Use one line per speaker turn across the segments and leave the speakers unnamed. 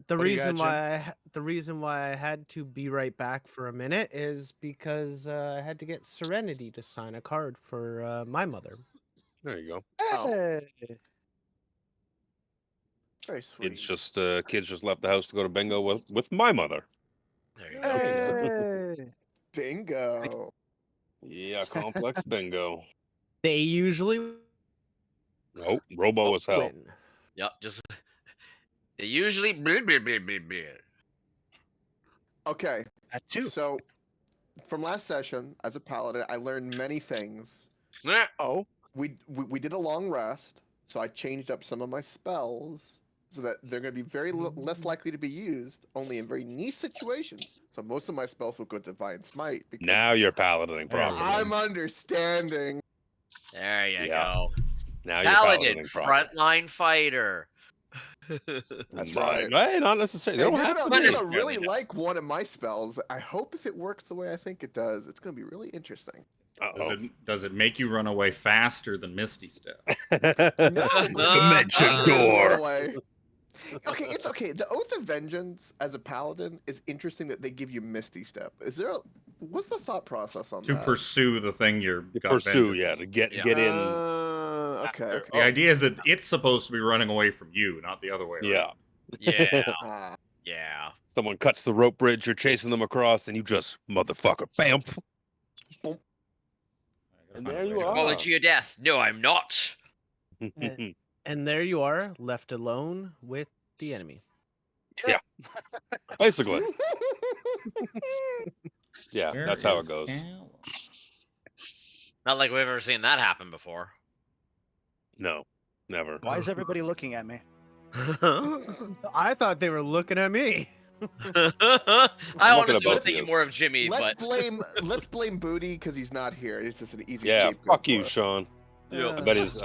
The
What do you
reason
got, Jim?
the reason why I had to be right back for a minute is because I had to get Serenity to sign a card for my mother.
There you go.
Oh,
Hey.
very sweet.
Kids just left the house to go to bingo with my mother.
There you go.
Hey.
Bingo.
Yeah, complex bingo.
They usually
Nope, Robo as hell.
win.
Yep, just they usually blah, blah, blah, blah, blah.
Okay,
That too.
so from last session, as a paladin, I learned many things.
Nah.
Oh.
We did a long rest, so I changed up some of my spells so that they're going to be very less likely to be used, only in very niche situations. So most of my spells will go Divine Smite because
Now you're paladining properly.
I'm understanding.
There you
Yeah.
go.
Now you're
Paladin,
paladining properly.
frontline fighter.
That's right.
Hey, not necessarily. They don't
You're
have to
gonna,
be
you're gonna really
necessarily.
like one of my spells. I hope if it works the way I think it does, it's gonna be really interesting.
Does it make you run away faster than Misty Step?
No,
Dimension
Run
door.
away. Okay, it's okay. The Oath of Vengeance as a paladin is interesting that they give you Misty Step. What's the thought process on
To
that?
pursue the thing you're
You
got
pursue,
vengeance.
yeah, to get
Yeah.
get in.
Okay.
The idea is that it's supposed to be running away from you, not the other way around.
Yeah.
Yeah,
Ah,
yeah.
Someone cuts the rope bridge, you're chasing them across, and you just motherfucker, bamf. And there you are.
Falling to your death. No, I'm not.
And there you are, left alone with the enemy.
Basically, yeah,
Where
that's how it
is
goes.
Cal?
Not like we've ever seen that happen before.
No, never.
Why is everybody looking at me?
I thought they were looking at me.
I honestly was
above
thinking
you.
more of Jimmy,
let's
but
let's blame Booty because he's not here. It's just an easy
Yeah,
scapegoat
fuck
for
you,
us.
Sean.
Yep.
I bet he's.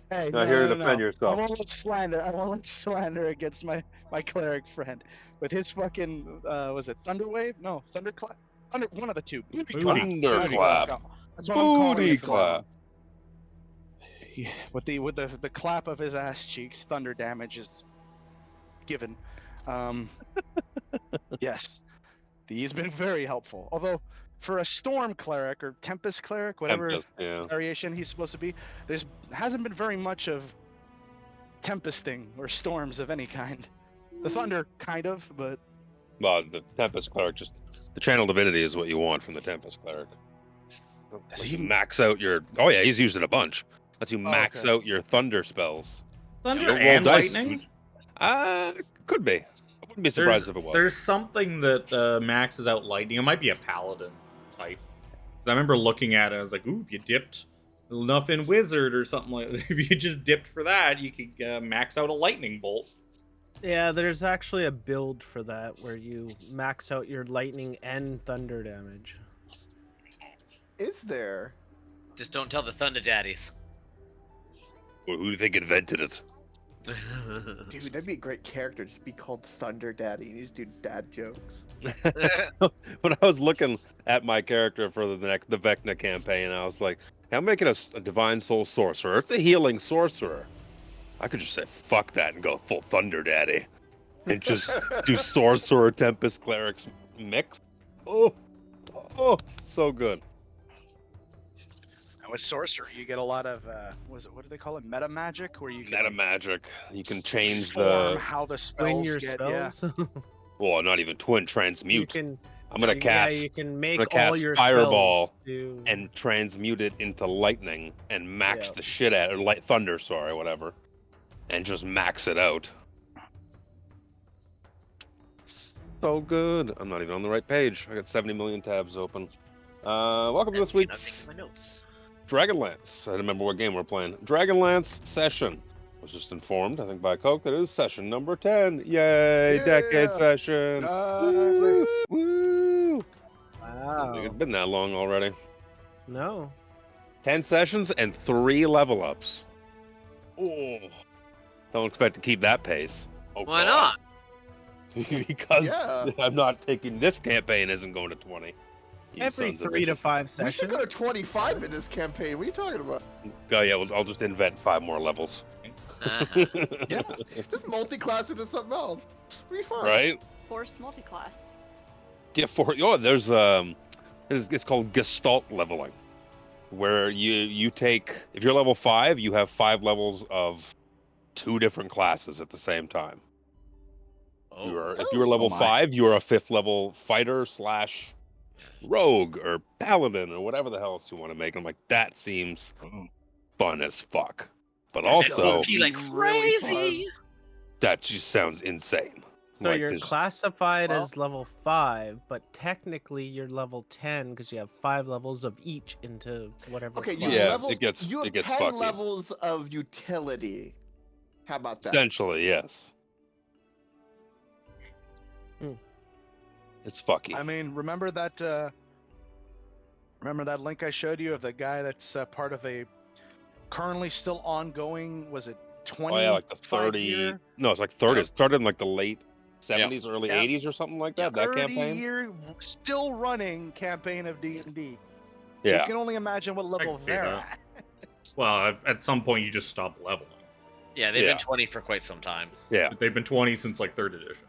Hey,
Not here to defend
I
yourself.
won't let slander. I won't let slander against my cleric friend with his fucking was it Thunderwave? No, Thunderclap. One of the two. Booty clap.
Thunderclap.
That's what I'm calling
Booty
it from now
clap.
on. Yeah, with the clap of his ass cheeks, thunder damage is given. Yes, he's been very helpful. Although for a storm cleric or tempest cleric, whatever
Tempest, yeah.
variation he's supposed to be, hasn't been very much of tempesting or storms of any kind. The thunder, kind of, but
Well, the Tempest cleric the channel divinity is what you want from the Tempest cleric. Lets you max out your. Oh yeah, he's used it a bunch. Lets you max
okay.
out your thunder spells.
Thunder
Roll
and
dice.
lightning?
Could be. I wouldn't be surprised if it was.
There's something that maxes out lightning. It might be a paladin type. 'Cause I remember looking at it, I was like, ooh, if you dipped enough in wizard or something like that, if you just dipped for that, you could max out a lightning bolt.
Yeah, there's actually a build for that where you max out your lightning and thunder damage.
Is there?
just don't tell the Thunder Daddies.
Well, who do you think invented it?
Dude, that'd be a great character. Just be called Thunder Daddy and you just do dad jokes.
When I was looking at my character for the Vecna campaign, I was like, I'm making a divine soul sorcerer. It's a healing sorcerer. I could just say fuck that and go full Thunder Daddy, and just do sorcerer Tempest clerics mix. Oh, so good.
with sorcery, you get a lot of what do they call it? Meta magic, where you can
Meta magic. You can change
form
the
how the
Twin
spells
your
get.
spells.
well, not even twin,
You
transmute.
can.
I'm gonna cast
you can
I'm
make
gonna
all
cast
your
fireball
spells to...
and transmute it into lightning and max
Yeah.
the shit out, or light thunder, sorry, whatever, and just max it out. So good. I'm not even on the right page. I got 70 million tabs open. Welcome to this
I'm taking
week's
my notes.
Dragonlance. I don't remember what game we're playing. Dragonlance session. I was just informed, I think by Coke, that it is session number 10. Yay!
Yeah.
Decade session. Woo! Woo! I don't think it's
Wow.
been that long already.
No.
10 sessions and 3 level ups. Oh. Don't expect to keep that pace. Oh,
Why
God.
not?
Because
Yeah.
I'm not taking this campaign isn't going to 20. You
Every
sons of
3 to
bitches.
5
We
sessions.
should go to 25 in this campaign. What are you talking about?
Oh, yeah, I'll just invent 5 more levels.
Uh-huh.
Yeah.
Just multi-class into something else. It'll be fun.
Right?
Forced multi-class.
Yeah, there's it's called Gestalt leveling, where you take, if you're level 5, you have 5 levels of 2 different classes at the same time.
Oh.
If you were level
my.
5, you are a 5th level fighter / rogue or paladin or whatever the hell else you want to make. I'm like, that seems fun as fuck. But
That
also,
does
OP like
seem really
crazy.
that just sounds insane.
So
Like,
you're
there's-
classified
Well-
as level 5, but technically you're level 10 because you have 5 levels of each into whatever.
Okay, you
class.
Yeah,
level.
it gets-
you have
it gets
10
fucky.
levels of utility. How about that?
Essentially, yes.
Hmm.
It's fucky.
I mean, remember that link I showed you of the guy that's part of a currently still ongoing, was it 20?
Oh yeah, like the 30.
year?
No, it's like 30.
Yep.
It started in like the late 70s, early
Yep.
80s or something like that.
Yeah,
That campaign.
30-year still running campaign of D&D. So
Yeah.
you can only imagine what level
see
they're
that.
at.
Well, at some point you just stop leveling.
Yeah, they've
Yeah.
been 20 for quite some time.
Yeah.
They've been 20 since like 3rd edition.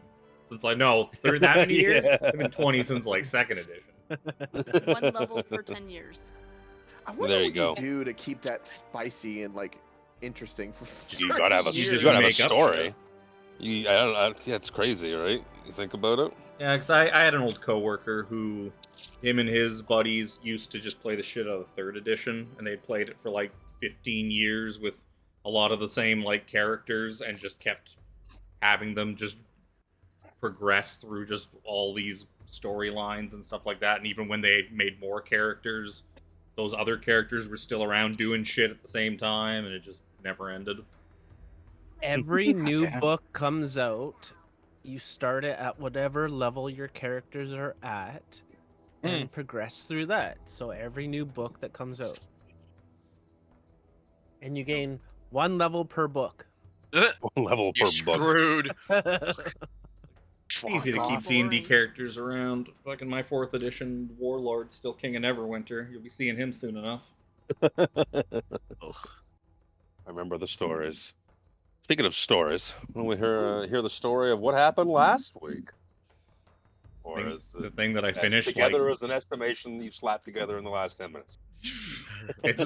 Since like no, that many years.
Yeah.
They've been 20 since like 2nd edition.
1 level per 10 years.
I wonder
There you
what
go.
do to keep that spicy and like interesting for 30
You gotta have a,
years.
you gotta have a
Make up
story.
shit.
Yeah, it's crazy, right? You think about it.
Yeah, because I had an old coworker who, him and his buddies used to just play the shit out of 3rd edition, and they'd played it for like 15 years with a lot of the same like characters, and just kept having them just progress through just all these storylines and stuff like that. And even when they made more characters, those other characters were still around doing shit at the same time, and it just never ended.
Every new
Goddamn.
book comes out, you start it at whatever level your characters are at and progress through that. So every new book that comes out. And you gain 1 level per book.
One level
You're
per book.
screwed.
It's easy to keep
Boring.
D&D characters around. Fucking my 4th edition Warlord's still King of Neverwinter. You'll be seeing him soon enough.
I remember the stories. Speaking of stories, when we hear the story of what happened last week, or
Thing-
is
the
it
thing that I
as
finished
together
like,
as an estimation you slapped together in the last 10 minutes?
it's,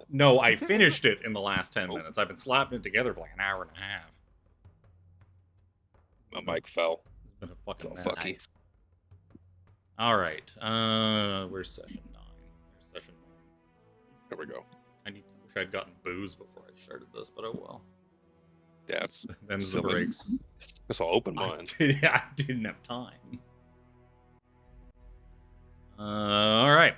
no, I finished it in the last 10 minutes. I've been slapping it together for like an hour and a half.
My mic fell.
It's been a fucking
It's
mess.
all fucky.
All right, where's session 9? Where's session 9?
Here we go.
I wish I'd gotten booze before I started this, but oh well.
Yeah, it's.
Them's the
Silly.
breaks.
Guess I'll open mine.
I didn't have time. All right.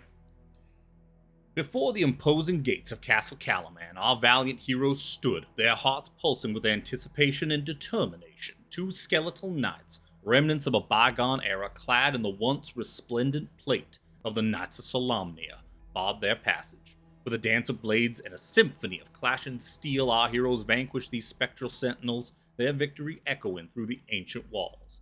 Before the imposing gates of Castle Calaman, our valiant heroes stood, their hearts pulsing with anticipation and determination. 2 skeletal knights, remnants of a bygone era, clad in the once resplendent plate of the Knights of Solamnia, barred their passage. With a dance of blades and a symphony of clashing steel, our heroes vanquished these spectral sentinels, their victory echoing through the ancient walls.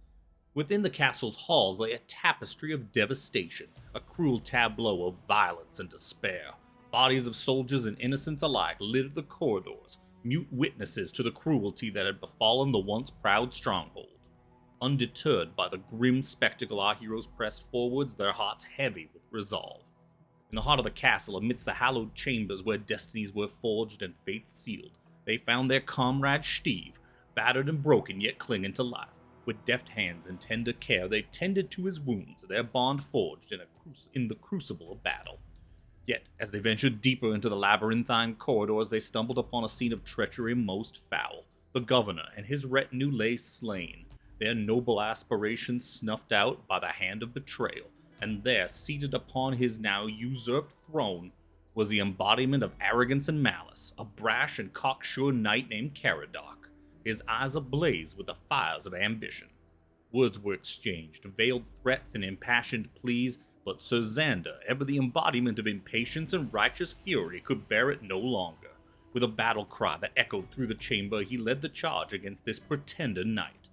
Within the castle's halls lay a tapestry of devastation, a cruel tableau of violence and despair. Bodies of soldiers and innocents alike littered the corridors, mute witnesses to the cruelty that had befallen the once proud stronghold. Undeterred by the grim spectacle, our heroes pressed forwards, their hearts heavy with resolve. In the heart of the castle, amidst the hallowed chambers where destinies were forged and fates sealed, they found their comrade Steve, battered and broken yet clinging to life. With deft hands and tender care, they tended to his wounds, their bond forged in the crucible of battle. Yet, as they ventured deeper into the labyrinthine corridors, they stumbled upon a scene of treachery most foul. The governor and his retinue lay slain, their noble aspirations snuffed out by the hand of betrayal, and there, seated upon his now usurped throne, was the embodiment of arrogance and malice, a brash and cocksure knight named Caradoc, his eyes ablaze with the fires of ambition. Words were exchanged, veiled threats and impassioned pleas, but Sir Xander, ever the embodiment of impatience and righteous fury, could bear it no longer. With a battle cry that echoed through the chamber, he led the charge against this pretender knight.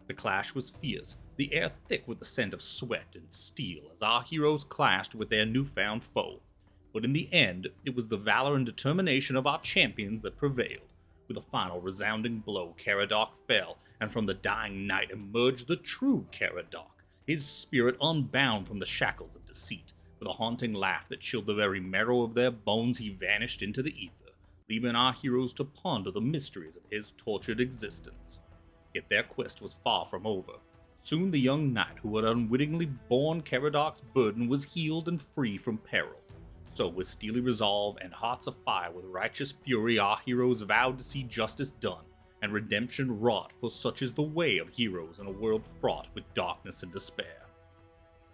The clash was fierce, the air thick with the scent of sweat and steel as our heroes clashed with their newfound foe. But in the end, it was the valor and determination of our champions that prevailed. With a final resounding blow, Caradoc fell, and from the dying knight emerged the true Caradoc, his spirit unbound from the shackles of deceit. With a haunting laugh that chilled the very marrow of their bones, he vanished into the ether, leaving our heroes to ponder the mysteries of his tortured existence. Yet their quest was far from over. Soon the young knight who had unwittingly borne Caradoc's burden was healed and free from peril. So with steely resolve and hearts afire with righteous fury, our heroes vowed to see justice done and redemption wrought, for such is the way of heroes in a world fraught with darkness and despair.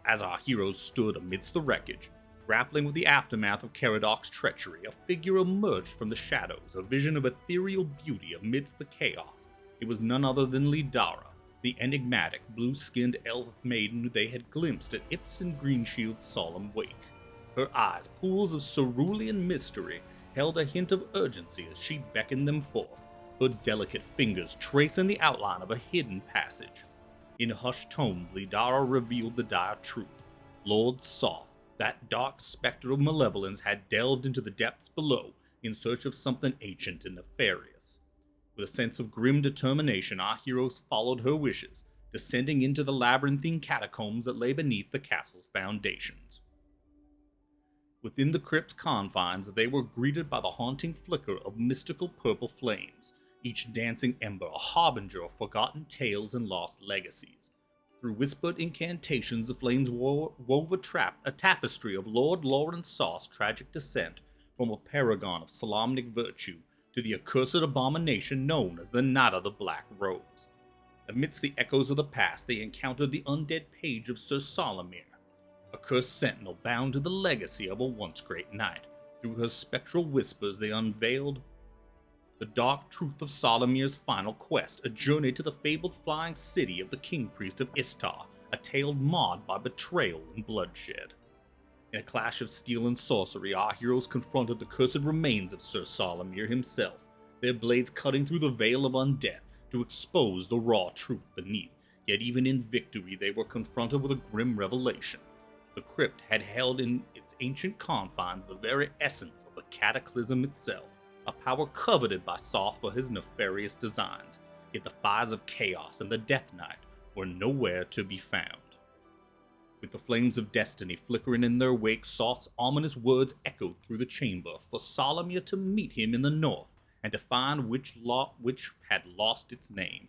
As our heroes stood amidst the wreckage, grappling with the aftermath of Caradoc's treachery, a figure emerged from the shadows, a vision of ethereal beauty amidst the chaos. It was none other than Lidara, the enigmatic, blue-skinned elf maiden they had glimpsed at Ipsen Greenshield's solemn wake. Her eyes, pools of cerulean mystery, held a hint of urgency as she beckoned them forth, her delicate fingers tracing the outline of a hidden passage. In hushed tones, Lidara revealed the dire truth. Lord Soth, that dark specter of malevolence, had delved into the depths below in search of something ancient and nefarious. With a sense of grim determination, our heroes followed her wishes, descending into the labyrinthine catacombs that lay beneath the castle's foundations. Within the crypt's confines, they were greeted by the haunting flicker of mystical purple flames, each dancing ember a harbinger of forgotten tales and lost legacies. Through whispered incantations, the flames wove a tapestry of Lord Lawrence Sauce's tragic descent from a paragon of Solamnic virtue to the accursed abomination known as the Knight of the Black Rose. Amidst the echoes of the past, they encountered the undead page of Sir Solomir, a cursed sentinel bound to the legacy of a once great knight. Through her spectral whispers, they unveiled the dark truth of Solomir's final quest, a journey to the fabled flying city of the king priest of Istar, a tale marred by betrayal and bloodshed. In a clash of steel and sorcery, our heroes confronted the cursed remains of Sir Solomir himself, their blades cutting through the veil of undeath to expose the raw truth beneath. Yet even in victory, they were confronted with a grim revelation. The crypt had held in its ancient confines the very essence of the cataclysm itself, a power coveted by Soth for his nefarious designs, yet the fires of chaos and the Death Knight were nowhere to be found. With the flames of destiny flickering in their wake, Soth's ominous words echoed through the chamber, for Solomir to meet him in the north, and to find which had lost its name.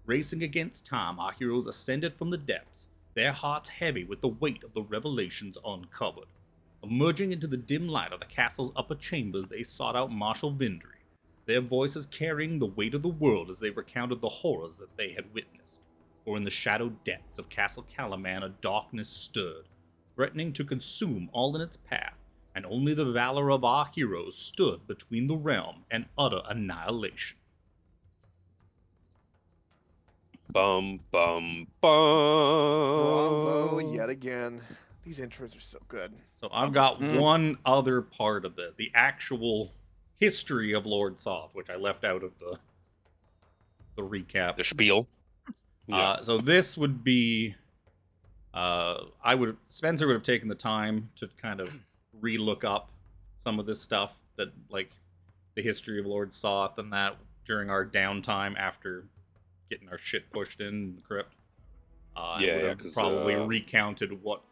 Racing against time, our heroes ascended from the depths, their hearts heavy with the weight of the revelations uncovered. Emerging into the dim light of the castle's upper chambers, they sought out Marshal Vindry, their voices carrying the weight of the world as they recounted the horrors that they had witnessed. For in the shadowed depths of Castle Calaman a darkness stirred, threatening to consume all in its path, and only the valor of our heroes stood between the realm and utter annihilation.
Bum, bum, bum.
Bravo yet again. These intros are so good.
So I've got one other part of the actual history of Lord Soth, which I left out of the recap.
The spiel.
So this would be, Spencer would have taken the time to kind of re-look up some of this stuff, that like the history of Lord Soth and that during our downtime after getting our shit pushed in the crypt. Probably recounted what.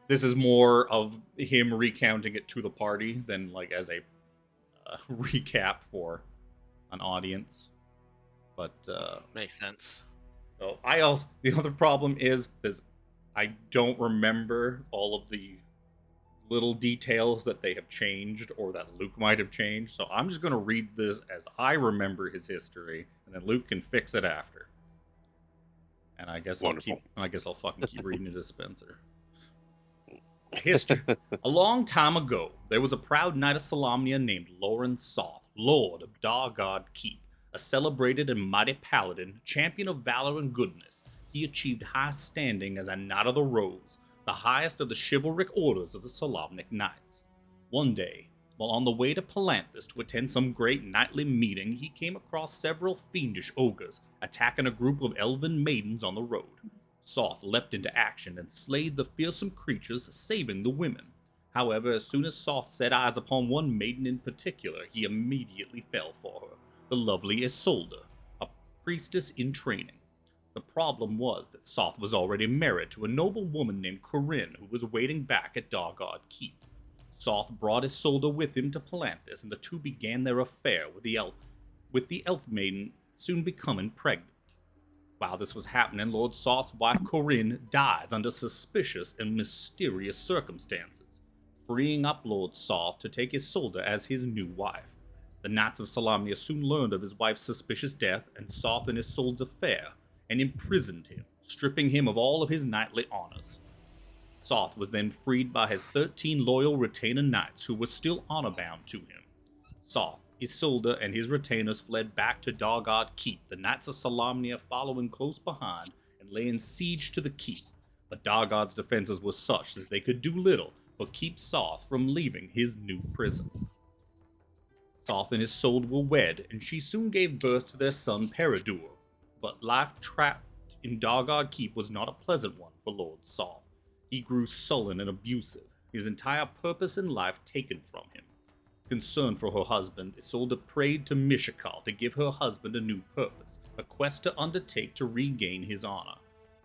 This is more of him recounting it to the party than like as a recap for an audience. But
Makes sense.
so the other problem is I don't remember all of the little details that they have changed or that Luke might have changed. So I'm just gonna read this as I remember his history, and then Luke can fix it after. And I guess I'll fucking keep reading it as Spencer. History. A long time ago, there was a proud knight of Solamnia named Lawrence Soth, Lord of Dargard Keep, a celebrated and mighty paladin, champion of valor and goodness. He achieved high standing as a Knight of the Rose, the highest of the chivalric orders of the Solamnic Knights. One day, while on the way to Palanthus to attend some great knightly meeting, he came across several fiendish ogres attacking a group of elven maidens on the road. Soth leapt into action and slayed the fearsome creatures, saving the women. However, as soon as Soth set eyes upon one maiden in particular, he immediately fell for her. the lovely Isolde, a priestess in training. The problem was that Soth was already married to a noble woman named Corinne who was waiting back at Dargard Keep. Soth brought Isolde with him to Palanthas, and the two began their affair with the elf maiden soon becoming pregnant. While this was happening, Lord Soth's wife Corinne dies under suspicious and mysterious circumstances, freeing up Lord Soth to take Isolde as his new wife. The Knights of Salamnia soon learned of his wife's suspicious death and Soth and Isolde's affair, and imprisoned him, stripping him of all of his knightly honors. Soth was then freed by his 13 loyal retainer knights who were still honor-bound to him. Soth, Isolde, and his retainers fled back to Dargard Keep, the Knights of Salamnia following close behind and laying siege to the keep, but Dargard's defenses were such that they could do little but keep Soth from leaving his new prison. Soth and Isolde were wed, and she soon gave birth to their son Peredur, but life trapped in Dargard Keep was not a pleasant one for Lord Soth. He grew sullen and abusive, his entire purpose in life taken from him. Concerned for her husband, Isolde prayed to Mishakal to give her husband a new purpose, a quest to undertake to regain his honor.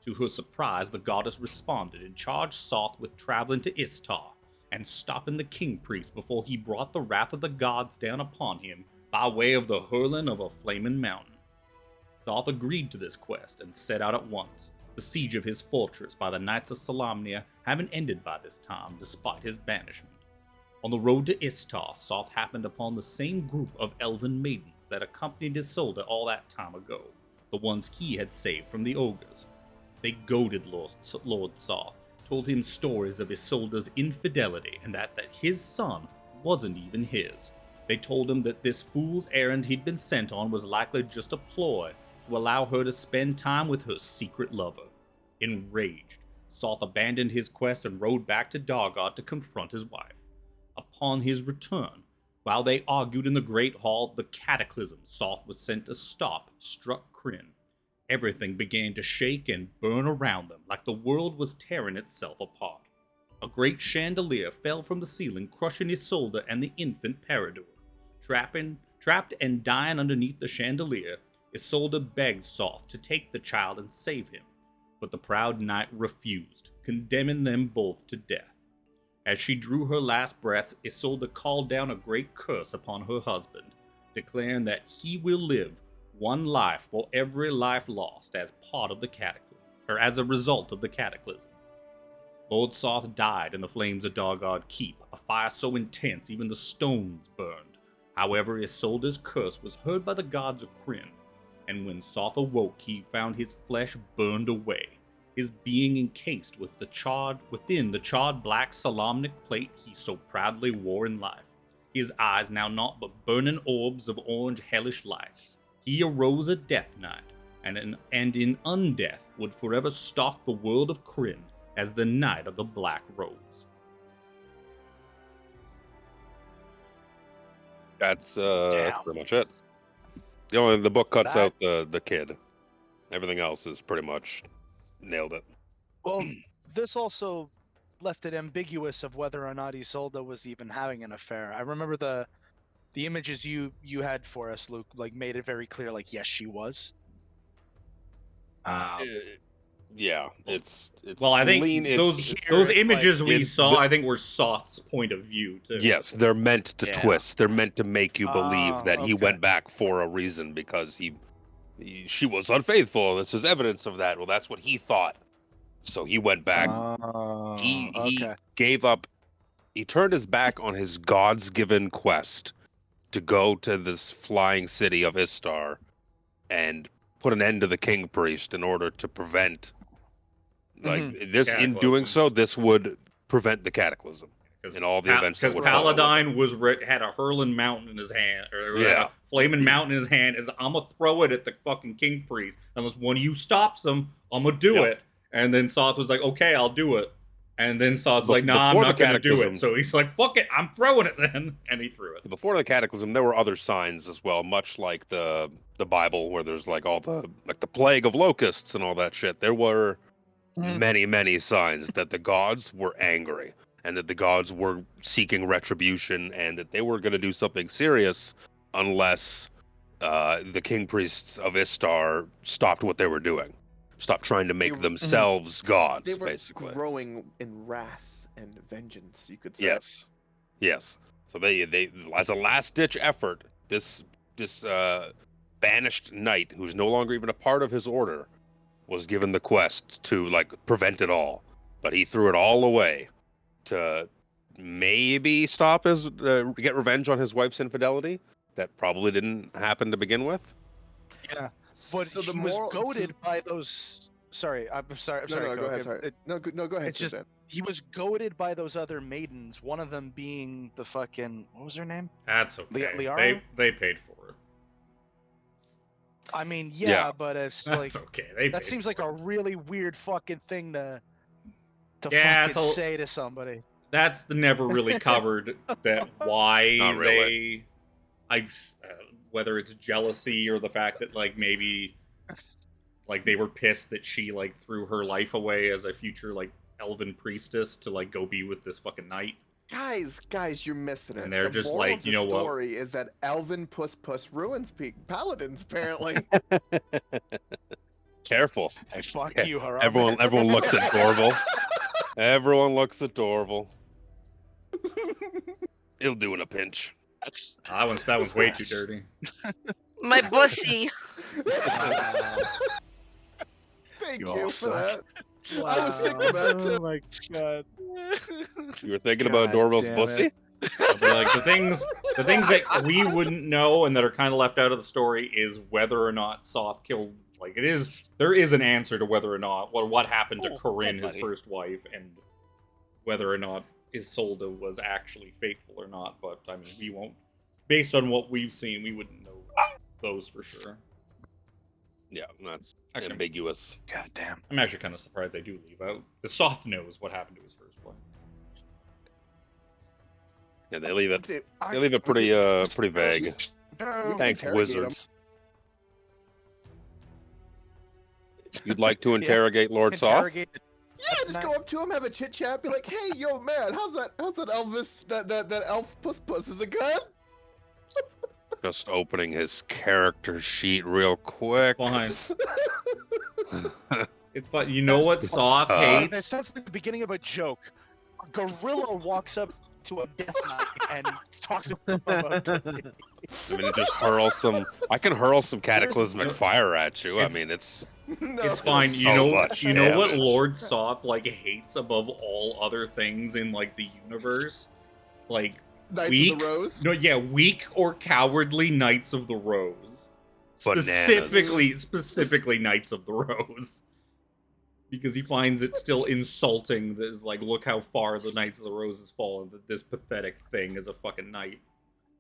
To her surprise, the goddess responded and charged Soth with traveling to Istar and stopping the king priest before he brought the wrath of the gods down upon him by way of the hurling of a flaming mountain. Soth agreed to this quest and set out at once, the siege of his fortress by the Knights of Salamnia having ended by this time despite his banishment. On the road to Istar, Soth happened upon the same group of elven maidens that accompanied Isolde all that time ago, the ones he had saved from the ogres. They goaded Lord Soth, told him stories of Isolde's infidelity and that his son wasn't even his. They told him that this fool's errand he'd been sent on was likely just a ploy to allow her to spend time with her secret lover. Enraged, Soth abandoned his quest and rode back to Dargard to confront his wife. Upon his return, while they argued in the Great Hall, the cataclysm Soth was sent to stop struck Kryn. Everything began to shake and burn around them like the world was tearing itself apart. A great chandelier fell from the ceiling, crushing Isolde and the infant Peredur. Trapped and dying underneath the chandelier, Isolde begged Soth to take the child and save him, but the proud knight refused, condemning them both to death. As she drew her last breaths, Isolde called down a great curse upon her husband, declaring that he will live one life for every life lost as part of the cataclysm, or as a result of the cataclysm. Lord Soth died in the flames of Dargard Keep, a fire so intense even the stones burned. However, Isolde's curse was heard by the gods of Kryn, and when Soth awoke, he found his flesh burned away, his being encased within the charred black Salamnic plate he so proudly wore in life, his eyes now naught but burning orbs of orange hellish light. He arose a Death Knight, and in undeath would forever stalk the world of Kryn as the Knight of the Black Rose.
That's pretty much it. The book cuts out the kid. Everything else is pretty much nailed it.
Well, this also left it ambiguous of whether or not Isolde was even having an affair. I remember the images you had for us, Luke, like made it very clear, like yes, she was.
Yeah, it's
well, I think
lean,
those images
like,
we saw, I think, were Soth's point of view too.
Yes, they're meant to twist. They're meant to make you believe that he
okay.
went back for a reason because she was unfaithful. This is evidence of that. Well, that's what he thought. So he went back. He gave up. He turned his back on his God's given quest to go to this flying city of Istar and put an end to the king priest in order to prevent this. In doing so, this would prevent the cataclysm and all the events that
because
would follow.
Paladine had a hurling mountain in his hand, or a flaming mountain in his hand. Is I'm gonna throw it at the fucking king priest unless one of you stops him. I'm gonna do it. And then Soth was like, "Okay, I'll do it." And then Soth's like, "Nah, I'm not gonna do it." So he's like, "Fuck it, I'm throwing it then," and he threw it.
Before the cataclysm, there were other signs as well, much like the Bible, where there's like all the plague of locusts and all that shit. There were many signs that the gods were angry and that the gods were seeking retribution and that they were going to do something serious unless the king priests of Istar stopped what they were doing, stopped trying to make
were-
themselves gods,
They were
basically.
growing in wrath and vengeance, you could say.
Yes, yes. So they as a last ditch effort, this banished knight, who's no longer even a part of his order, was given the quest to like prevent it all, but he threw it all away to maybe stop his get revenge on his wife's infidelity. That probably didn't happen to begin with.
Yeah, but
So the
he
moral,
was goaded by those. Sorry, I'm sorry. I'm
No,
sorry.
no, go ahead.
It-
Sorry.
it-
No, go ahead.
it's just
Suzanne.
he was goaded by those other maidens. One of them being the fucking what was her name?
That's okay.
Liara?
They paid for it.
I mean,
Yeah.
yeah, but it's
That's
like
okay. They
that
paid
seems
for
like
it.
a really weird fucking thing to
Yeah,
fucking
it's a-
say to somebody.
That's never really covered. That why
Not really.
whether it's jealousy or the fact that like maybe like they were pissed that she like threw her life away as a future like elven priestess to like go be with this fucking knight.
Guys, you're missing it.
And they're
the
just
moral
like,
of
you
the
know what?
story is that Elvin Puss ruins paladins, apparently.
Careful.
Hey, fuck
Okay,
you, Haram.
Everyone looks at Dorval. Everyone looks at Dorval. He'll do in a pinch.
That one's way too dirty.
My pussy.
Thank
You
you
all
for
suck.
that. I was thinking that
Oh
too.
my god.
You were thinking about
God
Dorval's
damn
pussy?
it.
But like the things that we wouldn't know and that are kind of left out of the story is whether or not Soth killed. Like there is an answer to whether or not what happened to Corinne, his
buddy.
first wife, and whether or not Isolde was actually faithful or not. But I mean, we won't. Based on what we've seen, we wouldn't know those for sure.
Yeah, that's
Okay.
ambiguous.
God damn.
I'm actually kind of surprised they do leave out. The Soth knows what happened to his first wife.
Yeah, they leave it.
Dude,
They leave it pretty vague.
No.
Thanks,
interrogate 'em.
wizards. You'd like to interrogate Lord Soth?
Interrogate the-
Yeah, just go up to him, have a chit chat, be like, "Hey, yo, man, how's that Elvis, that elf puss? Is it good?"
Just opening his character sheet real quick.
Fine. It's fun. You know what Soth
That
That
hates?
sounds like the beginning of a joke. A gorilla walks up to a death knight and talks to him about
I mean, just hurl some. I can hurl some cataclysmic fire at you. I mean, it's
No.
It's fine.
So much
You know what
damage.
Lord Soth like hates above all other things in like the universe? Like
Knights
weak.
of the Rose.
No, yeah, weak or cowardly Knights of the Rose.
Bananas.
Specifically Knights of the Rose. Because he finds it still insulting that it's like, look how far the Knights of the Rose has fallen, that this pathetic thing is a fucking knight.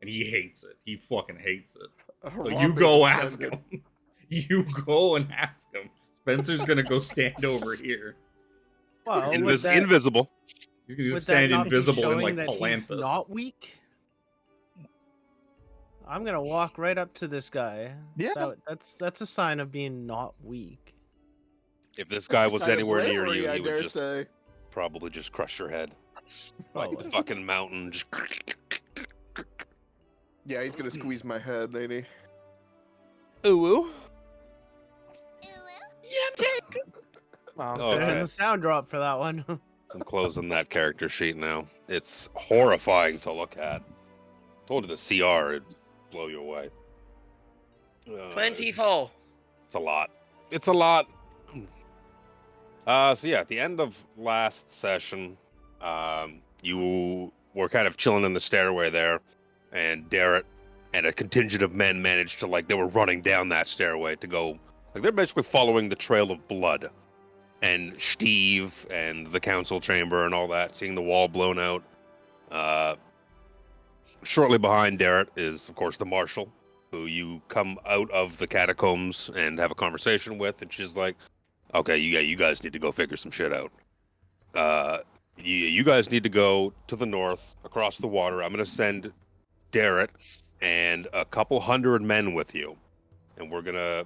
And he hates it. He fucking hates it. So you
Harambe's
go ask
offended.
him. You go and ask him. Spencer's gonna go stand over here.
Well, would that,
invisible.
He's gonna
would
just stand
that not be
invisible in
showing
like
that he's
Palanthus.
not weak? I'm gonna walk right up to this guy.
Yeah.
That's a sign of being not weak.
If this guy was
Sign of
anywhere near
bravery,
you,
I
he
dare
would just
say.
probably just crush your head. Like the
Probably.
fucking mountain. Just...
Yeah, he's gonna squeeze my head, lady.
Ooh.
Oh,
Oh,
So
okay.
there's a sound drop for that one.
I'm closing that character sheet now. It's horrifying to look at. Told you the CR would blow you away.
24.
It's a lot. It's a lot. So yeah, at the end of last session, you were kind of chilling in the stairway there, and Darrett and a contingent of men managed to they were running down that stairway to go. They're basically following the trail of blood. And Steve and the council chamber and all that, seeing the wall blown out. Shortly behind Darrett is, of course, the marshal, who you come out of the catacombs and have a conversation with, and she's like, "Okay, you guys need to go figure some shit out. You guys need to go to the north, across the water. I'm gonna send Darrett and a couple hundred men with you, and we're gonna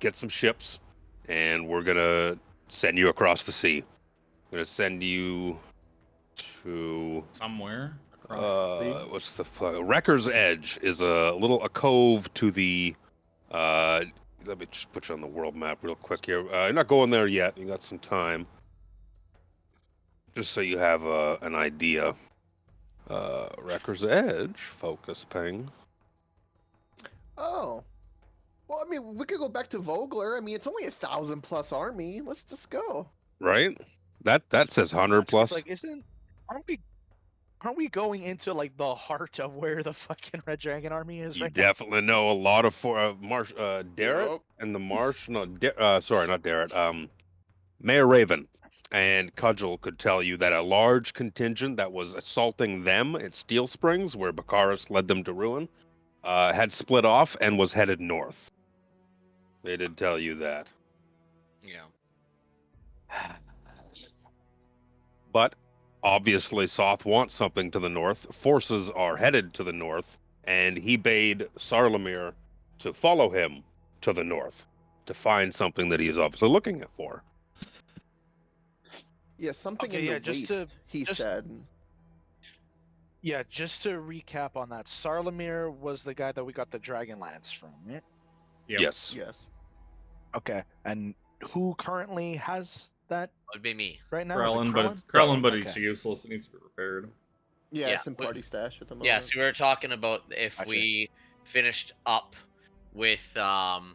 get some ships, and we're gonna send you across the sea. I'm gonna send you to
Somewhere. Across the sea.
What's the Wrecker's Edge is a cove to the. Let me just put you on the world map real quick here. You're not going there yet. You got some time. Just so you have an idea. Wrecker's Edge, focus ping.
Oh. Well, I mean, we could go back to Vogler. I mean, it's only 1,000+ army. Let's just go.
Right? That says 100 plus.
Like, aren't we going into like the heart of where the fucking Red Dragon army is
You
right now?
definitely know a lot of Marsh, Darrett
Yup.
and the Marsh. No, sorry, not Darrett. Mayor Raven and Cudgel could tell you that a large contingent that was assaulting them at Steel Springs, where Bakaris led them to ruin, had split off and was headed north. They did tell you that.
Yeah.
But obviously, Soth wants something to the north. Forces are headed to the north, and he bade Sarlamir to follow him to the north to find something that he is obviously looking for.
Yeah, something
Okay,
in
yeah,
the
just
waist,
to-
he
just-
said.
Yeah, just to recap on that, Sarlamir was the guy that we got the Dragonlance from, right?
Yep.
Yes.
Yes.
Okay, and who currently has that
Would be me.
right now? Is it
Krellin, but it's
Krellin?
Krellin, but
Okay.
it's useless. It needs to be repaired.
Yeah,
Yeah,
it's in
but-
party stash at the moment.
Yeah, so we were talking about if
Gotcha.
we finished up with the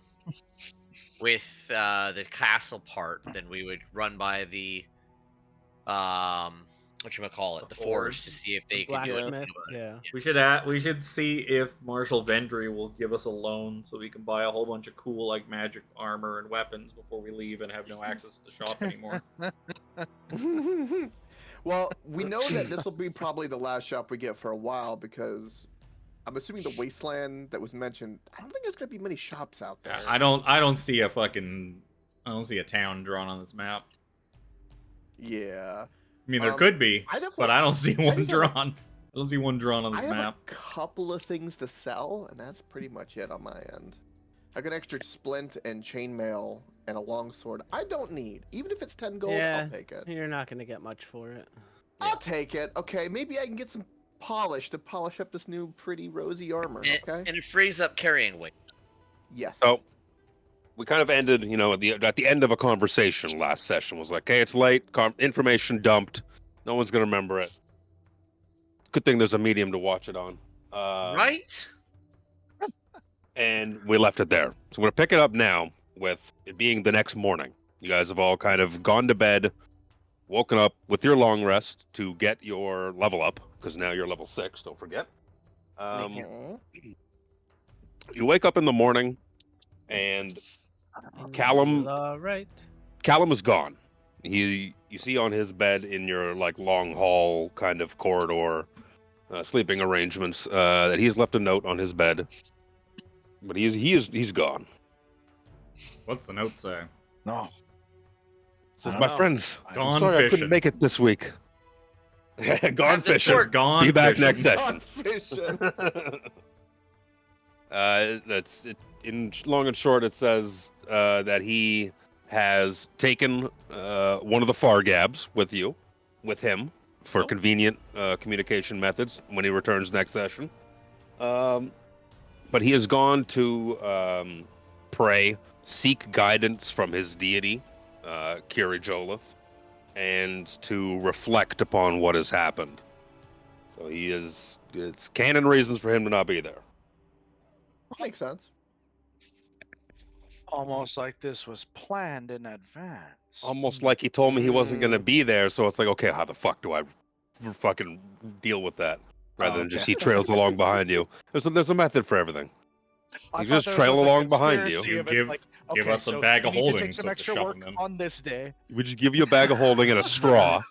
castle part, then we would run by the whatchamacallit, the forge to see if they could do anything
Blacksmith.
about it.
Yeah.
We should see if Marshal Vendry will give us a loan so we can buy a whole bunch of cool like magic armor and weapons before we leave and have no access to the shop anymore.
Well, we know that this will be probably the last shop we get for a while because I'm assuming the wasteland that was mentioned. I don't think there's gonna be many shops out there.
I don't see a town drawn on this map.
Yeah,
I mean, there
Um,
could be,
I definitely.
but I don't see one
just have a-
drawn. I don't see one drawn on
I
this
have
map.
a couple of things to sell, and that's pretty much it on my end. I got an extra splint and chainmail and a longsword. I don't need, even if it's 10 gold.
Yeah.
I'll take it.
You're not gonna get much for it.
I'll take it. Okay, maybe I can get some polish to polish up this new pretty rosy armor.
And,
Okay.
and it frees up carrying weight.
Yes.
So we kind of ended, at the end of a conversation last session. Was like, hey, it's late. Information dumped. No one's gonna remember it. Good thing there's a medium to watch it on.
Right?
And we left it there. So we're gonna pick it up now with it being the next morning. You guys have all kind of gone to bed, woken up with your long rest to get your level up because now you're level 6. Don't forget.
Mhm.
You wake up in the morning, and Callum-
All right.
Callum is gone. You see on his bed in your like long hall kind of corridor, sleeping arrangements, that he's left a note on his bed, but he's gone.
What's the note say?
No.
Says
I
my
don't know.
friends, I'm
Gone
sorry I
fishing.
couldn't make it this week. Gone
Have the
fishing.
torch.
Gone
Be back
fishing.
next session.
Gone fishing.
That's it. In long and short, it says that he has taken one of the Fargabs with him for
Oh.
convenient communication methods when he returns next session. But he has gone to pray, seek guidance from his deity, Kiri Jolith, and to reflect upon what has happened. So it's canon reasons for him to not be there.
Makes sense.
Almost like this was planned in advance.
Almost like he told me he wasn't going to be there, so it's like, okay, how the fuck do I fucking deal with that? Rather than just
Okay.
he trails along behind you. There's a method for everything.
I
You
thought
just
there
trail
was a
along behind you.
conspiracy
You
of it's
give-
like,
give
okay,
us a
so
bag
you
of
need to
holding
take some
so to
extra
shove
work
them in.
on this day.
We just give you a bag of holding and a straw,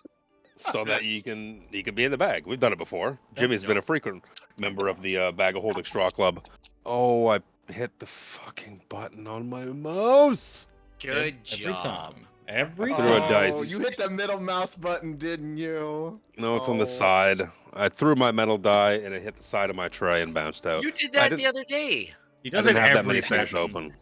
so that you can be in the bag. We've done it before. Jimmy's been a frequent member of the bag of holding straw club. Oh, I hit the fucking button on my mouse.
Good
Every
job.
time. Every
I threw a
time.
dice.
You hit the middle mouse button, didn't you?
No, it's on the
Oh.
side. I threw my metal die and it hit the side of my tray and bounced out.
You did
I
that the
didn't-
other day.
He
I
does it
didn't have that
every
many things
session.
open.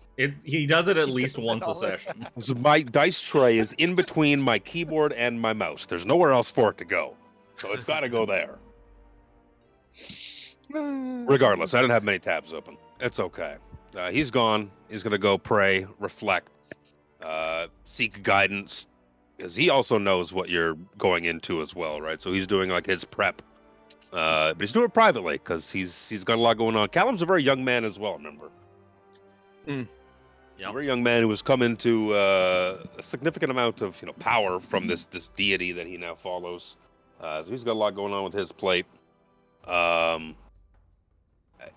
He does it at
He
least
does it
once a
all the
session.
So my dice tray is in between my keyboard and my mouse. There's nowhere else for it to go. So it's got to go there. Regardless, I didn't have many tabs open. It's okay. He's gone. He's gonna go pray, reflect, seek guidance, because he also knows what you're going into as well, right? So he's doing like his prep, but he's doing it privately because he's got a lot going on. Callum's a very young man as well. Remember,
Yep.
a very young man who has come into a significant amount of power from this deity that he now follows. So he's got a lot going on with his plate.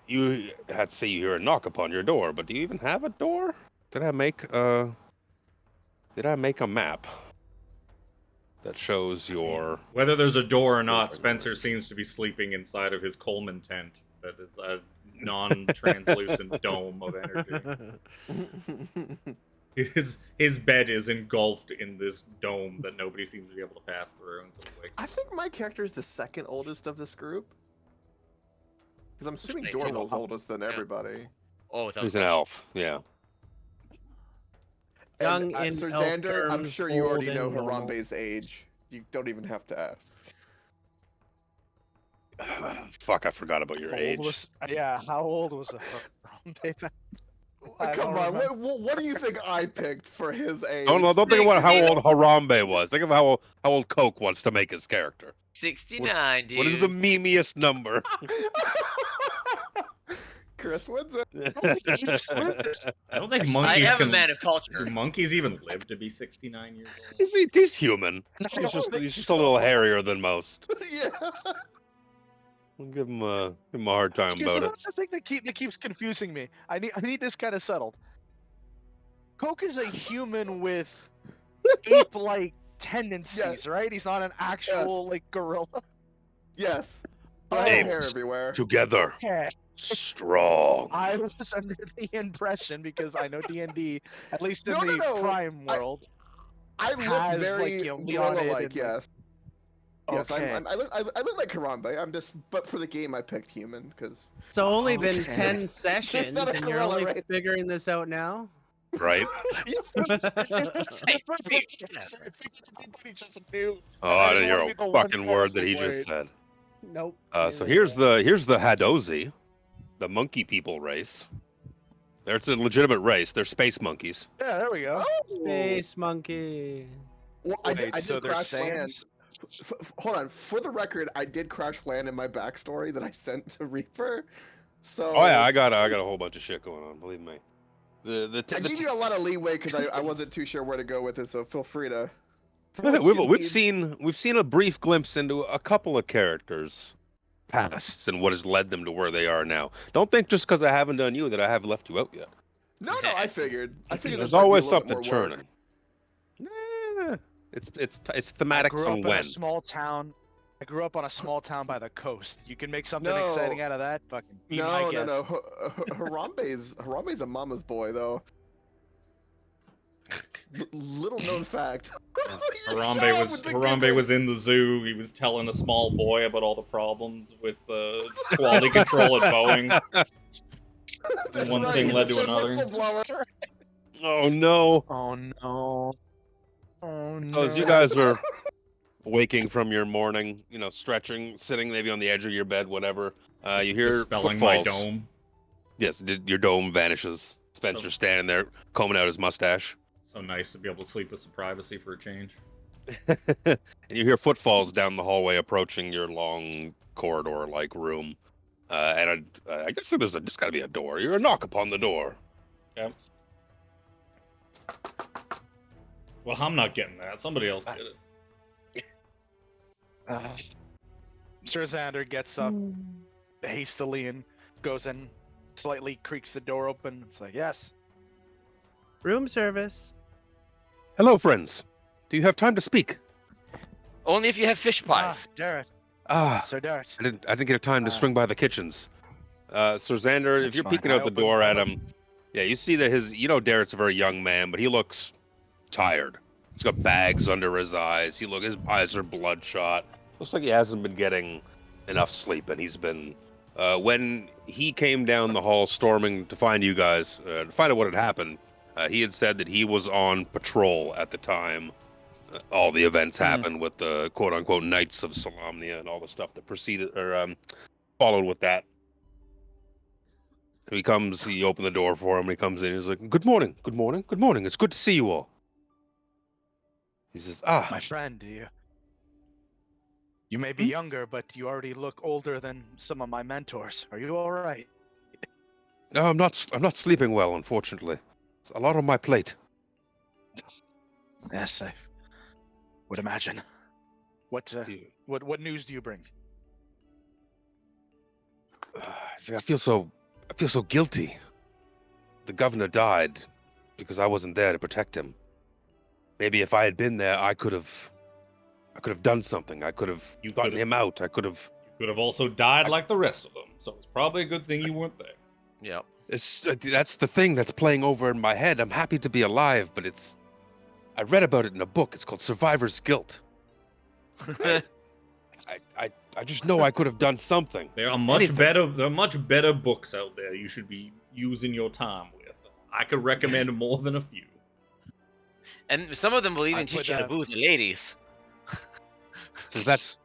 You had to say you hear a knock upon your door, but do you even have a door? Did I make a map that shows your...
Whether there's a door or not, Spencer seems to be sleeping inside of his Coleman tent that is a non-translucent dome of energy. His bed is engulfed in this dome that nobody seems to be able to pass through until he wakes
I
up.
think my character is the second oldest of this group. Because I'm assuming
Which
Dorval's oldest than everybody.
Oh, without
He's an
question.
elf, yeah.
Young
And,
in
Sir
elf
Xander, I'm
terms,
sure you already
old
know
in normal.
Harambe's age. You don't even have to ask.
Fuck, I forgot about your
How
age.
old was? Yeah, how old was Harambe? I
Come
don't
on,
remember.
what do you think I picked for his age?
Oh no! Don't think about how
69.
old Harambe was. Think of how old Coke wants to make his character.
69, dude.
What is the memeiest number?
Chris wins it.
I don't think
I
monkeys
am a
can.
man of culture.
Do monkeys even live to be 69 years old?
He's human.
I
He's
don't think
just a little hairier than most.
Yeah.
We'll give him a hard time
Excuse me,
about it.
that's the thing that keeps confusing me. I need this kind of settled. Coke is a human with ape-like tendencies, right? He's not an actual like gorilla.
Yes. I have hair
Apes.
everywhere.
Together,
Okay.
strong.
I was under the impression because I know D&D, at least in
No,
the
no, no.
Prime world.
I look
has,
very
like, you know, Leonid
gorilla-like,
and, like-
yes. Yes,
Okay.
I look like Harambe. I'm just, but for the game, I picked human because
It's only been
Okay.
10 sessions,
not a
and you're
gorilla,
only
right?
figuring this out now?
Right?
Just a new.
Oh,
I
I
didn't
didn't hear
wanna be the
a
one
fucking word that he
passing
just said.
Nope.
So here's the Hadozi, the monkey people race. It's a legitimate race. They're space monkeys.
Yeah, there we go.
Space monkey.
Well, I
Wait,
did
so they're
crash land.
Saiyans?
Hold on. For the record, I did crash land in my backstory that I sent to Reaper. So
Oh yeah, I got a whole bunch of shit going on. Believe me.
I gave you a lot of leeway because I wasn't too sure where to go with it. So feel free to.
we've seen a brief glimpse into a couple of characters' pasts and what has led them to where they are now. Don't think just because I haven't done you that I have left you out yet.
No, I figured.
There's
might be a
always
little bit
something
more work.
churning. It's
I
thematic
grew
on
up in
when.
a small town. I grew up on a small town by the coast. You can make something
No.
exciting out of that. Fucking be my
No,
guest.
no. Harambe's a mama's boy though. Little known fact.
Harambe was in the zoo. He was telling a small boy about all the problems with quality control at Boeing.
That's
one
right,
thing
he's
led
a
to another.
whistleblower.
Oh no!
Oh no. Oh no.
So as you guys are waking from your morning, stretching, sitting maybe on the edge of your bed, whatever, you hear
Dispelling my
footfalls.
dome.
Yes, your dome vanishes. Spencer standing there, combing out his mustache.
So nice to be able to sleep with some privacy for a change.
And you hear footfalls down the hallway approaching your long corridor-like room. And I guess there's just got to be a door. You're a knock upon the door.
Yep. Well, I'm not getting that. Somebody else get it.
Sir Xander gets up hastily and goes in, slightly creaks the door open. It's like, yes.
Room service.
Hello, friends. Do you have time to speak?
Only if you have fish pies.
Darrett.
Ah,
Sir Darrett.
I didn't get time to swing by the kitchens. Sir Xander, if
That's
you're
fine.
peeking
I
out the
opened
door
the
at
door.
him, yeah, you see that Darrett's a very young man, but he looks tired. He's got bags under his eyes. His eyes are bloodshot. Looks like he hasn't been getting enough sleep, and he's been. When he came down the hall storming to find you guys, to find out what had happened, he had said that he was on patrol at the time. All the events happened with the quote-unquote Knights of Solamnia and all the stuff that preceded or followed with that. He comes, he opened the door for him, he comes in, he's like, good morning, good morning, good morning, it's good to see you all. He says,
My friend, you may be younger, but you already look older than some of my mentors. Are you all right?
no, I'm not sleeping well, unfortunately. It's a lot on my plate.
Yes, I would imagine. What news do you bring?
See, I feel so guilty. The governor died because I wasn't there to protect him. Maybe if I had been there, I could have done something. I could have gotten him out. I could have.
You could have also died like the rest of them, so it's probably a good thing you weren't there.
Yep.
That's the thing that's playing over in my head. I'm happy to be alive, but I read about it in a book. It's called Survivor's Guilt. I just know I could have done something.
There are much better books out there you should be using your time with. I could recommend more than a few.
And some of them will even teach you how to booze the ladies.
So that's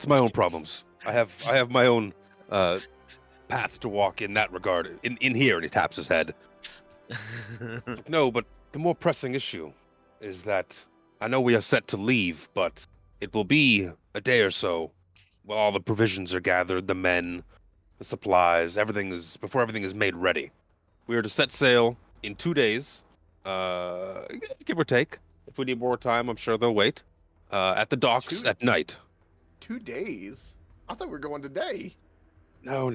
my own problems. I have my own path to walk in that regard. In here, and he taps his head. No, but the more pressing issue is that I know we are set to leave, but it will be a day or so while all the provisions are gathered, the men, the supplies, before everything is made ready. We are to set sail in 2 days, give or take. If we need more time, I'm sure they'll wait. At the docks at night.
2 days? I thought we were going today.
No.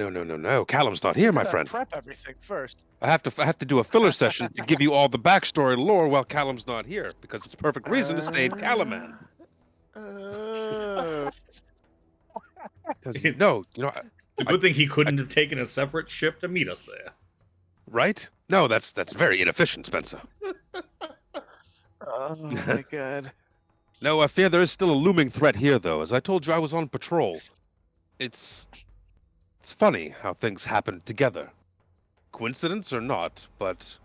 Callum's not here, my friend.
Prep everything first.
I have to do a filler session to give you all the backstory lore while Callum's not here, because it's a perfect reason to stay in Calaman. Because
The good thing he couldn't have taken a separate ship to meet us there.
right? No, that's very inefficient, Spencer.
Oh my god.
No, I fear there is still a looming threat here, though. As I told you, I was on patrol. It's funny how things happen together. Coincidence or not, but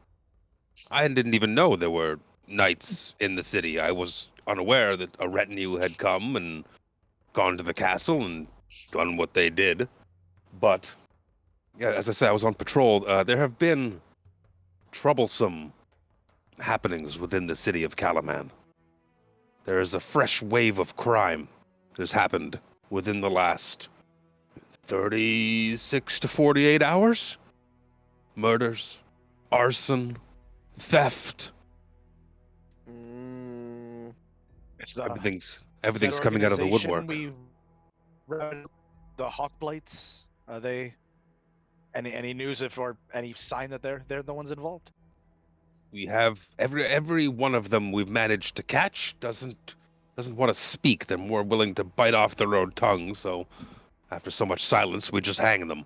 I didn't even know there were knights in the city. I was unaware that a retinue had come and gone to the castle and done what they did. But, yeah, as I said, I was on patrol. There have been troublesome happenings within the city of Calaman. There is a fresh wave of crime that has happened within the last 36 to 48 hours. Murders, arson, theft.
It's
Everything's coming out of the woodwork.
We read the Hawkblights. Are they any news or any sign that they're the ones involved?
We have every one of them we've managed to catch doesn't want to speak. They're more willing to bite off their own tongue, so after so much silence, we just hang them.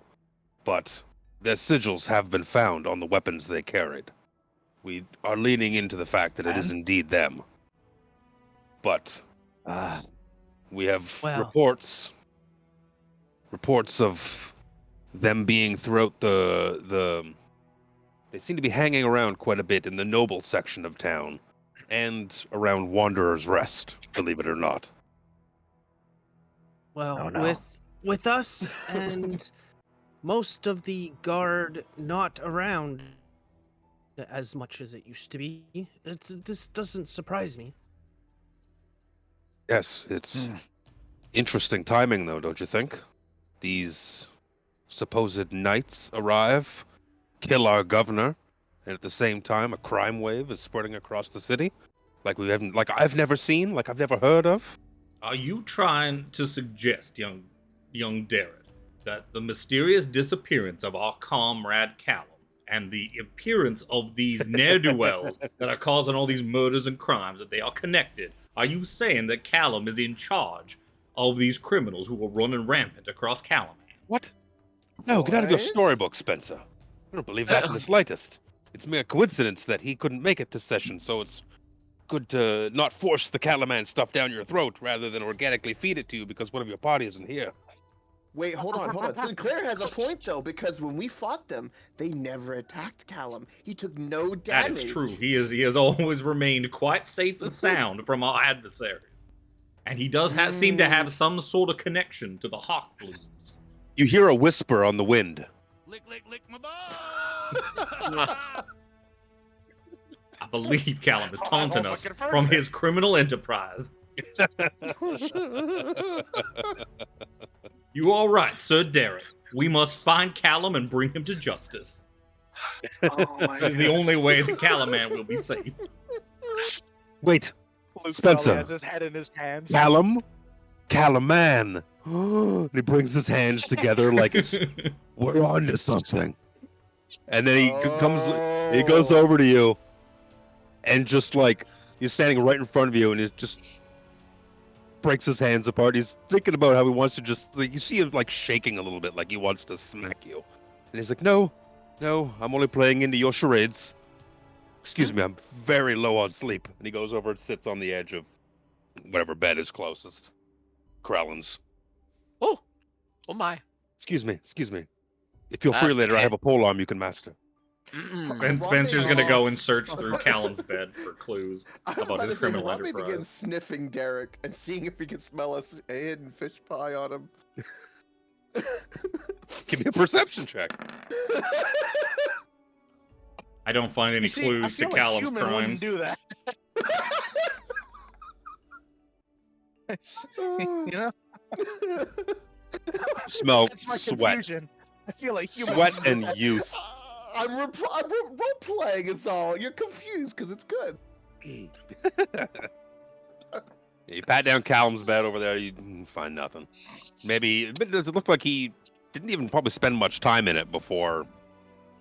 But their sigils have been found on the weapons they carried. We are leaning into the fact that it is indeed them. But we have reports of them being throughout the they seem to be hanging around quite a bit in the noble section of town and around Wanderer's Rest, believe it or not.
Well, with us and most of the guard not around as much as it used to be, this doesn't surprise me.
Yes, it's interesting timing, though, don't you think? These supposed knights arrive, kill our governor, and at the same time, a crime wave is spreading across the city, like I've never seen, like I've never heard of.
Are you trying to suggest, young Darren, that the mysterious disappearance of our comrade Callum and the appearance of these ne'er-do-wells that are causing all these murders and crimes, that they are connected? Are you saying that Callum is in charge of these criminals who are running rampant across Calaman?
What? No, get out of your storybook, Spencer. I don't believe that in the slightest. It's mere coincidence that he couldn't make it this session, so it's good to not force the Calaman stuff down your throat rather than organically feed it to you because one of your party isn't here.
Wait, hold on. Sinclair has a point, though, because when we fought them, they never attacked Callum. He took no damage.
That is true. He has always remained quite safe and sound from our adversaries. And he does seem to have some sort of connection to the Hawk Blooms.
You hear a whisper on the wind.
lick my balls. I believe Callum is taunting us from his criminal enterprise. You are right, Sir Derek. We must find Callum and bring him to justice.
Oh my
It is the only way the Callum man will be safe.
Wait,
Luke
Spencer.
probably has his head in his hands.
Callum man. And he brings his hands together like it's we're on to something. And then he goes over to you, and just like he's standing right in front of you, and he just breaks his hands apart. He's thinking about how he wants to just like, you see him like shaking a little bit, like he wants to smack you. And he's like, no, I'm only playing into your charades. Excuse me, I'm very low on sleep. And he goes over and sits on the edge of whatever bed is closest. Krellin's.
Oh my.
Excuse me. If you're free later, I have a polearm you can master.
And Spencer's gonna go and search through Callum's bed for clues about his criminal
Robbie
enterprise.
begins sniffing Derek and seeing if he can smell a hidden fish pie on him.
Give me a perception check.
I don't find any
You see, I
clues to
feel like
Callum's
human wouldn't
crimes.
do that. You know,
Smell
that's my
sweat.
confusion. I feel like human
Sweat
wouldn't do
and youth.
I'm role-playing is all. You're confused because it's good.
You pat down Callum's bed over there, you find nothing. Maybe, but does it look like he didn't even probably spend much time in it before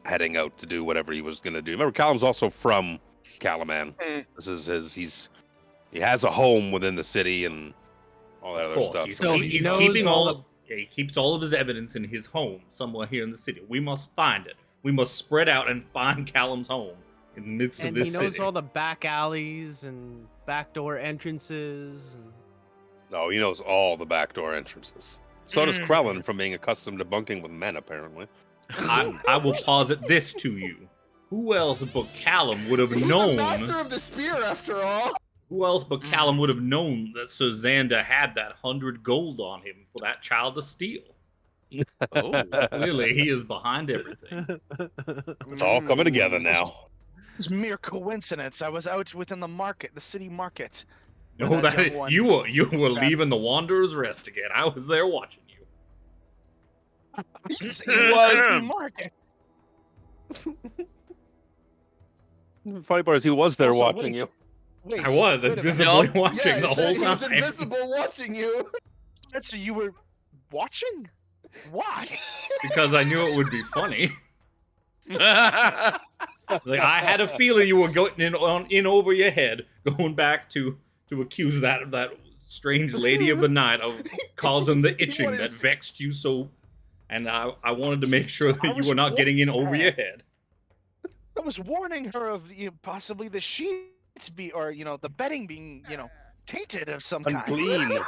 heading out to do whatever he was going to do. Remember, Callum's also from Calaman. This is he has a home within the city and all that
Of
other
course,
stuff.
he's,
So
keep-
he
he's
knows
keeping
all
all of, yeah, he keeps all of his evidence in his home somewhere here in the city. We must find it. We must spread out and find Callum's home in the midst of
And
this
he knows
city.
all the back alleys and backdoor entrances. And...
No, he knows all the backdoor entrances. So does Krellin from being accustomed to bunking with men, apparently.
I will posit this to you. Who else but Callum would have
He's
known?
the master of the spear, after all.
Who else but Callum would have known that Sir Xander had that 100 gold on him for that child to steal?
Oh.
Clearly, he is behind everything.
It's all coming together now.
It's mere coincidence. I was out within the market, the city market.
No,
when young
that
one
you were
grabbed-
leaving the Wanderer's Rest again. I was there watching you.
It was in the city market.
Funny part is he was there
Also,
watching
wait,
you.
Wait,
I was
wait a minute.
invisibly
Yup.
watching
Yeah,
the
he
whole
said he was
time.
invisible watching you.
So you were watching? Why?
Because I knew it would be funny. Like I had a feeling you were going in over your head, going back to accuse that strange lady of the night of causing the itching
What
that
is-
vexed you so. And I wanted to make sure
I
that you
was
were not getting in over your
warning
head.
I was warning her of possibly the sheets the bedding being tainted of some kind.
Unclean.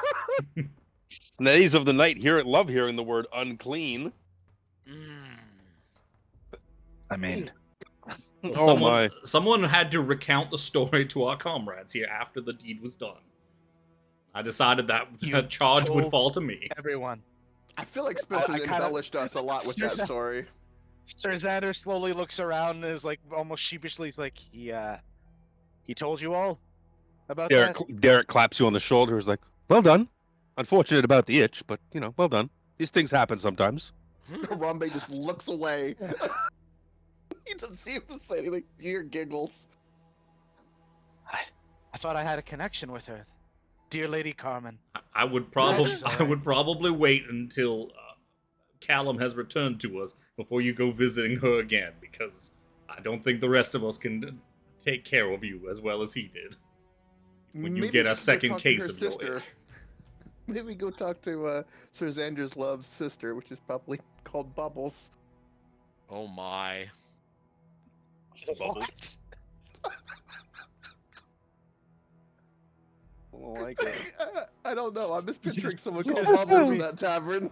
Ladies of the night love hearing the word unclean.
I mean,
Oh my.
Someone had to recount the story to our comrades here after the deed was done. I decided that
You
charge would
told
fall to me.
everyone.
I feel like Spencer
I kinda-
embellished us a lot with that story.
Sir Xander slowly looks around and is like almost sheepishly. He's like, he told you all about that.
Derek claps you on the shoulder. He's like, "Well done. Unfortunate about the itch, but well done. These things happen sometimes."
Harambe just looks away. He doesn't seem to say anything. You hear giggles.
I thought I had a connection with her, dear Lady Carmen.
I would
she's
probably wait until Callum has returned to us before you go visiting her again, because I don't think the rest of us can take care of you as well as he did. When you
Maybe
get
we
a
should go
second
talk to
case
her
of your
sister.
itch.
Maybe go talk to Sir Xander's love's sister, which is probably called Bubbles.
Oh my.
What? I
I don't know. I'm just picturing
just-
someone
you
called
just
Bubbles
told
in
me.
that tavern.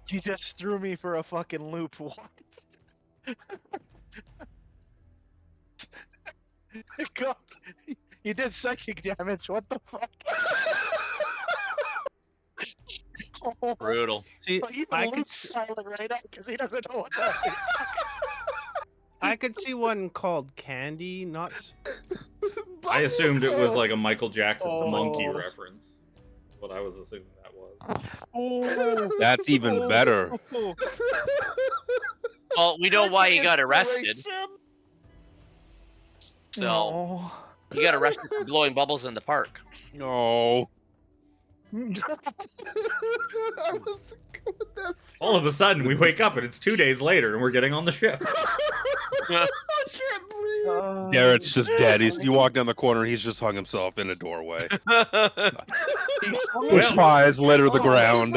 You just threw me for a fucking loop. What? God, you did psychic damage. What the fuck?
Brutal.
See,
Even
I could,
Luke's silent right now because he doesn't know what that is.
I could see one called Candy, not.
I assumed it was like a Michael Jackson's Monkey
Oh.
reference. What I was assuming that was.
Oh.
That's even better.
Well, we know why he got arrested.
Inspiration.
So
No.
he got arrested for blowing bubbles in the park.
No.
I was going that far.
All of a sudden, we wake up and it's 2 days later and we're getting on the ship.
I can't breathe.
Garrett's just dead. You walk down the corner and he's just hung himself in a doorway. Fish pies litter the
Oh,
ground.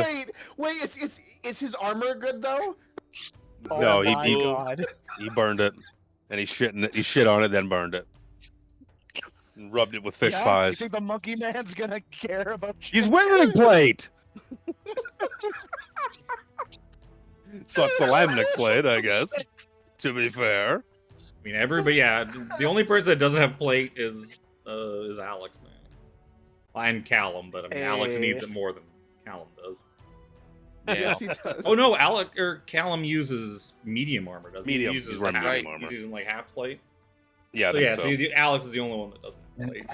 Wait, is his armor good though?
No, he- he-
God.
He burned it, and he shit on it, then burned it, and rubbed it with fish
You
pies.
think the monkey man's gonna care about
He's wearing a plate. It's not ceramic plate, I guess. To be fair.
I mean, everybody, yeah. The only person that doesn't have plate is Alex now. And Callum, but I mean, Alex
Hey.
needs it more than Callum does.
Yes, he does.
Oh no, Callum uses medium armor, doesn't
Medium,
he?
he's
Uses
running
half,
medium armor.
He's using like half plate.
Yeah, I
So
think
yeah,
so.
see, Alex is the only one that doesn't have plate.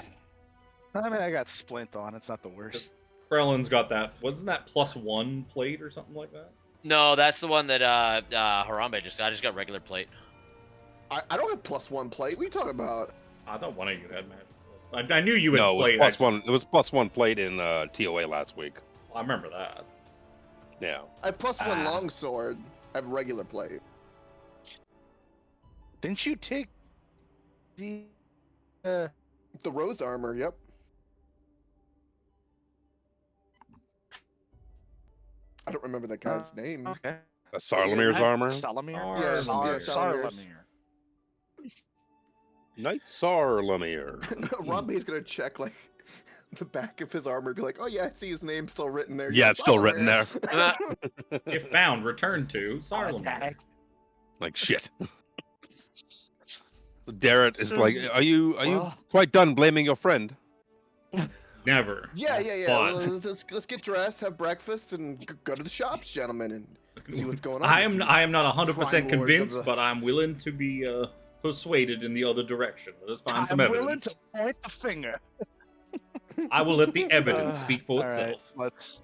I mean, I got splint on. It's not the worst.
Krellin's got that. Wasn't that +1 plate or something like that?
No, that's the one that Harambe just got. I just got regular plate.
I don't have +1 plate. What are you talking about?
I thought one of you had magic. I knew you had
No, it was
plate.
plus one. It was +1 plate in TOA last week.
I remember that.
Yeah.
I have +1 longsword. I have regular plate.
Didn't you take the?
The rose armor. Yep. I don't remember that guy's name.
Okay.
Saramir's armor.
Salamir.
Yes,
Sar-
Salamir's.
Salamir.
Knight Saramir.
Rambe's gonna check like the back of his armor, be like, "Oh yeah, I see his name still written there."
Yeah, it's still written there.
If found, return to Sarlamir.
Like shit. Darrett is
So
like,
s-
are you
Well-
quite done blaming your friend?
Never.
Yeah.
But-
Well, let's get dressed, have breakfast, and go to the shops, gentlemen, and see what's going on.
I am
with
I am not
crime
100%
lords of
convinced,
the-
but I'm willing to be persuaded in the other direction. Let us find some
I'm willing
evidence.
to point the finger.
I will let the evidence speak for
All right,
itself.
let's.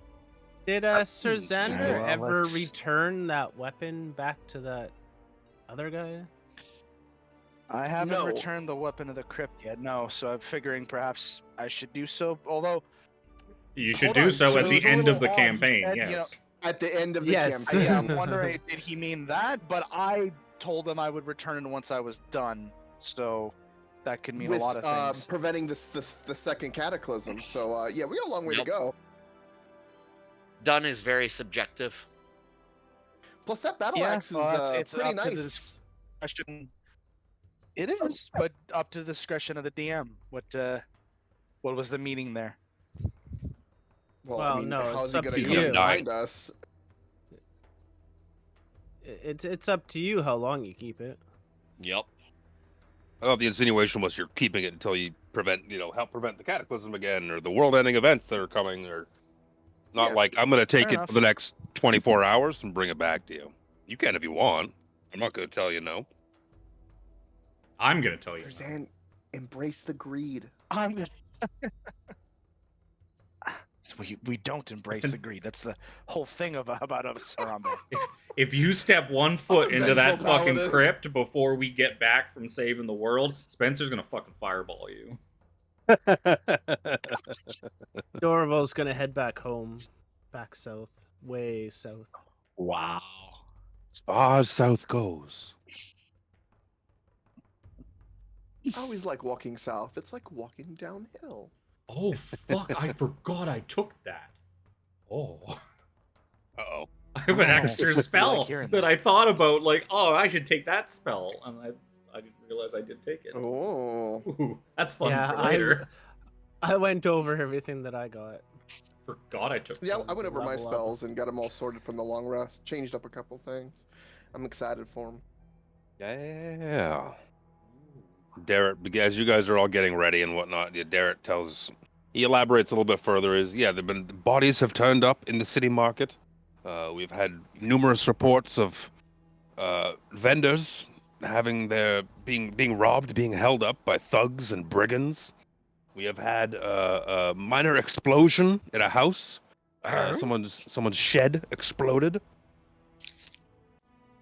Did Sir Xander
well,
ever
let's-
return that weapon back to that other guy?
I haven't
No.
returned the weapon of the crypt yet. No, so I'm figuring perhaps I should do so. Although
You should
Hold
do
on,
so
so
at
it
the
was a
end of
little
the
odd. He
campaign,
said, you
yes.
at the end of the
Yes.
campaign.
I'm wondering, did he mean that? But I told him I would return it once I was done. So that could mean
with
a lot of things.
preventing the second cataclysm. So yeah, we got a long way
Yep.
to go.
Done is very subjective.
Plus, that battle
Yeah,
axe is
well, it's
pretty
up to the
nice.
Question. It is, but up to the discretion of the DM. What was the meaning there?
Well,
Well,
I mean,
no,
how's
it's
he
up
gonna
to
come
you.
and find us?
It's up to you how long you keep it.
Yep.
I thought the insinuation was you're keeping it until you help prevent the cataclysm again, or the world-ending events that are coming, or not
Yeah.
like I'm going to take
Fair
it
enough.
for the next 24 hours and bring it back to you. You can if you want. I'm not going to tell you no.
I'm going to tell you.
Tarzan, embrace the greed.
I'm just. we don't embrace the greed. That's the whole thing about us, Harambe.
If you step 1 foot into that
Vengeful
fucking
paladin.
crypt before we get back from saving the world, Spencer's going to fucking fireball you.
Dorval's gonna head back home, back south, way south.
Wow.
As far as south goes.
I always like walking south. It's like walking downhill.
Oh, fuck. I forgot I took that. Oh.
Uh-oh.
I have an
Oh,
extra
I like
spell
hearing
that
that.
I thought about, like, oh, I should take that spell. And I didn't realize I did take it.
Oh,
Ooh, that's fun
Yeah,
for later.
I went over everything that I got.
Forgot I took
yeah.
some.
I went over my
Level up.
spells and got them all sorted from the long rest. Changed up a couple things. I'm excited for them.
Yeah. Darrett, as you guys are all getting ready and whatnot, Darrett tells he elaborates a little bit further. Is bodies have turned up in the city market. We've had numerous reports of vendors having their being robbed, being held up by thugs and brigands. We have had a minor explosion at a house. Someone's shed exploded.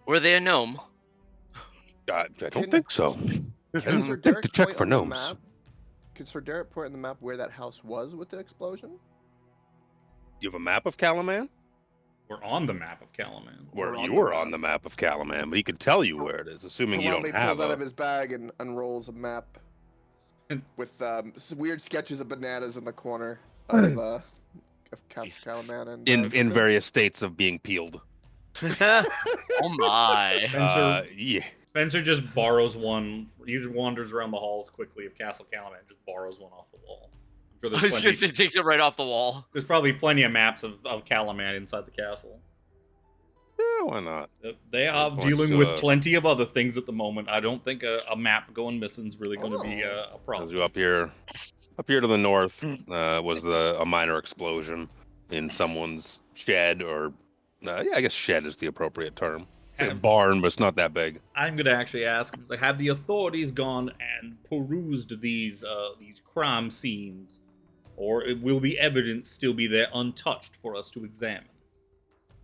Were they a gnome?
I don't
Can-
think so. I
Can Sir
didn't think
Derek
to check
point
for
on the
gnomes.
map? Can Sir Derek point on the map where that house was with the explosion?
You have a map of Calaman?
We're on the map of Calaman.
Where
We're on
you
the
were
map.
on the map of Calaman, but he could tell you where it is, assuming you don't
Harambe
have
pulls out
a...
of his bag and unrolls a map with weird sketches of bananas in the corner of Castle Calaman and
in
Vincent.
various states of being peeled.
Oh my.
Spencer,
Yeah.
Spencer just borrows one. He just wanders around the halls quickly of Castle Calaman, just borrows one off the wall. I'm sure
I
there's,
was gonna say,
plenty,
takes it right off the wall.
there's probably plenty of maps of Calaman inside the castle.
Yeah, why not?
They are
Points
dealing
to
with
a-
plenty of other things at the moment. I don't think a map going missing is really going to be a
As
problem.
you up here to the north was a minor explosion in someone's shed, or I guess shed is the appropriate term. It's like a barn, but it's not that big.
I'm going to actually ask, like, have the authorities gone and perused these crime scenes, or will the evidence still be there untouched for us to examine?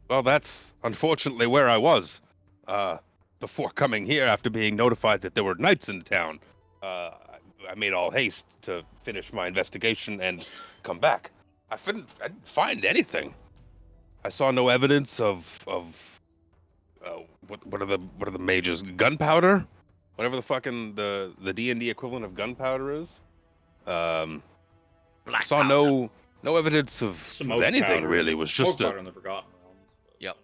Well, that's unfortunately where I was before coming here after being notified that there were knights in town. I made all haste to finish my investigation and come back. I didn't find anything. I saw no evidence of what are the mages? Gunpowder? Whatever the fucking the D&D equivalent of gunpowder is. I
Black
saw
powder.
no evidence of
Smoke
anything
powder.
really. It was
Smoke
just
powder in the Forgotten Realms. but
Yep.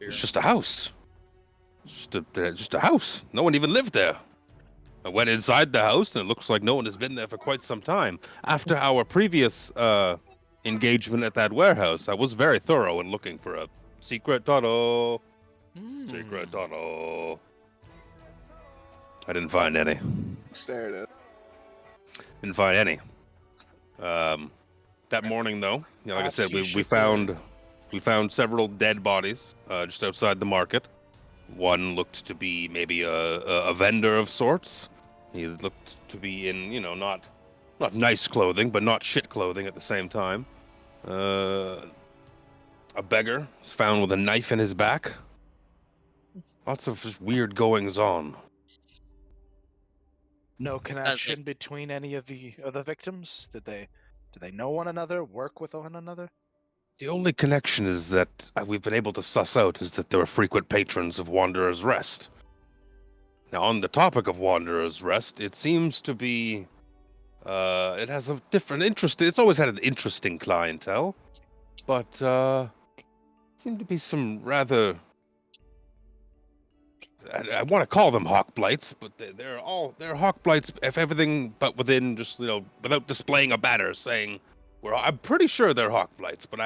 It's just a house. Just a house. No one even lived there. I went inside the house, and it looks like no one has been there for quite some time. After our previous engagement at that warehouse, I was very thorough in looking for a secret tunnel. Secret tunnel. I didn't find any.
There it is.
Didn't find any. That morning, though, like I said,
Perhaps you
we
should
found several dead bodies just outside the market. One looked to be maybe a vendor of sorts. He looked to be in, not nice clothing, but not shit clothing at the same time. A beggar was found with a knife in his back. Lots of just weird goings on.
No connection between any of the other victims? Do they know one another? Work with one another?
The only connection is that we've been able to suss out is that they were frequent patrons of Wanderer's Rest. Now, on the topic of Wanderer's Rest, it seems to be, it has a different interest. It's always had an interesting clientele, but seem to be some rather, I want to call them hawk blights, but they're hawk blights if everything but within just without displaying a banner saying. Well, I'm pretty sure they're hawk blights, but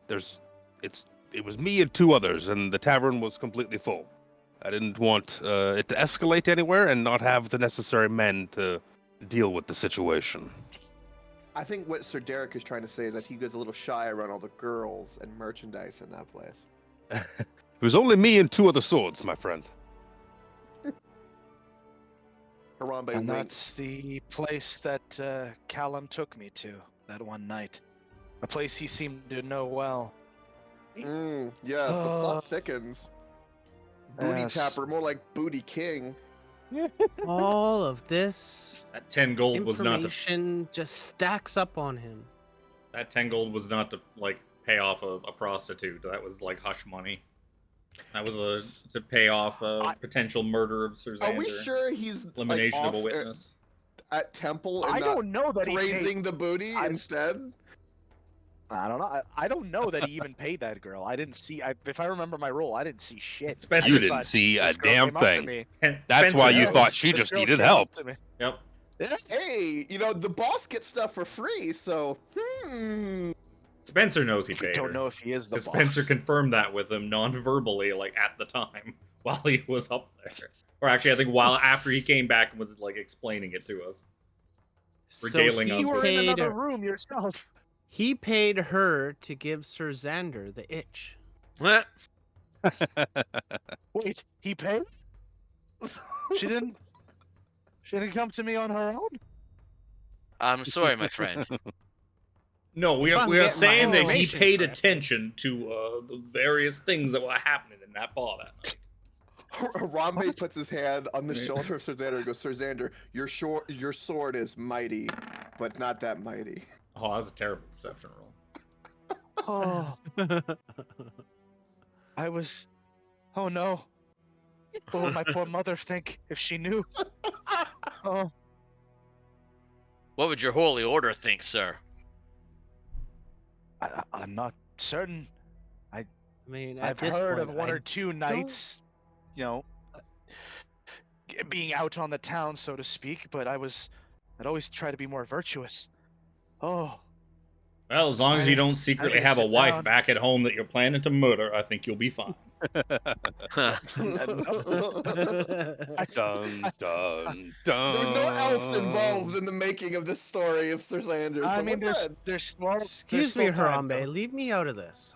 it was me and two others, and the tavern was completely full. I didn't want it to escalate anywhere and not have the necessary men to deal with the situation.
I think what Sir Derek is trying to say is that he goes a little shy around all the girls and merchandise in that place.
It was only me and two other swords, my friend.
Harambe
And
winks.
that's the place that Callum took me to that one night. A place he seemed to know well.
Yes, the plot thickens. Booty
Yes.
tapper, more like booty king.
All of this
That 10 gold was not to,
information just stacks up on him.
that 10 gold was not to pay off a prostitute. That was hush money. That was to pay off a potential murder of Sir Xander.
Are we sure he's
Elimination
like,
of a
off
witness.
at temple and
I
not
don't know that he
raising
paid.
the booty instead?
I don't know. I don't know that he even paid that girl. I didn't see. If I remember my role, I didn't see shit.
Spencer-
I
You
just
didn't
thought
see a
this girl
damn
came up to
thing.
me.
That's why you
Yeah,
thought
this-
she
this
just
girl
needed
came up
help.
to me.
Yep.
Yeah.
Hey, the boss gets stuff for free, so
Spencer knows he
I
paid
don't
her.
know if he is the boss.
Spencer confirmed that with him non-verbally, at the time, while he was up there. Or actually, I think after he came back and was, explaining it to us. regaling
he
us
You were
with-
in
paid
another room yourself.
he paid her to give Sir Xander the itch.
What?
Wait, he paid? She didn't. She didn't come to me on her own.
I'm sorry, my friend.
No, we
If
are,
I'm
we are
getting my
saying that he
information
paid
correct.
attention to the various things that were happening in that bar that night.
Harambe puts his hand on the shoulder of Sir Xander and goes, Sir Xander, your sword is mighty, but not that mighty.
Oh, that was a terrible deception roll.
Oh, I was. Oh no. What would my poor mother think if she knew? Oh,
What would your holy order think, sir?
I'm not certain.
I mean, at
I've
this
heard
point,
of one
I
or two nights, you know, being out on the town, so to speak. But I'd always try to be more virtuous. Oh,
Well, as long as you
I
don't secretly
should
have a
sit
wife
down.
back at home that you're planning to murder, I think you'll be fine.
Dun dun dun.
There was no elves involved in the making of this story of Sir Xander, so
I mean,
we're
there's well, there's
excuse
still
me,
time,
Harambe,
though.
leave me out of this.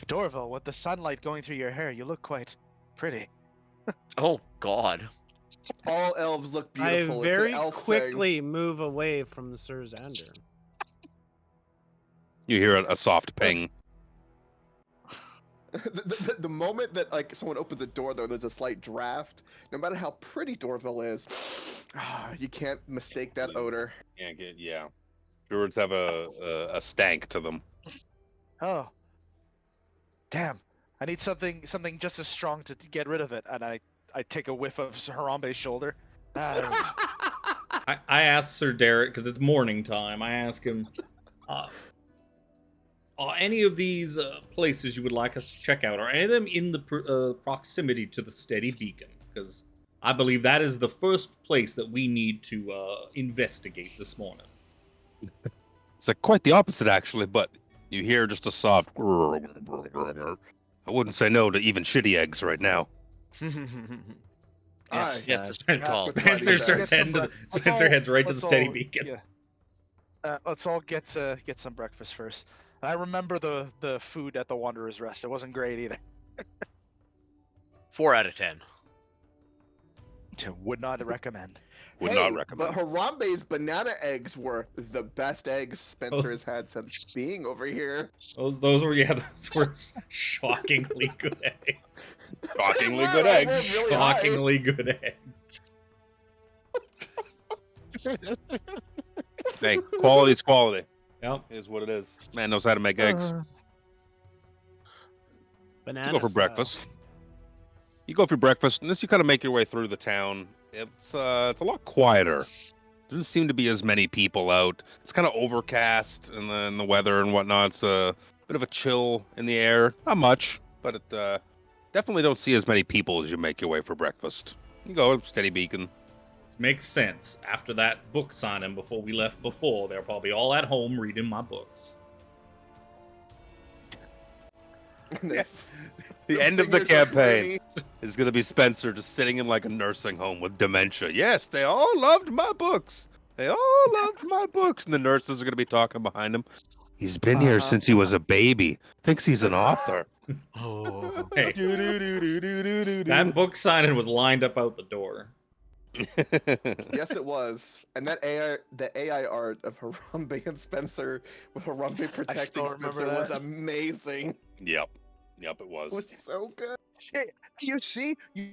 Dorval, with the sunlight going through your hair, you look quite pretty.
Oh God.
All elves look
I
beautiful. It's an
very
elf saying.
quickly move away from Sir Xander.
You hear a soft ping.
The moment that like someone opens a door though, there's a slight draft. No matter how pretty Dorville is, you can't mistake that odor.
Can't get, yeah. Druids have a stank to them.
Oh, damn! I need something just as strong to get rid of it. And I take a whiff of Harambe's shoulder. Ah, there we go.
I asked Sir Derek, because it's morning time, I asked him, are any of these places you would like us to check out, are any of them in the proximity to the steady beacon? Because I believe that is the first place that we need to investigate this morning.
It's like quite the opposite, actually, but you hear just a soft. I wouldn't say no to even shitty eggs right now.
Aye.
Yes, it's been
That's
called.
what
Spencer
Get
starts
some
heading to
break-
the,
let's
Spencer
all-
heads right to the
let's
steady
all-
beacon.
Yeah. Let's all get some breakfast first. I remember the food at the Wanderer's Rest. It wasn't great either.
4 out of 10.
Would not recommend.
Would
Hey,
not recommend.
But Harambe's banana eggs were the best eggs Spencer has had since being over here.
Those were shockingly good eggs.
Shockingly
Wow,
good
I
eggs.
rolled really high.
Shockingly good eggs.
Hey, quality's quality.
Yep.
Is what it is. Man knows how to make eggs.
Banana
You go for
style.
breakfast. You go for breakfast, and as you kind of make your way through the town, it's a lot quieter. Doesn't seem to be as many people out. It's kind of overcast, and then the weather and whatnot. It's a bit of a chill in the air. Not much, but it definitely don't see as many people as you make your way for breakfast. You go steady beacon.
This makes sense. After that book signing before we left before, they're probably all at home reading my books.
The end of the campaign is going to be Spencer just sitting in like a nursing home with dementia. Yes, they all loved my books. They all loved my books. And the nurses are going to be talking behind him. He's been here since he was a baby. Thinks he's an author.
Oh.
Hey, that book signing was lined up out the door.
Yes, it was. And the AI art of Harambe and Spencer with Harambe protecting
remember
Spencer was
that.
amazing.
Yep, it
It
was.
was so good.
Hey, you see, you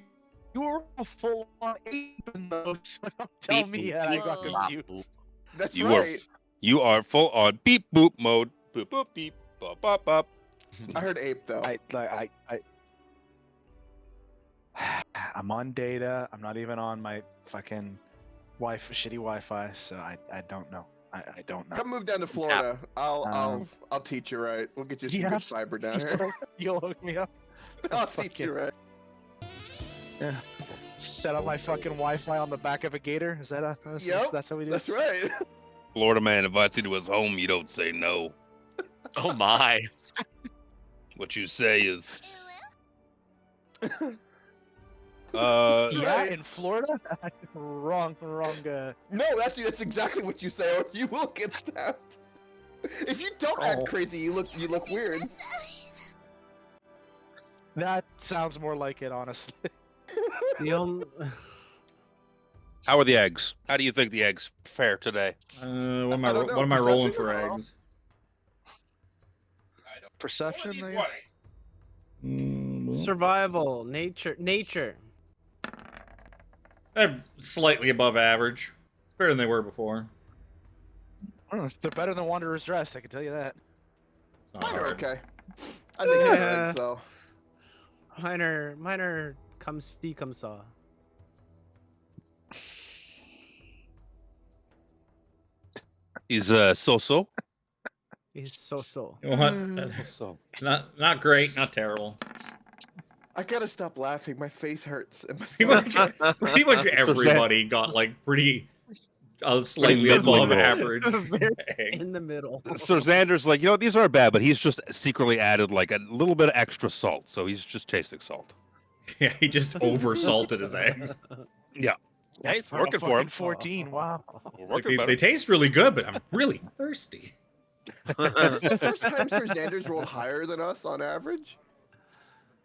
were a full-on ape in those. So don't tell
Beep,
me
boop,
that I
beep,
got
boop,
confused.
That's
You
right.
You are full on beep boop mode. Boop boop beep bop bop bop.
I heard ape though.
I'm on data. I'm not even on my fucking shitty Wi-Fi, so I don't know. I don't know.
Come move down to Florida. I'll teach you right. We'll get you some
Yeah.
good fiber down here.
You'll hook me up.
I'll teach you right.
Set up my fucking Wi-Fi on the back of a gator. Is that
Yep,
that's how we do
That's
it?
right.
Florida man invites you to his home. You don't say no.
Oh my.
What you say is, Uh,
That's
Yeah,
right.
in Florida. wrong.
No, that's exactly what you say, or you will get stabbed. If you don't
Oh.
act crazy, you look weird.
That sounds more like it, honestly.
The only
how are the eggs? How do you think the eggs fare today?
What am I,
I don't know,
what am I rolling
perception?
for
I don't know.
eggs?
Perception, I
What?
guess?
survival, nature.
They're slightly above average. It's better than they were before.
They're better than Wanderer's Rest, I can tell you that.
It's not
Mine are
hard.
okay. I make good
Yeah.
eggs, so.
Mine are come see, come saw.
Is so-so?
He's so.
You know what?
So.
Not great, not terrible.
I gotta stop laughing. My face hurts. And my
Pretty
stomach
much, pretty much everybody got like pretty slightly
middling
above
roll.
average
Very
eggs.
in the middle.
Sir Xander's like, these aren't bad, but he's just secretly added like a little bit of extra salt, so he's just tasting salt.
Yeah, he just over salted his eggs.
Hey, it's
For a
working for him.
fucking 14, wow.
We're
Like,
working
they
better.
taste really good, but I'm really thirsty.
Is this the first time Sir Xander's rolled higher than us on average?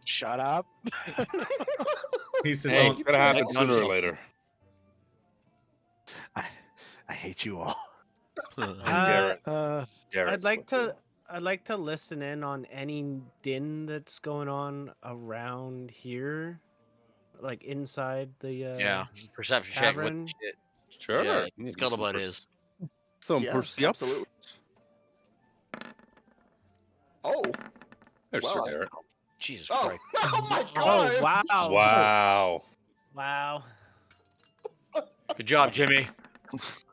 Shut up.
He sits
Hey,
on.
it's gonna happen
Egg
sooner or
salt.
later.
I hate you all.
Garrett. Garrett.
I'd like to listen in on any din that's going on around here, like inside the
Yeah. Perception check. What
tavern.
shit?
Sure.
Yeah,
You need to do some
scuttlebutt
pers-
is.
Some
Yeah,
perception.
absolutely. Oh,
There's
Well,
Sir Garrett.
Jesus
oh,
Christ.
oh my
Oh
god!
wow!
Wow.
Wow!
Good job, Jimmy.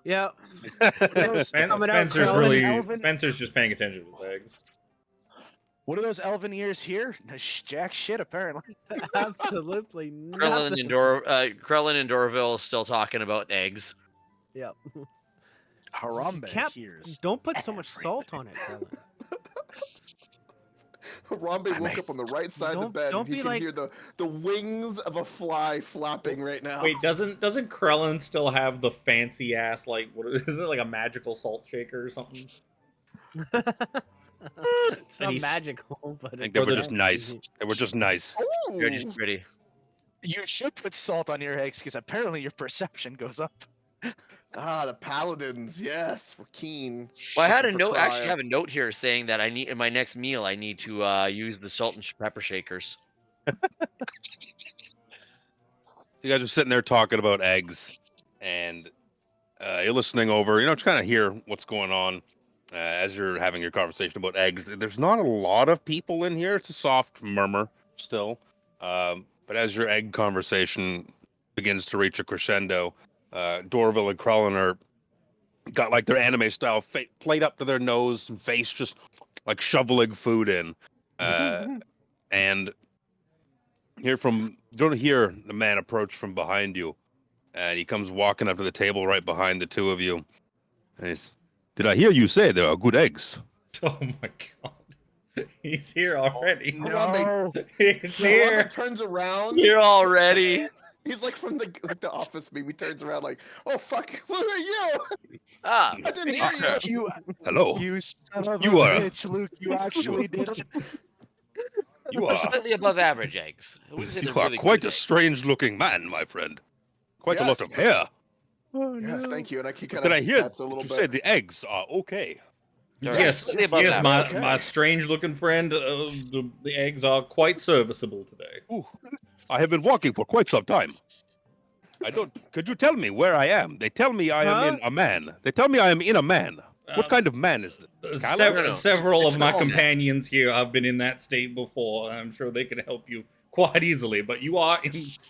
Yeah.
Spencer's
Krellin,
really.
Elvin.
Spencer's just paying attention to his eggs.
What are those elven ears here? Jack shit, apparently.
Absolutely
Krellin
nothing.
and Krellin and Dorville still talking about eggs.
Yep.
Harambe
Can't-
hears.
Don't put so much salt on it, Krellin.
Harambe woke up on the right side of the
Don't-
bed,
don't
and he
be
can
like-
hear the wings of a fly flapping right now.
Wait, doesn't Krellin still have the fancy ass like what is it like a magical salt shaker or something?
It's
And
not
he's-
magical, but
I think
it's
they were
the-
just nice. They were just nice.
You're
Ooh.
just pretty.
You should put salt on your eggs because apparently your perception goes up.
Ah, the paladins. Yes, we're keen.
Well, I had a
Looking for
note. Actually,
cryo.
have a note here saying that I need in my next meal. I need to use the salt and pepper shakers.
You guys are sitting there talking about eggs, and you're listening over. Just kind of hear what's going on as you're having your conversation about eggs. There's not a lot of people in here. It's a soft murmur still, but as your egg conversation begins to reach a crescendo, Dorville and Krellin are got like their anime style plate up to their nose and face, just like shoveling food in, and you don't hear the man approach from behind you, and he comes walking up to the table right behind the two of you, and he's, "Did I hear you say there are good eggs?"
Oh my god, he's here already.
Harambe,
He's here.
Harambe turns around.
You're all ready.
He's like from the office meme. He turns around like, "Oh fuck, who are you?
Ah,
I didn't hear you."
You,
Hello.
you son of
You
a
are-
bitch, Luke. You actually did it.
You
they're
are
slightly above average eggs. I wouldn't say
you
they're
are
really
quite
good
a strange-looking man, my friend. Quite a lot
Yes.
of hair.
Yes, thank you. And he kind
Did I
of
hear
pats a little
you
bit.
say the eggs are okay?
They're
Yes,
slightly above
yes,
average.
my strange-looking friend. The eggs are quite serviceable today.
Ooh, I have been walking for quite some time. I don't. Could you tell me where I am? They tell me I am in a man. They tell me I am in a man. What kind of man is it? Callum?
No.
Several
It's
of my
normal.
companions here have been in that state before. I'm sure they can help you quite easily. But you are,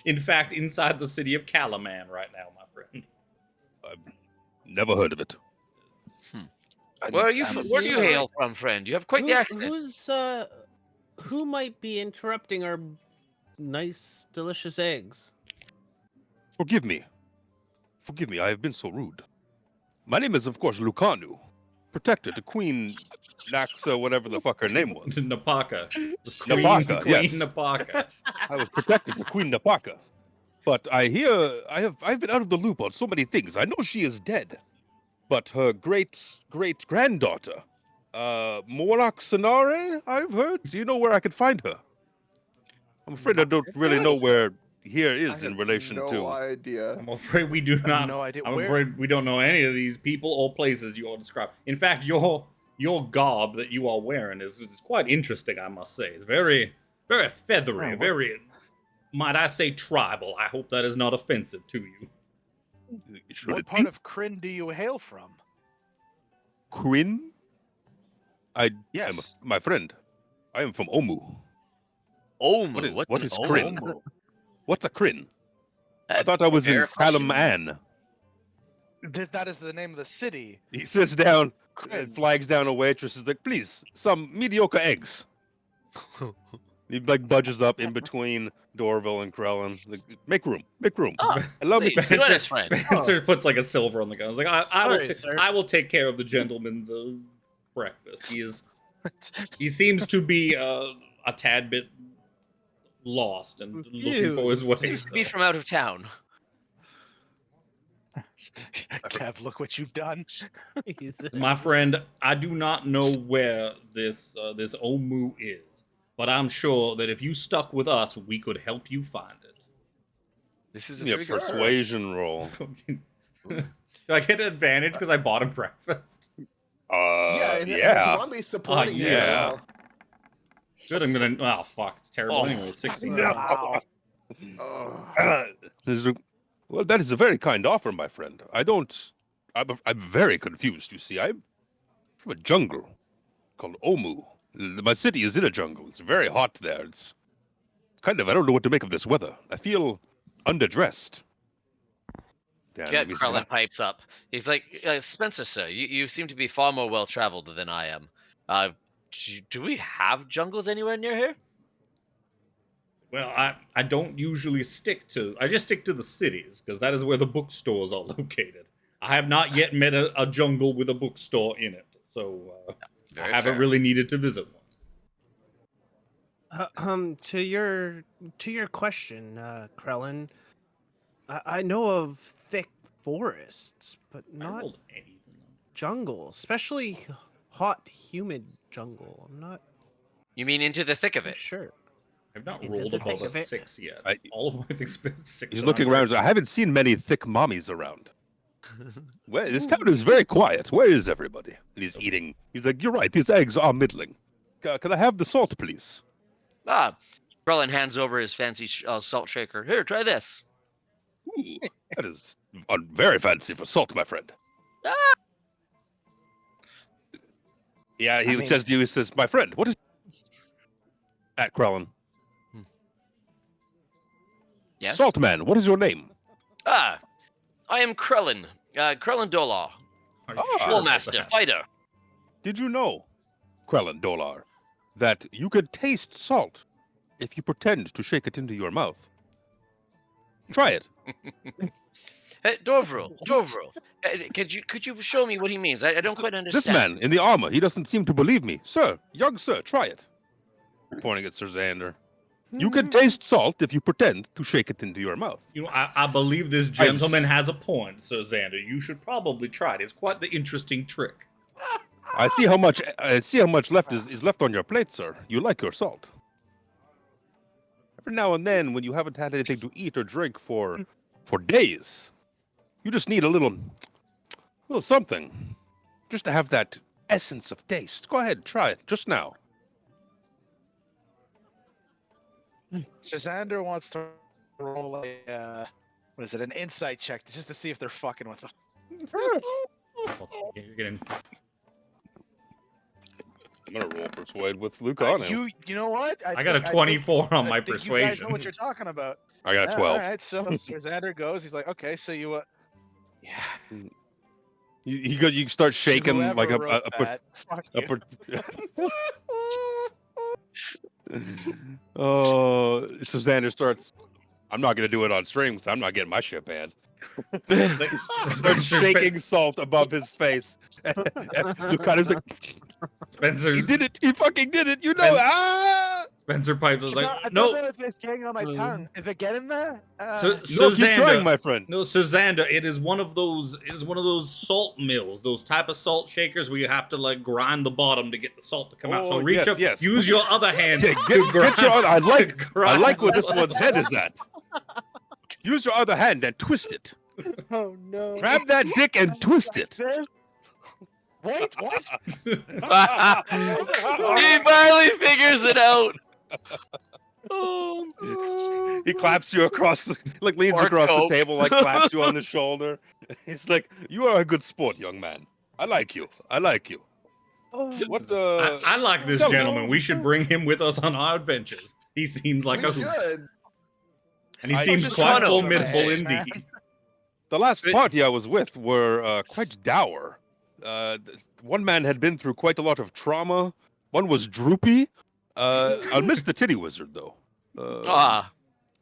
in fact, inside the city of Calaman right now, my friend.
I've never heard of it.
Where do you hail from, friend? You have quite the accent.
Who might be interrupting our nice, delicious eggs?
Forgive me. Forgive me. I have been so rude. My name is, of course, Lucanu, protector to Queen Naxa, whatever the fuck her name was.
Napaka.
Napaka,
Queen
yes.
Napaka.
I was protected to Queen Napaka. But I hear I've been out of the loop on so many things. I know she is dead, but her great granddaughter, Morak Sanare, I've heard. Do you know where I could find her? I'm afraid I don't really know where here
I
is in
have
relation
no
to.
idea.
I'm afraid we do
I have
not.
no idea.
I'm
Where-
afraid we don't know any of these people or places you all describe. In fact, your garb that you are wearing is quite interesting, I must say. It's very feathery,
Oh, what-
very, might I say, tribal. I hope that is not offensive to you.
Should
What
it
part
be
of Kryn do you hail from?
Kryn?
Yes.
My friend. I am from Omu.
Omu.
What
an
is
Omu?
Kryn? What's a Kryn? I
Uh,
thought I was in
fair question.
Kalam-An.
That is the name of the city.
He sits down,
Kryn.
flags down a waitress, is like, please, some mediocre eggs. He like budges up in between Dorville and Krellin. Like, make room.
Oh,
Allow me.
please, join us, friend.
Spencer puts like a silver on the gun. He's like,
Sorry, sir.
I will take care of the gentleman's breakfast. He seems to be a tad bit lost and looking for his
Confused.
way.
Seems to be from out of town.
Kev, look what you've done.
Jesus.
My friend, I do not know where this Omu is, but I'm sure that if you stuck with us, we could help you find it.
This is a
Yeah,
very good.
persuasion roll.
Do I get an advantage because I bought him breakfast?
Yeah, and Romney's supporting you as
yeah.
well.
Good, I'm gonna. Oh fuck, it's terrible
Oh.
anyway. 60.
Wow.
Ugh.
Well, that is a very kind offer, my friend. I'm very confused, you see. I'm from a jungle called Omu. My city is in a jungle. It's very hot there. It's kind of, I don't know what to make of this weather. I feel underdressed. Damn,
Yeah,
let me see.
Krellin pipes up. He's like, Spencer, sir, you seem to be far more well-traveled than I am. Do we have jungles anywhere near here?
Well, I don't usually stick to. I just stick to the cities because that is where the bookstores are located. I have not yet met a jungle with a bookstore in it, so I
Very
haven't
fair.
really needed to visit one.
To your question, Krellin, I know of thick forests, but
I
not
rolled anything.
jungle, especially hot, humid jungle. I'm not
You mean into the thick of it?
sure.
I've not
Into
rolled
the
above
thick
a
of it.
6 yet.
I-
All of my things been 6.
He's
and
looking
I'm
around.
like,
I haven't seen many thick mommies around. Well, this town is very quiet. Where is everybody? And he's eating. He's like, you're right. These eggs are middling. Can I have the salt, please?
Krellin hands over his fancy salt shaker. Here, try this.
Ooh, that is very fancy for salt, my friend.
Ah!
Yeah, he
I mean-
says to you, he says, my friend, what is... At Krellin.
Yes.
Saltman, what is your name?
I am Krellin. Krellin Dolar.
Are you
Ah.
sure
Full
about
master,
that?
fighter.
Did you know, Krellin Dolar, that you can taste salt if you pretend to shake it into your mouth? Try it.
Hey, Dorvril, could you show me what he means? I don't quite understand.
This man in the armor, he doesn't seem to believe me. Sir, young sir, try it. Pointing at Sir Xander. You can taste salt if you pretend to shake it into your mouth.
You know, I believe this gentleman has a point, Sir Xander. You should probably try it. It's quite the interesting trick.
I see how much left is left on your plate, sir. You like your salt. Every now and then, when you haven't had anything to eat or drink for days, you just need a little something, just to have that essence of taste. Go ahead, try it just now.
So Xander wants to roll what is it, an insight check just to see if they're fucking with him.
You're getting
I'm gonna roll persuade with Luke on it.
You know what?
I got a
think-
24 on my
I think You guys know
persuasion.
what you're talking about.
I got a
Yeah,
12.
All right, so Xander goes. He's like, okay, so you, yeah.
You start shaking
Whoever
like
wrote that, fuck you.
Oh, so Xander starts. I'm not gonna do it on stream because I'm not getting my shit banned. Starts
Spencer's
shaking salt above his face. Lucanus like,
Spencer's
he did it. He fucking did it. You know. Ah!
Spencer pipes was like,
I
no.
don't know if it's getting on my tongue. Is it getting there?
No, keep trying, my friend.
No, Suzanda, it is one of those. It is one of those salt mills, those type of salt shakers where you have to like grind the bottom to get the salt to come out. So
Oh,
reach
yes,
up,
yes.
use your other hand
Yeah,
to grind.
get your other, I like
grind
where
the
this one's head is at. Use your other hand and twist it.
Oh no.
Grab that dick and twist it.
Wait, what?
He finally figures it out. Oh.
He claps you across the, like leans
Or
across
coke.
the table, like claps you on the shoulder. He's like, "You are a good sport, young man. I like you. I like you." What the?
I like this
No.
gentleman. We should bring him with us on our adventures. He seems like
We
a
should.
and he
I
seems
just
quite
wanna-
formidable
Hey,
indeed.
man.
The last party I was with were quite dour. One man had been through quite a lot of trauma. One was droopy. I'll miss the titty wizard though.
Ah,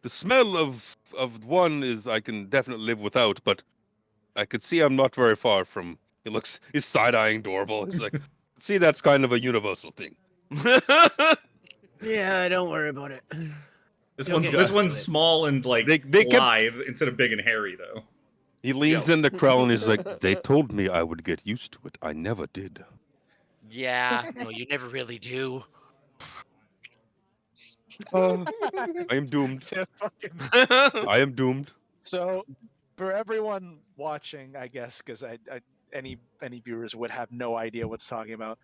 The smell of one is I can definitely live without, but I could see I'm not very far from. He's side-eyeing Dorval. He's like, see, that's kind of a universal thing.
Yeah, don't worry about it.
This
You'll
one's
get
this
used
one's
to it.
small and like
They kept-
live instead of big and hairy though.
He leans into Krell and he's like, they told me I would get used to it. I never did.
yeah. No, you never really do.
I am doomed.
To fucking-
I am doomed.
So, for everyone watching, I guess, because any viewers would have no idea what's talking about.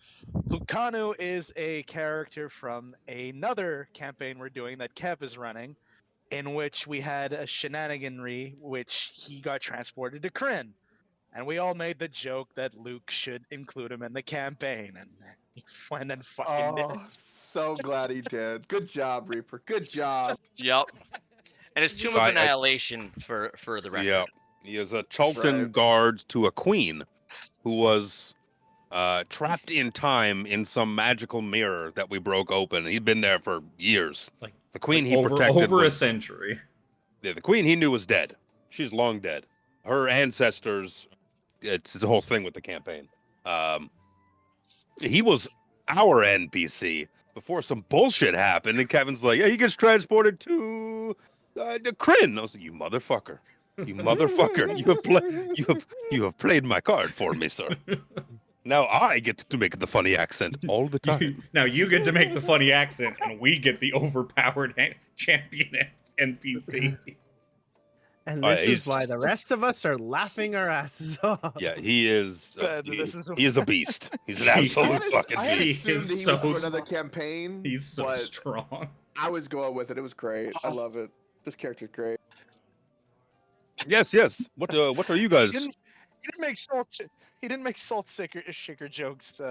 Lucanu is a character from another campaign we're doing that Kev is running, in which we had a shenaniganry, which he got transported to Kryn, and we all made the joke that Luke should include him in the campaign, and he went and fucking did.
Oh, so glad he did. Good job, Reaper. Good job.
Yep. And it's Tomb of
I-
Annihilation for the record.
Yeah. He is a Chalton
Right.
guard to a queen who was trapped in time in some magical mirror that we broke open. He'd been there for years.
Like-
the queen
Like
he
over
protected
a
was,
century.
yeah, the queen he knew was dead. She's long dead. Her ancestors, it's the whole thing with the campaign. He was our NPC before some bullshit happened, and Kevin's like, yeah, he gets transported to the Kryn. I was like, you motherfucker. You motherfucker. You have played my card for me, sir. Now I get to make the funny accent all the time.
Now you get to make the funny accent, and we get the overpowered champion NPC.
And this
he's-
is why the rest of us are laughing our asses off.
Yeah, he is. He is a beast. He's an
He-
absolute fucking
I had
beast.
He
assumed
is
he was
so
for another campaign.
He's so
but
strong.
I was going with it. It was great. I love it. This character's great.
Yes, yes. What are you guys?
He didn't make salt shaker jokes in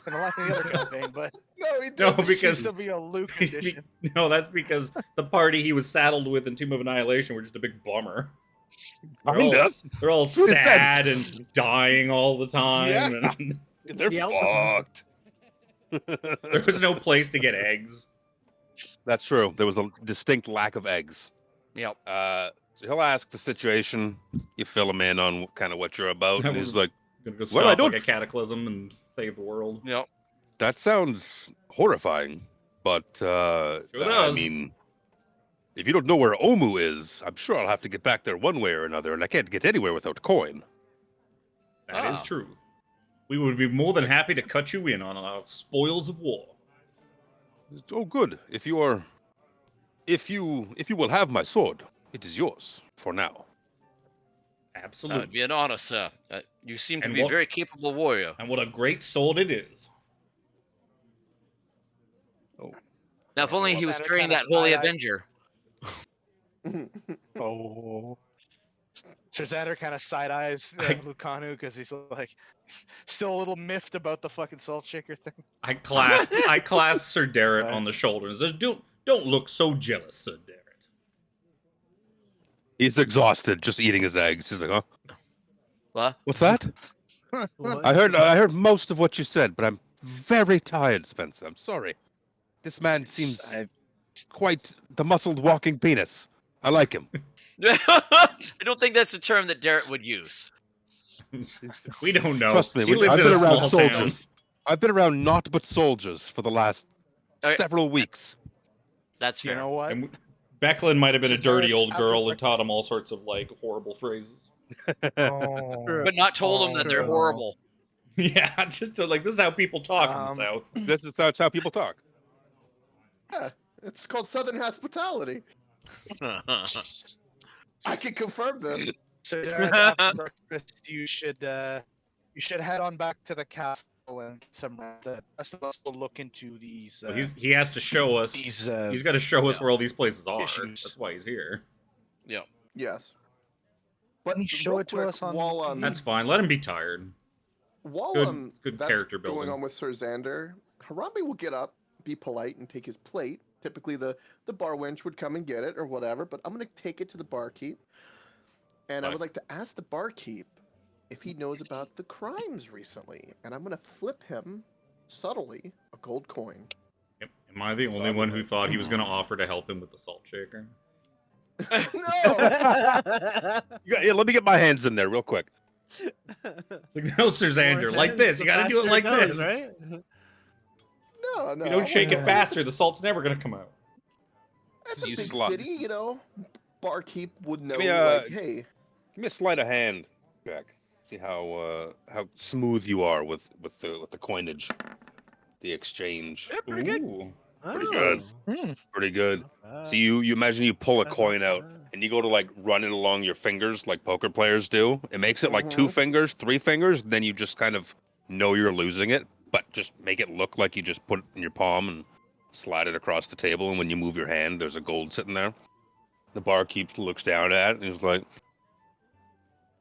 the last other campaign, but
No, he did.
No,
this
because
seems to be a Luke edition.
no, that's because the party he was saddled with in Tomb of Annihilation were just a big bummer.
Kinda.
They're all
That's what I said.
sad and dying all the time.
Yeah.
And
They're
Yep.
fucked.
there was no place to get eggs.
That's true. There was a distinct lack of eggs.
Yep.
So he'll ask the situation. You fill him in on kind of what you're about, and he's like,
Gonna go
Well, I
stop like
don't-
a cataclysm and save the world.
Yep.
"That sounds horrifying, but I
does.
mean, if you don't know where Omu is, I'm sure I'll have to get back there one way or another, and I can't get anywhere without coin."
That is
Ah.
true. We would be more than happy to cut you in on our spoils of war.
Oh, good. If you will have my sword, it is yours for now.
That
Absolutely.
would be an honor, sir. You seem to
And
be a
what-
very capable warrior.
And what a great sword it is.
Now, if only he
Well,
was
that
carrying
kinda
that holy
side-eye-
avenger.
Oh. Trezander kind of side eyes Lucanu because he's like still a little miffed about the fucking salt shaker thing.
I clasp Sir Darrett on the shoulder and says, Don't look so jealous, Sir Darrett.
He's exhausted, just eating his eggs. He's like, "Huh?
What?
What's that?
What?
I heard most of what you said, but I'm very tired, Spencer. I'm sorry. This man seems quite the muscled walking penis. I like him."
I don't think that's a term that Derek would use.
We don't know.
Trust me,
She lived
I've
in
been
a small
around
town.
soldiers. I've been around naught but soldiers for the last
Okay.
several weeks.
That's fair.
You know what?
And Becklin might have been a
So
dirty
it's
old
after
girl and
breakfast.
taught him all sorts of like horrible phrases.
Oh.
But not told them that they're
True.
horrible.
Yeah, just to, like this is how people talk in the
Um,
South.
That's how people talk.
Yeah, it's called Southern hospitality. I can confirm this.
So Derek, after breakfast, you should head on back to the castle and some the rest of us will look into these
Well, he has to show us.
these
He's got to show us
yeah.
where all these places are.
Issues.
That's why he's here.
Yep.
Yes. But
Can you show
real
it to
quick,
us on
while
the-
That's fine. Let him be tired.
while
Good
that's
character
going
building.
on with Sir Xander, Harambe will get up, be polite, and take his plate. Typically, the bar wench would come and get it or whatever, but I'm going to take it to the barkeep. And I
Right.
would like to ask the barkeep if he knows about the crimes recently. And I'm going to flip him, subtly, a gold coin.
Am I the only one who thought he was going to offer to help him with the salt shaker?
No!
Yeah, let me get my hands in there real quick.
Like, no, Sir Xander, like this. You got to do it like this.
right?
No,
If you don't shake it faster, the salt's never going to come out.
That's a
You
big
slut.
city, you know. Barkeep would know,
me,
like, hey,
Give me a sleight of hand, Jack. See how smooth you are with the coinage, the exchange.
Yeah, pretty good.
Ooh.
Pretty good. Pretty good. So you imagine you pull a coin out and you go to like run it along your fingers like poker players do. It makes it like 2 fingers, 3 fingers. Then you just kind of know you're losing it, but just make it look like you just put it in your palm and slide it across the table. And when you move your hand, there's a gold sitting there. The barkeep looks down at it and he's like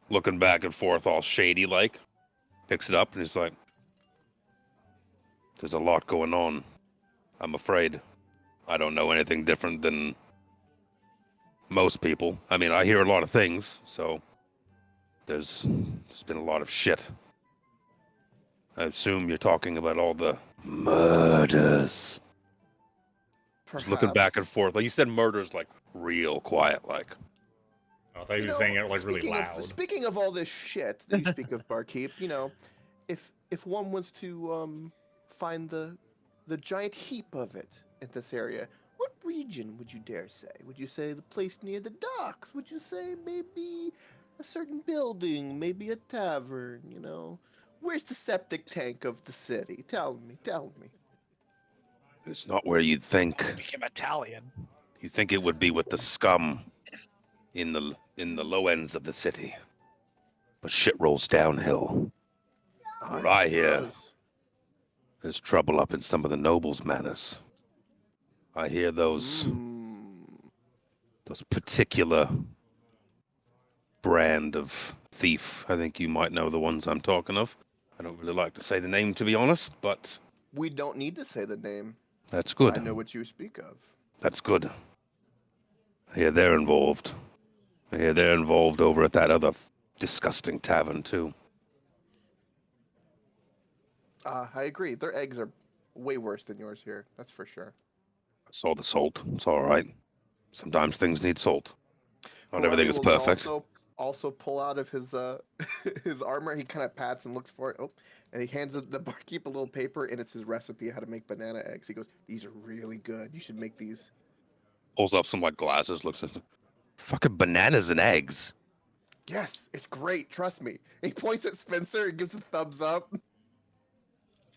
looking back and forth, all shady like. Picks it up and he's like, "There's a lot going on. I'm afraid I don't know anything different than most people. I mean, I hear a lot of things, so there's been a lot of shit. I assume you're talking about all the murders." Just looking back and forth. Like you said, murders like real quiet, like.
I thought he was saying it like really loud.
Speaking of all this shit that you speak of, barkeep, you know, if one was to find the giant heap of it in this area, what region would you dare say? Would you say the place near the docks? Would you say maybe a certain building, maybe a tavern? You know, where's the septic tank of the city? Tell me.
It's not where you'd think.
became Italian.
You think it would be with the scum in the low ends of the city, but shit rolls downhill. What I hear, there's trouble up in some of the nobles' manors. I hear those particular brand of thief. I think you might know the ones I'm talking of. I don't really like to say the name, to be honest, but
We don't need to say the name.
that's good.
I know what you speak of.
That's good. I hear they're involved. I hear they're involved over at that other disgusting tavern, too.
I agree. Their eggs are way worse than yours here. That's for sure.
I saw the salt. It's all right. Sometimes things need salt. Not
Harambe
everything is
will then
perfect.
Also pull out of his his armor. He kind of pats and looks for it. Oh, and he hands the barkeep a little paper, and it's his recipe how to make banana eggs. He goes, "These are really good. You should make these."
Pulls up some like glasses, looks at them. Fucking bananas and eggs.
Yes, it's great. Trust me. He points at Spencer and gives a thumbs up.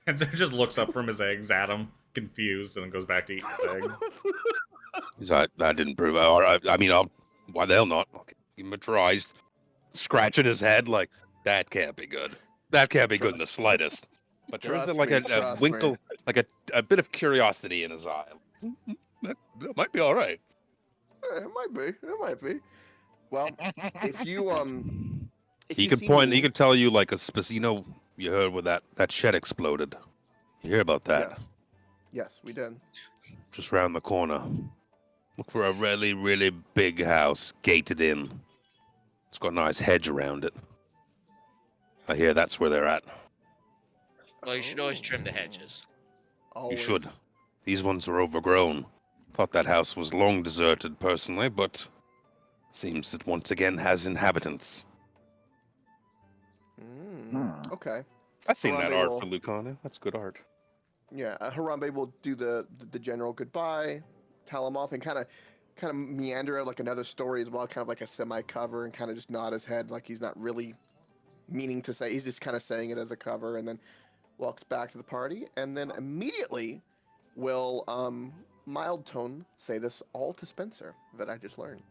And so he just looks up from his eggs at him, confused, and then goes back to eating his egg.
He's like, "That didn't prove it. All right. I mean, why the hell not? I'll give him a try." He's scratching his head like, that can't be good. That can't be good in the slightest. But there is
Trust
like
me,
a
trust
winkle,
me.
like a bit of curiosity in his eye. That might be all right.
It might be. It might be. Well, if you if
He
you
can
see
point.
me-
He can tell you like a specific. You know, you heard where that shed exploded. You hear about that?
Yes. Yes, we did.
Just round the corner. Look for a really, really big house, gated in. It's got a nice hedge around it. I hear that's where they're at.
Well, you should always trim the hedges.
You should.
Always.
These ones are overgrown. Thought that house was long deserted, personally, but seems it once again has inhabitants.
Okay.
I've seen that
Harambe
art
will-
for Lucana. That's good art.
Yeah, Harambe will do the general goodbye, tell him off and kind of meander out like another story as well, kind of like a semi-cover, and kind of just nod his head like he's not really meaning to say. He's just kind of saying it as a cover, and then walks back to the party, and then immediately will mild tone say this all to Spencer that I just learned.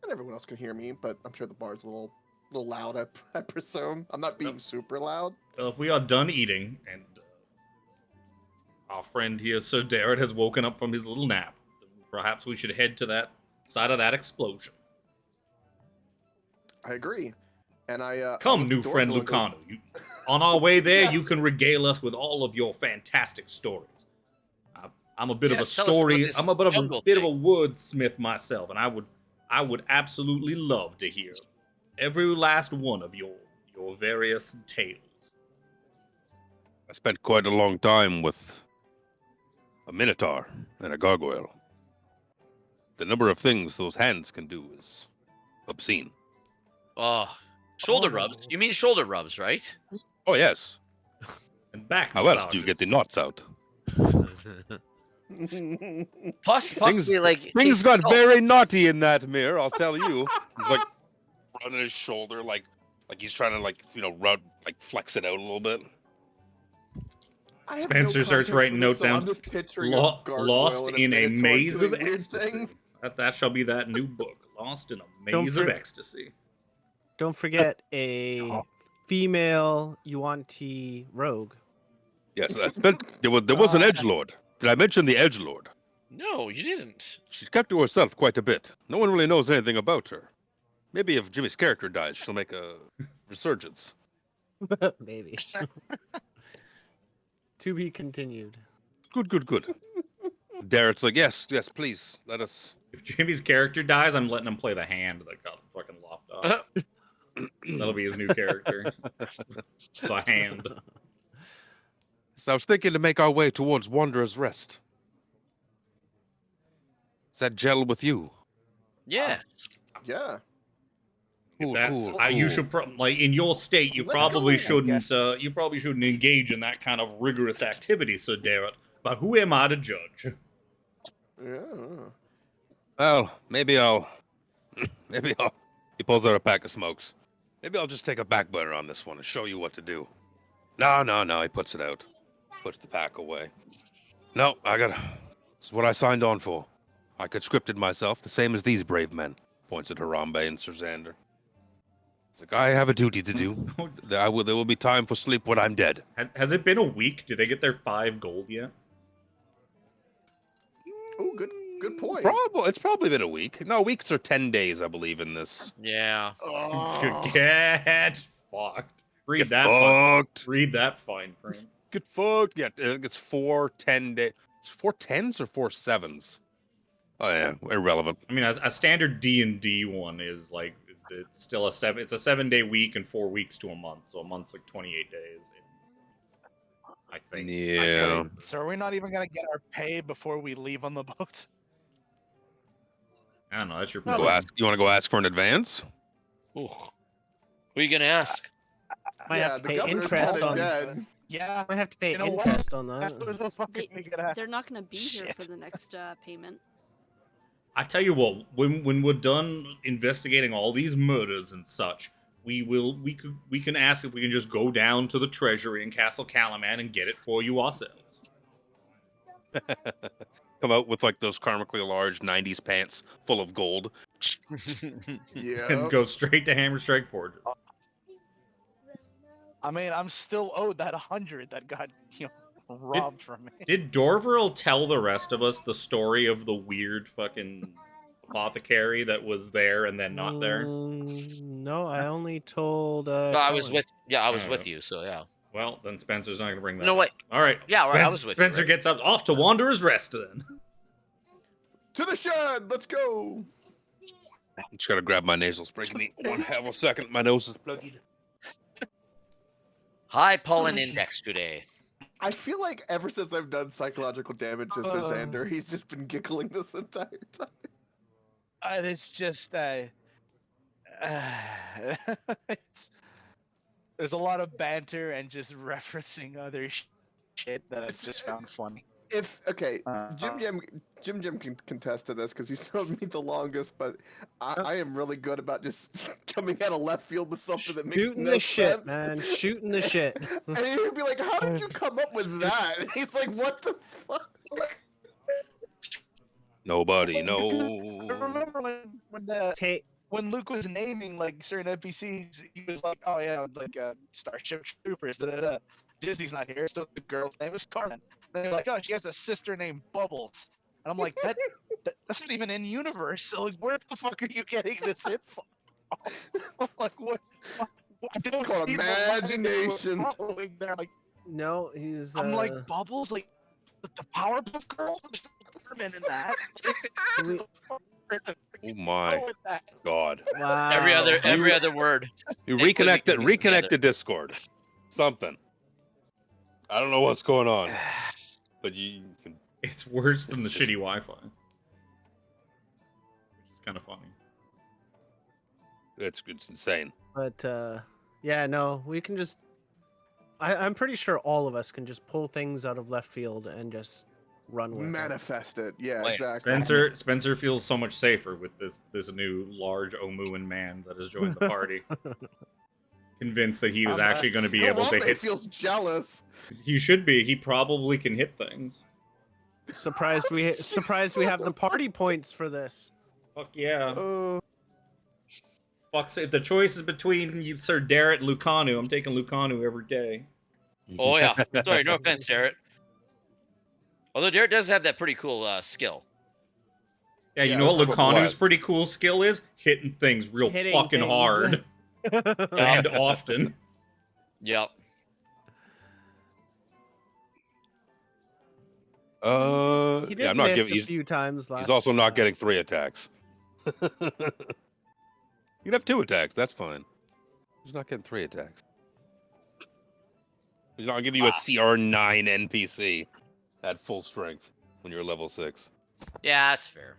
And everyone else can hear me, but I'm sure the bar's a little loud, I presume. I'm not being super loud.
Well, if we are done eating, and our friend here, Sir Darrett, has woken up from his little nap, perhaps we should head to that side of that explosion.
I agree. And I
Come, new friend Lucano. On our way there,
Yes.
you can regale us with all of your fantastic stories. I'm a bit of a
Yes, tell us about
story.
this
I'm a bit of
jungle
a
thing.
wordsmith myself, and I would absolutely love to hear every last one of your various tales.
I spent quite a long time with a minotaur and a gargoyle. The number of things those hands can do is obscene.
Oh, shoulder
Oh.
rubs. You mean shoulder rubs, right?
Oh yes.
And back
How else do you get the knots out?
Possibly like
Things got very naughty in that mirror, I'll tell you. He's like running his shoulder like he's trying to rub, flex it out a little bit.
I have
Spencer
no
starts
context
writing
for
notes
this, so
down.
I'm just picturing
Lost in a maze of
weird
ecstasy.
things.
That shall be that new book. Lost in a
Don't
maze of
for-
ecstasy.
Don't forget a female Yuan-Ti rogue.
Yes, there was an edgelord. Did I mention the edgelord?
No, you didn't.
She's kept to herself quite a bit. No one really knows anything about her. Maybe if Jimmy's character dies, she'll make a resurgence.
Maybe. To be continued.
Good. Darrett's like, yes, please, let us.
If Jimmy's character dies, I'm letting him play the hand that got fucking lopped off. That'll be his new character. The hand.
So I was thinking to make our way towards Wanderer's Rest. Does that gel with you?
Yeah.
Yeah.
If that's
Cool.
you should in your state, you
Let's
probably
go, I
shouldn't. You probably shouldn't engage in that kind of rigorous activity, Sir Darrett. But who am I to judge?
Yeah.
Well, maybe I'll. He pulls out a pack of smokes. Maybe I'll just take a back burner on this one and show you what to do. No. He puts it out. Puts the pack away. No, this is what I signed on for. I conscripted myself the same as these brave men. Points at Harambe and Sir Xander. It's like, I have a duty to do. There will be time for sleep when I'm dead.
Has it been a week? Did they get their 5 gold yet?
Oh, good point.
It's probably been a week. No, weeks are 10 days, I believe, in this.
Yeah.
Oh.
Get fucked. Read
Get
that.
fucked.
Read that fine print.
Get fucked. Yeah, I think it's 4 10 days. 4 10s or 4 7s? Oh yeah, irrelevant.
I mean, a standard D&D one is like it's still a 7. It's a 7-day week and 4 weeks to a month. So a month's like 28 days. I think.
Yeah.
So are we not even gonna get our pay before we leave on the boat?
I don't know. That's your
No,
problem.
You want to go ask for an advance?
Ooh. Who are you gonna ask?
Might
Yeah,
have to
the
pay
governor's
interest
kinda
on.
dead.
Yeah.
Might have to pay
You know what?
interest on
That's
that.
what the fuck are we gonna have?
They're not going to be here
Shit.
for the next payment.
I tell you what, when we're done investigating all these murders and such, we can ask if we can just go down to the treasury in Castle Calaman and get it for you ourselves.
Come out with like those karmically large 90s pants full of gold.
Yeah.
And go straight to Hammerstrike Forges.
I mean, I'm still owed that 100 that got robbed from me.
Did Dorveril tell the rest of us the story of the weird fucking apothecary that was there and then not there?
No, I only told.
No, I was
Cohen.
with
Oh.
you, so yeah.
Well, then Spencer's not going to bring that
No,
up.
wait.
All right.
Yeah, right, I was with you,
Spencer
right?
gets up off to Wanderer's Rest then.
To the shed. Let's go.
Just gotta grab my nasal spray. Give me one half a second. My nose is plugged.
High pollen index today.
I feel like ever since I've done psychological damage to Sir Xander, he's just been giggling this entire time.
And it's just there's a lot of banter and just referencing other shit that I just found funny.
Okay,
Uh,
Jim Jim can contest to this because he's known me the longest, but I am really good about just coming out of left field with something that makes
Shooting
no
the shit,
sense.
man. Shooting the shit.
And he'd be like, "How did you come up with that?" And he's like, "What the fuck?"
Nobody
I
knows.
remember
Take
when Luke was naming like certain NPCs, he was like, "Oh yeah, like Starship Troopers." Da, da, da. Disney's not here, so the girl's name is Carmen. And they're like, "Oh, she has a sister named Bubbles." And I'm like, that's not even in universe. So like, where the fuck are you getting this info? I'm like, what? I don't
Called
see the line they were
imagination.
following there. Like,
no, he's.
I'm like, Bubbles, like the Powerpuff Girls. There's no Carmen in that.
We-
Oh my
With that.
god.
wow.
Every other word.
You
Take what
reconnect
you
it.
can put
Reconnect
together.
the Discord. Something. I don't know what's going on, but you can.
It's worse than the
It's
shitty
just-
Wi-Fi, which is kind of funny.
It's insane.
But yeah, no, we can just. I'm pretty sure all of us can just pull things out of left field and just run with it.
Manifest it. Yeah,
Wait,
exactly.
Spencer feels so much safer with this new large Omuan man that has joined the party. Convinced that he was
I'm,
actually going to be able to
Harambe
hit.
feels jealous.
He should be. He probably can hit things.
Surprised we have the party points for this.
Fuck yeah.
Uh,
Fuck's it. The choice is between you, Sir Darrett and Lucanu. I'm taking Lucanu every day.
Oh yeah. Sorry, no offense, Derek. Although Derek does have that pretty cool skill.
Yeah, you
Yeah,
know what
but
Lucanu's
bless.
pretty cool skill is? Hitting things real
Hitting
fucking
things.
hard. And often.
Yep.
He did
yeah, I'm not
miss
giving.
a few times last.
He's also not
last-
getting 3 attacks. You'd have 2 attacks. That's fine. He's not getting 3 attacks. He's not giving you a CR9 NPC at full strength when you're level 6.
Yeah, that's fair.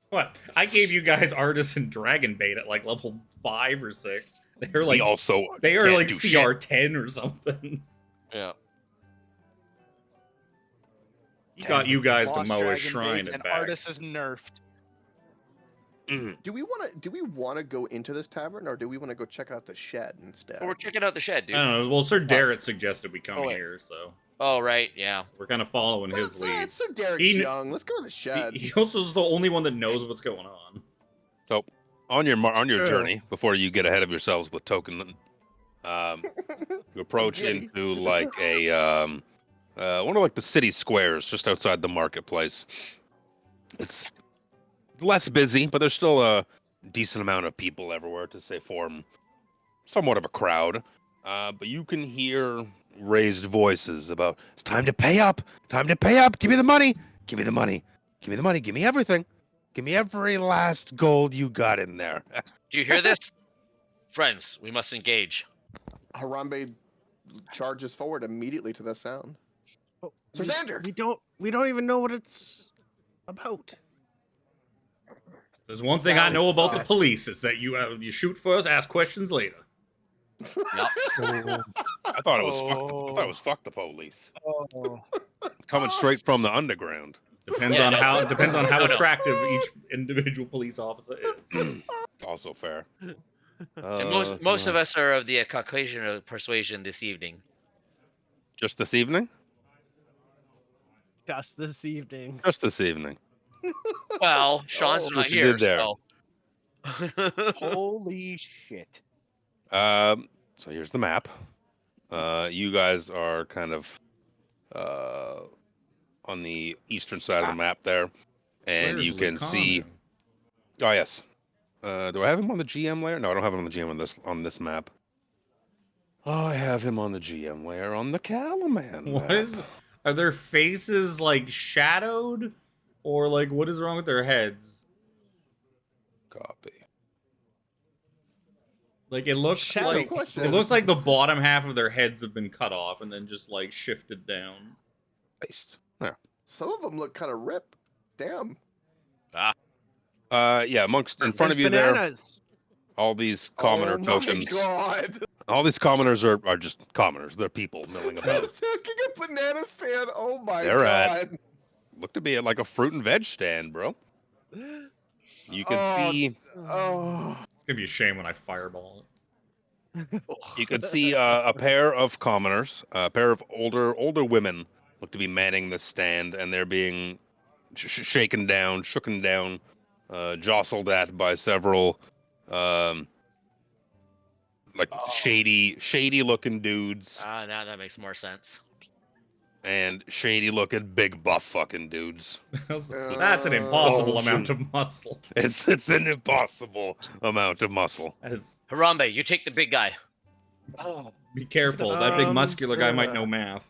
What? I gave you guys Artisan Dragon Bait at like level 5 or 6. They're like they are
can't
like
do
CR
shit.
10 or something.
Yeah.
He got you guys to
Boss
mow a
Dragon
shrine
Bait
at
and
back.
Artis is nerfed.
do we want to go into this tavern, or do we want to go check out the shed instead?
Well, we're checking out the shed,
I
dude.
don't know. Well, Sir Darrett suggested we come
Oh, wait.
here, so
Oh right, yeah.
we're kind of following his
That's
lead.
so Derek's
He kn-
young. Let's go to the shed.
He also is the only one that knows what's going on.
So, on your
true.
journey, before you get ahead of yourselves with token, you approach
Giddy.
into like a one of like the city squares just outside the marketplace. It's less busy, but there's still a decent amount of people everywhere to say form somewhat of a crowd. But you can hear raised voices about it's time to pay up, time to pay up. Give me the money, give me the money, give me the money, give me everything, give me every last gold you got in there.
Do you hear this? Friends, we must engage.
Harambe charges forward immediately to the sound.
Oh,
Sir Xander!
We don't even know what it's about.
There's one thing I know about the
Sus.
police is that you shoot first, ask questions later.
I thought it was fuck the police.
Oh.
Coming straight from the underground.
Depends
Yeah,
on
no.
how
No.
attractive each individual police officer is.
Also fair.
And most of us are of the Caucasian persuasion this evening.
Just this evening?
Just this evening.
Just this evening.
Well, Sean's
Oh,
not
what you
here,
did there.
so.
Holy shit.
So here's the map. You guys are kind of on the eastern side of the map there, and
Where's
you can
Lucano?
see. Oh yes. Do I have him on the GM layer? No, I don't have him on the GM on this map. Oh, I have him on the GM layer on the Calaman.
What
map.
is? Are their faces like shadowed, or like what is wrong with their heads?
Copy.
Like it looks
Shadow
like
question.
it looks like the bottom half of their heads have been cut off and then just like shifted down.
Paste. There.
Some of them look kind of ripped. Damn.
Yeah, amongst in front of you there,
bananas.
all these commoner
oh
tokens.
My God.
All these commoners are just commoners. They're people milling about.
Looking at banana stand. Oh my
They're
god.
Look to be at like a fruit and veg stand, bro. You can
Oh,
see
Oh.
It's gonna be a shame when I fireball it.
you can see a pair of commoners, a pair of older women look to be manning the stand, and they're being shooken down, jostled at by several like shady looking dudes
Now that makes more sense.
and shady looking big buff fucking dudes.
That's an impossible
Oh,
amount of muscles.
It's an impossible amount of muscle.
That is,
Harambe, you take the big guy.
be careful. That big muscular guy might know math.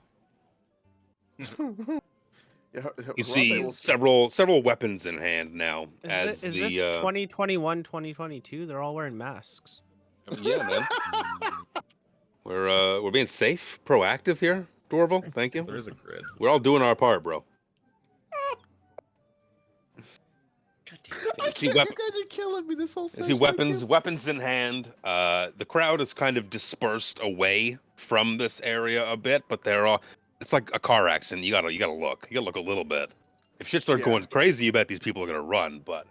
You see several weapons in hand now.
Is this 2021, 2022? They're all wearing masks.
Yeah, man. We're being safe, proactive here, Dorval. Thank you.
There is a grid.
We're all doing our part, bro.
God damn.
You see
You guys are killing me this whole
You
session.
see weapons in hand. The crowd is kind of dispersed away from this area a bit, but they're all. It's like a car accident. You gotta look. You gotta look a little bit. If shit starts going crazy, you bet these people are gonna run. But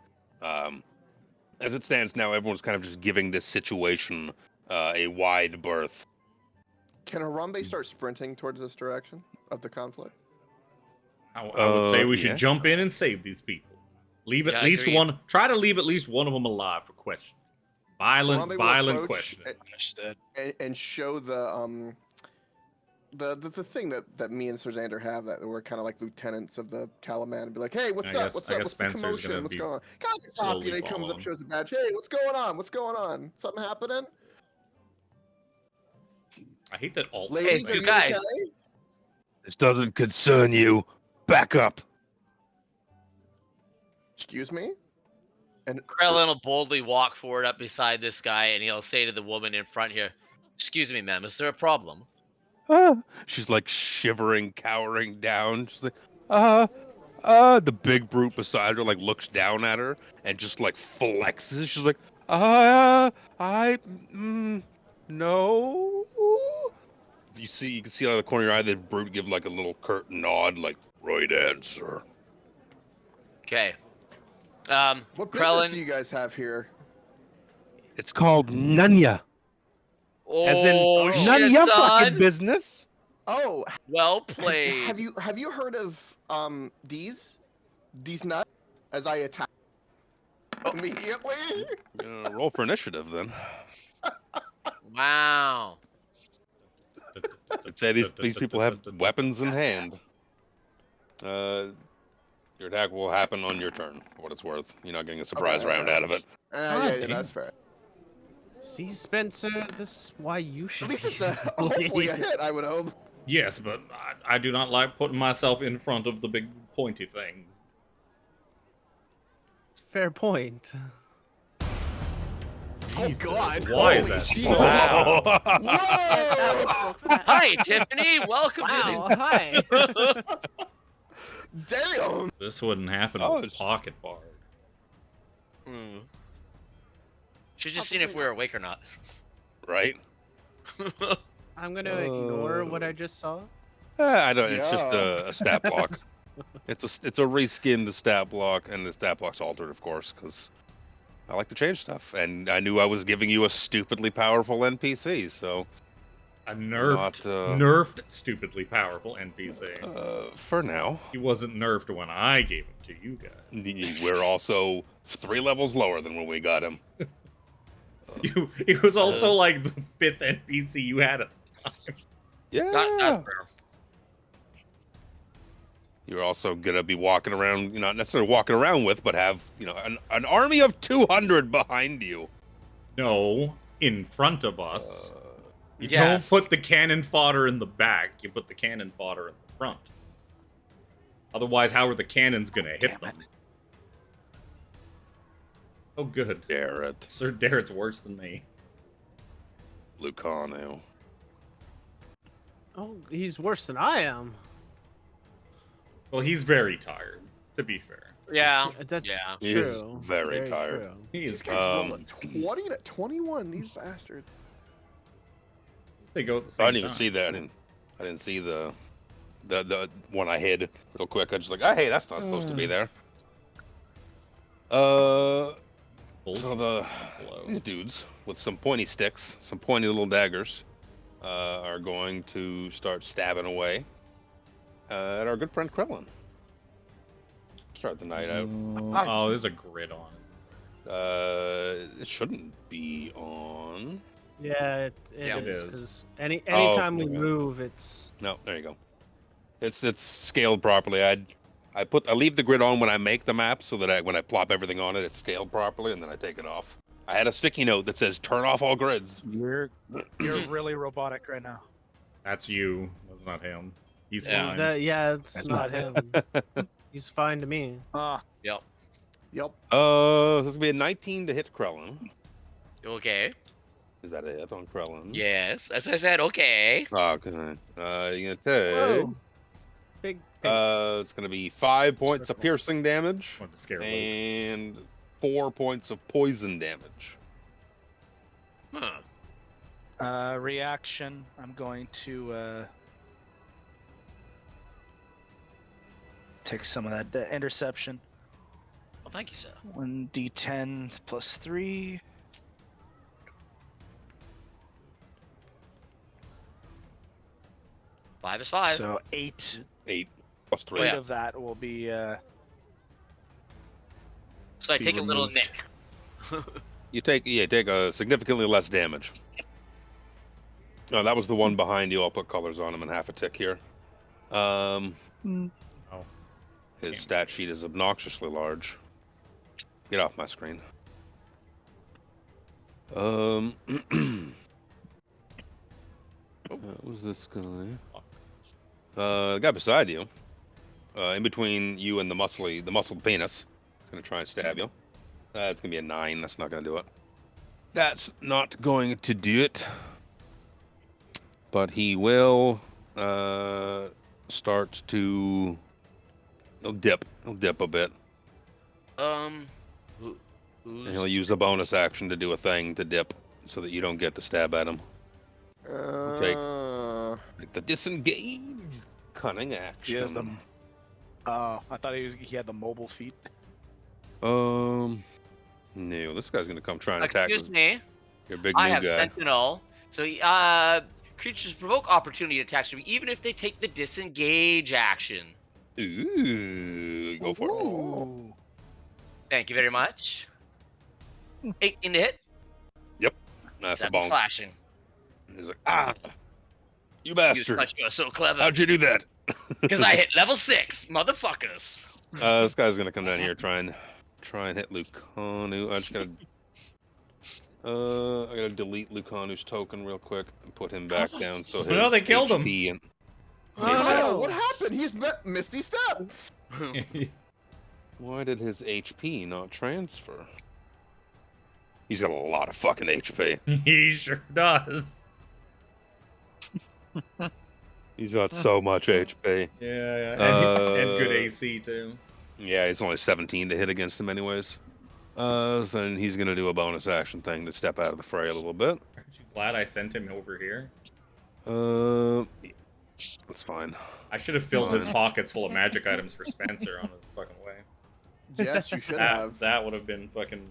as it stands now, everyone's kind of just giving this situation a wide berth.
Can Harambe start sprinting towards this direction of the conflict?
I would say we should
yeah.
jump in and save these people. Leave at
Yeah,
least
agreed.
one. Try to leave at least one of them alive for questioning.
Harambe will
Violent
approach
questioning.
Understood.
and show the thing that me and Sir Xander have, that we're kind of like lieutenants of the Calaman, and be like, hey, what's
I
up?
guess-
What's
I
up?
guess
What's the
Spencer's
commotion?
gonna
What's
be
going on? God, copy,
slowly
and he comes up,
following.
shows the badge. Hey, what's going on? What's going on? Something happening?
I hate that alt.
Ladies,
Hey,
are
you
you
guys.
okay?
This doesn't concern you. Back up.
Excuse me? And
Krellin will boldly walk forward up beside this guy, and he'll say to the woman in front here, "Excuse me, ma'am, is there a problem?"
She's like shivering, cowering down. She's like, the big brute beside her like looks down at her and just like flexes. She's like, no. You can see out of the corner of your eye the brute give like a little curt nod, like, right answer.
Okay.
what business
Krellin.
do you guys have here?
It's called Nunya. As in,
Oh,
none of
shit,
your fucking
son.
business.
Oh,
Well played.
have you heard of these nuts? As I attack immediately.
Roll for initiative then.
Wow.
I'd say these people have weapons in hand. Your attack will happen on your turn, for what it's worth. You're not getting a surprise
Okay,
round out of it.
Yeah,
damn.
that's fair.
See, Spencer, this is why you should.
At least
be
it's hopefully a
lead.
hit, I would hope.
Yes, but I do not like putting myself in front of the big pointy things.
It's a fair point.
Jesus,
God.
Why is
Holy
that?
shit.
so
Wow.
loud?
That was
Whoa!
cool. That-
Hi, Tiffany. Welcome
Wow,
to
hi.
Damn!
This wouldn't happen
Oh,
with
it's-
pocket bard.
the. Should just seen if we were awake or not.
Right?
I'm gonna ignore what I just saw.
I don't. It's just
Yeah.
a stat block. It's a reskinned stat block, and the stat block's altered, of course, because I like to change stuff. And I knew I was giving you a stupidly powerful NPC, so
A nerfed,
Not,
nerfed, stupidly powerful NPC.
for now,
He wasn't nerfed when I gave him to you guys.
we're also 3 levels lower than when we got him.
He was also like the 5th NPC you had at the time.
Yeah.
Not fair.
You're also gonna be walking around, not necessarily walking around with, but have an army of 200 behind you.
No, in front of us. You
Yes.
don't put the cannon fodder in the back. You put the cannon fodder in the front. Otherwise, how are the cannons gonna hit them? Oh, good.
Darrett,
Sir Darrett's worse than me.
Lucano.
Oh, he's worse than I am.
Well, he's very tired, to be fair.
Yeah.
That's
Yeah.
He
true.
is very tired.
True.
He
These
is
guys rolled a 20 and a 21, these bastards.
They go at the
I
same
didn't even
time.
see that. I didn't see the one I hid real quick. I just like, oh, hey, that's not supposed to be there. So these dudes with some pointy sticks, some pointy little daggers, are going to start stabbing away at our good friend Krellin. Start the night out.
Oh, there's a grid on.
It shouldn't be on.
Yeah,
Yeah,
it
it
is
is.
because anytime we
okay.
move, it's
No, there you go. It's scaled properly. I leave the grid on when I make the map so that when I plop everything on it, it's scaled properly, and then I take it off. I had a sticky note that says "Turn off all grids."
You're really robotic right now.
That's you. That's not him. He's
Yeah.
fine.
it's
That's
not
not
him. He's fine to me.
Yep.
Yep.
So it's gonna be a 19 to hit Krellin.
Okay.
Is that a hit on Krellin?
Yes. As I said, okay.
Okay. You're gonna take.
Whoa. Big pink.
It's gonna be 5 points of
Circle.
piercing damage
Wanted to scare Luke.
and 4 points of poison damage.
Huh.
Reaction. I'm going to take some of that interception.
Well, thank you, sir.
1d10 plus 3.
Five is five.
So 8.
8 plus 3.
Oh, yeah.
Of that will be
So I
be
take a little
removed.
nick.
You take significantly less damage. No, that was the one behind you. I'll put colors on him and half a tick here.
Oh.
His stat sheet is obnoxiously large. Get off my screen. Who's this guy? The guy beside you, in between you and the muscled penis, is gonna try and stab you. It's gonna be a 9. That's not gonna do it. That's not going to do it. But he will start to. He'll dip. He'll dip a bit.
Who's
And he'll use a bonus action to do a thing to dip, so that you don't get to stab at him. Like the disengage cunning action.
He has them. I thought he had the mobile feet.
No, this guy's gonna come try and attack
Excuse me.
your big
I
new
have
guy.
Sentinel. So, creatures provoke opportunity attacks from me, even if they take the disengage action.
Ooh, go for it.
Ooh.
Thank you very much. 18 to hit.
That's a
7
bonk.
slashing.
He's like, ah, you
You
bastard!
thought you were so clever.
How'd you do that?
Because I hit level 6, motherfuckers.
This guy's gonna come down here try and hit Lucanu. I'm just gonna I gotta delete Lucanu's token real quick and put him back down so his
No, they killed him.
HP and
Kyle, what happened? He's met Misty Steps.
why did his HP not transfer? He's got a lot of fucking HP.
He sure does.
He's got so much HP.
Yeah. And good AC too.
Yeah, it's only 17 to hit against him anyways. So then he's gonna do a bonus action thing to step out of the fray a little bit.
Aren't you glad I sent him over here?
That's fine.
I should have filled his pockets full of magic items for Spencer on his fucking way.
Yes, you should have.
That would have been fucking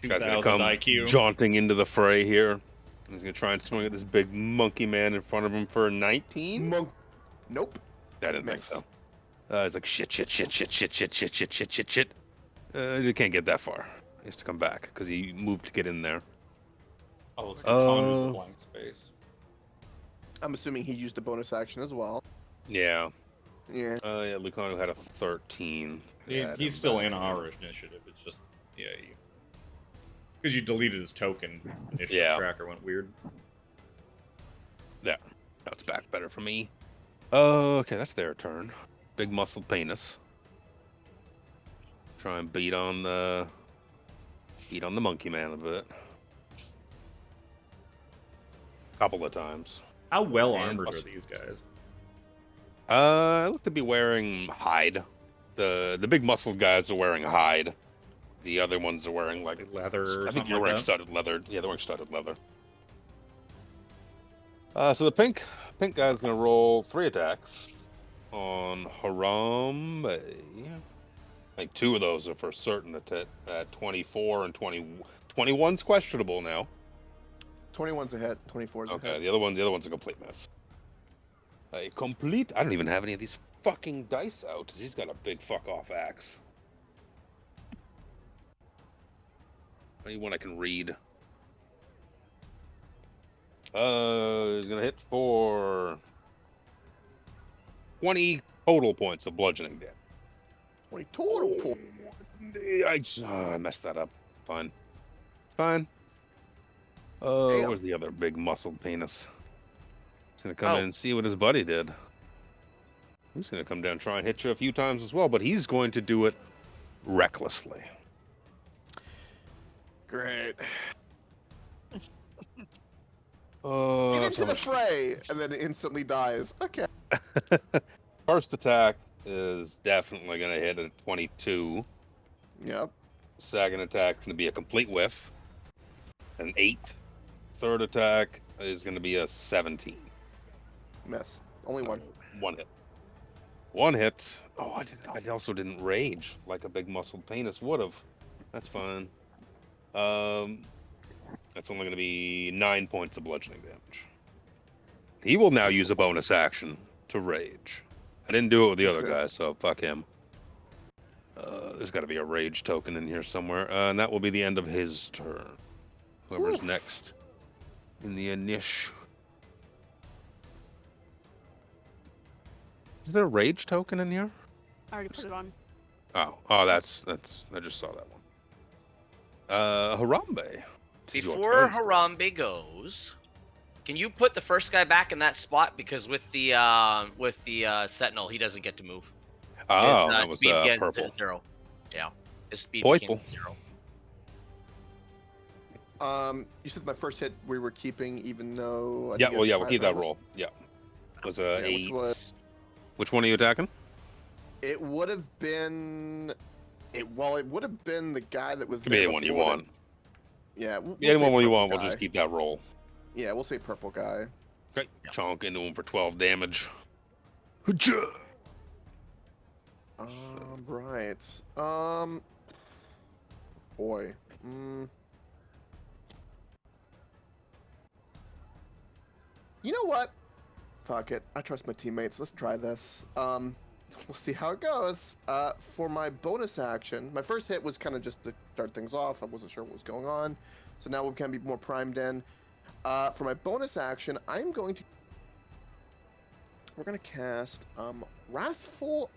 Guy's gonna
2,000
come
IQ.
jaunting into the fray here. He's gonna try and swing at this big monkey man in front of him for a 19.
Nope.
I didn't
Miss.
think so. He's like shit. He can't get that far. He has to come back because he moved to get in there.
Oh, it's Lucanu's the blank space.
I'm assuming he used a bonus action as well.
Yeah.
Yeah.
Yeah. Lucanu had a 13.
He's still in our initiative. It's just because you deleted his token. Initiative tracker went weird.
Yeah. Now it's back better for me. Okay, that's their turn. Big muscled penis. Try and beat on the monkey man a bit. Couple of times.
How well
And
armored
plus-
are these guys?
I look to be wearing hide. The big muscled guys are wearing hide. The other ones are wearing like
Leather or
I think
something
you're
like
wearing
that?
studded leather. Yeah, they're wearing studded leather. So the pink guy's gonna roll 3 attacks on Harambe. Like 2 of those are for certain at 24 and 20. 21's questionable now.
21's a hit. 24's a
Okay,
hit.
the other one's a complete miss. A complete. I don't even have any of these fucking dice out. He's got a big fuck off axe. Any one I can read. He's gonna hit for 20 total points of bludgeoning damage.
20 total points.
I messed that up. Fine. Fine.
Damn.
Where's the other big muscled penis? He's gonna come
Oh.
in and see what his buddy did. He's gonna come down and try and hit you a few times as well, but he's going to do it recklessly.
Great.
Oh,
Get into the fray, and then it instantly dies. Okay.
First attack is definitely gonna hit at 22.
Yep.
Second attack's gonna be a complete whiff. An 8. Third attack is gonna be a 17.
Miss. Only one.
1 hit. 1 hit. Oh, I also didn't rage like a big muscled penis would have. That's fine. That's only going to be 9 points of bludgeoning damage. He will now use a bonus action to rage. I didn't do it with the other
Okay.
guy, so fuck him. There's got to be a rage token in here somewhere, and that will be the end of his turn. Whoever's
Oof.
next in the initiative. Is there a rage token in here?
I already put it on.
Oh, that's. I just saw that one. Harambe. This is your
Before
turn.
Harambe goes, can you put the first guy back in that spot? Because with the Sentinel, he doesn't get to move.
Oh,
His,
that was
speed gets
purple.
0. Yeah, his speed
Purple.
became 0.
You said my first hit we were keeping, even though.
Yeah, well, we'll keep that roll. Yeah. It was a
Yeah,
8. Which one are you attacking?
It would have been. It would have been the guy that was.
Could be
there
anyone you
before
want.
Yeah.
Anyone
say
you
purple
want, we'll
guy.
just keep that roll.
Yeah, we'll say purple guy.
Okay. Chonk into him for 12 damage.
Right. Boy. You know what? Fuck it. I trust my teammates. Let's try this. We'll see how it goes. For my bonus action, my first hit was kind of just to start things off. I wasn't sure what was going on. So now we can be more primed in. For my bonus action, we're going to cast Wrathful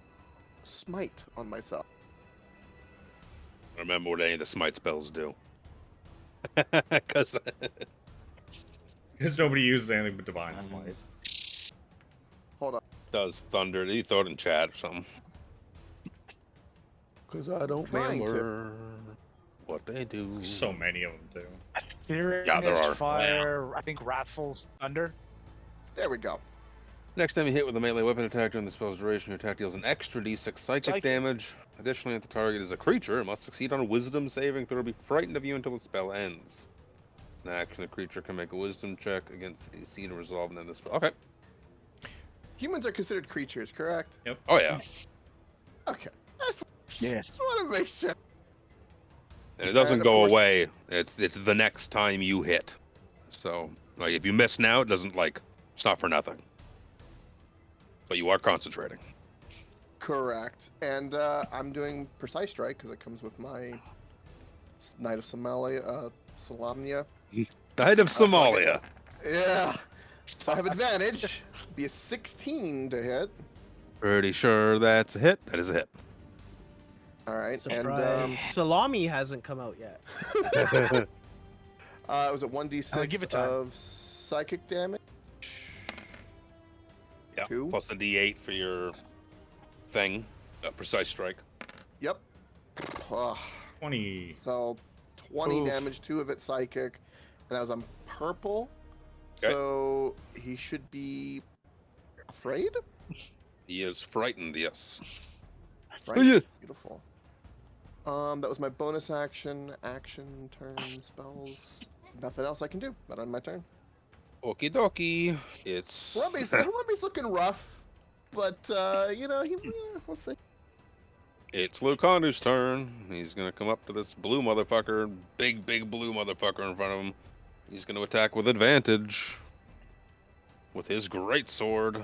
Smite on myself.
Remember what any of the smite spells do. Because
nobody uses anything but Divine Smite.
Hold on.
does thunder. You throw it in chat or something. Because I don't
Trying to.
remember what they do.
So many of them do.
Searing
Yeah, there
is
are.
fire. I think Wrathful's thunder.
There we go.
Next time you hit with a melee weapon attack during the spell's duration, your attack deals an extra d6 psychic
Psychic.
damage. Additionally, if the target is a creature, it must succeed on a wisdom saving throw or be frightened of you until the spell ends. As an action, a creature can make a wisdom check against the DC to resolve and end the spell. Okay.
Humans are considered creatures, correct?
Oh, yeah.
Okay. That's
Yes.
Just want to make sure.
And it doesn't
And of
go
course-
away. It's the next time you hit. So, like, if you miss now, it doesn't, like, it's not for nothing. But you are concentrating.
Correct. And I'm doing Precise Strike because it comes with my Knight of Somalia, Salamnia.
Knight of
fuck it.
Somalia.
Yeah. So I have advantage. Be a 16 to hit.
Pretty sure that's a hit. That is a hit.
All right.
Surprise. Salami hasn't come out yet.
And was it 1d6
give it time.
of psychic damage?
Yeah.
2.
Plus a d8 for your thing. Precise strike.
Yep. Ugh.
20.
So 20
Oof.
damage, 2 of it psychic, and that was on purple.
Okay.
So he should be afraid?
He is frightened, yes.
Frightened?
yeah.
Beautiful. That was my bonus action, turn, spells. Nothing else I can do. Not on my turn.
Okie dokie. It's
Harambe's looking rough, but we'll see.
it's Lucandu's turn. He's gonna come up to this blue motherfucker, big blue motherfucker in front of him. He's gonna attack with advantage with his great sword.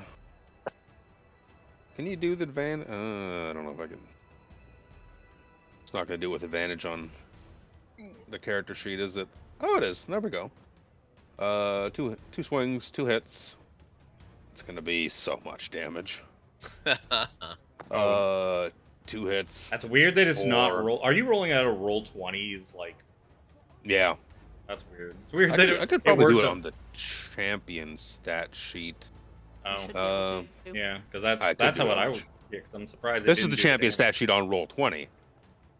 Can you do the advantage? I don't know if I can. It's not gonna do with advantage on the character sheet, is it? Oh, it is. There we go. Two swings, 2 hits. It's gonna be so much damage. 2 hits.
That's weird that it's not
4.
roll. Are you rolling out a roll 20s? Like,
Yeah.
that's weird. It's weird
I
that
could, I could probably do it
worked
on the champion stat sheet.
Oh,
Should be able to.
yeah, because
I could
that's
do
how
it
what I
on-
would. Yeah, because I'm surprised. it
This is
didn't
the
do
champion
damage.
stat sheet on roll 20.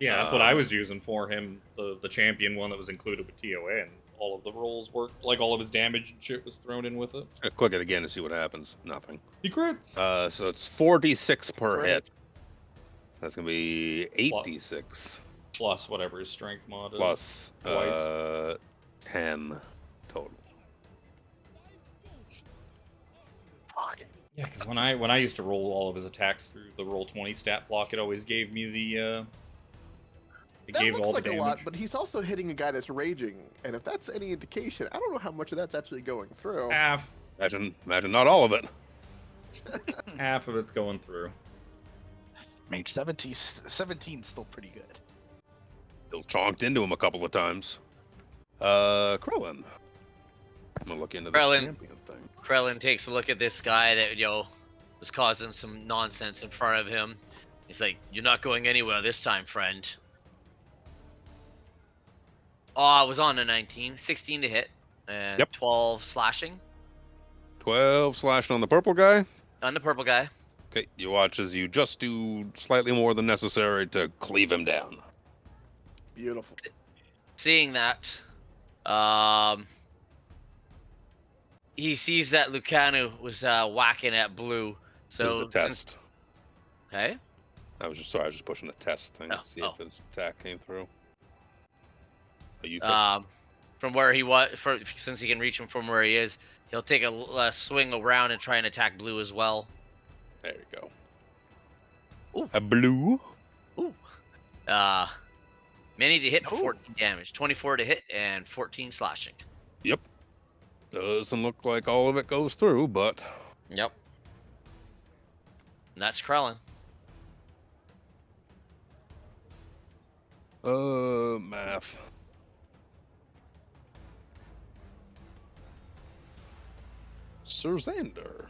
Yeah, that's what I was using for him. The champion one that was included with TOA, and all of the rolls worked. Like all of his damage and shit was thrown in with it.
Click it again to see what happens. Nothing.
He crits.
So it's 4d6 per
Right.
hit. That's gonna be 8d6
Plus whatever his strength mod is.
plus
Twice.
10 total.
Yeah, because when I used to roll all of his attacks through the roll 20 stat block, it always gave me the. It
That
gave
looks
all
like
the
a
damage.
lot, but he's also hitting a guy that's raging, and if that's any indication, I don't know how much of that's actually going through.
Half
Imagine not all of it.
half of it's going through.
I mean, 17's still pretty good.
Still chonked into him a couple of times. Krillin. I'm gonna look into this
Krillin.
champion thing.
Krellin takes a look at this guy that, was causing some nonsense in front of him. He's like, "You're not going anywhere this time, friend." Oh, I was on a 19. 16 to hit. And
Yep.
12 slashing
12 slashing on the purple guy.
on the purple guy.
Okay, you watch as you just do slightly more than necessary to cleave him down.
Beautiful.
Seeing that, he sees that Lucanu was whacking at Blue.
This
So
is a test.
Okay.
I was just pushing a test thing to see if his attack came through. Oh, you fixed
From where he was, since he can reach him from where he is, he'll take a swing around and try and attack Blue as well.
There you go.
Ooh.
A blue.
Many to hit for
Ooh.
14 damage, 24 to hit, and 14 slashing.
Yep. Doesn't look like all of it goes through, but
Yep. And that's Krellin.
math. Sir Xander.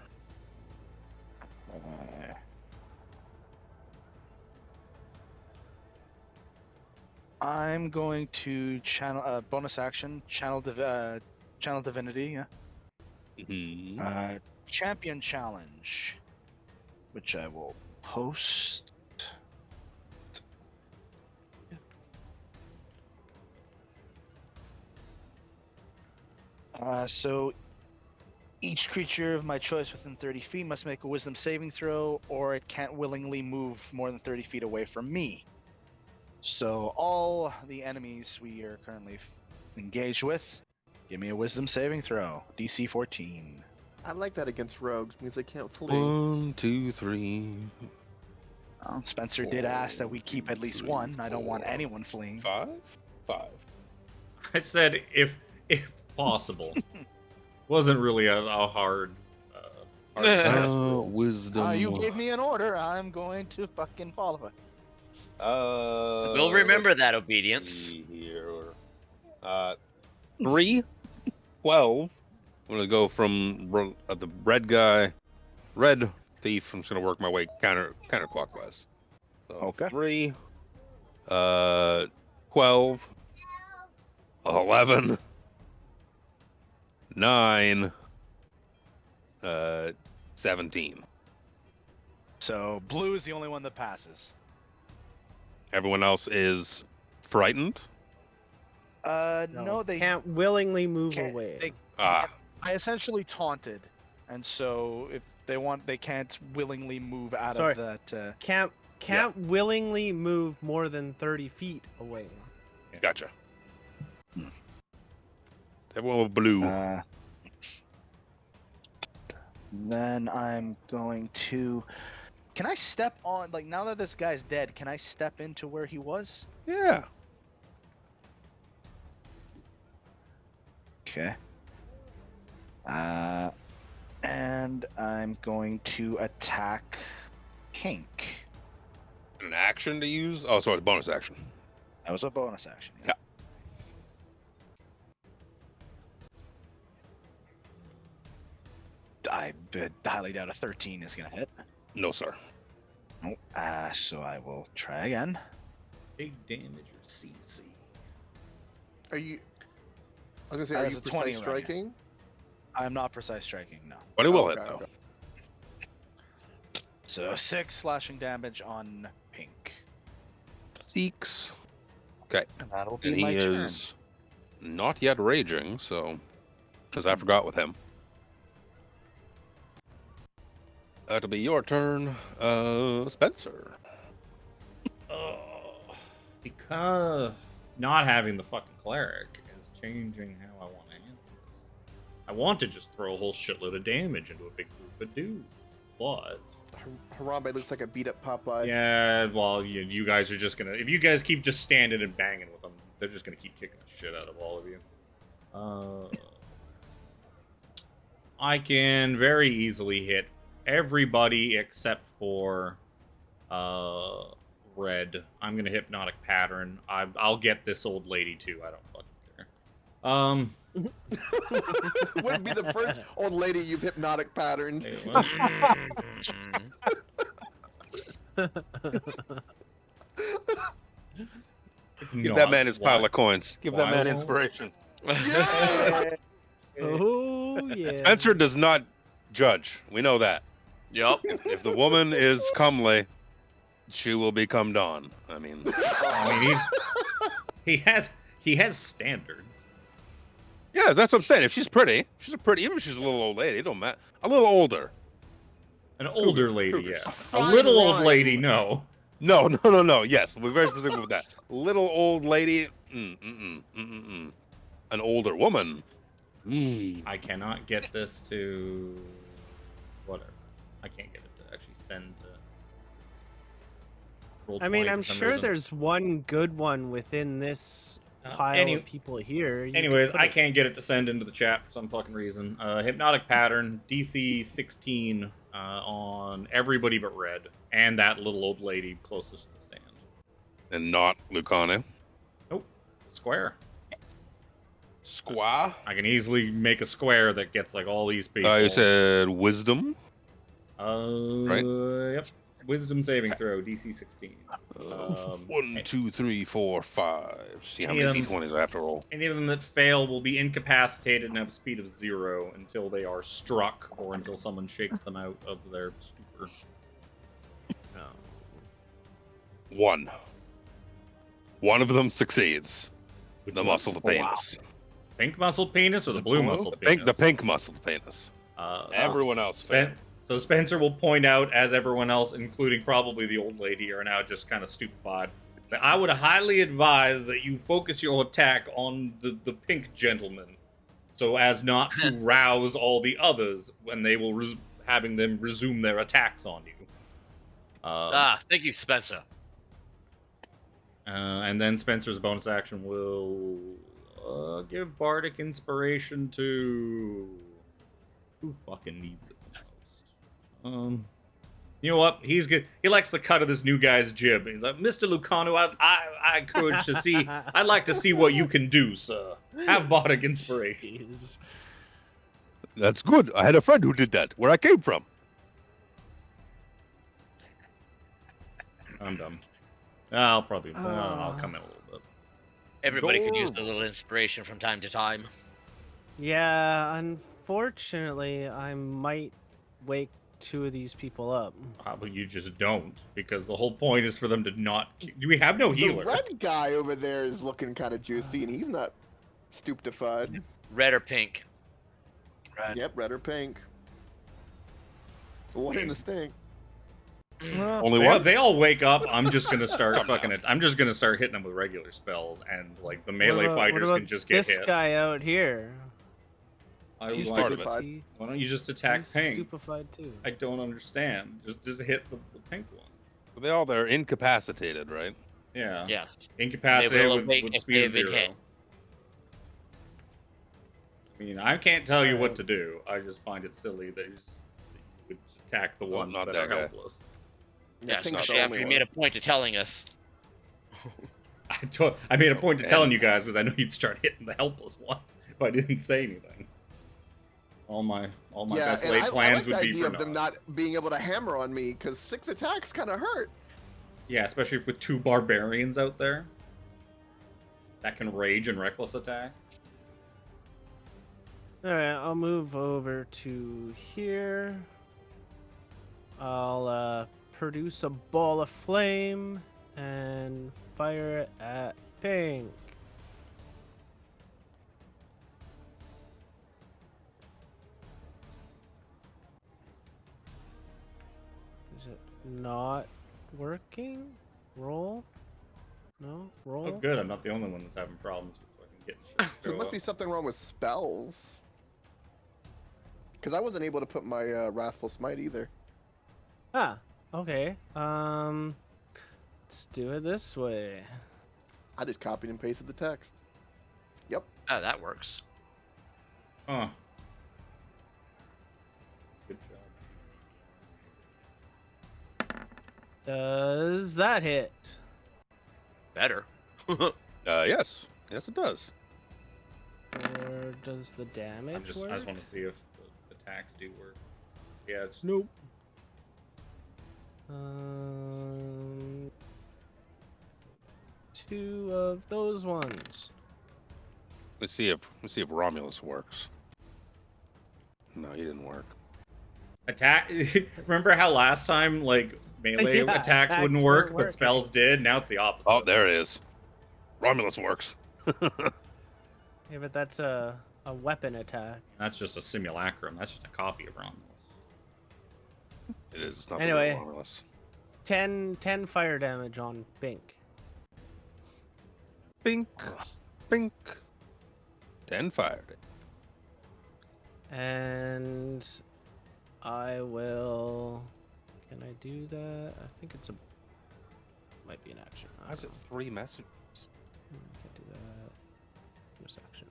I'm going to channel bonus action, channel divinity, yeah.
Mhm.
Champion challenge, which I will post. So each creature of my choice within 30 feet must make a wisdom saving throw, or it can't willingly move more than 30 feet away from me. So all the enemies we are currently engaged with, give me a wisdom saving throw. DC 14.
I like that against rogues, means they can't flee.
1, 2, 3,
Spencer did ask that we keep at least
3,
one. I don't want
4,
anyone fleeing.
5.
I said if possible. Wasn't really a hard. Hard task.
Wisdom.
You gave me an order. I'm going to fucking follow it.
We'll remember that
let's
obedience.
see here. 3, 12. I'm gonna go from the red guy, red thief. I'm just gonna work my way counterclockwise. So
Okay.
3, 12, 11, 9, 17.
So blue is the only one that passes.
Everyone else is frightened.
No, they
can't willingly move
can't-
away.
they
Ah,
I essentially taunted, and so if they want, they can't willingly move out
Sorry.
of that.
Can't willingly move more than 30 feet away.
gotcha. Everyone with blue.
Then I'm going to. Can I step on, like, now that this guy's dead, can I step into where he was?
Yeah.
Okay. And I'm going to attack Pink.
An action to use? Oh, sorry, bonus action.
That was a bonus action.
Yeah.
I highly doubt a 13 is going to hit.
No, sir.
Nope. So I will try again.
Big damage or CC.
Are you? I was gonna say,
That
are
is
you
a 20
precise
right.
striking?
I'm not precise striking, no.
But it will
Okay,
hit, though.
okay.
So 6 slashing damage on Pink.
Seeks. Okay.
And that'll be
And
my
he
turn.
is not yet raging, so. Because I forgot with him. That'll be your turn, Spencer.
Because not having the fucking cleric is changing how I want to handle this. I want to just throw a whole shitload of damage into a big group of dudes, but
Harambe looks like a beat up Popeye.
yeah, well, you guys are just gonna. If you guys keep just standing and banging with them, they're just gonna keep kicking the shit out of all of you. I can very easily hit everybody except for Red. I'm gonna hypnotic pattern. I'll get this old lady too. I don't fucking care.
Wouldn't be the first old lady you've hypnotic patterned.
Hey, what? It's
Give
not-
that man his pile
why-
of coins. Give that
why
man
won't-
inspiration.
Yeah!
Oh yeah.
Spencer does not judge. We know that.
Yup.
If the woman is comely, she will become Dawn. I mean,
I mean, he has standards.
yeah, that's what I'm saying. If she's pretty, even if she's a little old lady, it don't matter. A little older.
An older lady,
Cougars.
yeah. A
Fine
little old
wine.
lady, no.
No. Yes, we're very specific with that. Little old lady. An older woman.
I cannot get this to whatever. I can't get it to actually send to. Roll
I mean,
20
I'm
for some
sure
reason.
there's one good one within this pile
any-
of people here. You could
Anyways,
put
I
it-
can't get it to send into the chat for some fucking reason. Hypnotic pattern, DC 16 on everybody but Red, and that little old lady closest to the stand.
And not Lucane.
Nope, it's a square.
Squaw.
I can easily make a square that gets like all these people.
You said wisdom.
Yep. Wisdom saving throw, DC 16.
1, 2, 3, 4, 5. See how
Any
many
of them-
d20s I have to roll.
Any of them that fail will be incapacitated and have a speed of 0 until they are struck or until someone shakes them out of their stupor.
1. One of them succeeds. The muscled
Oh, wow.
penis.
Pink muscled penis or the
it
blue
blue?
muscled
The
penis?
pink muscled penis. Everyone else failed.
So Spencer will point out, as everyone else, including probably the old lady, are now just kind of stupefied. That I would highly advise that you focus your attack on the pink gentleman, so as not to rouse all the others when they will having them resume their attacks on you.
Thank you, Spencer.
And then Spencer's bonus action will give Bardic Inspiration to who fucking needs it the most. You know what? He's good. He likes the cut of this new guy's jib. He's like, Mr. Lucano, I encourage to see. I'd like to see what you can do, sir. Have Bardic Inspiration.
Jeez.
That's good. I had a friend who did that, where I came from.
I'm dumb. I'll probably. I'll come in a little bit.
Everybody could use a little inspiration from time to time.
Yeah, unfortunately, I might wake 2 of these people up.
But you just don't, because the whole point is for them to not. We have no
The
healer.
red guy over there is looking kind of juicy, and he's not stupefied.
Red or pink?
Red.
Yep, red or pink. What in the stink?
Only
They,
one?
they all wake up. I'm just gonna start fucking it. I'm just gonna start hitting them with regular spells, and like the melee
What about
fighters
what
can just get
this
hit.
guy out here.
He's
part of it.
stupefied.
Why don't you just attack
He's
pink?
stupefied too.
I don't understand. Just hit the pink one.
They're incapacitated, right?
Yeah.
Yes.
Incapacitated
will
with,
awake
with
if
speed
they've been
0.
hit.
I mean, I can't tell you what
Alright.
to do. I just find it silly that you would attack the
Oh,
ones
not
that
that
are
guy.
helpless.
Yeah,
Pink's the
especially after
only
you
one.
made a point of telling us.
I made a point of
Okay.
telling you guys because I know you'd start hitting the helpless ones if I didn't say anything. All my
Yeah,
best
and
laid
I
plans
like the
would be
idea
for
of them not being able to hammer on me, because 6 attacks kind of hurt.
Yeah, especially with 2 barbarians out there that can rage and reckless attack.
Alright, I'll move over to here. I'll produce a ball of flame and fire it at pink. Is it not working? Roll? No? Roll?
Oh, good. I'm not the only one that's having problems with fucking getting shit. to
There
show
must be
up.
something wrong with spells. Because I wasn't able to put my Wrathful Smite either.
Ah, okay. Let's do it this way.
I just copied and pasted the text. Yep.
Oh, that works.
Huh. Good job.
Does that hit?
Better.
Yes. Yes, it does.
Or does the damage
I just
work?
want to see if the attacks do work. Yeah, it's
Nope. Um, 2 of those ones.
Let's see if Romulus works. No, he didn't work.
attack. Remember how last time like melee
Yeah,
attacks wouldn't
attacks
work,
weren't
but
working.
spells did? Now it's the opposite.
Oh, there it is. Romulus works.
Yeah, but that's a weapon attack.
That's just a simulacrum. That's just a copy of Romulus.
It is. It's not
Anyway.
the real Romulus.
10 fire damage on pink.
Bink. Bink. 10 fired.
And I will... Can I do that? I think it's a... Might be an action.
Why is it 3 messages?
I can't do that. Bonus action.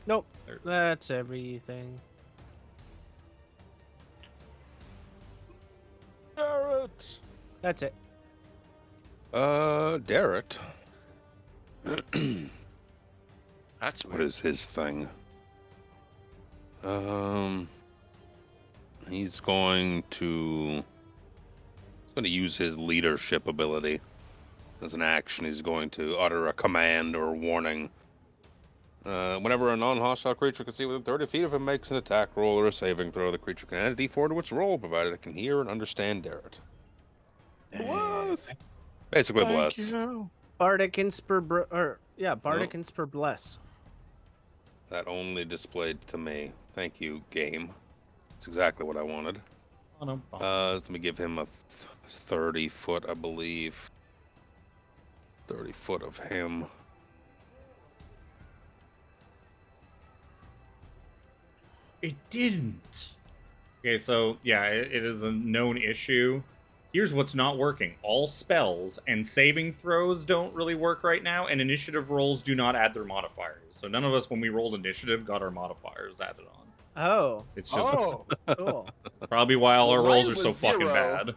Nope.
There.
That's everything.
Barrett.
That's it.
Darrett.
That's
What
weird.
is his thing? He's going to use his leadership ability as an action. He's going to utter a command or warning. Whenever a non-hostile creature can see within 30 feet of him makes an attack roll or a saving throw, the creature can add a d4 to its roll, provided it can hear and understand Darrett.
Bless!
Basically, bless.
Bardic Inspire... Bardic Inspire Bless.
That only displayed to me. Thank you, game. That's exactly what I wanted. Let me give him a 30 foot, I believe. 30 foot of him.
It didn't. Okay, so yeah, it is a known issue. Here's what's not working. All spells and saving throws don't really work right now, and initiative rolls do not add their modifiers. So none of us, when we rolled initiative, got our modifiers added on.
Oh,
It's just
Oh,
cool.
probably why all our
Well,
rolls
mine
are so
was
fucking
0.
bad.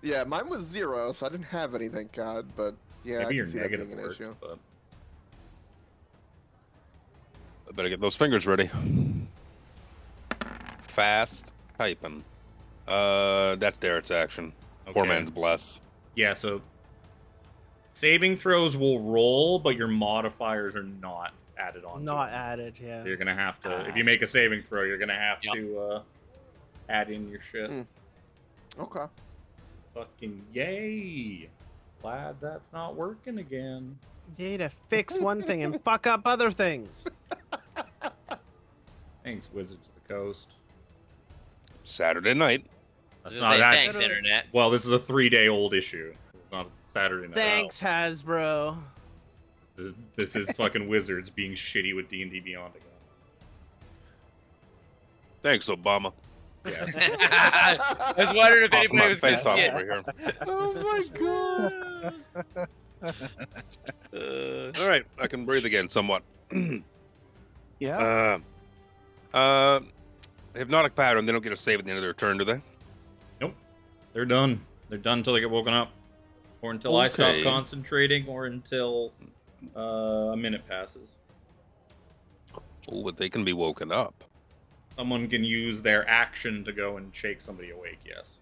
Yeah, mine was 0, so I didn't have any, thank God. But yeah,
Maybe
I
your
can see that
negative
being an
worked,
issue.
but
I better get those fingers ready. Fast typing. That's Darrett's action. Poor
okay.
man's bless.
Yeah, so saving throws will roll, but your modifiers are not added on.
Not
to them.
added, yeah.
You're gonna have to, if you make a saving throw, you're gonna have
Yep.
to add in your shit.
Okay.
Fucking yay! Glad that's not working again.
You need to fix one thing and fuck up other things.
Thanks, Wizards of the Coast.
Saturday night.
That's
Just
not
say
actually.
thanks, internet.
Well, this is a 3-day-old issue. It's not Saturday night.
Thanks, Hasbro.
This is fucking wizards being shitty with D&D Beyond again.
Thanks, Obama.
Yes.
I was wondering if
Off
anybody
my
was going
face
to
off
see
over here.
Oh my god!
it.
All right, I can breathe again somewhat.
Yeah.
Hypnotic pattern. They don't get a save at the end of their turn, do they?
Nope. They're done. They're done until they get woken up. Or until I stop
Okay.
concentrating, or until a minute passes.
Oh, but they can be woken up.
Someone can use their action to go and shake somebody awake, yes.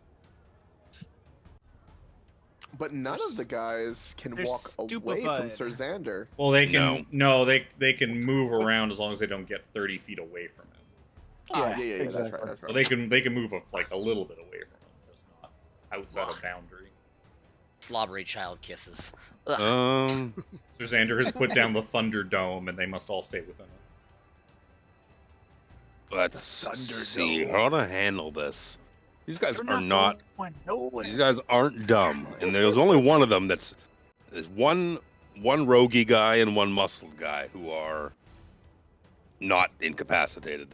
But none of the guys can
They're
walk away from
stupefied.
Sir Xander.
Well, they can... No, they can move around as long as they don't get 30 feet away from him.
Yeah, yeah, that's
exactly.
right. That's
So
right.
they can move like a little bit away from him, just not outside of boundary.
Slobbery child kisses. Ugh.
Sir Xander has put down the Thunder Dome, and they must all stay within it.
Let's
Thunderdome.
see how to handle this. These guys
They're
are not.
going nowhere.
These guys aren't dumb, and there's only one of them that's. There's one roguey guy and one muscled guy who are not incapacitated.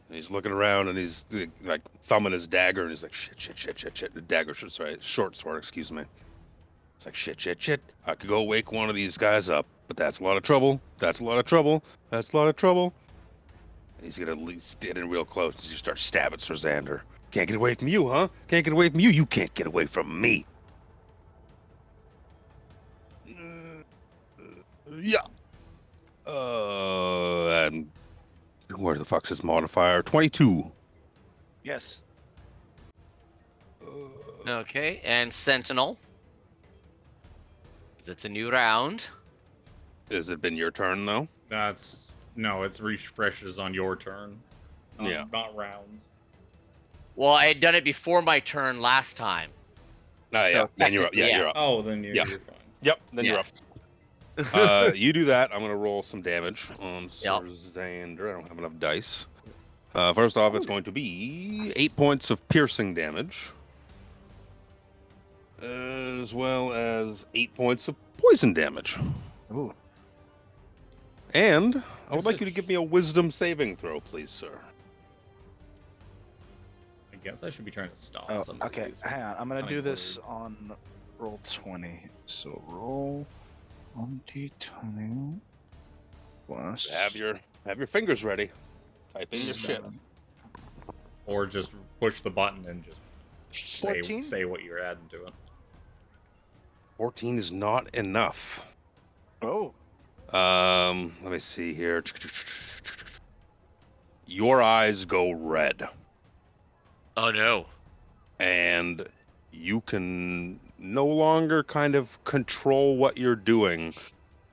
And he's looking around and he's like thumbing his dagger and he's like shit. The dagger, short sword, excuse me. It's like shit. I could go wake one of these guys up, but that's a lot of trouble. That's a lot of trouble. And he's gonna at least get in real close as you start stabbing Sir Xander. Can't get away from you, huh? Can't get away from you. You can't get away from me. Yeah. And where the fuck's his modifier? 22.
Yes.
Okay, and Sentinel. It's a new round.
Has it been your turn though?
No, it's refreshes on your turn.
Yeah.
Not rounds.
Well, I had done it before my turn last time.
Ah,
So
yeah. Then you're up. Yeah,
technically,
you're up.
Oh, then you're fine.
Yep. Then you're up.
Yes.
You do that. I'm gonna roll some damage on Sir
Yep.
Xander. I don't have enough dice. First off, it's going to be 8 points of piercing damage, as well as 8 points of poison damage.
Ooh.
And I would like you to give me a wisdom saving throw, please, sir.
I guess I should be trying to stop
Oh,
some of
okay.
these.
Hang on. I'm gonna do this
unemployed.
on roll 20. So roll 1d20 plus.
Have your fingers ready. Type in your shit.
Or just push the button and just
14?
say what you're adding to it.
14 is not enough.
Oh.
Let me see here. Your eyes go red,
Oh no.
and you can no longer kind of control what you're doing,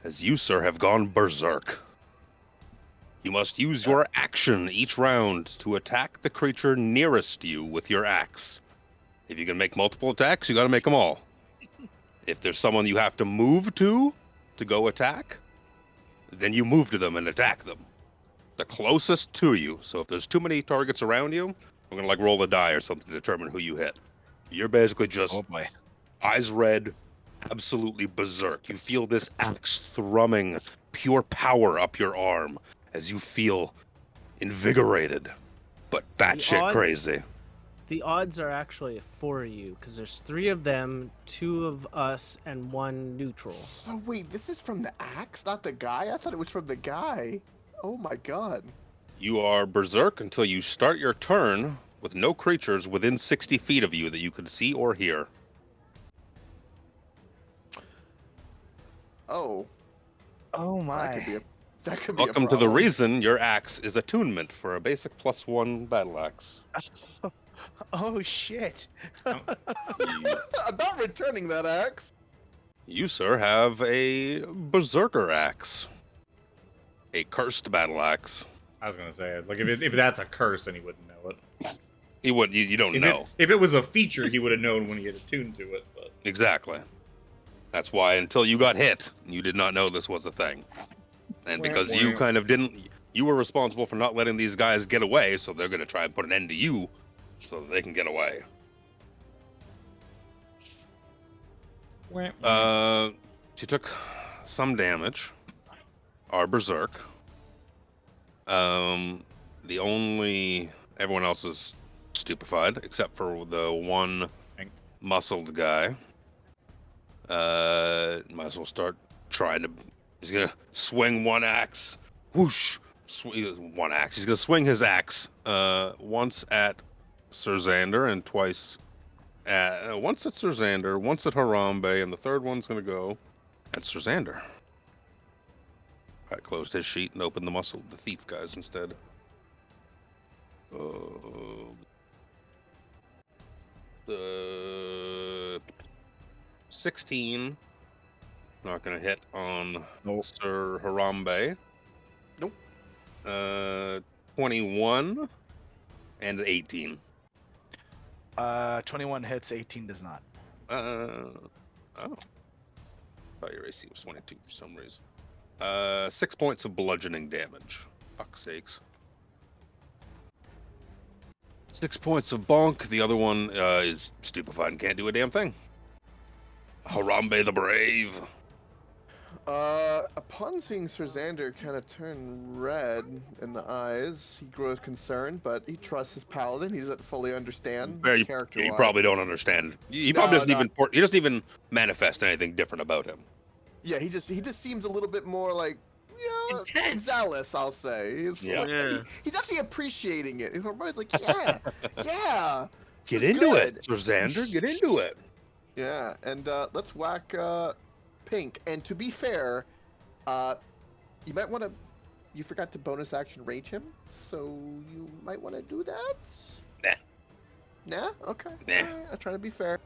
as you, sir, have gone berserk. You must use your action each round to attack the creature nearest you with your axe. If you can make multiple attacks, you gotta make them all. If there's someone you have to move to go attack, then you move to them and attack them. The closest to you. So if there's too many targets around you, I'm gonna like roll the die or something to determine who you hit. You're basically just
Oh boy.
eyes red, absolutely berserk. You feel this axe thrumming pure power up your arm as you feel invigorated, but batshit
odds-
crazy.
The odds are actually for you because there's 3 of them, 2 of us, and 1 neutral.
So wait, this is from the axe, not the guy? I thought it was from the guy. Oh my god.
You are berserk until you start your turn with no creatures within 60 feet of you that you can see or hear.
Oh.
Oh
That could
my.
be that could be a
Welcome to the
problem.
reason your axe is attunement for a basic +1 battle axe.
Oh shit.
I'm not returning that axe.
You, sir, have a berserker axe. A cursed battle axe.
I was gonna say, like, if that's a curse, then he wouldn't know it.
You don't know.
If it was a feature, he would have known when he had attuned to it. But
Exactly. That's why until you got hit, you did not know this was a thing. And because you kind of didn't, you were responsible for not letting these guys get away, so they're going to try and put an end to you so that they can get away. She took some damage are berserk. Everyone else is stupefied except for the one muscled guy. Might as well start trying to. He's gonna swing one axe. Whoosh! One axe. He's gonna swing his axe. Once at Sir Xander and twice at once at Sir Xander, once at Harambe, and the third one's gonna go at Sir Xander. I closed his sheet and opened the thief guys instead. 16. Not gonna hit on Sir Harambe.
Nope.
21 and 18.
21 hits, 18 does not.
Oh. Thought your AC was 22 for some reason. 6 points of bludgeoning damage. Fuck's sakes. 6 points of bonk. The other one is stupefied and can't do a damn thing. Harambe the Brave.
Upon seeing Sir Xander kind of turn red in the eyes, he grows concerned, but he trusts his paladin. He doesn't fully understand
You
character-wise.
probably don't understand. He
No,
probably doesn't
no.
even. He doesn't even manifest anything different about him.
Yeah, he just seems a little bit more like, yeah,
Intense.
zealous, I'll say.
Yeah.
He's actually appreciating it. And everybody's like, yeah, yeah.
Get
this is
into
good.
it, Sir Xander. Get into it.
Yeah, and let's whack Pink. And to be fair, you might want to. You forgot to bonus action rage him, so you might want to do that.
Nah.
Nah. Okay.
Nah.
All right, I'm trying to be fair.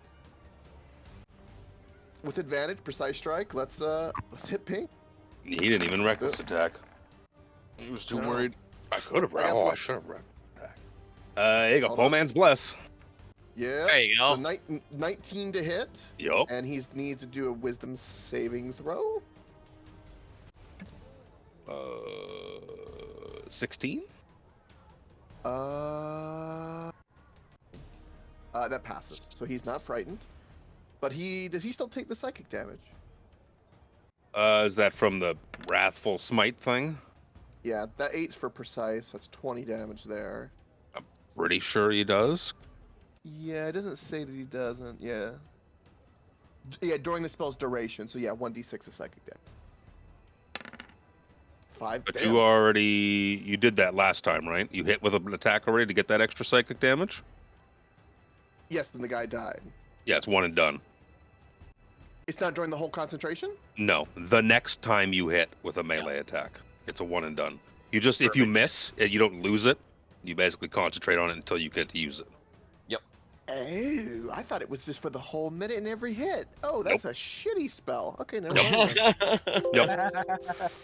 With advantage, precise strike. Let's hit Pink.
He didn't even reckless attack. He was too
No.
worried. I could have.
I got
Oh, I
the-
should have reckless attack. Here you go.
Hold
Poor
on.
man's bless.
Yeah.
There you go.
So 19 to hit,
Yup.
and he needs to do a wisdom saving throw.
16.
That passes. So he's not frightened. But does he still take the psychic damage?
Is that from the wrathful smite thing?
Yeah, that 8's for precise. That's 20 damage there.
Pretty sure he does.
Yeah, it doesn't say that he doesn't. Yeah. Yeah, during the spell's duration. So yeah, 1d6 of psychic damage. 5.
But
damn.
you did that last time, right? You hit with an attack already to get that extra psychic damage?
Yes, then the guy died.
Yeah, it's one and done.
It's not during the whole concentration?
No, the next time you hit with a melee attack, it's a one and done. You just, if you miss, you don't lose it. You basically concentrate on it until you get to use it.
Oh, I thought it was just for the whole minute in every hit. Oh, that's a shitty spell. Okay, never mind.
Yep.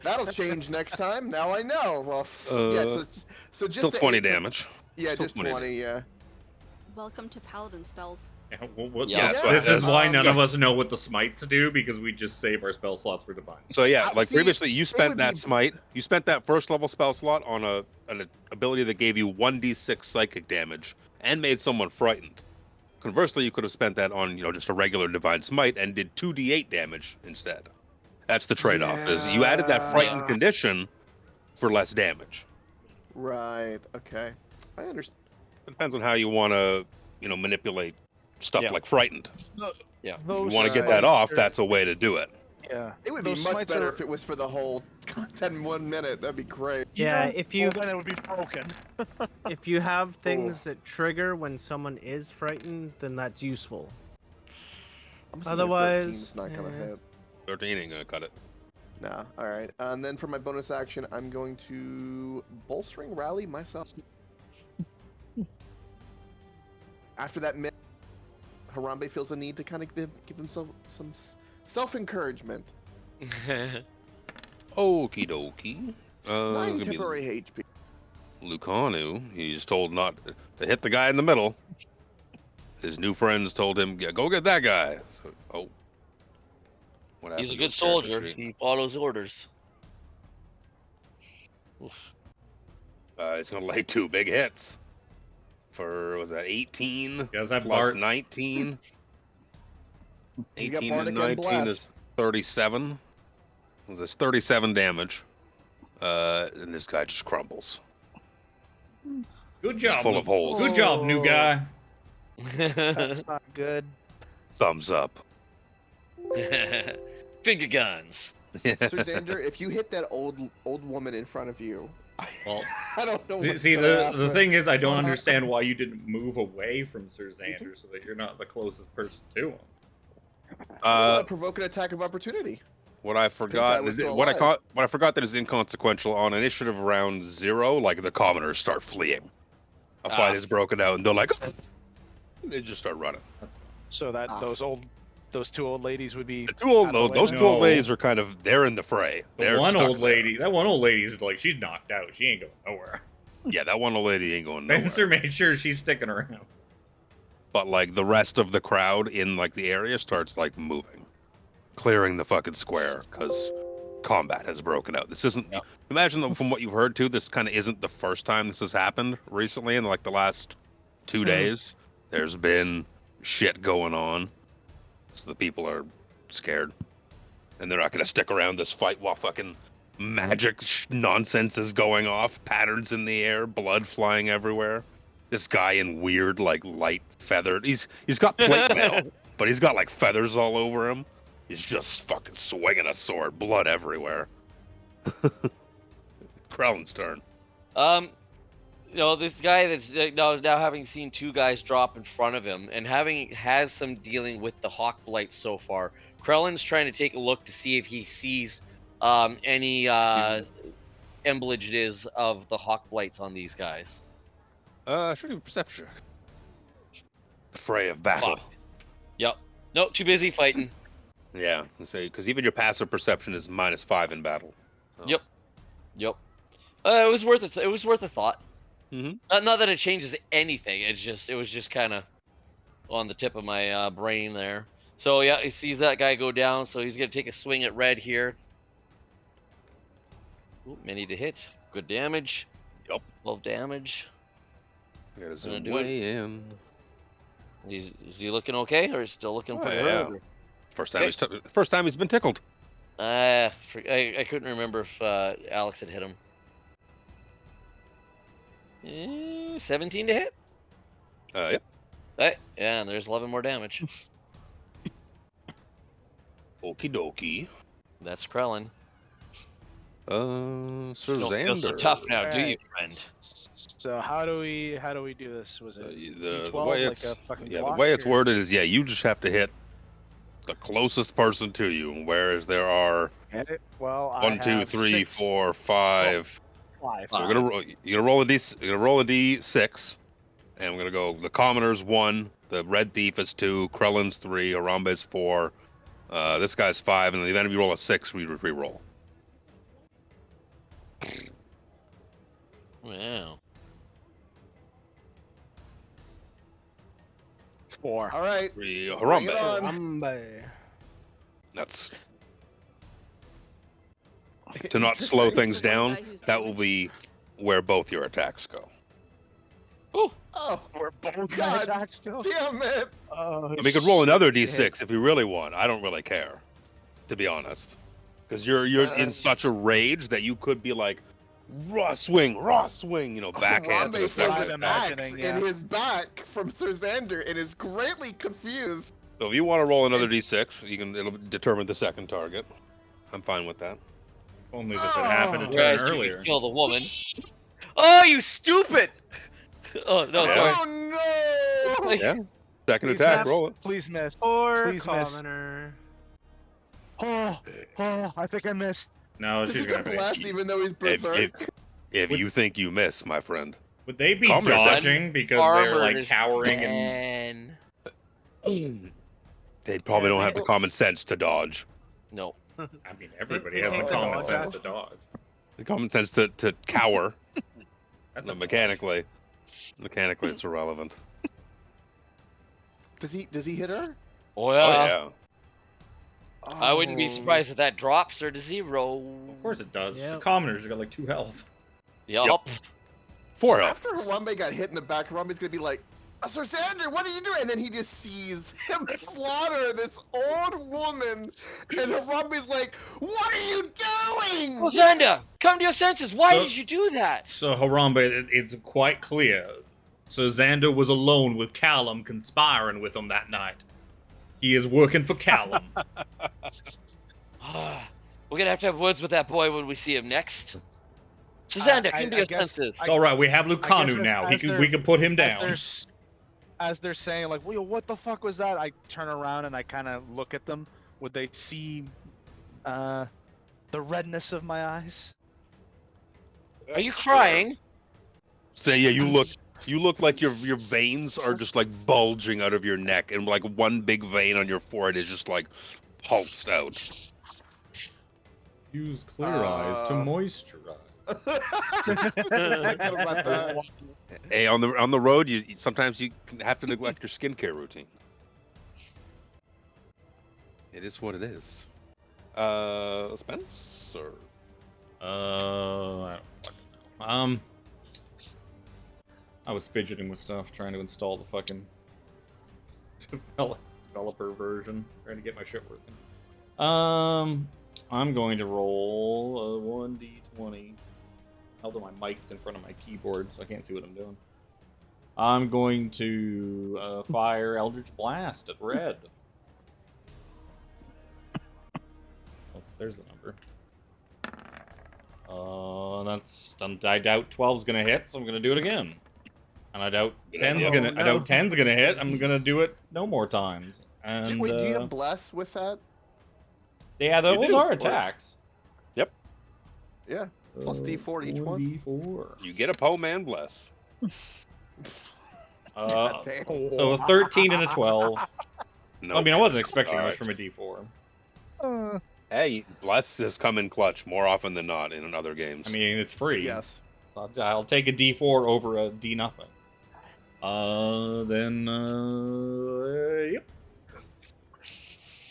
That'll change next time. Now I know. Well, yeah, so just
Still
the
20
8, so-
damage.
Yeah,
Still
just
20
20, yeah.
Welcome to Paladin spells.
Yeah,
Yeah,
that's why-
this is why none
yeah.
of us know what the smites do because we just save our spell slots for divine.
So yeah, like
See,
previously, you
it
spent
would
that
be-
smite. You spent that first level spell slot on an ability that gave you 1d6 psychic damage and made someone frightened. Conversely, you could have spent that on just a regular divine smite and did 2d8 damage instead. That's the trade-off. Is you added that frightened
Yeah.
condition for less damage.
Right, okay. I understand.
It depends on how you want to manipulate stuff
Yeah.
like frightened.
Yeah.
You
Those
want to get
Right.
that off.
smites are-
That's a way to do it.
Yeah.
It would be
Those
much
smites
better
are-
if it was for the whole content in 1 minute. That'd be great.
Yeah, if you
Well, then it would be broken.
if you have things that trigger when someone is frightened, then that's useful.
I'm assuming
Otherwise,
13's not gonna hit.
13 ain't gonna cut it.
Nah, alright. And then for my bonus action, I'm going to bolstering rally myself. After that minute, Harambe feels the need to kind of give himself some self-encouragement.
Okie dokie.
9 temporary HP.
Lucanu, he's told not to hit the guy in the middle. His new friends told him, "Yeah, go get that guy." So, what happened
He's a
to
good
his character
soldier.
sheet?
He follows orders. Oof.
He's gonna lay 2 big hits. Was that 18
You guys have
plus
Bart.
19?
He's got
18 and
Bardic and
19 is
Bless.
37. There's 37 damage. And this guy just crumbles.
Good
He's
job.
full
new-
of holes.
Good job, new guy.
That's not good.
Thumbs up.
Finger guns.
Sir Xander, if you hit that old woman in front of you,
Well,
I don't know. What's
See,
gonna
the
happen.
thing is, I don't understand why you didn't move away from Sir Xander so that you're not the closest person to him.
Provoke an attack of opportunity.
What I forgot,
was still
what I
alive.
caught, what I forgot that is inconsequential. On initiative round 0, like the commoners start fleeing. A fight is broken out, and they're like, they just start running.
So that those two old ladies would be.
The two old,
out of the way
those
now?
two old ladies are kind of, they're in the fray.
The
They're
one
stuck
old
there.
lady, that one old lady's like, she's knocked out. She ain't going nowhere.
Yeah, that one old lady ain't going nowhere.
Spencer made sure she's sticking around.
But like the rest of the crowd in like the area starts like moving, clearing the fucking square because combat has broken out. This isn't. Imagine that from what you've heard too. This kind of isn't the first time this has happened recently. In like the last 2 days, there's been shit going on, so the people are scared, and they're not gonna stick around this fight while fucking magic nonsense is going off, patterns in the air, blood flying everywhere. This guy in weird, like, light feathered. He's got plate mail, but he's got like feathers all over him. He's just fucking swinging a sword, blood everywhere. Krellin's turn.
This guy that's now having seen two guys drop in front of him and has some dealing with the hawk blights so far. Krellin's trying to take a look to see if he sees any emblages of the hawk blights on these guys.
Should do a perception check. Fray of battle.
Fuck. Yep. Nope. Too busy fighting.
Yeah, because even your passive perception is -5 in battle. So.
Yep. Yep. It was worth it. It was worth a thought.
Mhm.
Not that it changes anything. It was just kind of on the tip of my brain there. So yeah, he sees that guy go down. So he's gonna take a swing at red here. Ooh, many to hit. Good damage.
Yep.
12 damage.
Gotta
Gonna
zoom
do
way in.
Is he looking okay, or is he still looking pretty
yeah.
hurt?
First time he's been tickled.
I couldn't remember if Alex had hit him. 17 to hit.
Yep.
Right. Yeah, and there's 11 more damage.
Okie dokie.
That's Krellin.
Sir
Don't feel
Xander.
so tough now, do you,
Alright.
friend?
So how do we do this? Was it
The
D12
way
like
it's
a fucking
the
block,
way it's
or-
worded is you just have to hit the closest person to you, whereas there are
Okay, well, I
1, 2,
have
3,
6,
4, 5.
5.
So we're gonna roll a D6, and we're gonna go. The commoner's 1, the red thief is 2, Krellin's 3, Arambe's 4, this guy's 5, and in the event if you roll a 6, we re-roll.
Wow.
4.
All right.
Harambe.
it on.
That's to not slow things down.
Guy who's
That will
damaged.
be where both your attacks go.
Ooh.
Oh,
We're both
God
attacks still.
damn it!
Oh,
I mean, you could roll another
shit.
D6 if you really want. I don't really care, to be honest, because you're in such a rage that you could be like, raw swing, backhand. to
Harambe
the
feels
second
an
attack.
axe
imagining,
in
yeah.
his back from Sir Xander and is greatly confused.
So if you want to roll another D6, it'll determine the second target. I'm fine with that.
Only this had happened a turn
Whereas you
earlier.
could kill the woman. Oh, you stupid! Oh no, sorry.
Oh no!
Like,
Yeah. Second
Please
attack,
miss.
roll it.
Please miss.
Or
Please miss.
commoner.
Oh, I think I missed.
No,
Does
she's
he
gonna
get
be.
blessed even though he's
If,
berserk?
if you think you miss, my friend,
Would they be
Commoner's
dodging because they're
armor
like
is
cowering and
10.
they probably don't have the common sense to dodge.
No.
I mean everybody has the
Oh,
common
dodge.
sense to dodge.
The common sense to cower.
That's
No,
a
mechanically, it's irrelevant.
Does he hit her?
Oh
Oh
yeah.
yeah.
I wouldn't be
Oh.
surprised if that drops her to 0.
Of course it does.
Yep.
The commoners got like 2 health.
Yup.
4 health.
After Harambe got hit in the back, Harambe's gonna be like, Sir Xander, what are you doing? And then he just sees him slaughter this old woman, and Harambe's like, "What are you doing?"
Rosenda, come to your senses. Why
So-
did you do that?
So Harambe, it's quite clear. So Xander was alone with Callum, conspiring with him that night. He is working for Callum.
We're gonna have words with that boy when we see him next. Rosenda, come to your senses.
It's all right. We have
I guess
Lucanu now. We can put him
As
down.
as they're saying, like, "Well, what the fuck was that?" I turn around and I kind of look at them. Would they see the redness of my eyes?
Are you crying?
So yeah, you look like your veins are just like bulging out of your neck, and like one big vein on your forehead is just like pulsed out.
Use clear eyes to moisturize.
Thinking about that.
Hey, on the road, you sometimes you have to neglect your skincare routine. It is what it is. Spencer.
I don't fucking know. I was fidgeting with stuff, trying to install the fucking developer version, trying to get my shit working. I'm going to roll a 1d20. Held on my mic's in front of my keyboard, so I can't see what I'm doing. I'm going to fire Eldritch Blast at red. Oh, there's the number. I doubt 12's gonna hit, so I'm gonna do it again. And I doubt 10's gonna. I doubt 10's gonna hit. I'm gonna do it no more times. And
Wait, do you have bless with that?
yeah, those
do,
are
or-
attacks.
Yeah. Plus D4 each one.
D4.
You get a Poe Man bless.
God damn.
So a 13 and a 12.
No,
I mean, I wasn't expecting
All
much
right.
from a D4.
Hey, bless has come in clutch more often than not in other games.
I mean, it's free.
Yes.
So I'll take a D4 over a D nothing. Yep.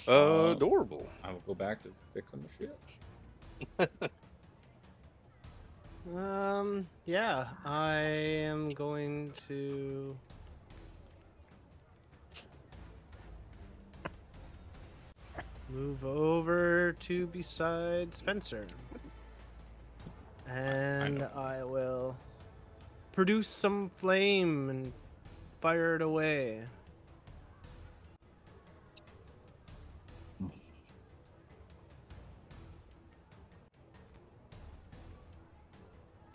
Adorable.
I will go back to fixing the shit.
Yeah, I am going to move over to beside Spencer. And
know.
I will produce some flame and fire it away.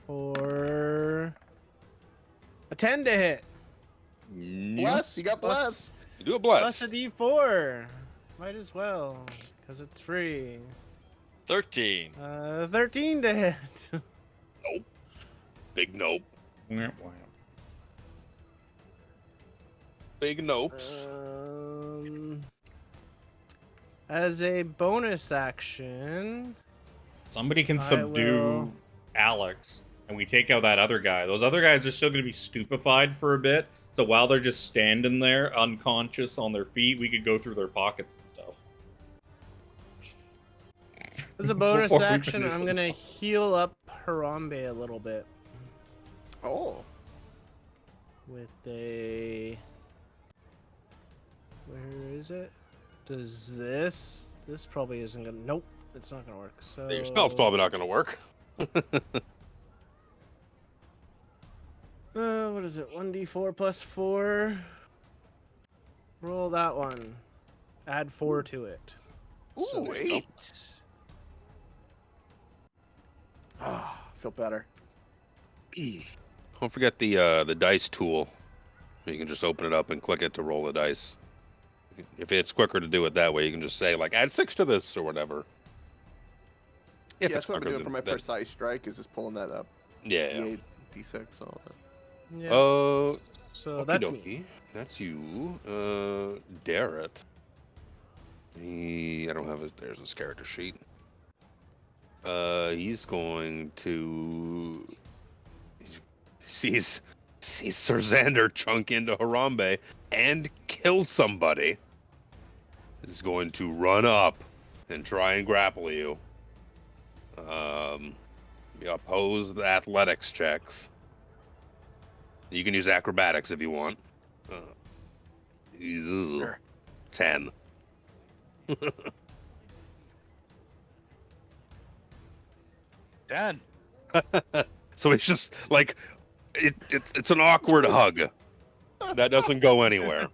For a 10 to hit.
Bless. You got bless.
You do a bless.
Plus a D4. Might as well, because it's free.
13.
13 to hit.
Nope. Big nope.
Wow.
Big nopes.
As a bonus action,
Somebody can
I
subdue
will-
Alex, and we take out that other guy. Those other guys are still going to be stupefied for a bit. So while they're just standing there, unconscious on their feet, we could go through their pockets and stuff.
as a bonus
Before we
action,
finish
I'm
the
gonna heal up Harambe a little bit
Oh.
with a. Where is it? Does this? This probably isn't gonna. Nope, it's not gonna work. So
Your spell's probably not going to work.
What is it? 1d4 plus 4. Roll that one. Add 4 to it.
Ooh,
So
8. Ah, feel better.
Don't forget the dice tool. You can just open it up and click it to roll the dice. If it's quicker to do it that way, you can just say like add 6 to this or whatever.
Yeah,
If
that's
it's
what I've been
quicker
doing for
than
my
that.
precise strike, is just pulling that up.
Yeah.
D8, D6, all that.
Yeah.
Okie
So that's me.
dokie. That's you. Darrett. I don't have his. There's his character sheet. He's going to. He sees Sir Xander chunk into Harambe and kill somebody. Is going to run up and try and grapple you. You oppose the athletics checks. You can use acrobatics if you want. Ew.
Sure.
10.
Dan.
So it's just like it's an awkward hug that doesn't go anywhere.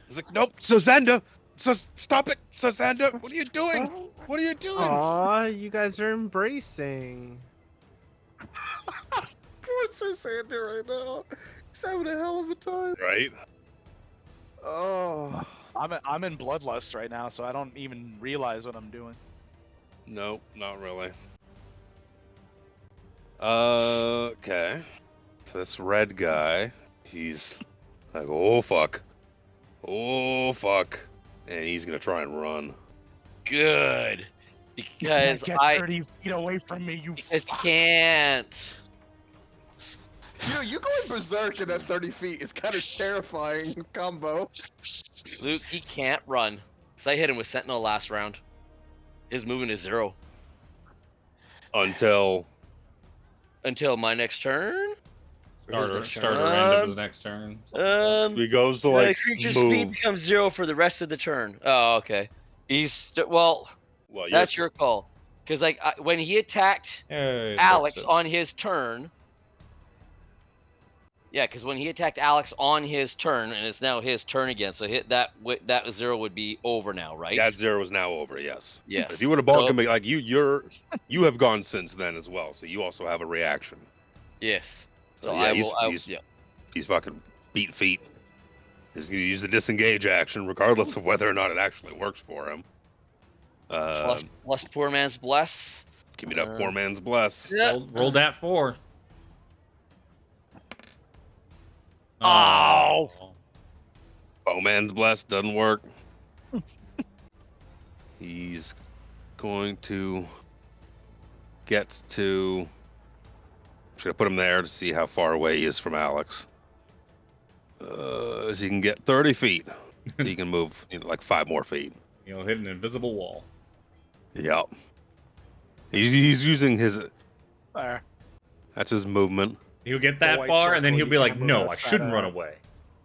It's like, nope, Sazanda, stop it, Sazanda. What are you doing? What are you doing?
Aw, you guys are embracing.
Poor Sir Sander right now. He's having a hell of a time.
Right?
Oh.
I'm in bloodlust right now, so I don't even realize what I'm doing.
Nope, not really. Okay. So this red guy, he's like, oh fuck, and he's gonna try and run.
Good. Because
Get 30 feet away from me, you
I can't.
You know, you going berserk in that 30 feet is kind of terrifying combo.
Luke, he can't run. Because I hit him with Sentinel last round. His movement is 0.
Until
Until my next turn? Or his next turn?
Starter end of his next turn.
he goes to
The
like
creature's speed
move.
becomes 0 for the rest of the turn. Oh, okay. Well,
Well,
that's your call. Because like when he attacked
Hey,
Alex
so-
on his turn. Yeah, because when he attacked Alex on his turn, and it's now his turn again, so hit that 0 would be over now, right?
That 0 is now over. Yes.
Yes.
But if you would have bought
So-
him, like you have gone since then as well, so you also have a reaction.
Yes. So
yeah,
I will.
He's fucking beat feet. He's gonna use the disengage action, regardless of whether or not it actually works for him.
Plus poor man's bless.
Give me that poor man's bless.
Yeah.
Rolled that 4.
Oh.
Bowman's bless doesn't work. He's going to get to. I'm just gonna put him there to see how far away he is from Alex. As he can get 30 feet, he can move like 5 more feet.
Hit an invisible wall.
Yep. He's using his.
There.
That's his movement.
He'll get
The
that
white
far, and then
circle,
he'll
you
be like,
can't move
"No, I
outside
shouldn't
of
run
that."
away.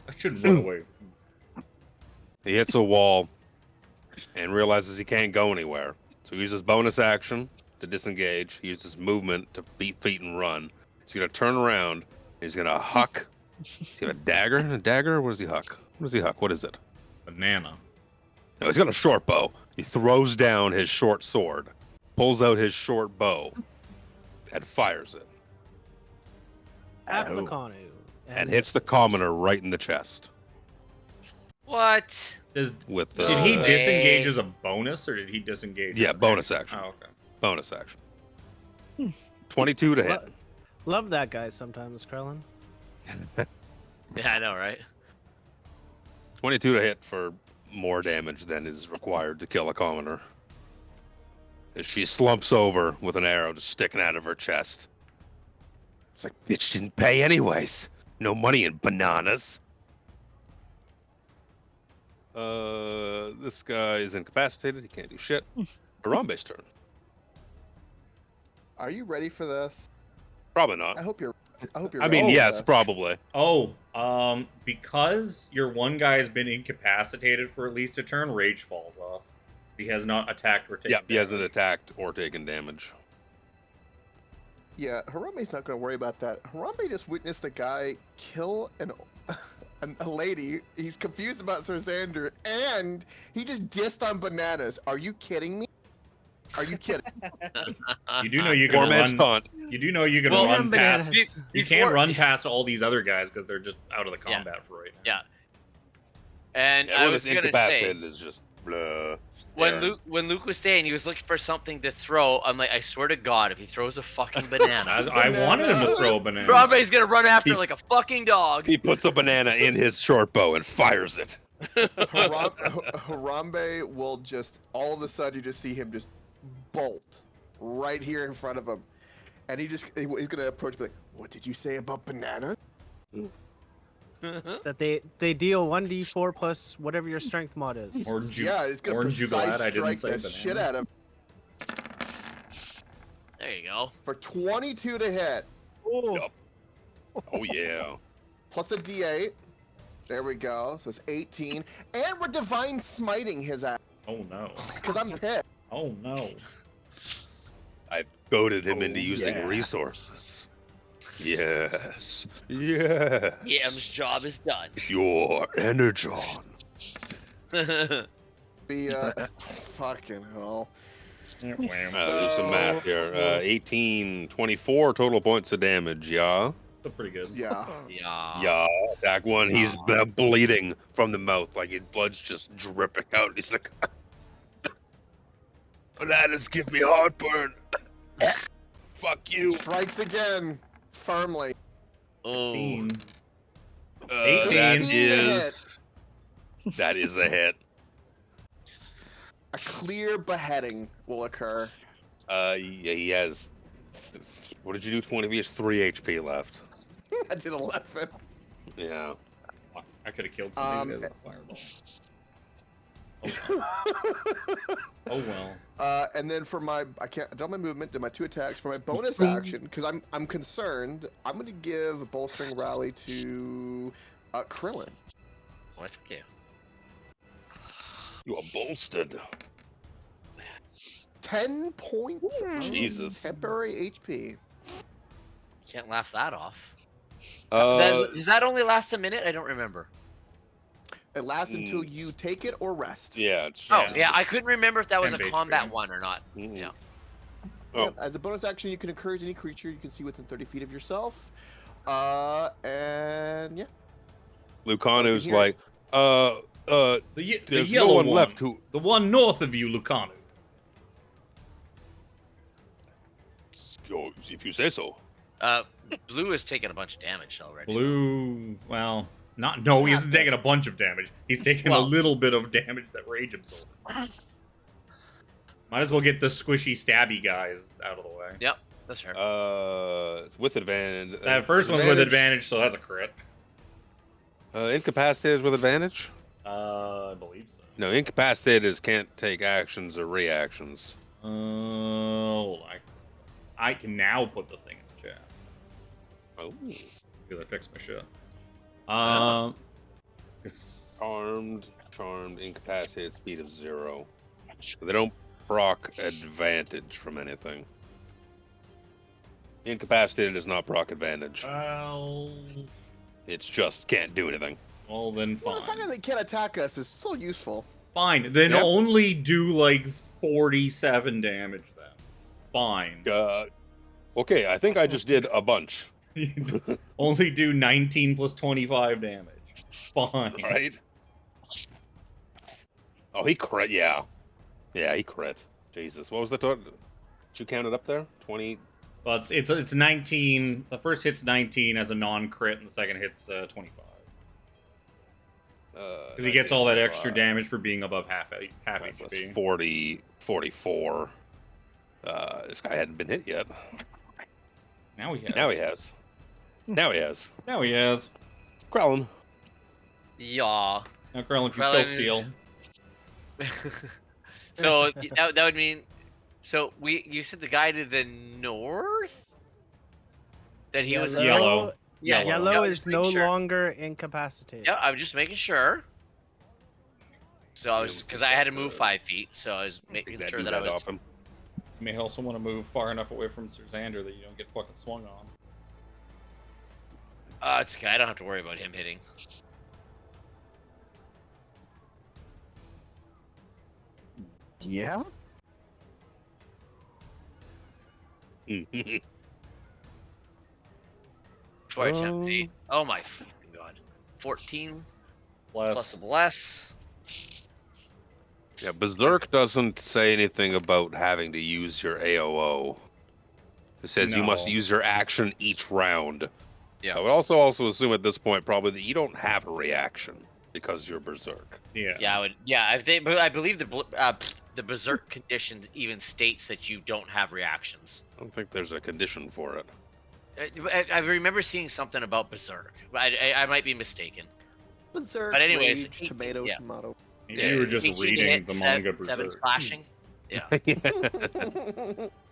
I shouldn't run away."
He hits a wall and realizes he can't go anywhere. So he uses bonus action to disengage. He uses movement to beat feet and run. He's gonna turn around. He's gonna huck. Does he have a dagger? A dagger? What does he huck? What does he huck? What is it?
Banana.
No, he's got a short bow. He throws down his short sword, pulls out his short bow, and fires it.
At the
Oh.
Kanu.
And hits the commoner right in the chest.
What?
With
Did he
way.
disengage as a bonus, or did he disengage?
Yeah,
as an
bonus action.
Oh, okay.
Bonus action. 22 to hit.
Love that guy sometimes, Krellin.
Yeah, I know, right?
22 to hit for more damage than is required to kill a commoner. As she slumps over with an arrow just sticking out of her chest. It's like, bitch didn't pay anyways. No money in bananas. This guy is incapacitated. He can't do shit. Harambe's turn.
Are you ready for this?
Probably not.
I hope you're.
I mean,
ready for
yes,
this.
probably.
Oh, because your one guy has been incapacitated for at least a turn, rage falls off. He has not attacked or taken
Yeah, he hasn't
damage.
attacked or taken damage.
Yeah, Harambe's not going to worry about that. Harambe just witnessed a guy kill a lady. He's confused about Sir Xander, and he just dissed on bananas. Are you kidding me? Are you kidding?
You do know you
Poor
can
man's
run.
taunt.
You do know you can
Well,
run past.
bananas.
You can't
Before-
run past all these other guys because they're just out of the
Yeah.
combat for right now.
Yeah. And I
Everyone
was
that's
gonna say,
incapacitated is just blah.
when Luke was saying he was looking for something to throw, I'm like, I swear to God, if he throws a fucking banana,
I wanted him to throw a banana.
Robbie's gonna run after
He-
it like a fucking dog.
He puts a banana in his short bow and fires it.
Harambe will just all of a sudden you just see him just bolt right here in front of him, and he's gonna approach and be like, "What did you say about banana?"
That they deal 1d4 plus whatever your strength mod is.
Orange,
Yeah, it's gonna
orange
precise
Jugalat, I didn't
strike
say
the
banana.
shit out of him
There you go.
for 22 to hit.
Yup. Oh yeah.
plus a D8. There we go. So it's 18. And we're divine smiting his ass.
Oh no.
Because I'm pissed.
Oh no.
I've goaded him
Oh,
into using
yeah.
resources. Yes. Yeah.
Yam's job is done.
Pure energon.
Be fucking hell.
Wham.
Do some math here. 18, 24 total points of damage, yeah?
Still pretty good.
Yeah.
Yeah.
Yeah. Attack 1, he's bleeding from the mouth, like his blood's just dripping out. He's like, bananas give me heartburn. Fuck you.
Strikes again. Firmly.
Oh.
18.
That is a hit.
A clear beheading will occur.
Yeah, he has. What did you do? 20. He has 3 HP left.
I did 11.
Yeah.
Fuck, I could have killed somebody with a fireball. Oh well.
And then for my, I done my movement, did my 2 attacks. For my bonus action, because I'm concerned, I'm gonna give a bolstering rally to Krillin.
What's okay?
You are bolstered.
10 points
Jesus.
of temporary HP.
Can't laugh that off.
Uh,
Does that only last a minute? I don't remember.
It lasts until you take it or rest.
yeah.
Oh, yeah, I couldn't remember if that was a
10
combat
HP.
one or not.
Mhm.
Yeah.
Oh.
Yeah, as a bonus action, you can encourage any creature you can see within 30 feet of yourself. And yeah.
Lucanu's
Here.
like,
The
there's
yellow
no one
one
left who.
The one north of you, Lucanu.
Yo, if you say so.
Blue has taken a bunch of damage already.
Blue, well, no, he isn't taking a bunch of damage. He's taking a
Well-
little bit of damage that rage absorbs. Might as well get the squishy stabby guys out of the way.
Yep, that's fair.
It's with advantage.
That first one's with advantage, so that's a crit.
Incapacitated is with advantage?
I believe so.
No, incapacitated is can't take actions or reactions.
Hold on. I can now put the thing in the chat
Oh.
because I fixed my shit. It's
Charmed, incapacitated, speed of 0. They don't proc advantage from anything. Incapacitated is not proc advantage. It's just can't do anything.
well then
Well, the fact that
fine.
they can't attack us is so useful.
Fine, then
Yep.
only do like 47 damage then. Fine.
Okay, I think I just did a bunch,
Only do 19 plus 25 damage. Fine.
right? Oh, he crit, yeah. Yeah, he crit. Jesus, what was the total? Did you count it up there? 20?
Well, it's 19. The first hit's 19 as a non-crit, and the second hit's 25. Because he gets all that extra damage for being above half HP.
40, 44. This guy hadn't been hit yet.
Now he has.
Now he has. Now he has.
Now he has.
Krellin.
Yeah.
Now, Krellin, if you
Krellin
kill
is-
Steel.
So that would mean. So you said the guy to the north. That he was
Yellow.
Yeah,
Yellow.
yeah,
Yellow
just
is no
making sure.
longer incapacitated.
Yeah, I'm just making sure. So I was because I had to move 5 feet, so I was making sure that I was.
off him.
You may also want to move far enough away from Sir Xander that you don't get fucking swung on.
It's okay. I don't have to worry about him hitting.
Yeah.
Twice empty. Oh my fucking god. 14 plus a bless.
Yeah, Berserk doesn't say anything about having to use your AOO. It says you must
No.
use your action each round.
Yeah.
I would also assume at this point probably that you don't have a reaction because you're Berserk.
Yeah.
Yeah, I would. Yeah, but I believe the berserk condition even states that you don't have reactions.
I don't think there's a condition for it.
I remember seeing something about berserk. I might be mistaken.
Berserk,
But anyways,
rage,
he-
tomato,
yeah.
tomato.
Maybe you were just
18 to
reading
hit,
the manga
7
Berserk.
slashing. Yeah.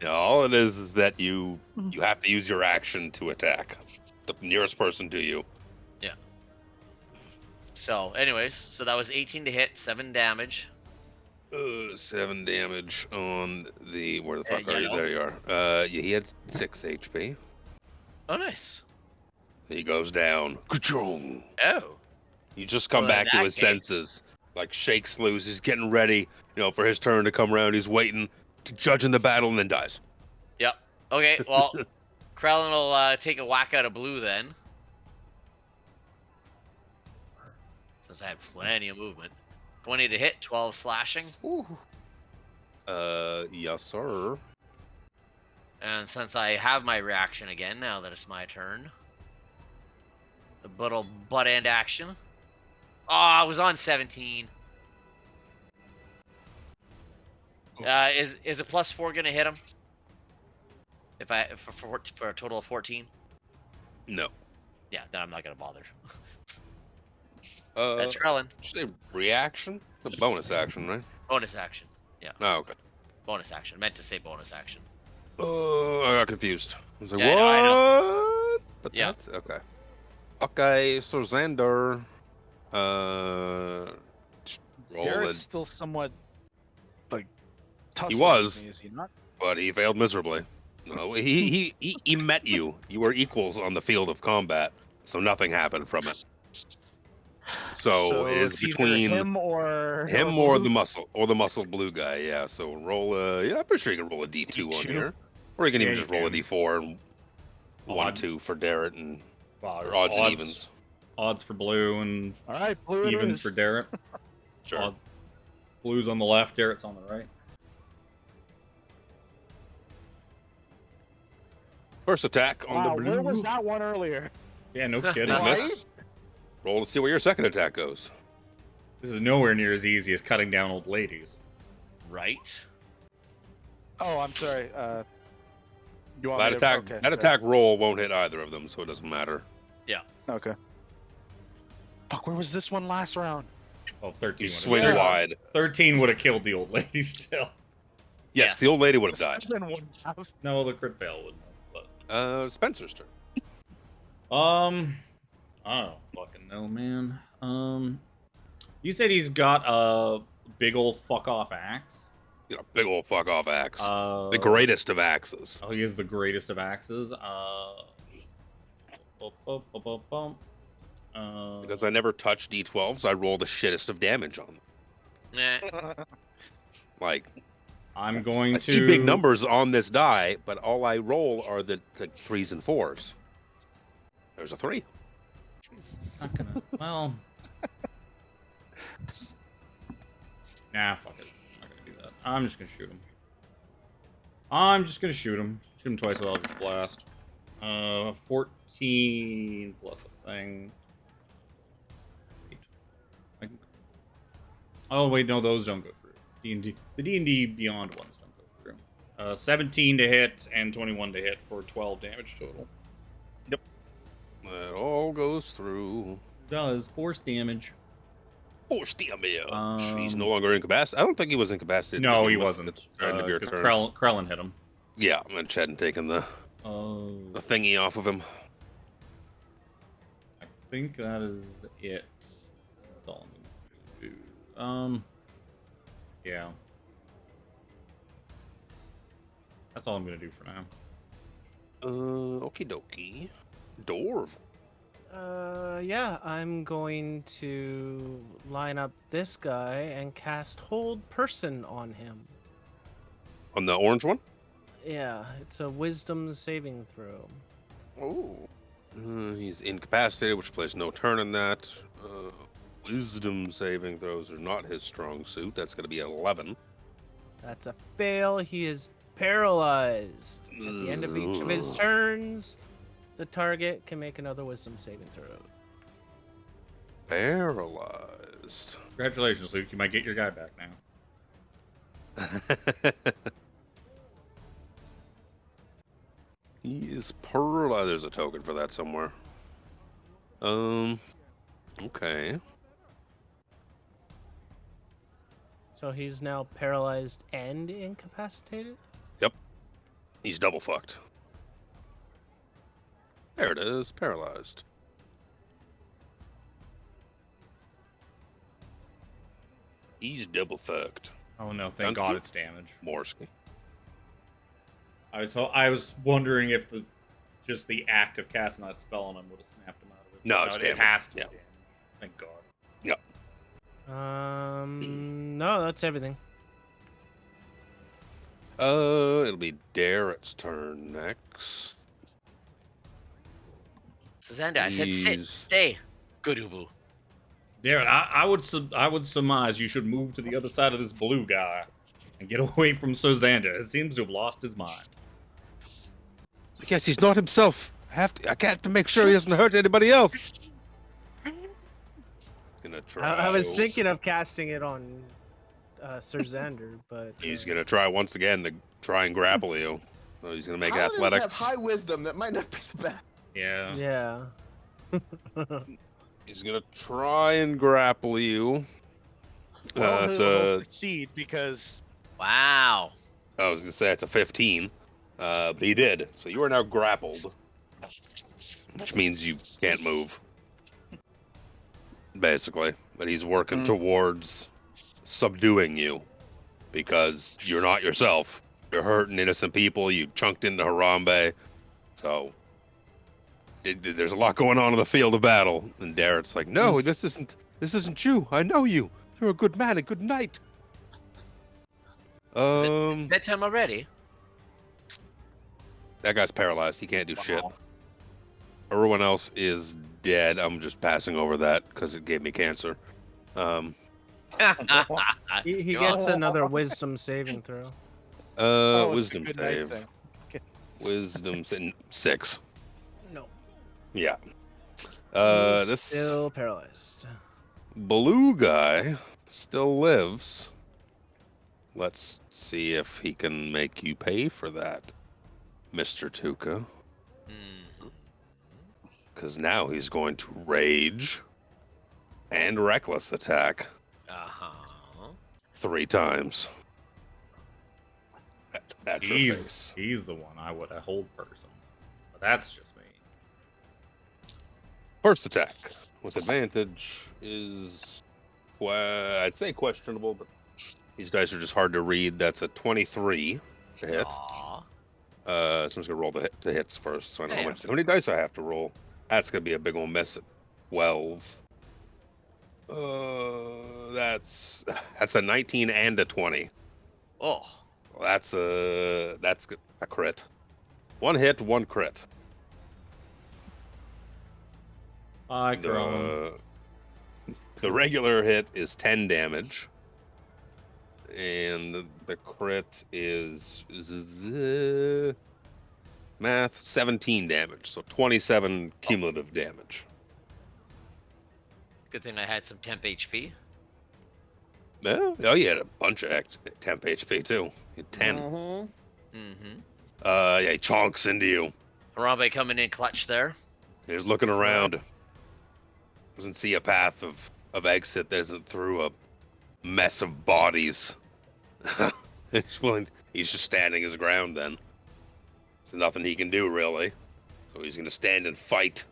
Yeah, all it is that you have to use your action to attack the nearest person to you.
Yeah. So, anyways, so that was 18 to hit, 7 damage.
7 damage on the. Where the fuck are you?
yellow.
There you are. Yeah, he had 6 HP.
Oh, nice.
He goes down. Ka-chong!
Oh.
You just come
Well, in
back to
that
his
case-
senses. Like shakes loose. He's getting ready, for his turn to come around. He's waiting, judging the battle, and then dies.
Yep. Okay, well, Krellin will take a whack out of blue then. Since I had plenty of movement. 20 to hit, 12 slashing.
Ooh.
Yes, sir.
And since I have my reaction again, now that it's my turn. The little butt end action. Oh, I was on 17. Is a +4 gonna hit him? If I for a total of 14?
No.
Yeah, then I'm not gonna bother.
Uh,
That's Krellin.
Did you say reaction? It's a bonus action, right?
Bonus action.
Oh, okay.
Bonus action. Meant to say bonus action.
I got confused. I was like,
Yeah,
what?
I know.
But
Yeah.
that's okay. Okay, so Xander, roll
Garrett's
it,
still somewhat like tussling
was.
with me, is he not?
but he failed miserably. No, he met you. You were equals on the field of combat, so nothing happened from it. So it is
it's either
between
him or
the muscle blue guy. Yeah. So roll I'm pretty sure you can roll a D2 on
D2?
here, or you can even
Yeah,
just
you
roll a
can.
D4 and 1
Odd.
2 for Darrett and
Wow,
or odds and evens.
Odds for blue and
All right, blue it
evens
is.
for Derek.
Sure.
Blue's on the left, Derek's on the right.
First attack on
Wow,
the blue.
where was that one earlier?
Yeah, no kidding.
Did
Right?
miss. Roll to see where your second attack goes.
This is nowhere near as easy as cutting down old ladies.
Right?
Oh, I'm sorry. You want me to?
That
Okay,
attack roll won't hit either of them, so it doesn't matter.
Okay. Fuck, where was this one last round?
Well, 13
You
would
swing
have
wide.
13 would have killed the old lady still.
Yes,
Yes.
the old lady would have died.
Seven wouldn't have.
No, the crit fail wouldn't have.
Spencer's turn.
But, I don't fucking know, man. You said he's got a big old fuck off axe.
Big old fuck off axe.
The
The greatest of axes.
Oh, he is the greatest of axes.
Because I never touch D12s, I roll the shittest of damage on them.
Nah.
Like,
I'm going
I
to
see big numbers on this die, but all I roll are the 3s and 4s. There's a 3.
It's not gonna. Well. Nah, fuck it. I'm not gonna do that. I'm just gonna shoot him. Shoot him twice with Eldritch Blast. 14 plus a thing. Oh wait, no, those don't go through. D&D, the D&D Beyond ones don't go through. 17 to hit and 21 to hit for 12 damage total.
That all goes through.
Does force damage.
Force damage. He's
Um,
no longer incapacitated. I don't think he was incapacitated.
No,
to
he
begin with
wasn't.
at the end of your
Because
turn.
Krellin hit him.
Yeah, and Chet had taken the thingy off of him.
I think that is it. That's all I'm gonna do. Yeah. That's all I'm gonna do for now.
Okie dokie. Dwarf.
Yeah, I'm going to line up this guy and cast Hold Person on him.
On the orange one?
Yeah, it's a Wisdom saving throw.
Ooh.
He's incapacitated, which plays no turn in that. Wisdom saving throws are not his strong suit. That's going to be an 11.
That's a fail. He is paralyzed. At the end of each of his turns, the target can make another Wisdom saving throw.
Paralyzed.
Congratulations, Luke. You might get your guy back now.
He is paralyzed. There's a token for that somewhere. Okay.
So he's now paralyzed and incapacitated?
Yep. He's double fucked. There it is. Paralyzed. He's double fucked.
Oh no! Thank
Dunsky?
God it's damage.
Morsky.
I was wondering if just the act of casting that spell on him would have snapped him out of it.
No, it's
it
damage.
has to be
Yeah.
damage. Thank God.
Yep.
No, that's everything.
It'll be Darrett's turn next.
Suzander, I said sit,
He's-
stay. Good ubu.
Darren, I would surmise you should move to the other side of this blue guy and get away from Sozander. It seems to have lost his mind.
Yes, he's not himself. I got to make sure he doesn't hurt anybody else. Gonna try.
I was thinking of casting it on Sir Xander, but
He's gonna try once again to try and grapple you. So he's gonna make
Paladins
athletics.
have high wisdom. That might not be the best.
Yeah.
yeah.
He's gonna try and grapple you.
Well,
It's
he'll
a-
succeed because
Wow.
I was gonna say it's a 15, but he did. So you are now grappled, which means you can't move, basically. But he's working towards subduing you because you're not yourself. You're hurting innocent people. You chunked into Harambe, so there's a lot going on in the field of battle. And Darrett's like, "No, this isn't you. I know you. You're a good man, a good knight."
Bedtime already?
That guy's paralyzed. He can't do shit. Everyone else is dead. I'm just passing over that because it gave me cancer.
He
You're
gets
awesome.
another wisdom saving throw.
Oh, it's a
Wisdom
good night
save.
thing.
Wisdom 6.
No.
Yeah.
He's
This
still paralyzed.
blue guy still lives. Let's see if he can make you pay for that, Mr. Tuca.
Mhm.
Because now he's going to rage and reckless attack
Uh-huh.
3 times. At your face.
He's the one I would hold person. But that's just me.
First attack with advantage is, I'd say questionable, but these dice are just hard to read. That's a 23 to hit.
Aw.
So I'm just gonna roll the hits first, so I know
Yeah.
how many dice I have to roll. That's gonna be a big old mess at 12. That's a 19 and a 20.
Oh.
Well, that's a crit. 1 hit, 1 crit.
Hi, Crowlin.
The regular hit is 10 damage, and the crit is math 17 damage, so 27 cumulative damage.
Good thing I had some temp HP.
Oh, you had a bunch of temp HP too. You had 10.
Mm-hmm.
Mm-hmm.
Yeah, he chonks into you.
Harambe coming in clutch there.
He's looking around. Doesn't see a path of exit that isn't through a mess of bodies. He's just standing his ground then. There's nothing he can do really. So he's gonna stand and fight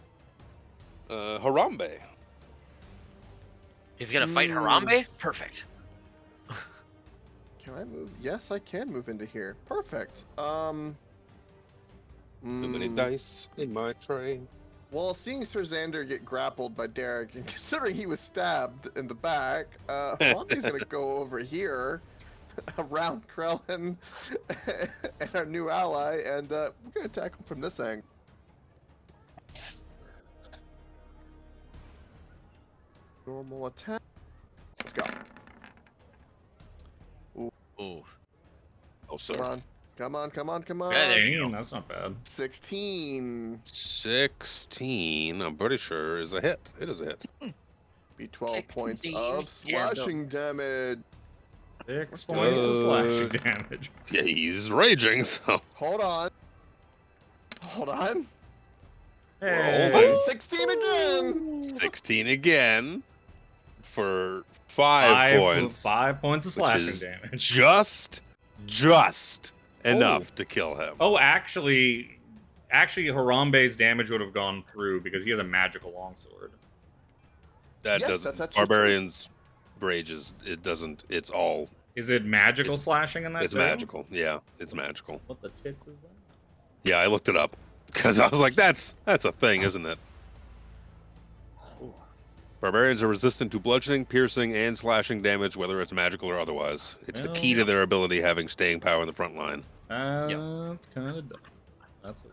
Harambe.
He's gonna fight Harambe? Perfect.
Can I move? Yes, I can move into here. Perfect.
Too many dice in my tray.
Well, seeing Sir Xander get grappled by Derek, and considering he was stabbed in the back, Harambe's gonna go over here, around Krellin and our new ally, and we're gonna attack him from this angle. Normal attack. Let's go.
Ooh.
Oh, sir.
Come on. Come on, come on, come on.
Yeah, there you
16, that's not bad.
16.
16, I'm pretty sure, is a hit. It is a hit.
Be 12 points
16
of slashing damage.
6 points of slashing damage.
Yeah, he's raging, so.
Hold on. Hold on.
Hey.
16 again.
16 again for 5 points.
5 points of
which
slashing
is
damage.
just enough to kill him.
Oh, actually, Harambe's damage would have gone through because he has a magical longsword.
That
Yes,
doesn't.
that's actually
Barbarians rages, it doesn't. It's all.
Is it magical slashing in that?
It's
too?
magical. Yeah, it's magical.
What the tits is that?
Yeah, I looked it up because I was like, that's a thing, isn't it? Barbarians are resistant to bludgeoning, piercing, and slashing damage, whether it's magical or otherwise. It's the key to their ability having staying power in the front line.
That's kind of dumb. That's it.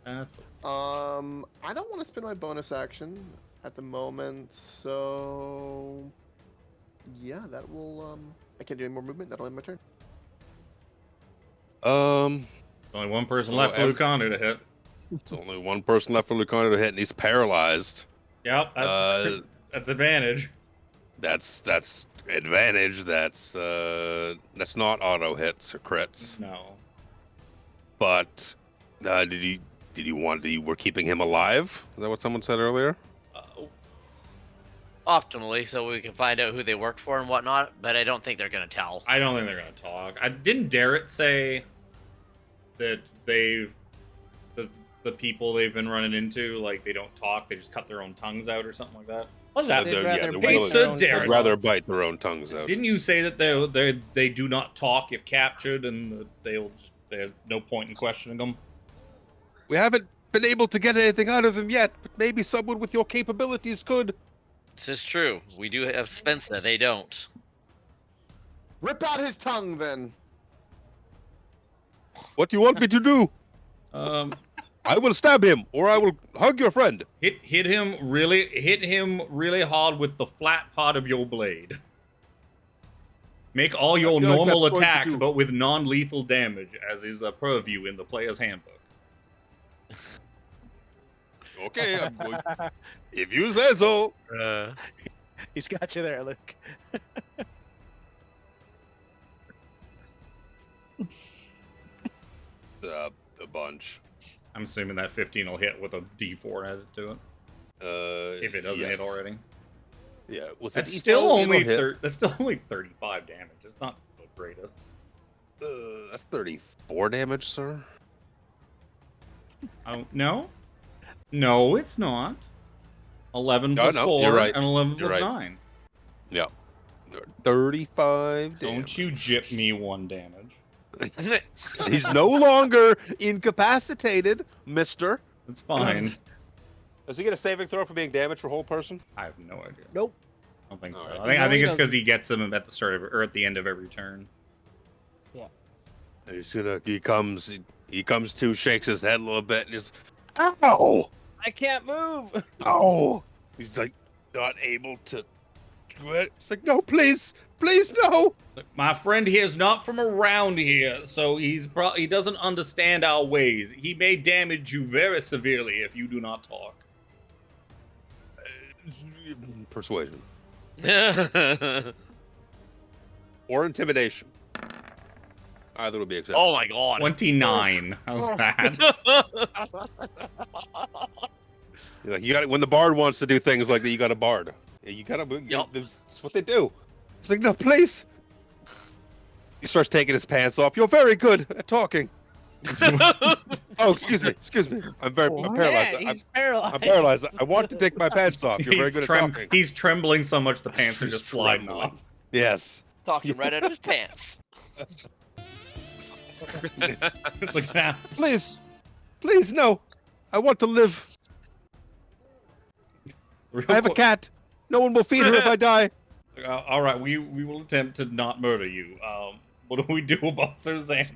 That's it.
I don't want to spend my bonus action at the moment, so yeah, that will. I can't do any more movement. That'll end my turn.
Only one person left for Lucano to hit.
There's only one person left for Lucano to hit, and he's paralyzed.
Yep, that's advantage.
That's advantage. That's not auto hits or crits.
No.
But did you want? We're keeping him alive? Is that what someone said earlier?
Optimally, so we can find out who they worked for and whatnot. But I don't think they're gonna tell.
I don't think they're gonna talk. Didn't Darrett say that the people they've been running into, like, they don't talk, they just cut their own tongues out or something like that? What's that?
They'd rather
they're
bite
willing-
their own
They'd
tongue
rather
off.
bite their own tongues out.
Didn't you say that they do not talk if captured, and they have no point in questioning them?
We haven't been able to get anything out of them yet, but maybe someone with your capabilities could.
This is true. We do have Spencer. They don't.
Rip out his tongue, then.
What do you want me to do? I will stab him, or I will hug your friend.
Hit him really hard with the flat part of your blade. Make all your
feel like
normal
that's going to
attacks,
do-
but with non-lethal damage, as is a purview in the player's handbook.
Okay, I'm going. If you say so.
He's got you there, Luke.
It's a bunch.
I'm assuming that 15 will hit with a D4 added to it, if it doesn't hit already.
Yeah, with
That's
an
still
E12,
only
it'll hit.
that's still only 35 damage. It's not the greatest.
That's 34 damage, sir.
No, it's not. 11
No,
plus
no,
4
you're right.
and 11
You're
plus
right.
9.
Yeah. 35 damage.
Don't you jip me 1 damage.
He's no longer incapacitated, mister.
That's fine.
Does he get a saving throw for being damaged for whole person?
I have no idea.
Nope.
I don't think so.
Alright.
I
No,
think
he
it's because
doesn't.
he gets them at the start of or at the end of every turn.
He comes to, shakes his head a little bit, and he's, ow!
I can't move.
Ow! He's like not able to do it. It's like, no, please, no.
Look, my friend here is not from around here, so he doesn't understand our ways. He may damage you very severely if you do not talk.
Persuasion or intimidation. Either will be acceptable.
Oh my god.
29. How's that?
Like, you got when the bard wants to do things like that, you got a bard. You got to.
Yup.
That's what they do. It's like, no, please. He starts taking his pants off. You're very good at talking. Oh, excuse me. I'm paralyzed.
Man, he's paralyzed.
I'm paralyzed. I want to take my pants off. You're very good at talking.
He's trembling so much the pants are
He's
just sliding
trembling.
off.
Yes.
Talking right out of his pants.
It's like, nah.
Please, no. I want to live. I have a cat. No one will feed her if I die.
All right, we will attempt to not murder you. What do we do about Sir Xander?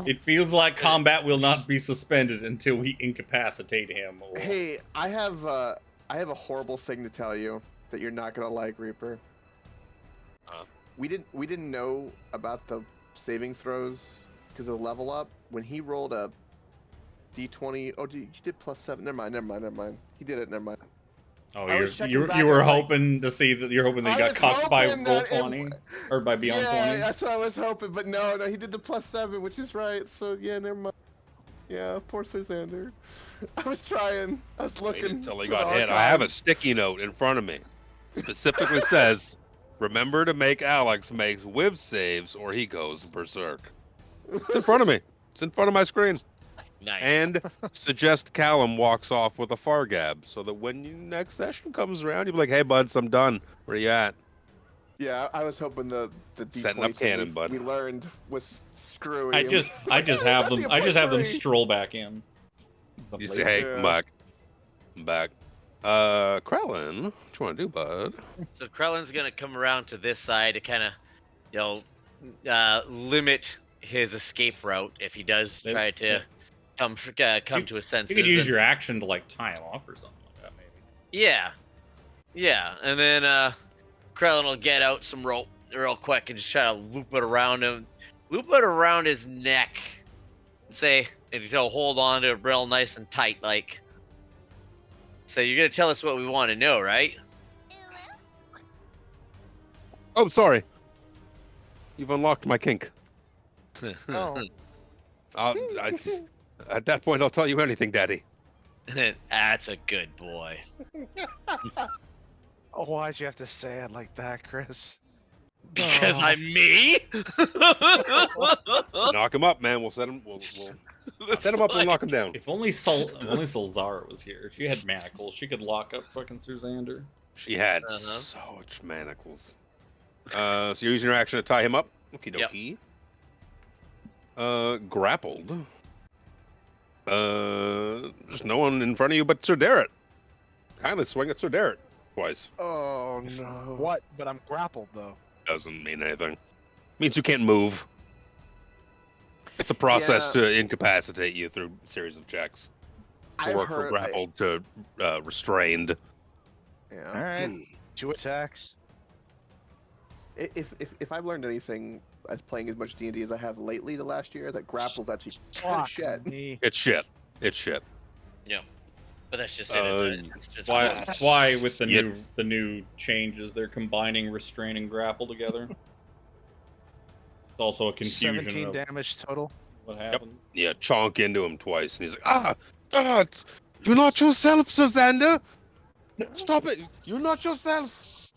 It feels like combat will not be suspended until we incapacitate him. Or...
Hey, I have a horrible thing to tell you that you're not gonna like, Reaper. We didn't know about the saving throws because of the level up. When he rolled a D20, you did +7. Never mind. He did it. Never mind.
Oh,
I was checking back
you were
on, like-
hoping to see that you're hoping that
I
you got
was
cucked by
hoping
roll
that it-
20 or by beyond
Yeah,
20.
that's what I was hoping, but no, he did the +7, which is right. So yeah, never mind. Yeah, poor Sir Xander. I was trying. I was
Wait
looking.
until he
to
got
the
hit. I have a
archives.
sticky note in front of me. Specifically says, remember to make Alex makes whiv saves or he goes berserk. It's in front of me. It's in front of my screen.
Nice.
And suggest Callum walks off with a Fargab so that when next session comes around, you'll be like, hey, buds, I'm done. Where you at?
Yeah, I was hoping the
Setting
D20
up
thing
cannon, bud.
we learned was screwy.
I
and
just
we- like, "Oh,
have
it's
them.
actually a
I just have them
+3."
stroll back in.
You say, hey,
Yeah.
I'm back. I'm back. Krellin, what you want to do, bud?
So Krellin's gonna come around to this side to kind of, limit his escape route if he does try to
Yeah.
come to his senses.
You could use
and-
your action to like tie him up or something like that, maybe.
Yeah, and then Krellin will get out some rope real quick and just try to loop it around him, loop it around his neck, and he'll hold on to it real nice and tight, like. So you're gonna tell us what we want to know, right?
Oh, sorry. You've unlocked my kink.
Oh.
At that point, I'll tell you anything, Daddy.
That's a good boy.
Oh, why'd you have to say it like that, Chris?
Because
Oh.
I'm me.
Knock him up, man. We'll set him. We'll set him up and knock him down.
If only Solzara was here. She had manacles. She could lock up fucking Suzander.
She had
Uh-huh.
so much manacles. So you're using your action to tie him up. Okie dokie. Grappled. There's no one in front of you but Sir Darrett. Kindly swing at Sir Darrett twice.
Oh no.
What? But I'm grappled though.
Doesn't mean anything. Means you can't move. It's a process
Yeah.
to incapacitate you through a series of checks. To
I've
work from
heard.
grappled to restrained.
Yeah.
All right, 2 attacks.
If I've learned anything as playing as much D&D as I have lately the last year, that grapple's actually kind of
Fuck
shit.
me.
It's shit. It's shit.
But that's just it.
That's why with the
Yeah.
new changes, they're combining restrain and grapple together. It's also a confusion
17
of
damage total.
what happened.
Yeah, chonk into him twice, and he's like, you're not yourself, Suzander. Stop it. You're not yourself.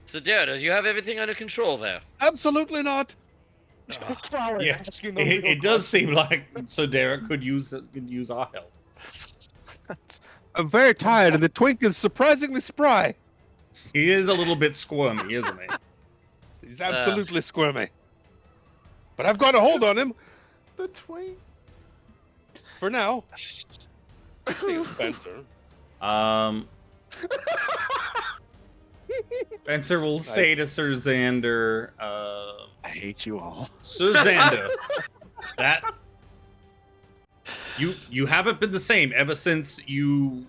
So, Dad, you have everything under control there.
Absolutely not.
Crowley
Yeah,
asking the
It
real
does seem like so Derek could use our help.
questions.
I'm very tired, and the twink is surprisingly spry.
He is a little bit squirmy, isn't he?
He's absolutely squirmy. But I've got a hold on him
The twink.
for now. See you, Spencer.
Spencer will say to Sir Xander,
I hate you all.
Sir Xander, that you haven't been the same ever since you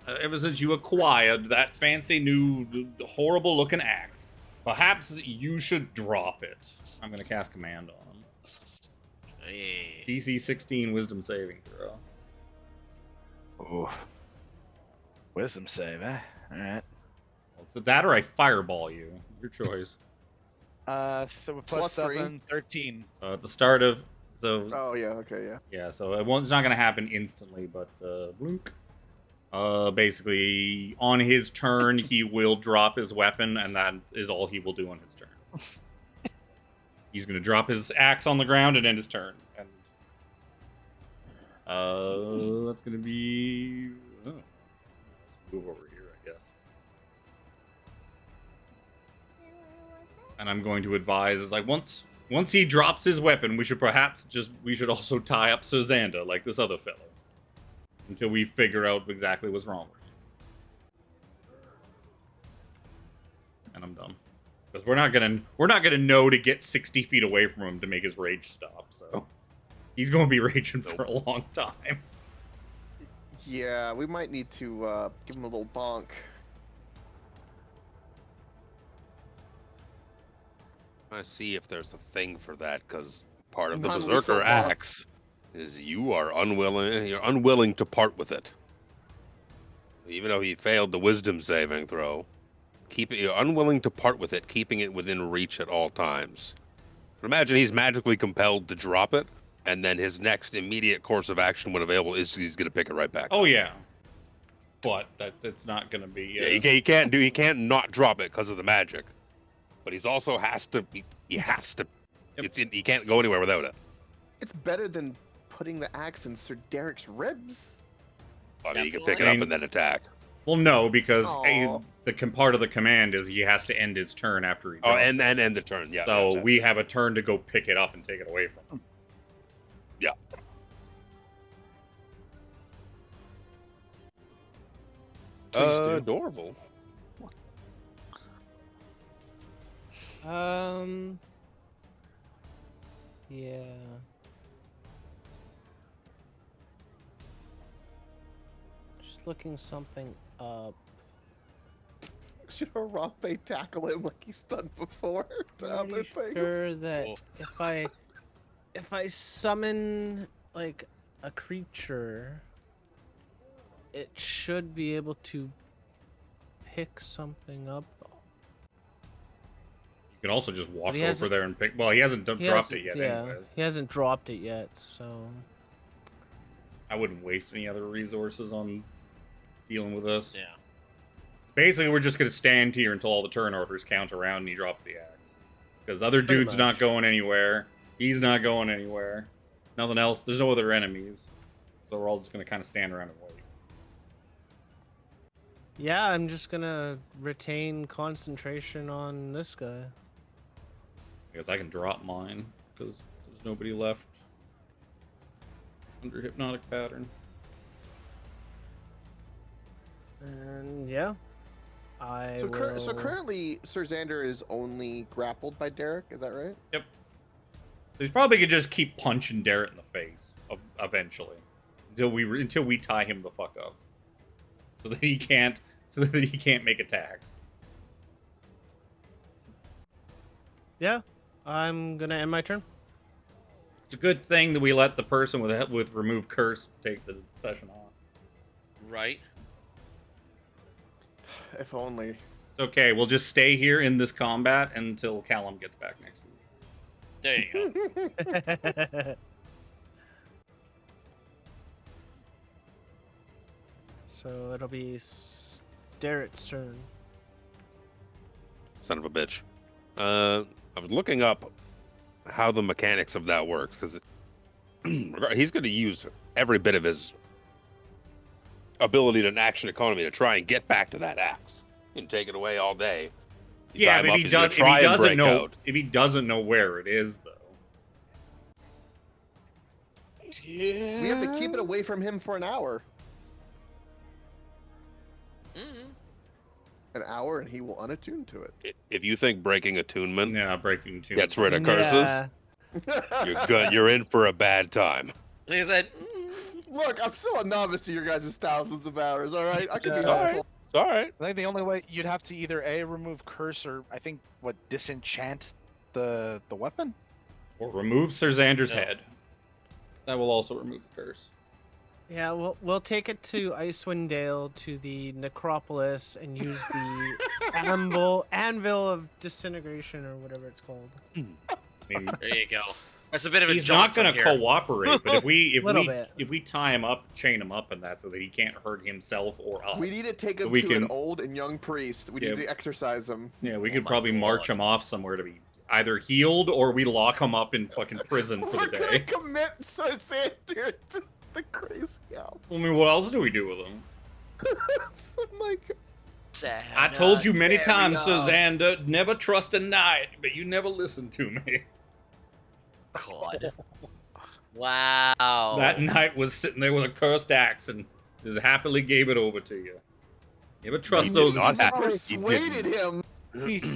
acquired that fancy new horrible looking axe. Perhaps you should drop it. I'm gonna cast command on him.
Hey.
DC 16 Wisdom saving throw.
Oh. Wisdom save, eh? Alright.
So that or I fireball you. Your choice.
Plus
+3.
7, 13.
At the start of
Oh yeah. Okay. Yeah.
yeah, so it's not gonna happen instantly, but blink. Basically, on his turn, he will drop his weapon, and that is all he will do on his turn. He's gonna drop his axe on the ground and end his turn. And that's gonna be let's move over here, I guess. And I'm going to advise is like once he drops his weapon, we should also tie up Suzander like this other fellow. Until we figure out exactly what's wrong with him. And I'm done. Because we're not gonna know to get 60 feet away from him to make his rage stop, so he's gonna be raging for a long time.
Yeah. We might need to give him a little bonk.
I see if there's a thing for that, because part of the
Non-lethal
Berserker
bonk.
axe is you're unwilling to part with it. Even though he failed the wisdom saving throw, you're unwilling to part with it, keeping it within reach at all times. Imagine he's magically compelled to drop it, and then his next immediate course of action when available is he's going to pick it right back.
Oh yeah. But that's not gonna be
Yeah, he can't not drop it because of the magic. But he's also he has to You can't go anywhere without it.
It's better than putting the axe in Sir Derek's ribs.
I mean, you can
Definitely.
pick it up and then attack.
Well, no, because
Aw.
part of the command is he has to end his turn after he
Oh,
drops
and
it.
end the turn. Yeah.
So
that's it.
we have a turn to go pick it up and take it away from him.
Yeah.
Please do.
Adorable.
Yeah. Just looking something up.
Should Harambe tackle him like he's done before to other
Pretty
things?
sure that
Cool.
if I summon like a creature, it should be able to pick something up.
You can also just walk
he
over
hasn't-
there and pick. Well, he hasn't dropped
hasn't-
it yet.
Yeah,
Anyways.
he hasn't dropped it yet, so
I wouldn't waste any other resources on dealing with this.
Yeah.
Basically, we're just gonna stand here until all the turn orders count around and he drops the axe. Because the other
Pretty
dude's not
much.
going anywhere. He's not going anywhere. Nothing else. There's no other enemies. So we're all just gonna kind of stand around and wait.
yeah, I'm just gonna retain concentration on this guy.
I guess I can drop mine because there's nobody left under hypnotic pattern.
And yeah, I
So,
will...
so currently, Sir Xander is only grappled by Derek. Is that right?
Yep. He's probably could just keep punching Derek in the face eventually until we tie him the fuck up, so that he can't make attacks.
Yeah, I'm gonna end my turn.
It's a good thing that we let the person with remove curse take the session off.
Right.
If only.
It's okay. We'll just stay here in this combat until Callum gets back next week.
There you go.
So it'll be Starrett's turn.
Son of a bitch. I was looking up how the mechanics of that works because he's going to use every bit of his ability to action economy to try and get back to that axe and take it away all day. You tie
Yeah,
him
but
up,
if he
he's gonna
does,
try and break out.
if he doesn't know where it is, though.
Yeah.
We have to keep it away from him for an hour.
Mhm.
An hour, and he will unattune to it.
If you think breaking attunement
Yeah, breaking two.
gets rid of curses,
Yeah.
you're good. You're in for a bad time.
And he said,
Look, I'm still a novice to your guys' thousands of hours. All right, I can be
Yeah.
All right.
helpful.
It's all right.
I think the only way you'd have to either remove curse or I think disenchant the weapon.
Or remove Sir Xander's
No.
head. That will also remove the curse.
Yeah, we'll take it to Icewind Dale to the necropolis and use the anvil of disintegration or whatever it's called.
I mean,
there you go. That's a bit of a
he's
jump
not going
from
to
here.
cooperate, but
Little bit.
if we tie him up, chain him up, and that so that he can't hurt himself or us.
We need to take
So
him
we
to an
can-
old and young priest. We
Yeah.
need to exercise him.
Yeah, we
Oh
could
my
probably march
God.
him off somewhere to be either healed or we lock him up in fucking prison for
We're
the
gonna
day.
commit Sir Xander to the crazy house.
I mean, what else do we do with him?
Oh my God.
I told you many
There we
times,
go.
Sir Xander, never trust a knight, but you never listened to me.
God. Wow.
That knight was sitting there with a cursed axe and just happily gave it over to you. Never trust
He
those.
did not have-
Persuaded him.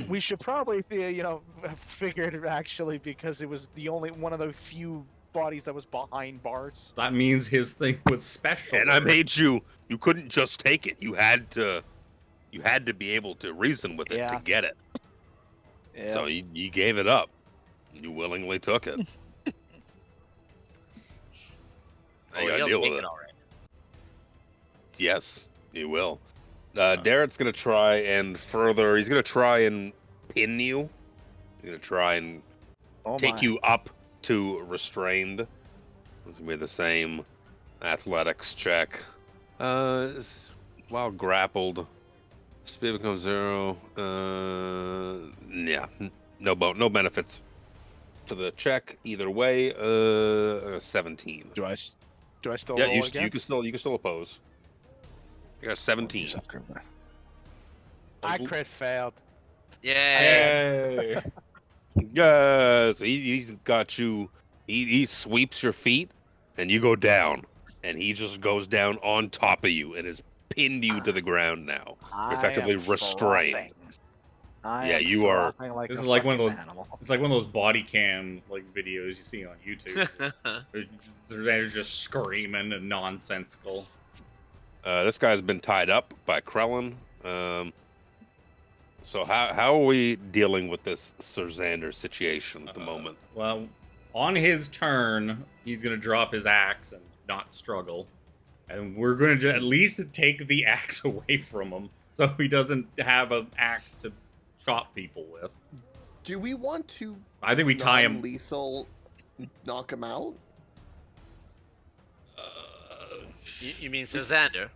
We should probably figured it actually because it was the only one of the few bodies that was behind bars.
That means his thing was special.
And I made you. You couldn't just take it. You had to be able to reason with it
Yeah.
to get it.
Yeah.
So you gave it up. You willingly took it. Now you gotta
you'll
deal
take
with
it
it.
all right.
Yes, you will. Darrett's gonna try and further. He's gonna try and pin you. He's gonna try and
Oh
take
my.
you up to restrained. It's gonna be the same athletics check. While grappled, speed becomes 0. Yeah, no benefits. to the check either way. 17.
Do I still
Yeah,
roll
you
against?
you can still oppose. You got 17.
I crit failed.
Yay!
Yay!
Yeah, so he's got you. He sweeps your feet, and you go down, and he just goes down on top of you and has pinned you to the ground now. You're effectively restrained. Yeah, you are.
Like
This
a
is like one of
fucking
those.
animal.
It's like one of those body cam like videos you see on YouTube. They're just screaming and nonsensical.
This guy's been tied up by Krellin. So how are we dealing with this Sir Xander situation at the moment?
Well, on his turn, he's gonna drop his axe and not struggle, and we're gonna at least take the axe away from him so he doesn't have an axe to chop people with.
Do we want to
I think we tie him.
lethal knock him out?
You mean Susander?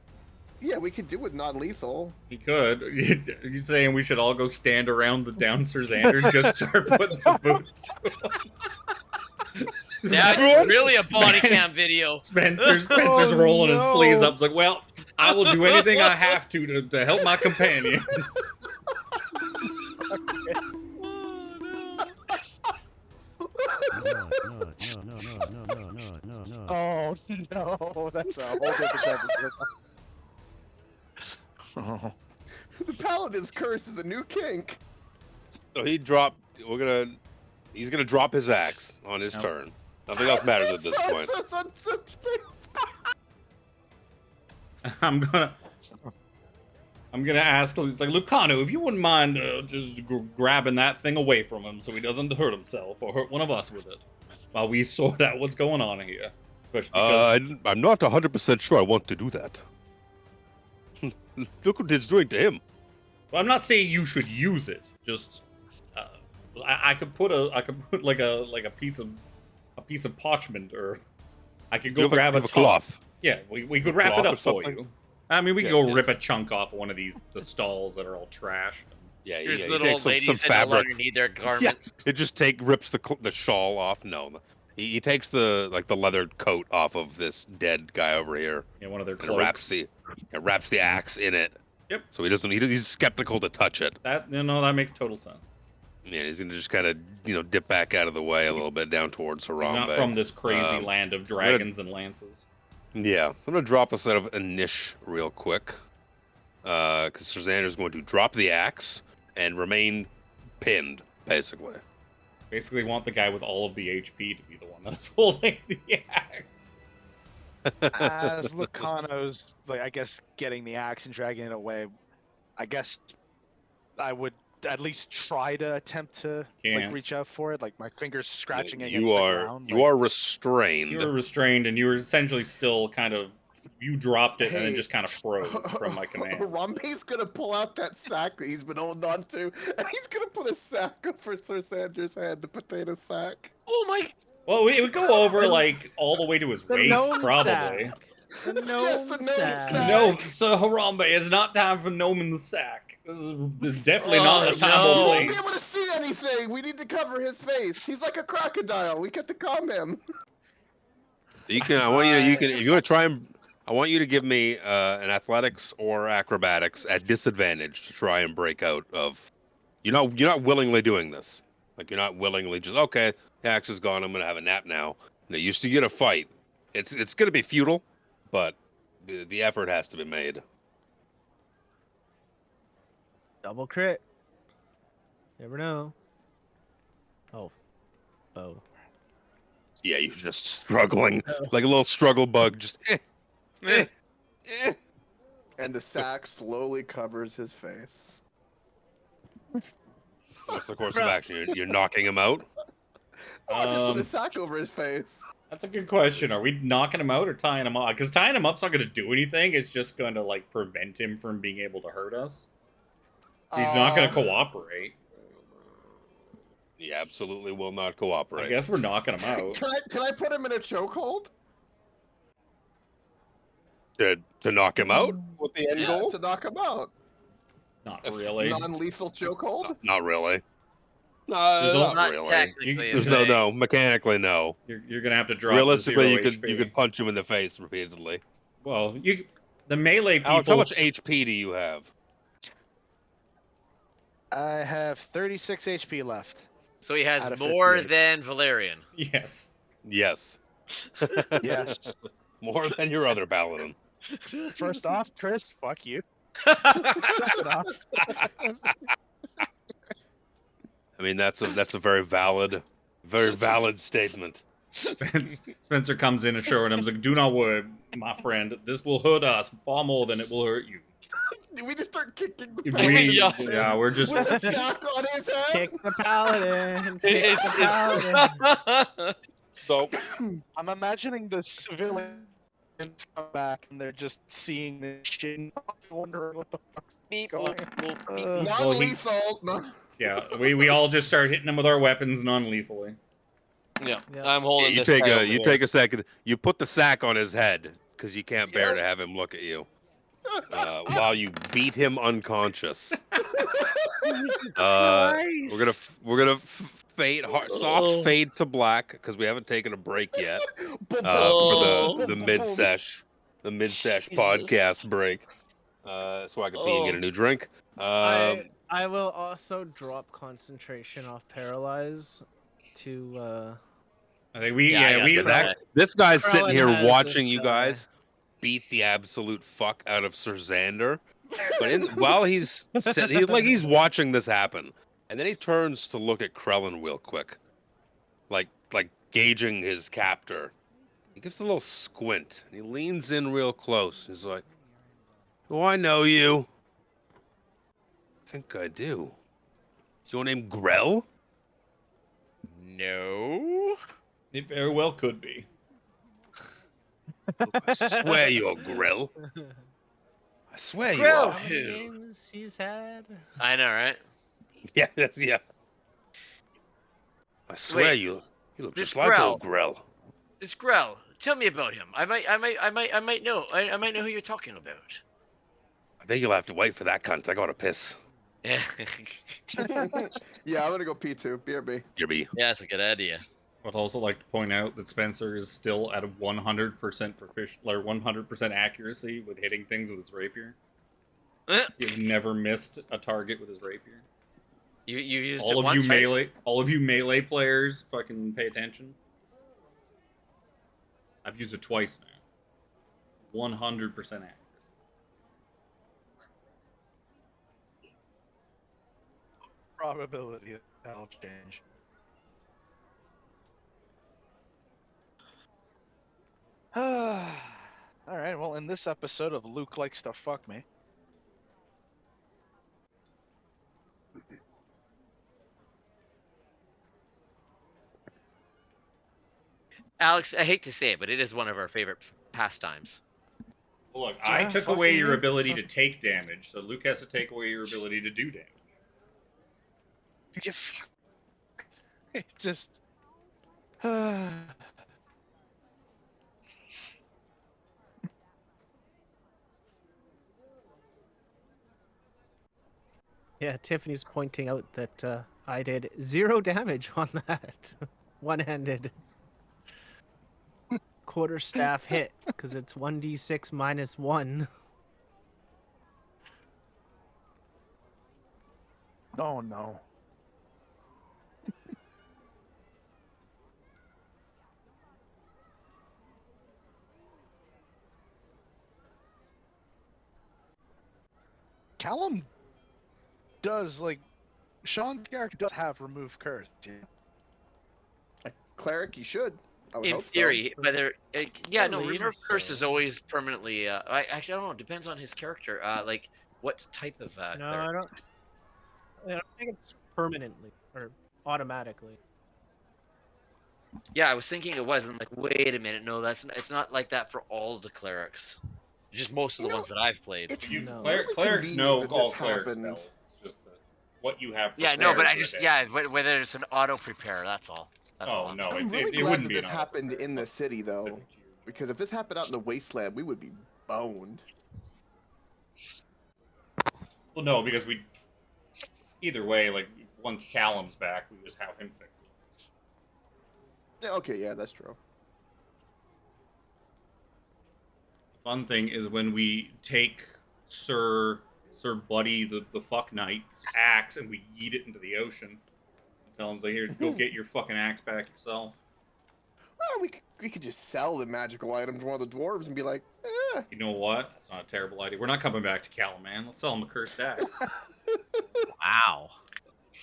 Yeah, we could do it non-lethal.
He could. You saying we should all go stand around the downstairs Xander and just start putting the boots to him?
That's really a body cam video.
Spencer's rolling his sleeves up. He's like, well, I will do anything I have to help my companions.
Oh no, that's a whole different episode. Oh.
The Paladin's curse is a new kink.
So he dropped. He's gonna drop his axe on his turn. Nothing else matters at this point.
I'm gonna ask. It's like, Lucano, if you wouldn't mind just grabbing that thing away from him so he doesn't hurt himself or hurt one of us with it, while we sort out what's going on here. Especially because
I'm not 100% sure I want to do that. Look what it's doing to him.
well, I'm not saying you should use it. Just I could put like a piece of parchment, or I could go grab a
cloth.
Yeah, we could wrap it
Cloth
up
or
for
something?
you. I mean, we could
Yes,
go
yes.
rip a chunk off of one of the stalls that are all trash.
Yeah,
Here's
yeah.
little
He
old
takes some
ladies that no
fabric.
longer need their garments.
It just rips the shawl off. No, he takes the leather coat off of this dead guy over here.
Yeah, one of their
And
cloaks.
wraps the axe in it.
Yep.
So he's skeptical to touch it.
That that makes total sense.
Yeah, he's gonna just kind of dip back out of the way a little bit down towards Harambe.
He's not from this crazy
Um,
land of dragons and lances.
Yeah, so I'm gonna drop a set of Inish real quick, because Sir Xander's going to drop the axe and remain pinned, basically.
Basically, want the guy with all of the HP to be the one that's holding the axe.
As Lucano's, like, I guess, getting the axe and dragging it away, I guess I would at least try to attempt to
Can't.
reach out for it. Like my fingers scratching against
You
the
are
ground.
you are restrained.
You were restrained, and you were essentially still kind of. You dropped it and then
Hey.
just kind of froze from my command.
Harambe's gonna pull out that sack that he's been holding on to, and he's gonna put a sack over Sir Sandra's head, the potato sack.
Oh my!
Well, it would go over like all the way to his
The
waist,
gnome
probably.
sack. The gnome
Yes, the gnome
sack.
sack.
No, Sir Harambe, it's not time for gnome in the sack. This is definitely not
Oh,
the time
no.
or
He won't be
place.
able to see anything. We need to cover his face. He's like a crocodile. We got to calm him.
You can. I want you. You can. If you want to try and. I want you to give me an athletics or acrobatics at disadvantage to try and break out of. You're not willingly doing this. Like you're not willingly just okay. The axe is gone. I'm gonna have a nap now. No, you still get a fight. It's gonna be futile, but the effort has to be made.
Double crit. Never know. Oh.
Yeah, you're just struggling like a little struggle bug. Just.
And the sack slowly covers his face.
What's the course of action? You're knocking him out.
Oh, I just put
Um,
a sack over his face.
That's a good question. Are we knocking him out or tying him up? Because tying him up's not going to do anything. It's just going to like prevent him from being able to hurt us. He's not going to cooperate.
He absolutely will not cooperate.
I guess we're knocking him out.
Can I put him in a chokehold?
To knock him out with the end
Yeah,
goal?
to knock him out.
Not really.
Non-lethal chokehold.
Not really.
There's
Not
Not
really.
technically a
No,
thing.
no. Mechanically, no.
You're gonna have to drop
Realistically,
the
you
0
could
HP.
punch him in the face repeatedly.
Well, the melee people.
Alex, how much HP do you have?
I have 36 HP left.
So he has
Out of
more
58.
than Valerian.
Yes.
Yes.
Yes.
More than your other paladin.
First off, Chris, fuck you. Second off,
I mean, that's a very valid statement.
Spencer comes in and showing him, like, "Do not worry, my friend. This will hurt us far more than it will hurt you."
Did we just start kicking the
We,
paladin?
yeah, we're just.
With the sack on his head?
Kick the paladin. Kick the paladin.
So,
I'm imagining the civilians come back and they're just seeing this shit and wondering what the fuck's
Beep,
going
boop, boop, beep,
on.
boop.
Well,
Non-lethal.
Yeah, we all just start hitting him with our weapons non-lethally.
Yeah,
Yeah.
I'm holding
you
this
take
guy
a
over
you
here.
take a second. You put the sack on his head because you can't bear
Yep.
to have him look at you. While you beat him unconscious. We're gonna fade soft fade to black because we haven't taken a break yet for the mid sesh
Jesus.
podcast break. So I can pee and get a new drink.
I will also drop concentration off paralyze to
I think we
Yeah, I got
we
that.
This guy's
Krellin
sitting here
has
watching
this,
you guys beat the absolute fuck out of Sir Xander. But while he's watching this happen, and then he turns to look at Krellin real quick, like gauging his captor. He gives a little squint. And he leans in real close. He's like, "Do I know you?" "I think I do. Is your name Grell?"
No.
It very well could be.
"I swear you're Grell. I swear you
Grell.
are."
how many names he's had.
I know, right?
Yeah, yeah. "I swear
Wait,
you look
this
just like old Grell."
This Grell. Tell me about him. I might know. I might know who you're talking about.
"I think you'll have to wait for that cunt. I gotta piss."
Yeah.
Yeah, I'm gonna go P2. BRB.
Gibby.
Yeah, that's a good idea.
I'd also like to point out that Spencer is still at a 100% proficient, or 100% accuracy with hitting things with his rapier. He has never missed a target with his rapier.
You used
All
it
of
once,
you
right?
melee players, fucking pay attention. I've used it twice now. 100% accuracy.
Probability that'll change. Alright, well, in this episode of Luke Likes to Fuck Me.
Alex, I hate to say it, but it is one of our favorite pastimes.
Well, look, I
Yeah,
took away
fucking
your
Luke.
ability to take damage, so Luke has to take away your ability to do damage.
You fuck. It just.
Yeah, Tiffany's pointing out that I did 0 damage on that one-handed quarterstaff hit because it's 1d6 minus 1.
Oh no. Callum does, like, Sean's character does have remove curse. Yeah.
Cleric, you should. I would
In
hope so.
theory, whether yeah, no,
believe
remove curse
so.
is always permanently. Actually, I don't know. It depends on his character. Like what type of
No,
cleric.
I don't think it's permanently or automatically.
Yeah, I was thinking it was. I'm like, wait a minute. No, it's not like that for all the clerics. Just most of the
You know,
ones that I've played.
It's
No.
really
Clerics
convenient
know
that
all
this
cleric
happened.
spells. It's just that what you have.
Yeah, no, but I
prepared
just
for it.
whether it's an auto prepare. That's all. That's all
Oh
I'm
no,
saying.
I'm really
it
glad
wouldn't
that
be
this
an
happened
auto-prepare,
in the
but
city, though,
specific to your
because if this happened out in the wasteland, we would be boned.
Well, no, because either way, like once Callum's back, we just have him fix it.
Yeah, okay, yeah, that's true.
The fun thing is when we take Sir Buddy, the fuck knight's axe, and we yeet it into the ocean. And tell him, like, here, go get your fucking axe back yourself.
Well, we could just sell the magical items to one of the dwarves and be like, eh.
You know what? That's not a terrible idea. We're not coming back to Callum, man. Let's sell him a cursed axe.
Wow.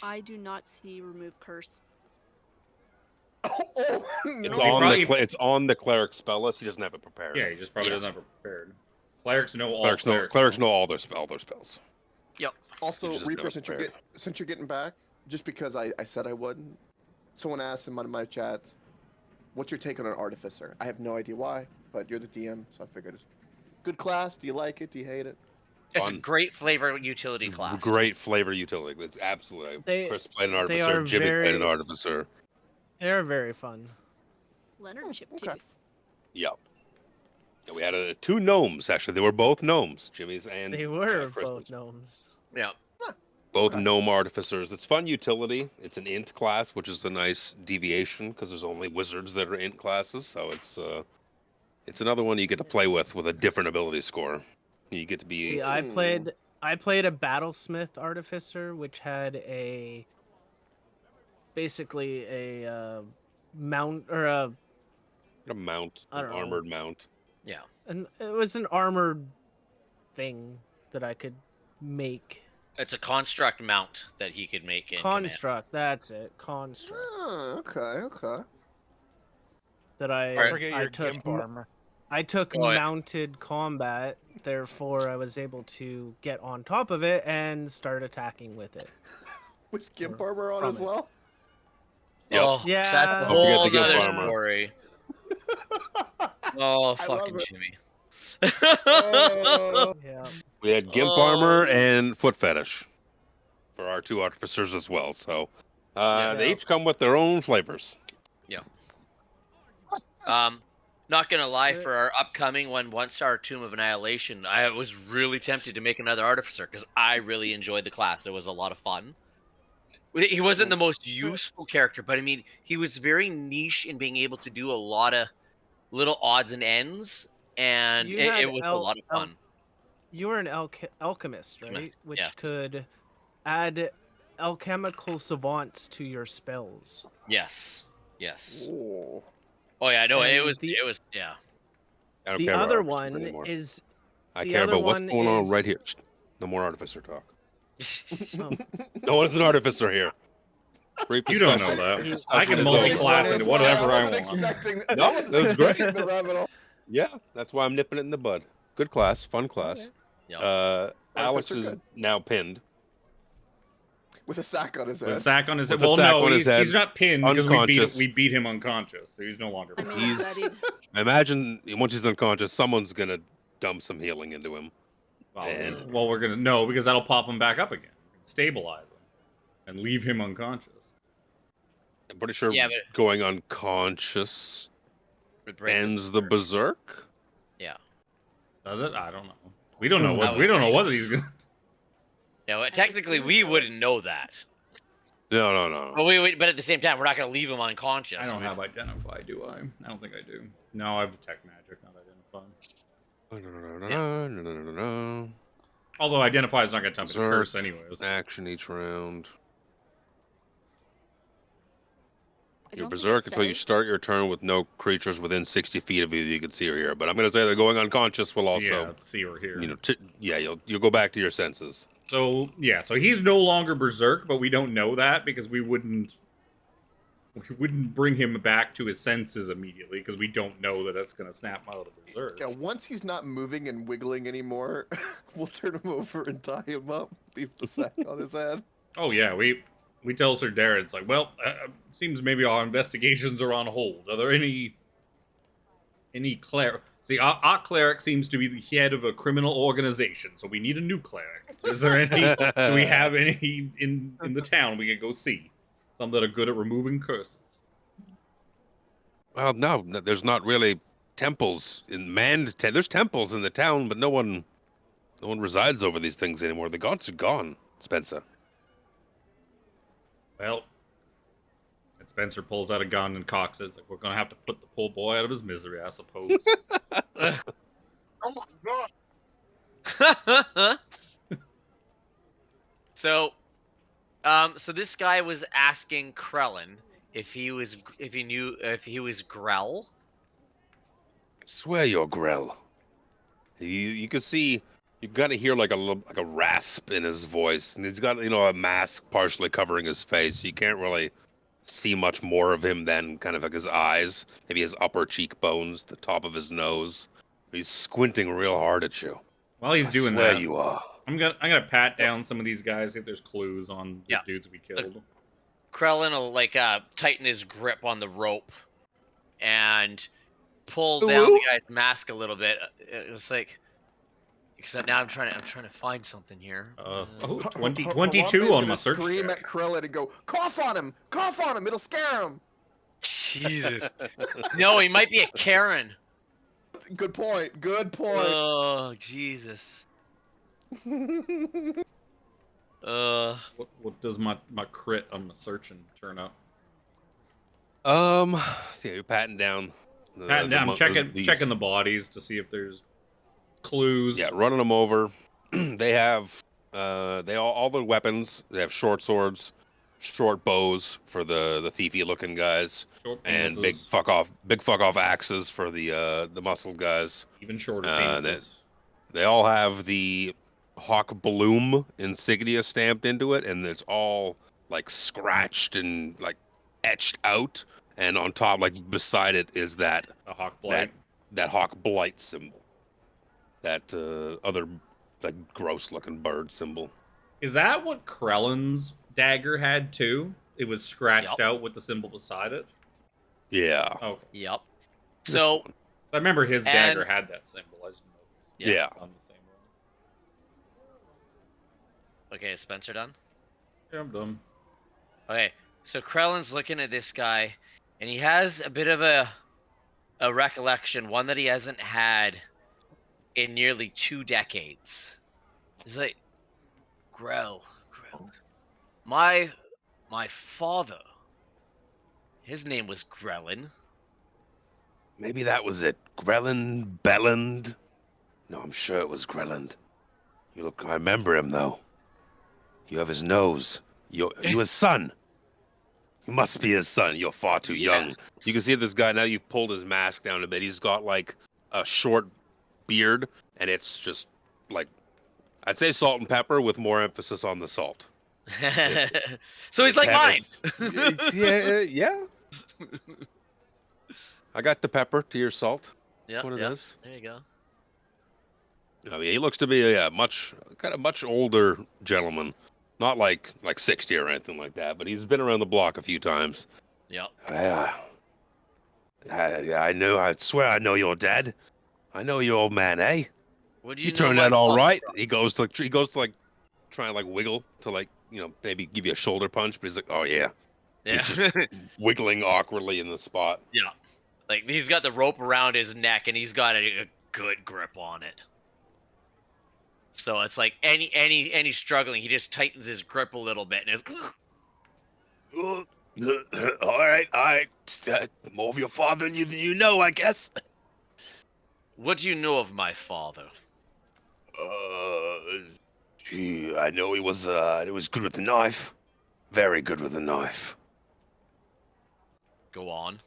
I do not see remove curse.
Oh,
It's
no.
it's on the cleric spell list. He doesn't have it prepared.
Yeah, he just probably doesn't have it prepared. Clerics know all
Clerics know all their spells.
Also,
just
Reaper,
never
since you're getting back, just because I said I would, someone asked in one of my chats, what's your take on an artificer? I have no idea why, but you're the DM, so I figured it's good class. Do you like it? Do you hate it?
It's
Fun.
a great flavor utility class.
Great flavor utility. It's absolutely. Chris played an
they
artificer.
are
Jimmy played an
very-
artificer.
They're very fun.
Leonard Chiptooth.
okay.
Yep. And we had 2 gnomes actually. They were both gnomes. Jimmy's and
They were
Chris's.
both gnomes.
Yeah.
Both
Okay.
gnome artificers. It's fun utility. It's an int class, which is a nice deviation because there's only wizards that are int classes. So it's another one you get to play with a different ability score. You get to be.
See, I played a battlesmith artificer, which had basically a mount or a
mount,
I
an
don't know.
armored mount.
Yeah.
and it was an armored thing that I could make.
It's a construct mount that he could make in command.
Construct, that's it. Construct
Oh, okay.
that
Don't forget
I
your
took.
gimp armor.
I took
Oh, yeah.
mounted combat, therefore I was able to get on top of it and start attacking with it.
With Gimp armor on as
Prominent.
well?
Yep.
Oh,
Yeah.
that's a
Don't
forget
whole
the gimp
nother
armor.
story. Oh,
I love
fucking
it.
Jimmy.
Oh,
Yeah.
We had gimp
Oh.
armor and foot fetish for our 2 artificers as well. So
Yeah.
they each come with their own flavors.
Not gonna lie, for our upcoming one, Once Our Tomb of Annihilation, I was really tempted to make another artificer because I really enjoyed the class. It was a lot of fun. He wasn't the most useful character, but I mean, he was very niche in being able to do a lot of little odds and ends, and
You
it
had
was a lot of fun.
You were an alchemist, right?
Alchemist,
Which
yeah.
could add alchemical savants to your spells.
Yes.
oh.
Oh yeah, no, it
And
was.
the-
It was. Yeah.
I don't
The
care about
other
artificers
one
anymore.
is
I
the
care
other
about what's
one
going on
is-
right here. No more artificer talk.
oh,
No one's an artificer here. Brief
You don't know
discussion.
that.
He-
I can
That's
multi-class into whatever I
wasn't
want.
expecting
No,
I wasn't
that was great.
expecting the rabbit hole.
Yeah, that's why I'm nipping it in the bud. Good class, fun class.
Okay.
Yeah.
Alex
are
is
good.
now pinned.
With a sack on his
With a
head.
sack on his head.
With a
Well,
sack
no,
on his
he's
head,
not pinned because
unconscious.
we beat him unconscious, so he's no longer
I
pinned.
mean,
He's-
ready.
Imagine once he's unconscious, someone's gonna dump some healing into him. And-
Well, we're gonna no because that'll pop him back up again, stabilize him, and leave him unconscious.
I'm pretty sure
Yeah, but-
going unconscious
Would break
ends the berserk.
Does it? I don't know. We don't know
I
what
would
we don't know
think
what
so.
he's gonna.
Yeah, well, technically we
so.
wouldn't know that.
No.
But but at the same time, we're not gonna leave him unconscious.
I don't have identify, do I? I don't think I do. No, I have detect magic, not identify.
No.
Although identify is not gonna tell me to
Berserk.
curse anyways.
Action each round.
I
You're
don't think it
berserk until you
says.
start your turn with no creatures within 60 feet of you. You can see or hear. But I'm gonna say that going unconscious will also,
yeah, see or hear.
you'll go back to your senses.
So yeah, so he's no longer berserk, but we don't know that because we wouldn't bring him back to his senses immediately because we don't know that that's gonna snap him out of berserk.
Yeah, once he's not moving and wiggling anymore, we'll turn him over and tie him up. Leave the sack on his head.
Oh yeah, we tell Sir Darren, it's like, well, seems maybe our investigations are on hold. Are there any cleric? See, our cleric seems to be the head of a criminal organization, so we need a new cleric. Is there any? Do we have any in the town we can go see? Some that are good at removing curses.
Well, no, there's not really temples in there's temples in the town, but no one resides over these things anymore. The gods are gone, Spencer.
Well, and Spencer pulls out a gun and cocks it. It's like, we're gonna have to put the poor boy out of his misery, I suppose.
Oh my god!
So, so this guy was asking Krellin if he was Grell.
I swear you're Grell. You can see, you gotta hear like a rasp in his voice, and he's got a mask partially covering his face. You can't really see much more of him than kind of like his eyes, maybe his upper cheekbones, the top of his nose. He's squinting real hard at you.
While he's doing
I swear
that,
you are.
I'm gonna pat down some of these guys, see if there's clues on the
Yeah.
dudes we killed.
Krellin will like tighten his grip on the rope and pull
Ooh,
down the
ooh.
guy's mask a little bit. It was like, except now I'm trying to find something here.
Oh,
Harambe's
22 on
gonna
my search
scream
check.
at Krillin and go, cough on him! Cough on him! It'll scare him!
Jesus. No, he might be a Karen.
Good point. Good point.
Oh, Jesus.
What does my crit on the searching turn up?
Yeah, you're patting down.
Patting down, I'm checking
these.
the bodies to see if there's clues.
Yeah, running them over. They have all the weapons. They have short swords, short bows for the thiefy looking guys,
Short
and
penises,
big fuck off axes for the muscled guys.
even shorter
uh,
penises.
They all have the Hawk Bloom insignia stamped into it, and it's all like scratched and like etched out. And on top, like beside it, is that
A hawk blight.
that Hawk Blight symbol. That other like gross looking bird symbol.
Is that what Krellin's dagger had too? It was scratched
Yep.
out with the symbol beside it.
Yeah.
Okay.
Yep.
This
So,
one.
I remember his
And-
dagger had that symbol. I just didn't know it
Yeah.
was on the same one.
okay, is Spencer done?
Yeah, I'm done.
Okay, so Krellin's looking at this guy, and he has a bit of a recollection, one that he hasn't had in nearly 2 decades. He's like, Grell. My father. His name was Grellin.
Maybe that was it. Grelland, Belland. No, I'm sure it was Grelland. I remember him though. You have his nose. You his son. You must be his son. You're far too young.
Yes.
You can see this guy now. You've pulled his mask down a bit. He's got like a short beard, and it's just like, I'd say salt and pepper with more emphasis on the salt.
So he's
His
like
head
mine.
yeah. I got the pepper to your salt.
Yeah,
That's what it is.
there you go.
I mean, he looks to be a much older gentleman, not like 60 or anything like that, but he's been around the block a few times.
Yep.
I know. I swear I know your dad. I know your old man, eh?
Would
You
know
turned
my
out all
father
right.
from?
He goes to like try and like wiggle to like maybe give you a shoulder punch, but he's like, oh yeah,
Yeah.
just- wiggling awkwardly in the spot.
Yeah. Like he's got the rope around his neck and he's got a good grip on it. So it's like any struggling, he just tightens his grip a little bit and it's
All right. More of your father than you know, I guess.
what do you know of my father?
Gee, I know he was good with the knife. Very good with the knife.
Go on.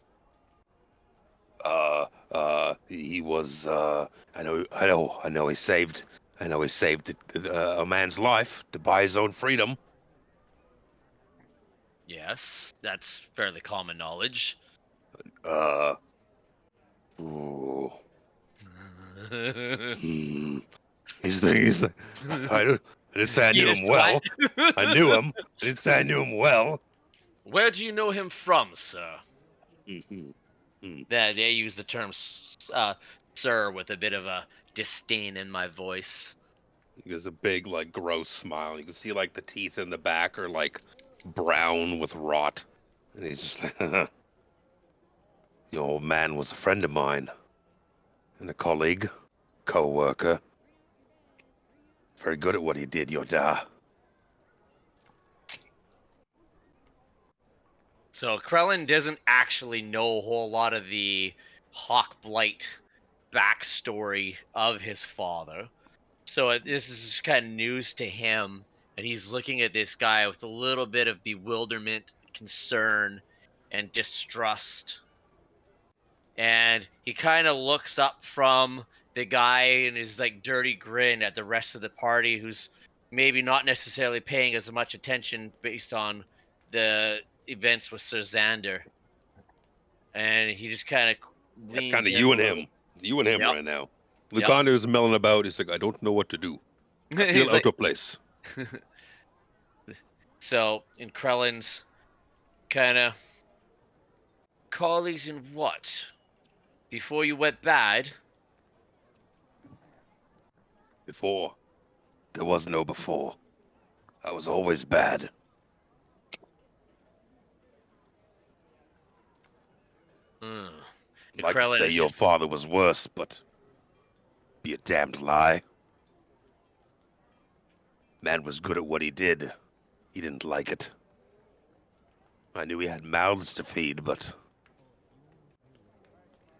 He was I know he saved a man's life to buy his own freedom.
Yes, that's fairly common knowledge.
Ooh. He's the I didn't say I knew him well. I knew him. I didn't say I knew him well.
Where do you know him from, sir?
Mm-hmm.
They use the term sir with a bit of a disdain in my voice.
He has a big, like, gross smile. You can see, like, the teeth in the back are, like, brown with rot. And he's just like, the old man was a friend of mine. And a colleague, co-worker. Very good at what he did, Yoda.
So Krellin doesn't actually know a whole lot of the Hawkblight backstory of his father. So this is just kind of news to him, and he's looking at this guy with a little bit of bewilderment, concern, and distrust. And he kind of looks up from the guy and his like dirty grin at the rest of the party, who's maybe not necessarily paying as much attention based on the events with Sir Xander. And he just kind of
That's
leans
kind of
in
you
a
and
little.
him. You and him
Yep.
right now.
Yep.
Lucando's milling about. He's like, I don't know what to do. I feel
He's
out
like,
of place.
so, in Krellin's kind of colleagues in what? Before you went bad?
Before, there was no before. I was always bad.
Hmm.
I'd like to
Krellin
say
is
your
just-
father was worse, but be a damned lie. Man was good at what he did. He didn't like it. I knew he had mouths to feed, but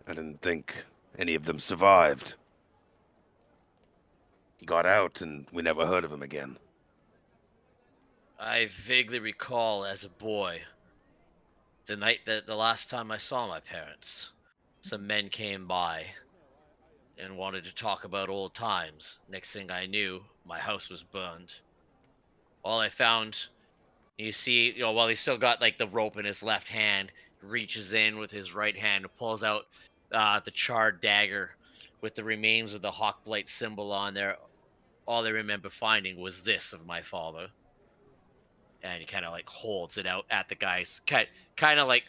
I didn't think any of them survived. He got out, and we never heard of him again.
I vaguely recall as a boy the night that the last time I saw my parents. Some men came by and wanted to talk about old times. Next thing I knew, my house was burned. All I found, you see, while he's still got like the rope in his left hand, reaches in with his right hand and pulls out the charred dagger with the remains of the Hawkblight symbol on there. All I remember finding was this of my father. And he kind of like holds it out at the guy's kind of like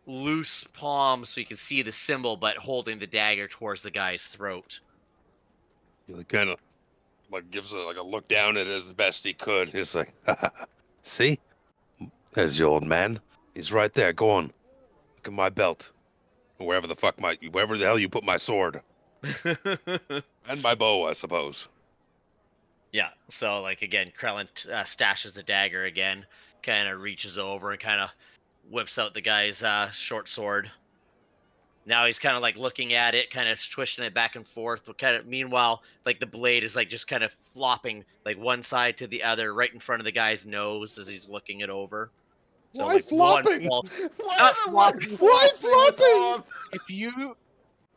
loose palm so you can see the symbol, but holding the dagger towards the guy's throat.
He kind of like gives a look down at it as best he could. He's like, see? There's your old man. He's right there. Go on. Look at my belt. Or wherever the hell you put my sword. And my bow, I suppose.
Yeah, so like again, Krellin stashes the dagger again, kind of reaches over and kind of whips out the guy's short sword. Now he's kind of like looking at it, kind of twisting it back and forth. Meanwhile, like the blade is like just kind of flopping like one side to the other, right in front of the guy's nose as he's looking it over. So
Why
like
flopping?
one
Why
Not
the word
flopping.
Why
flopping,
flopping?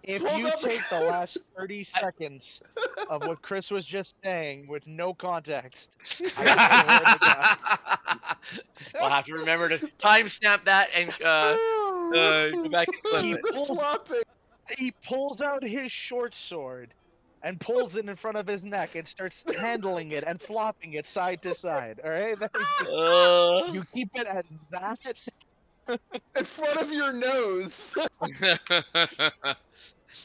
If
Pulls
you
up-
take the last 30 seconds of what Chris was just saying with no context, I swear to God.
We'll have to remember to timestamp that and go back and clip
He
it.
pulls,
flopping.
he pulls out his short sword and pulls it in front of his neck and starts handling it and flopping it side to side. All right, you keep it at that.
In front of your nose.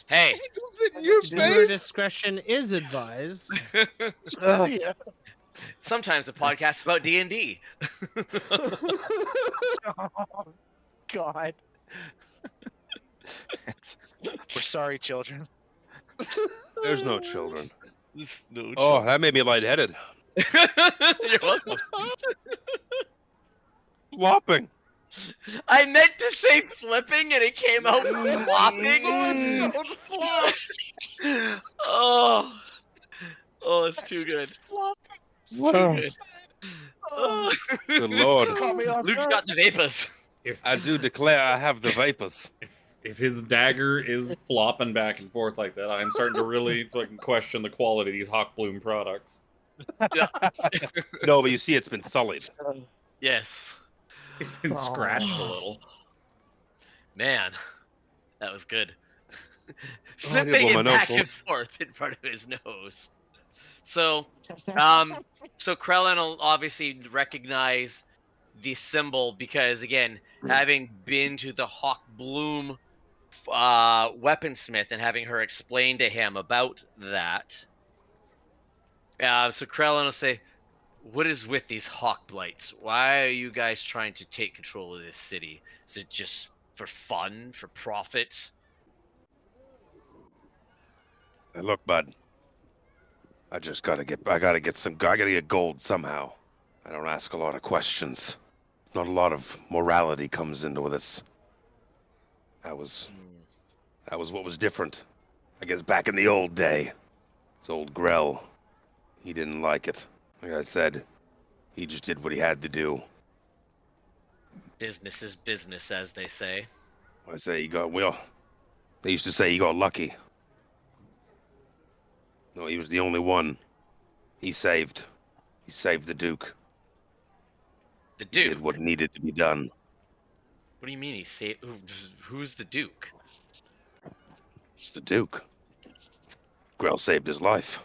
Hey,
It's in your
Viewer
face.
discretion is advised.
Yeah.
sometimes a podcast about D&D.
Oh, God. We're sorry, children.
There's no children.
No
Oh, that made me lightheaded.
You're welcome.
Flopping.
I meant to say flipping and it came out flopping.
Swords don't flop.
Oh, it's too good. It's too good. Oh.
Good lord.
Caught me off
Luke's
guard.
got the vapors.
If
I do declare I have the vapors.
if his dagger is flopping back and forth like that, I'm starting to really fucking question the quality of these Hawkbloom products.
No, but you see, it's been sullied.
Yes.
It's been scratched a little.
Man, that was good.
I did
Flipping
blow my
it
nose,
back
Luke.
and forth in front of his nose. So, so Krellin will obviously recognize the symbol because, again, having been to the Hawk Bloom weaponsmith and having her explain to him about that. So Krellin will say, "What is with these Hawk Blights? Why are you guys trying to take control of this city? Is it just for fun, for profit?"
Hey, look, bud. I gotta get gold somehow. I don't ask a lot of questions. Not a lot of morality comes into this. That was what was different. I guess back in the old day. It's old Grell. He didn't like it. Like I said, he just did what he had to do.
Business is business, as they say.
I say he got they used to say he got lucky. No, he was the only one. He saved the Duke.
The
He
Duke.
did what needed to be done.
What do you mean he saved? Who's the Duke?
It's the Duke. Grell saved his life.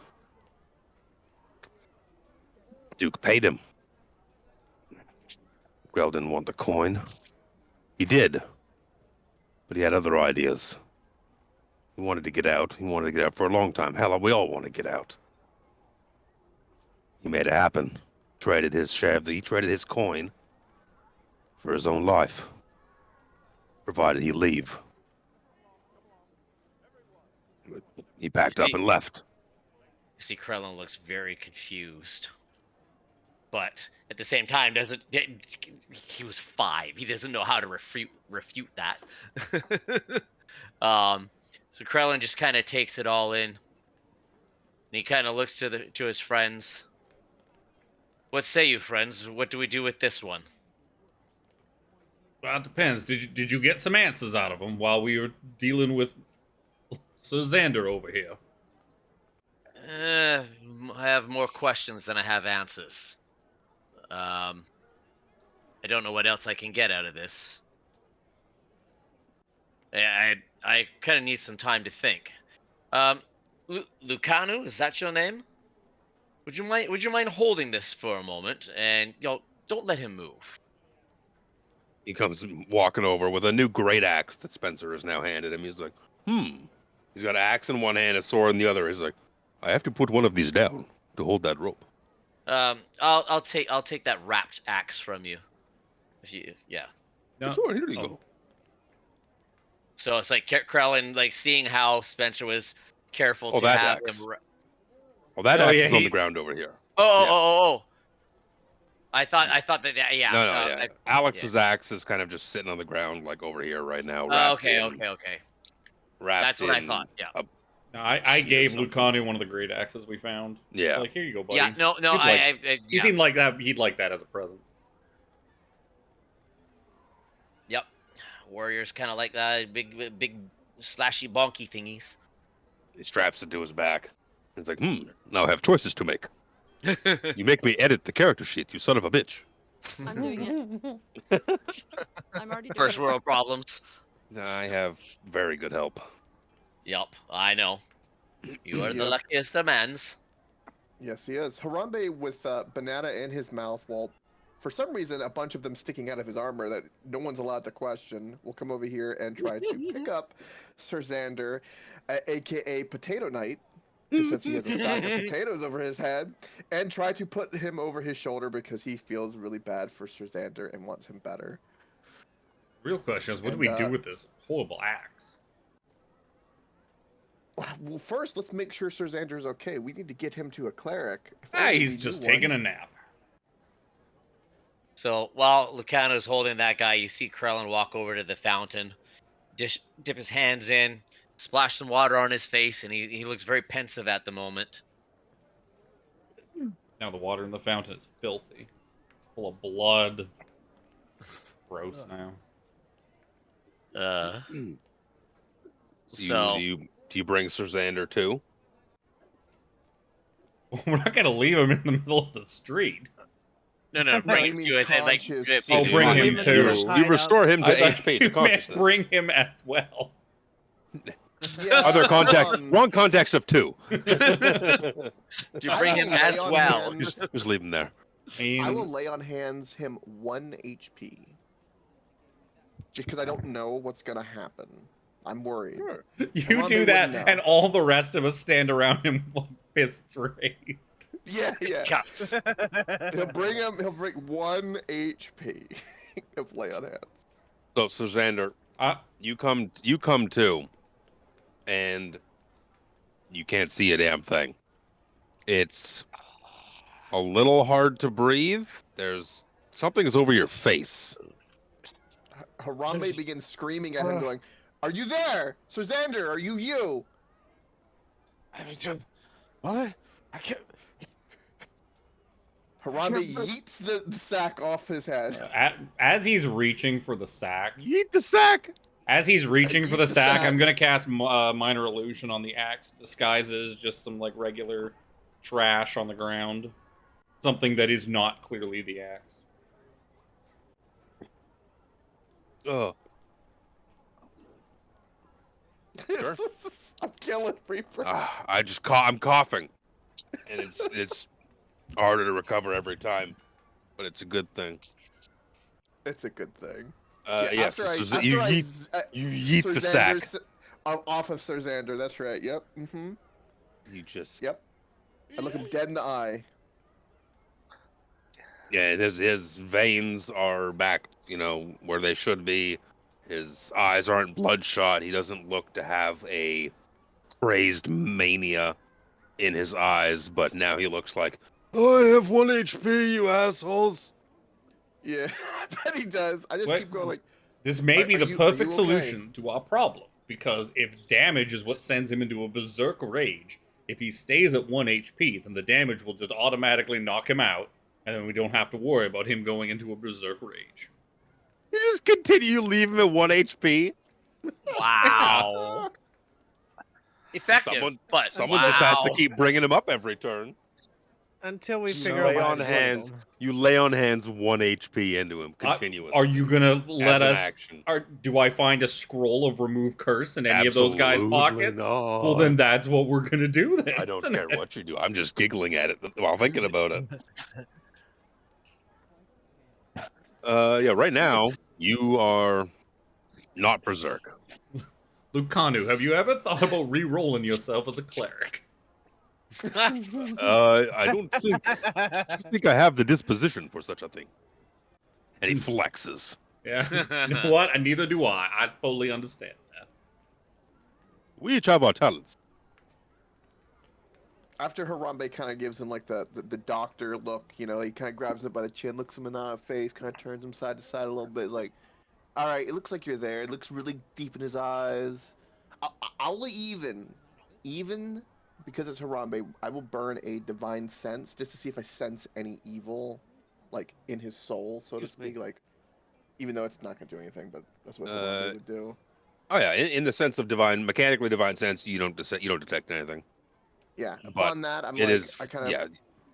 Duke paid him. Grell didn't want the coin. He did. But he had other ideas. He wanted to get out. He wanted to get out for a long time. Hell, we all want to get out. He made it happen. Traded his share he traded his coin for his own life. Provided he leave. He packed up and left.
See, Krellin looks very confused. But at the same time, he was 5. He doesn't know how to refute that. So Krellin just kind of takes it all in. And he kind of looks to his friends. What say you, friends? What do we do with this one?
Well, it depends. Did you get some answers out of him while we were dealing with Sir Xander over here?
I have more questions than I have answers. I don't know what else I can get out of this. I kind of need some time to think. Lucanu, is that your name? Would you mind holding this for a moment and don't let him move.
He comes walking over with a new great axe that Spencer has now handed him. He's like, He's got an axe in one hand, a sword in the other. He's like, I have to put one of these down to hold that rope.
I'll take that wrapped axe from you. Yeah.
No.
Sure, here you go.
So it's like Krellin, like seeing how Spencer was careful to
that
have
axe.
him.
Well, that axe
yeah,
is on the ground over here.
Oh. I thought that. Yeah.
No, yeah. Alex's axe is kind of just sitting on the ground, like over here right now.
Okay. That's what I thought. Yeah.
I gave Lucanu one of the great axes we found.
Yeah.
Like, here you go, buddy.
Yeah. No.
He seemed like that. He'd like that as a present.
Yep. Warriors kind of like that big slashy bonky thingies.
He straps it to his back. He's like, now I have choices to make. You make me edit the character sheet, you son of a bitch.
I'm doing it. I'm already doing
First
it.
world problems.
I have very good help.
Yup, I know. You are the
Yep.
luckiest of mans.
Yes, he is. Harambe with banana in his mouth, while for some reason a bunch of them sticking out of his armor that no one's allowed to question, will come over here and try to pick up Sir Xander, aka Potato Knight, since he has a sack of potatoes over his head, and try to put him over his shoulder because he feels really bad for Sir Xander and wants him better.
Real question is, what do we do with this horrible axe?
Well, first, let's make sure Sir Xander's okay. We need to get him to a cleric.
He's just taking a nap.
So while Lucano's holding that guy, you see Krellin walk over to the fountain, dip his hands in, splash some water on his face, and he looks very pensive at the moment.
Now the water in the fountain is filthy. Full of blood. Gross now.
So
Do you bring Sir Xander too?
We're not gonna leave him in the middle of the street.
no, bring him
Enemy's
to it. Like,
conscious.
Oh, bring him too.
You restore him to
I thought
HP,
you
to consciousness.
meant bring him as well.
Yeah,
Other context, wrong context of 2.
you bring him as
on
well.
hands-
Just leave him there.
I will lay on hands him 1 HP. Just because I don't know what's gonna happen. I'm worried.
You
Harambe
do that,
wouldn't know.
and all the rest of us stand around him with fists raised.
Yeah.
Cuts.
He'll bring 1 HP of lay on hands.
So, Sir Xander, you come too, and you can't see a damn thing. It's a little hard to breathe. There's Something is over your face.
Harambe begins screaming at him, going, "Are you there? Sir Xander, are you?
What? I can't.
Harambe yeets the sack off his head.
As he's reaching for the sack,
Yeet the sack.
As he's reaching for the sack, I'm
sack.
gonna cast Minor Illusion on the axe. Disguises just some like regular trash on the ground, something that is not clearly the axe.
Oh, Sure.
I'm killing Reaper.
I'm coughing, and it's harder to recover every time, but it's a good thing.
It's a good thing.
Yes,
after
so
I
you yeet
Sir
the sack.
Xander's- off of Sir Xander. That's right. Yep. Mm-hmm.
You just
Yep. I look him dead in the eye.
Yeah, his veins are back, where they should be. His eyes aren't bloodshot. He doesn't look to have a crazed mania in his eyes, but now he looks like, I have 1 HP, you assholes.
Yeah, I bet he does. I just
What?
keep going like,
This may
Are-
be
are
the
you- are
perfect
you okay?
solution to our problem, because if damage is what sends him into a berserk rage, if he stays at 1 HP, then the damage will just automatically knock him out, and then we don't have to worry about him going into a berserk rage.
You just continue, leave him at 1 HP.
Wow. Effective, but
Someone
wow.
just has to keep bringing him up every turn.
Until we
You
figure out
lay
what
on
to do with
hands.
them.
You lay on hands 1 HP into him continuously.
Are you gonna let
as an
us?
action.
Do I find a scroll of remove curse in any of those guys'
Absolutely
pockets?
not.
Well, then that's what we're gonna do. Then
I don't care what you do. I'm just giggling at it while thinking about it. Yeah, right now, you are not berserk.
Lucanu, have you ever thought about re-rolling yourself as a cleric?
I don't think I have the disposition for such a thing. And he flexes.
Yeah. You know what? And neither do I. I fully understand that.
We each have our talents.
after Harambe kind of gives him like the doctor look, he kind of grabs him by the chin, looks him in the face, kind of turns him side to side a little bit. He's like, all right, it looks like you're there. It looks really deep in his eyes. I'll even because it's Harambe, I will burn a divine sense just to see if I sense any evil, like in his soul, so to speak. Like, even though it's not gonna do anything, but that's what Harambe would do.
Oh yeah, in the sense of mechanically divine sense, you don't detect anything.
Yeah.
But
Upon that, I'm
It
like,
is
I kind of
yeah,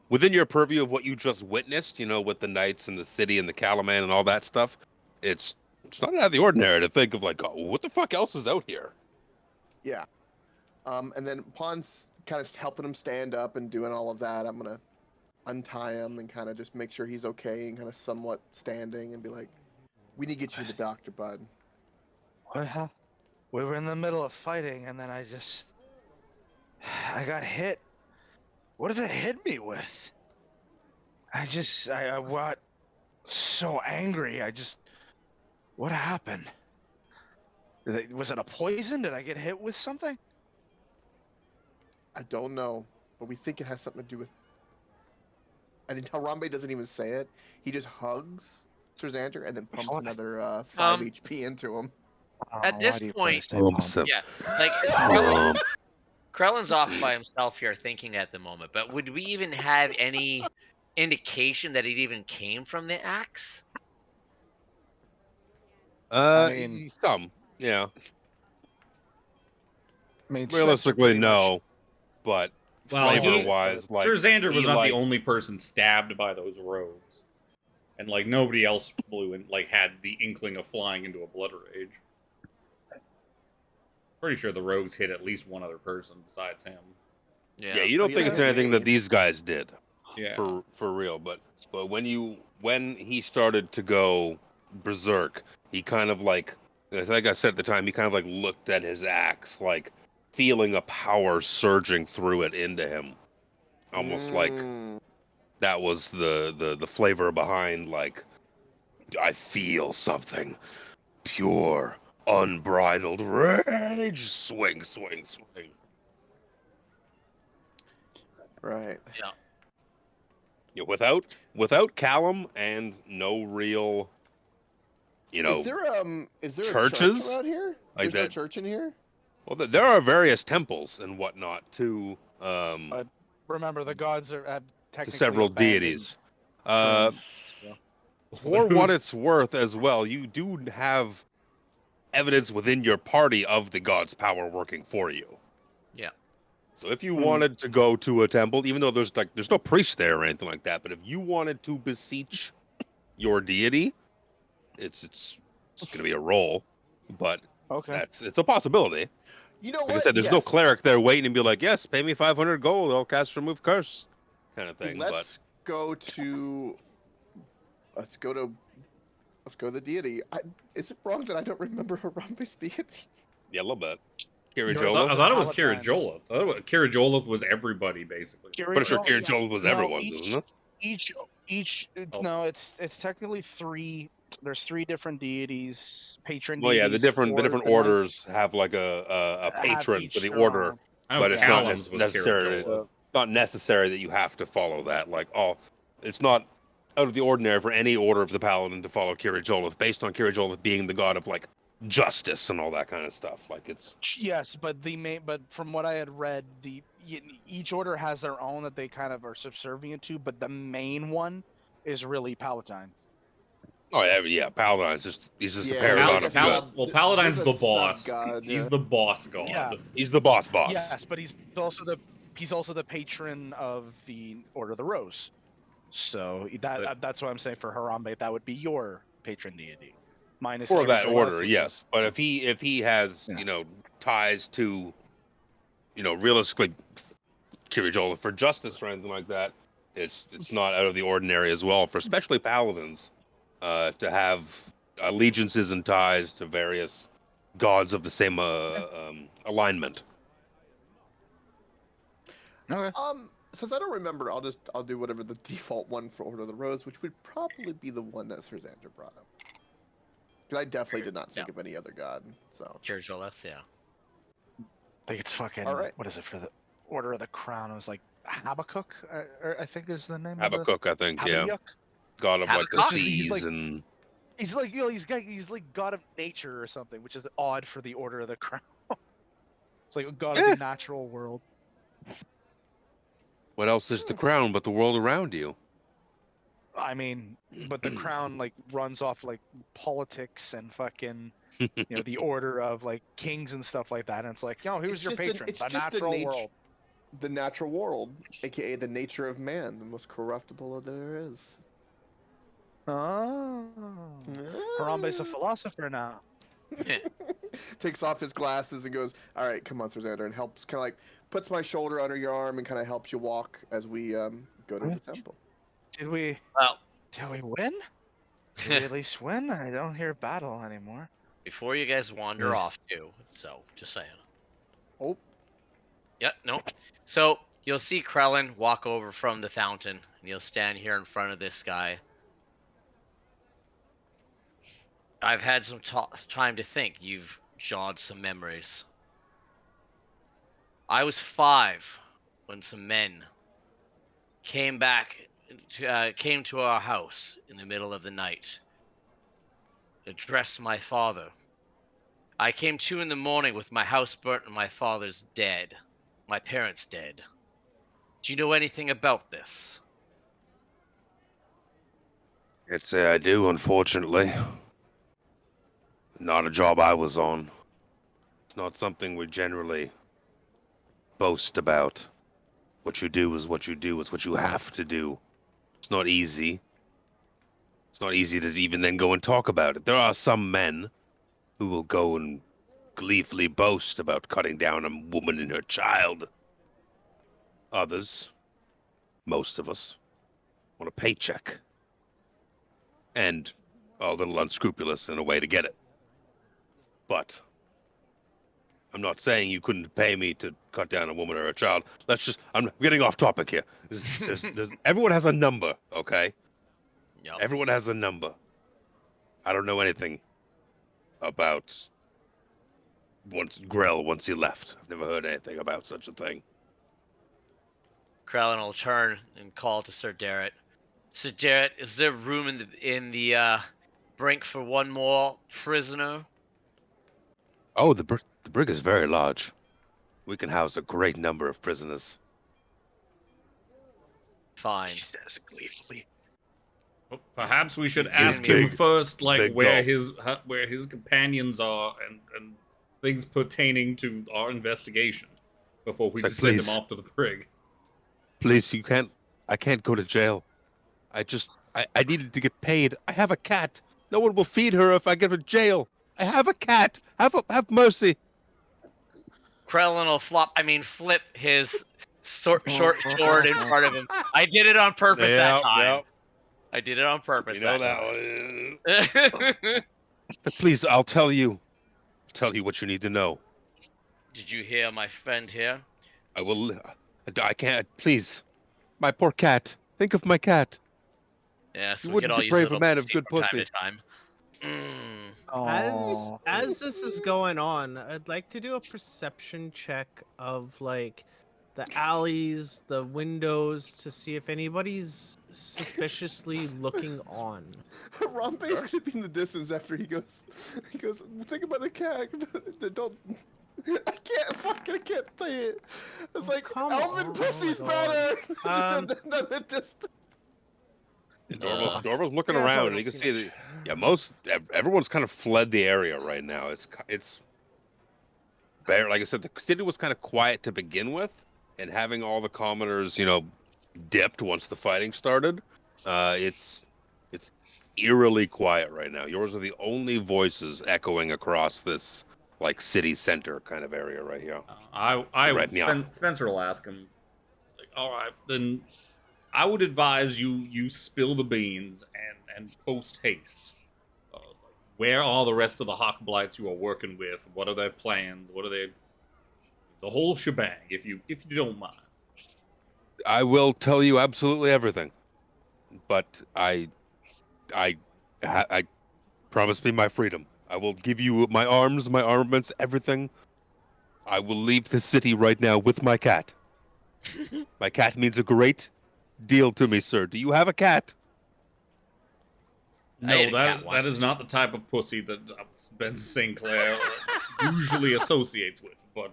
within your purview of what you just witnessed, with the knights and the city and the Calaman and all that stuff. It's not out of the ordinary to think of like, oh, what the fuck else is out here?
Yeah. And then upon kind of helping him stand up and doing all of that, I'm gonna untie him and kind of just make sure he's okay and kind of somewhat standing and be like, "We need to get you to the doctor, bud."
What happened? We were in the middle of fighting, and then I got hit. What did it hit me with? I got so angry. What happened? Was it a poison? Did I get hit with something?
I don't know, but we think it has something to do with. And Harambe doesn't even say it. He just hugs Sir Xander and then pumps another 5 HP into him.
At this point,
Awesome.
yeah, like Krellin's off by himself here thinking at the moment, but would we even have any indication that it even came from the axe?
I mean-
Some, yeah.
I mean,
Realistically, no, but
Well,
flavor-wise, like
Sir Xander was
he,
not
like-
the only person stabbed by those rogues, and like nobody else flew and like had the inkling of flying into a blood rage. Pretty sure the rogues hit at least one other person besides him.
Yeah, you don't
Oh,
think
yeah,
it's anything that
me.
these guys did.
Yeah.
For real, but when he started to go berserk, he kind of like I said at the time, he kind of like looked at his axe, like feeling a power surging through it into him, almost like that was the flavor behind, like, I feel something pure, unbridled rage, swing.
Right.
Yeah.
You know, without Callum and no real, you know,
is there a
churches
church around here?
like
There's no
that.
church in here?
Well, there are various temples and whatnot
But remember, the gods have
to
technically
several
abandoned
deities.
Rome, so-
For what it's worth, as well, you do have evidence within your party of the god's power working for you.
Yeah.
So if you wanted to go to a temple, even though there's no priest there or anything like that, but if you wanted to beseech your deity, it's gonna be a roll, but
Okay.
it's a possibility.
You know
Like I
what?
said, there's no
Yes.
cleric there waiting and be like, yes, pay me 500 gold, I'll cast remove curse, kind of thing.
Let's go to the deity. Is it wrong that I don't remember Harambe's deity?
Yeah, a little bit.
Yours
I
Kirijola.
thought it was
Palatine.
Kirajolith. I thought Kirajolith was everybody, basically.
Pretty sure
yeah.
Kirijola was
No,
everyone's, isn't it?
each
Oh.
no, it's technically three. There's three different deities, patron
Well, yeah, the
deities.
different
and, like,
orders have like a
have
patron
each
for the
their
order,
own.
I know
but it's not
Callum's was
necessary.
Kirajolith.
It's not necessary that you have to follow that. Like, it's not out of the ordinary for any order of the paladin to follow Kirajolith, based on Kirajolith being the god of like justice and all that kind of stuff. Like, it's
Yes, but but from what I had read, each order has their own that they kind of are subservient to, but the main one is really Palatine.
Paladin's he's just a
Yeah,
paragon
there's
of
a
good.
Well, Paladine's
there's a
the boss.
sub-god,
He's
yeah.
the boss god.
Yeah.
He's the boss.
Yes, but he's also the patron of the Order of the Rose. So that's what I'm saying for Harambe. That would be your patron deity. Mine is
For that
Kirajolith,
order,
which
yes.
is-
But if he has
Yeah.
ties to realistically Kirajolith for justice or anything like that, it's not out of the ordinary as well for especially paladins to have allegiances and ties to various gods of the same alignment.
Okay.
Since I don't remember, I'll do whatever the default one for Order of the Rose, which would probably be the one that Sir Xander brought up. Because I definitely did not think of any other god. So
Kirjolith, yeah.
I think it's fucking.
All right.
What is it for the Order of the Crown? It was like Habakkuk, or I think is the name.
Habakkuk, I think, yeah,
Habakkuk?
god of like the
Habakkuk?
seas
He's like-
and
He's like he's like god of nature or something, which is odd for the Order of the Crown. It's like a god of the natural world.
what else is the crown but the world around you?
I mean, but the crown like runs off like politics and fucking the order of like kings and stuff like that. And it's like, who's
It's
your
just
patron?
it's
The
just
natural
the
world.
the natural world, aka the nature of man, the most corruptible that there is.
Oh. Harambe's a philosopher now.
Takes off his glasses and goes, "All right, come on, Sir Xander," and helps, kind of like puts my shoulder under your arm and kind of helps you walk as we go to the temple.
Did we
Well,
win? Did we at least win? I don't hear battle anymore.
before you guys wander off too, so just saying.
Oh,
Yep, no. So you'll see Krellin walk over from the fountain, and you'll stand here in front of this guy. I've had some time to think. You've jogged some memories. I was 5 when some men came to our house in the middle of the night to dress my father. I came to in the morning with my house burnt and my father's dead. My parents dead. Do you know anything about this?
I'd say I do, unfortunately. Not a job I was on. It's not something we generally boast about. What you do is what you do. It's what you have to do. It's not easy. It's not easy to even then go and talk about it. There are some men who will go and gleefully boast about cutting down a woman and her child. Others, most of us, want a paycheck. And are a little unscrupulous in a way to get it. But I'm not saying you couldn't pay me to cut down a woman or a child. I'm getting off topic here. Everyone has a number, okay?
Yep.
Everyone has a number. I don't know anything about Grell once he left. I've never heard anything about such a thing.
Krellin will turn and call to Sir Darrett. Sir Darrett, is there room in the brink for one more prisoner?
Oh, the brig is very large. We can house a great number of prisoners.
Fine.
He says gleefully.
Perhaps we should
It's
ask
big.
him first, like
Big
where
goal.
where his companions are and things pertaining to our investigation before we
Like,
just send him
please.
off to the brig.
Please, you can't. I can't go to jail. I needed to get paid. I have a cat. No one will feed her if I get to jail. I have a cat. Have mercy.
Krellin will flip his short sword in front of him. I did it on purpose that time. I did it on purpose
You know
that time.
But please, I'll tell you. Tell you what you need to know.
Did you hear my friend here?
I will. I can't. Please, my poor cat. Think of my cat.
Yes,
You
we
wouldn't
could all use
deprave
a
a
little
man of
pussy
good
from time
pussy.
to time. Mm.
As this is going on, I'd like to do a perception check of like the alleys, the windows, to see if anybody's suspiciously looking on.
Rampe's creeping in the distance after he goes, think about the cat. Don't. I can't say it. It's like,
come
Elvin
on.
pussy's
Oh my
better.
God.
Just in the distance.
Dorval's looking
Yeah,
around,
probably
and you can
don't
see
see
that everyone's kind of fled the area right now. It's bare. Like I said, the city was kind of quiet to begin with, and having all the commoners, dipped once the fighting started. It's eerily quiet right now. Yours are the only voices echoing across this like city center kind of area right here.
Spencer will ask him, like, all right, then I would advise you spill the beans and post haste. Where are the rest of the Hawkblights you are working with? What are their plans? What are the whole shebang? If you don't mind.
I will tell you absolutely everything, but I promise me my freedom. I will give you my arms, my armaments, everything. I will leave the city right now with my cat. My cat means a great deal to me, sir. Do you have a cat?
I ate
No,
a cat
that
once.
is not the type of pussy that Ben Sinclair usually associates with. But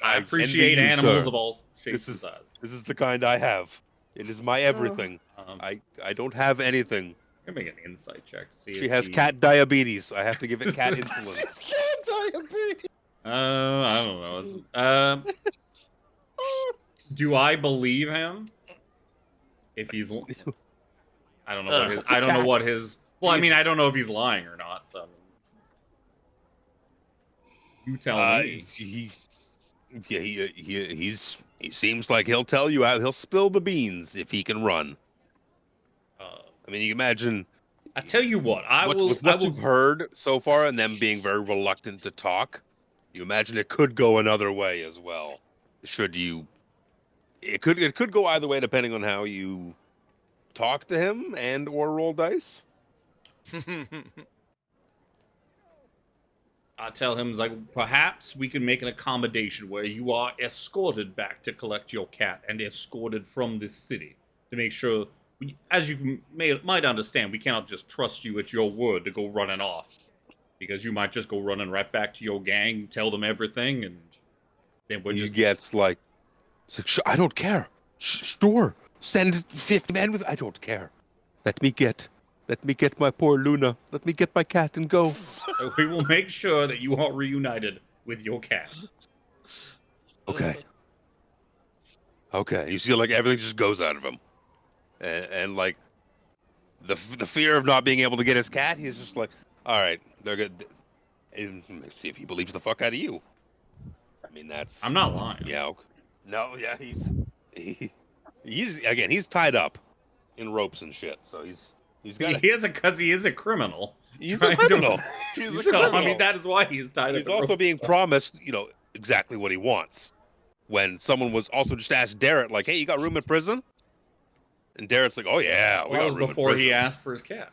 I appreciate
envy you,
animals
sir.
of all shapes
This
and
is
sizes.
this is the kind I have. It is my everything. I don't have anything.
I'm gonna make an insight check to see
She
if
has
he...
cat diabetes. I have to give it cat insulin.
She's cat diabetes.
I don't know. Do I believe him? If he's, I don't know what his.
It's a
I don't know
cat.
what his. Well, I mean, I
Jesus.
don't know if he's lying or not. So you tell me.
He seems like he'll tell you how he'll spill the beans if he can run. I mean, you imagine
I tell you what.
with what you've heard so far and them being very reluctant to talk. You imagine it could go another way as well. Should you? It could go either way depending on how you talk to him and or roll dice.
I tell him, like, perhaps we can make an accommodation where you are escorted back to collect your cat and escorted from this city to make sure, as you might understand, we cannot just trust you at your word to go running off. Because you might just go running right back to your gang, tell them everything, and then we're
He
just...
gets like I don't care. Sure, send 50 men with. I don't care. Let me get my poor Luna. Let me get my cat and go.
We will make sure that you are reunited with your cat.
Okay. Okay. You see, like everything just goes out of him, and like the fear of not being able to get his cat. He's just like, all right, they're good. And let's see if he believes the fuck out of you. I mean, that's.
I'm not lying.
Yeah. Okay. No. Yeah. He's tied up in ropes and shit. So he's got.
He is a criminal.
He's
trying
a
to
criminal.
He's a criminal. I mean, that is why he's tied up.
He's
in
also
ropes.
being promised, exactly what he wants. When someone was also just asked Darrett, like, "Hey, you got room in prison?" And Darrett's like, "Oh yeah, we
Well, that
got
was
room in
before he
prison."
asked for his cat.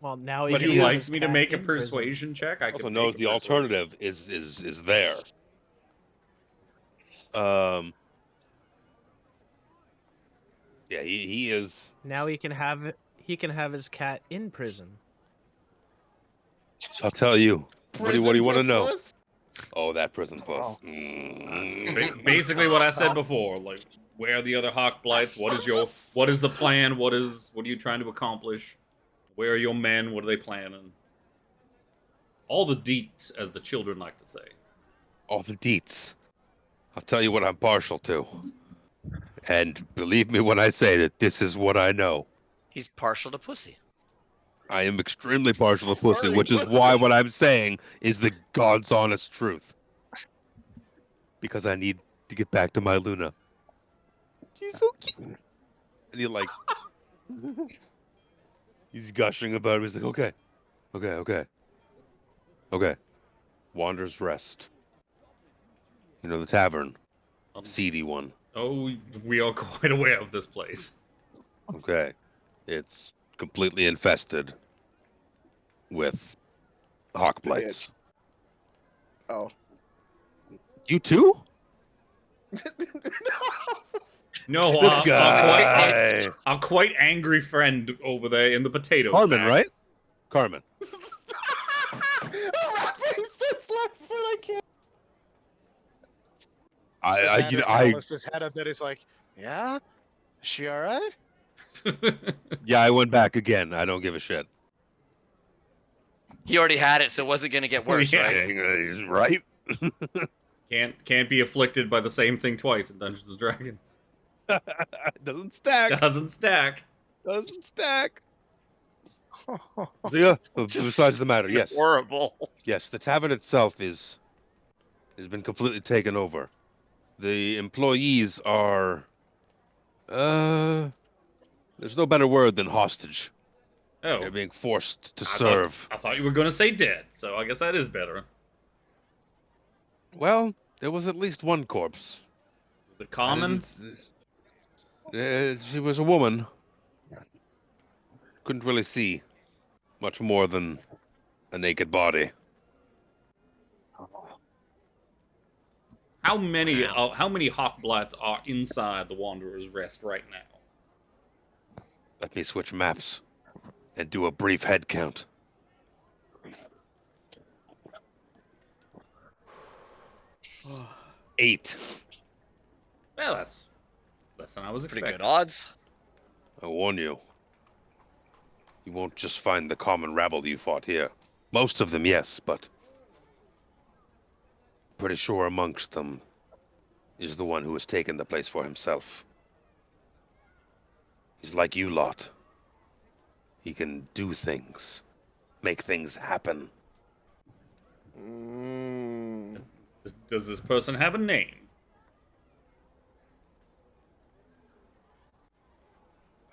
Well, now he
Would
can
you
have
like
his
me to
cat
make a
in prison.
persuasion check? I
Also
can
knows
make a
the
persuasion.
alternative is there. Yeah, he is.
Now he can have his cat in prison.
So I'll tell you. What do you want to
Prison
know?
Plus?
Oh, that prison plus.
Oh.
Basically, what I said before. Like, where are the other Hawk Blights? What is the plan? What are you trying to accomplish? Where are your men? What are they planning? All the deets, as the children like to say.
All the deets. I'll tell you what I'm partial to. And believe me when I say that this is what I know.
He's partial to pussy.
I am extremely partial to pussy,
Furry
which is
pussy.
why what I'm saying is the God's honest truth. Because I need to get back to my Luna. She's so cute. And he's gushing about it. He's like, okay. Wander's Rest. You know, the tavern. Seedy one.
Oh, we are quite aware of this place.
Okay. It's completely infested with hawk blights.
Oh.
You too?
No,
This guy.
our quite angry friend over there in the potato
Carmen,
sack.
right? Carmen.
That's laughing. I can't.
Alice his head up that he's like, yeah? Is she alright?
Yeah, I went back again. I don't give a shit.
He already had it, so it wasn't gonna get worse,
Yeah.
right?
Right?
Can't be afflicted by the same thing twice in Dungeons and Dragons.
Doesn't stack.
Doesn't stack.
Doesn't stack. So yeah, besides the matter, yes.
Horrible.
Yes, the tavern itself has been completely taken over. The employees are there's no better word than hostage.
Oh,
They're being forced to
I
serve.
thought you were gonna say dead, so I guess that is better.
Well, there was at least one corpse.
Is it common?
She was a woman. Couldn't really see much more than a naked body.
How many Hawkblights are inside the Wanderer's Rest right now?
Let me switch maps and do a brief head count. 8.
Well, that's less than I was
Pretty
expecting.
good odds.
I warn you. You won't just find the common rabble you fought here. Most of them, yes, but pretty sure amongst them is the one who has taken the place for himself. He's like you lot. He can do things, make things happen.
Does this person have a name?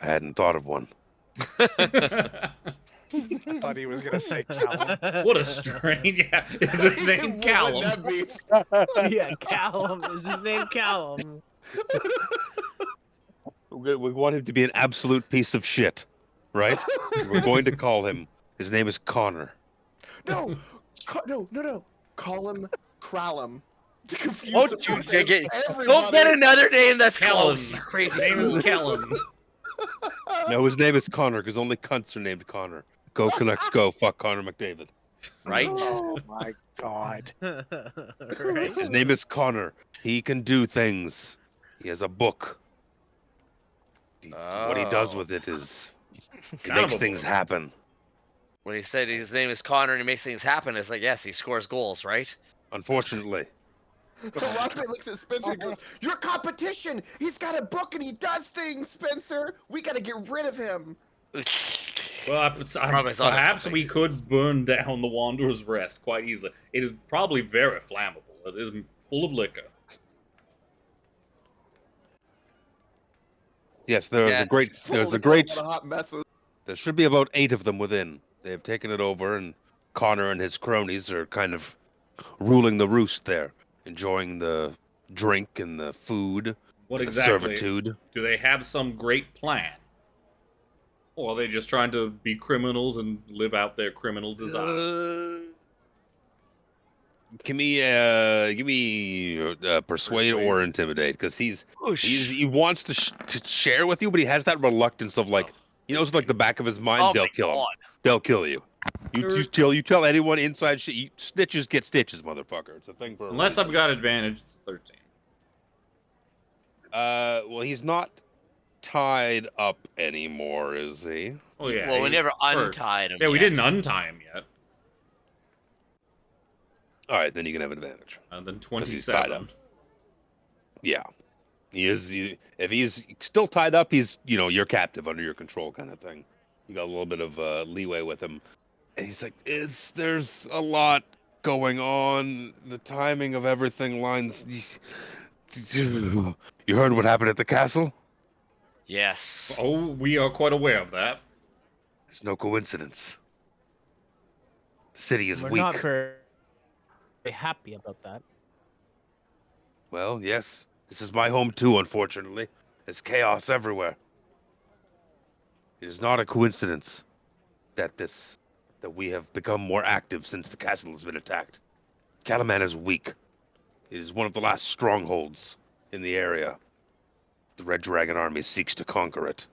I hadn't thought of one.
I thought he was gonna say Callum.
What a strange. Yeah, is his name Callum?
What would that be?
Yeah, Callum. Is his name Callum?
We want him to be an absolute piece of shit, right? We're going to call him. His name is Connor.
No, no. Call him Krallum. To confuse
Don't
the
you
fuck
get
out of
Don't get
everybody.
another name that's
Callum.
close, you crazy.
His name is Callum.
No, his name is Connor because only cunts are named Connor. Go Canucks, go! Fuck Connor McDavid.
Right?
Oh my god.
Right.
His name is Connor. He can do things. He has a book. What he does
Oh.
with it is he
Kind of
makes
a
things
book.
happen.
When he said his name is Connor and he makes things happen, it's like, yes, he scores goals, right?
Unfortunately,
Rocket looks at Spencer and goes, "Your competition! He's got a book and he does things, Spencer! We gotta get rid of him!"
Well,
Promise on
perhaps
something.
we could burn down the Wanderer's Rest quite easily. It is probably very flammable. It is full of liquor.
yes, there's
Yes.
a great.
Full
There's a
of
great.
hot messes.
There should be about 8 of them within. They have taken it over, and Connor and his cronies are kind of ruling the roost there, enjoying the drink and the food,
What
and
exactly?
the servitude.
Do they have some great plan? Or are they just trying to be criminals and live out their criminal desires?
give me persuade or intimidate, because he wants to share with you, but he has that reluctance of like, he knows like the back of his mind,
Oh
they'll
my
kill him.
God.
They'll kill you. You tell anyone inside shit. Snitches get stitches, motherfucker. It's a thing for a
Unless
reason.
I've got advantage, it's 13.
Well, he's not tied up anymore, is he?
Oh yeah.
Well, we never untied him.
Yeah, we
yet.
didn't untie him yet.
All right, then you can have advantage.
Then
he's tied
27.
up. Yeah, he is. If he's still tied up, he's you're captive, under your control, kind of thing. You got a little bit of leeway with him. And he's like, there's a lot going on. The timing of everything lines. You heard what happened at the castle?
Yes.
Oh, we are quite aware of that.
It's no coincidence. The city is
We're
weak.
not very happy about that.
Well, yes. This is my home too, unfortunately. There's chaos everywhere. It is not a coincidence that we have become more active since the castle has been attacked. Calaman is weak. It is one of the last strongholds in the area. The Red Dragon Army seeks to conquer it.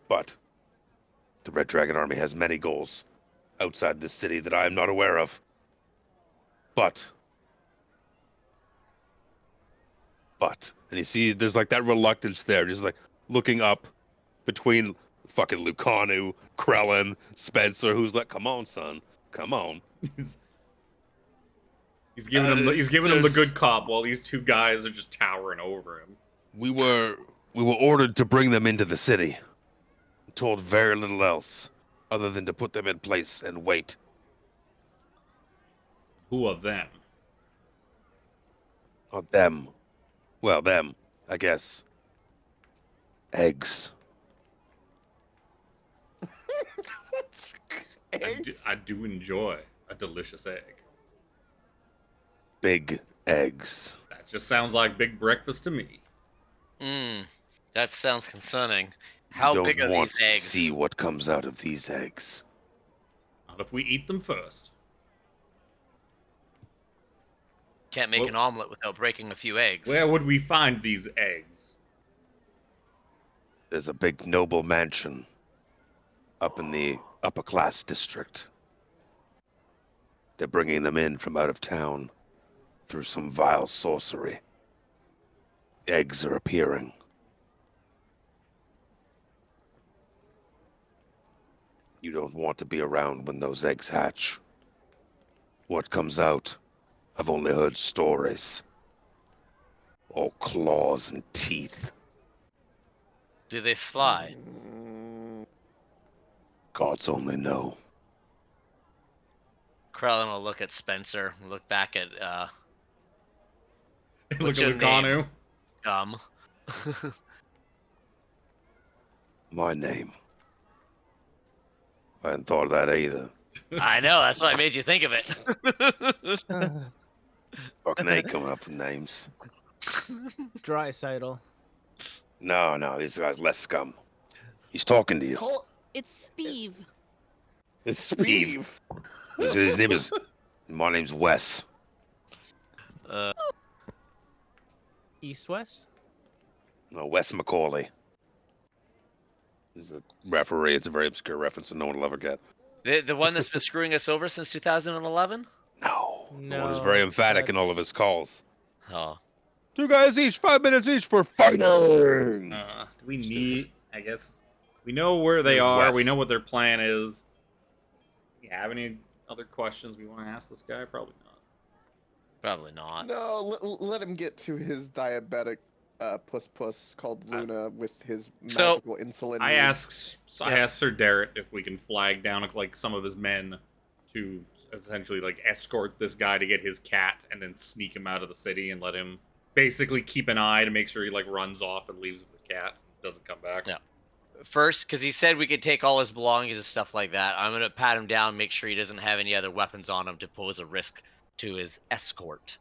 But the Red Dragon Army has many goals outside this city that I am not aware of. But, and you see there's like that reluctance there, just like looking up between fucking Lucanu, Krellin, Spencer, who's like, come on, son, come on.
He's giving him the good cop while these two guys are just towering over him.
We were ordered to bring them into the city. Told very little else other than to put them in place and wait.
Who are them?
Not them. Well, them, I guess. Eggs.
I do enjoy a delicious egg.
Big eggs.
That just sounds like big breakfast to me.
That sounds concerning. How big are these
to
eggs?
see what comes out of these eggs.
Not if we eat them first.
Can't make an omelet without breaking a few eggs.
Where would we find these eggs?
There's a big noble mansion up in the upper class district. They're bringing them in from out of town through some vile sorcery. Eggs are appearing. You don't want to be around when those eggs hatch. What comes out, I've only heard stories. All claws and teeth.
Do they fly?
Gods only know.
Krellin will look at Spencer, look back at
Look
What's
at
your
Lucanu.
Gum.
My name. I hadn't thought of that either.
I know, that's why I made you think of it.
Fucking ain't coming up with names.
Dry sidle.
No, these guys less scum. He's talking to you.
It's Speeve.
It's Speeve. His name is. My name's Wes.
East west.
No, Wes McCauley. He's a referee. It's a very obscure reference that no one will ever get.
The one that's been screwing us over since 2011?
No. The one
No,
who's very emphatic in all of
that's-
his calls.
Oh.
2 guys each, 5 minutes each for fighting.
Do we need... I guess... We know where they
There's
are.
Wes.
We know what their plan is. Do you have any other questions we want to ask this guy? Probably not.
Probably not.
No, let him get to his diabetic puss called Luna with his
So,
magical insulin.
I
needs.
asked Sir Darrett if we can flag down like some of his men to essentially like escort this guy to get his cat and then sneak him out of the city and let him basically keep an eye to make sure he like runs off and leaves with his cat, doesn't come back.
Yeah. First, because he said we could take all his belongings and stuff like that, I'm going to pat him down, make sure he doesn't have any other weapons on him to pose a risk to his escort.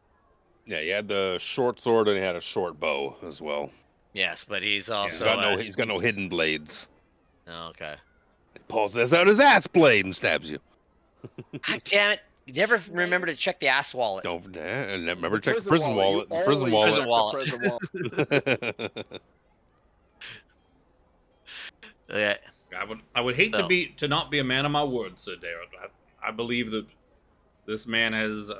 Yeah, he had the short sword and he had a short bow as well.
Yes, but he's
He's
also...
got no hidden blades.
Oh, okay.
He pulls this out his ass blade and stabs you.
God damn it! You never remember to check the ass wallet.
Don't remember
The
check the prison wallet.
You
The prison
always
wallet.
check the prison wallet.
Okay.
I would hate
So-
to not be a man of my word, Sir Darrell. I believe that this man has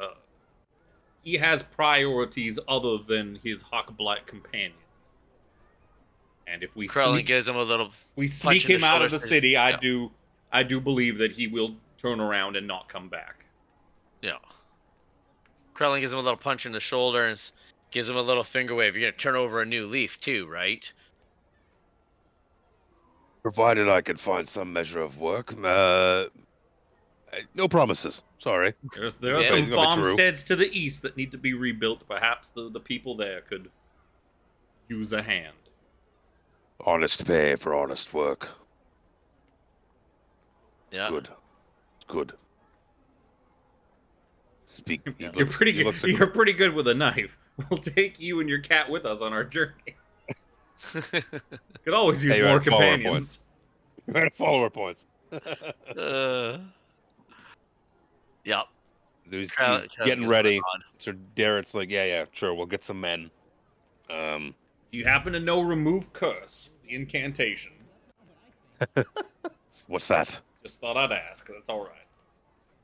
he has priorities other than his Hawkblight companions. And if we
Krellin gives him a little.
sneak
in the
him out of the
shoulder,
city,
yeah.
I do believe that he will turn around and not come back.
Yeah. Krellin gives him a little punch in the shoulder and gives him a little finger wave. You're gonna turn over a new leaf too, right?
Provided I can find some measure of work. No promises. Sorry.
There are
Yeah.
some
It's gonna be true.
farmsteads to the east that need to be rebuilt. Perhaps the people there could use a hand.
Honest pay for honest work.
Yeah.
Good. It's good. Speak. he
You're
looks-
pretty
he
good.
looks like-
You're pretty good with a knife. We'll take you and your cat with us on our journey. Could always use
Hey, you're
more
at follower
companions.
You're at follower points.
Yep.
He's
Krellin gives
getting
him a
ready.
nod.
So Darrett's like, yeah, sure, we'll get some men.
Do you happen to know remove curse, the incantation?
What's that?
Just thought I'd ask. That's all right.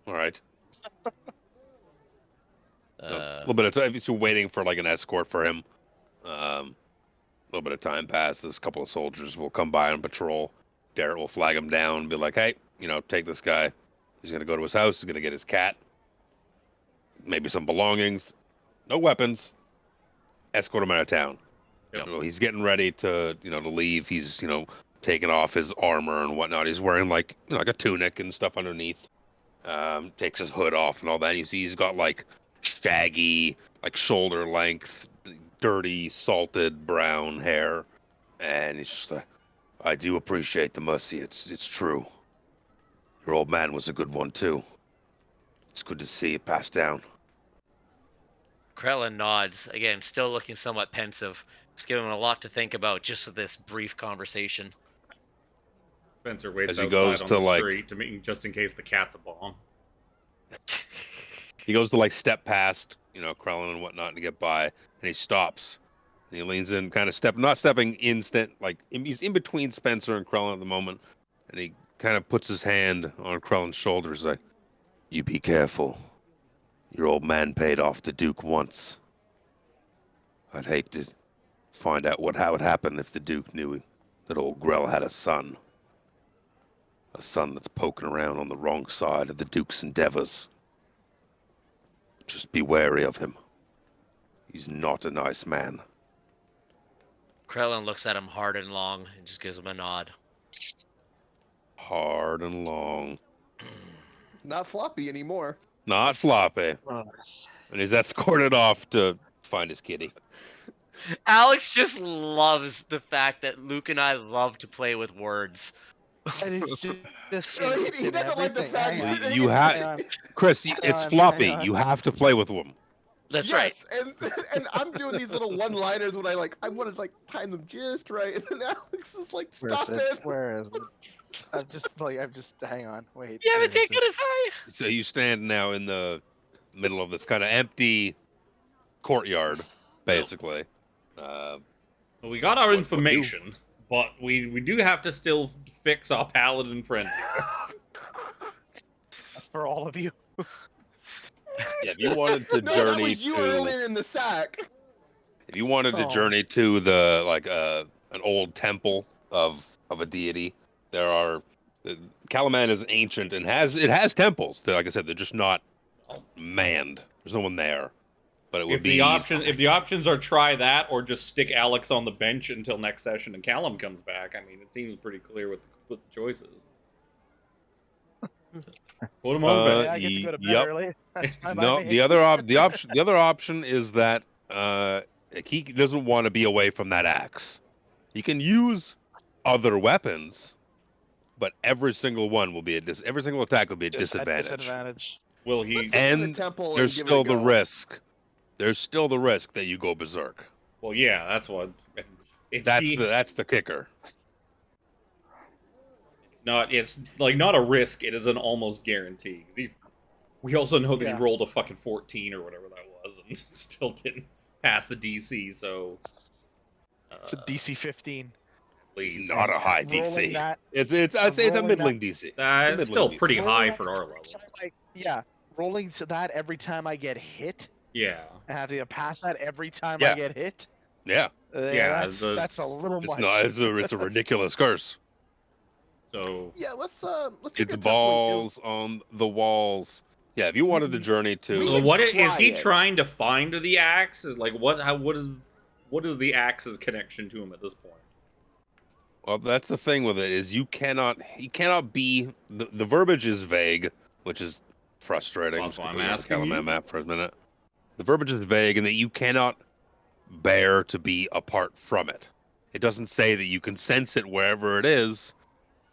All right. A
Uh,
little bit of time. You're waiting for like an escort for him. A little bit of time passes. A couple of soldiers will come by on patrol. Darrett will flag him down and be like, hey, take this guy. He's gonna go to his house. He's gonna get his cat. Maybe some belongings. No weapons. Escort him out of town.
Yep.
So he's getting ready to leave. He's taking off his armor and whatnot. He's wearing like a tunic and stuff underneath. Takes his hood off and all that. You see he's got like shaggy, like shoulder length, dirty, salted brown hair, and he's just like, I do appreciate the mercy. It's true. Your old man was a good one too. It's good to see it passed down.
Krellin nods again, still looking somewhat pensive. It's giving him a lot to think about just with this brief conversation.
Spencer waits
As he
outside
goes
on
to,
the
like-
street to make, just in case the cat's a bomb.
He goes to like step past, Krellin and whatnot to get by, and he stops. And he leans in, kind of not stepping instant, he's in between Spencer and Krellin at the moment, and he kind of puts his hand on Krellin's shoulders, like, "You be careful. Your old man paid off the Duke once. I'd hate to find out how it happened if the Duke knew that old Grell had a son. A son that's poking around on the wrong side of the Duke's endeavors. Just be wary of him. He's not a nice man."
Krellin looks at him hard and long and just gives him a nod.
Hard and long.
Not floppy anymore.
Not floppy. And he's escorted off to find his kitty.
Alex just loves the fact that Luke and I love to play with words.
And it's just
No, he doesn't like the fact
Hang on.
that
You have, Chris, it's
on,
floppy.
hang on.
You have to play with him.
That's right.
Yes, and I'm doing these little one-liners when I want to time them just right, and then Alex is like, "Stop it!"
Where is it? I'm just hang on, wait.
You haven't
where is
taken
it?
us high.
So you stand now in the middle of this kind of empty courtyard, basically.
Well, we got our information, but we do have to still fix our paladin friend here.
That's for all of you.
Yeah, if you wanted to
No, that
journey
was you
to,
earlier in the sack.
if you wanted to
Oh.
journey to the an old temple of a deity, there are. Calaman is ancient and has temples. Like I said, they're just not manned. There's no one there. But it would
If
be
the options are try that or just stick Alex on the bench until next session and Callum comes back, I mean, it seems pretty clear with the choices. Put him on the bench.
Yeah, I get to go to bed
yep.
early. That's fine by
No,
me.
the other option is that he doesn't want to be away from that axe. He can use other weapons, but every single one will be every single attack will be a
Just at
disadvantage.
disadvantage.
Will he?
Let's look in the
And
temple
There's
and give
still
it a
the
go.
risk. There's still the risk that you go berserk.
Well, yeah, that's what. If
That's the kicker.
It's not. It's like not a risk. It is an almost guarantee. 'Cause We also know that
Yeah.
he rolled a fucking 14 or whatever that was, and still didn't pass the DC. So
It's a DC 15.
It's
please,
not a high
Rolling
DC.
that,
I'd say it's a
rolling
middling DC. It's a
it's
middling
still
DC.
pretty high
Rolling
for
that
our
every
level.
time yeah, rolling to that every time I get hit.
Yeah,
I have to pass that every time
Yeah.
I get hit.
Yeah,
Yeah,
that's a little
it's
much.
not. It's a ridiculous curse.
so
Yeah, let's
It's
take a
balls on the walls. Yeah, if you wanted the journey
We
to,
so
can
what is he
try it.
trying to find the axe? Like what is the axe's connection to him at this point?
well, that's the thing with it is he cannot be the verbiage is vague, which is frustrating.
That's why I'm
Completely on the
asking you.
Calumet map for a minute. The verbiage is vague, and that you cannot bear to be apart from it. It doesn't say that you can sense it wherever it is,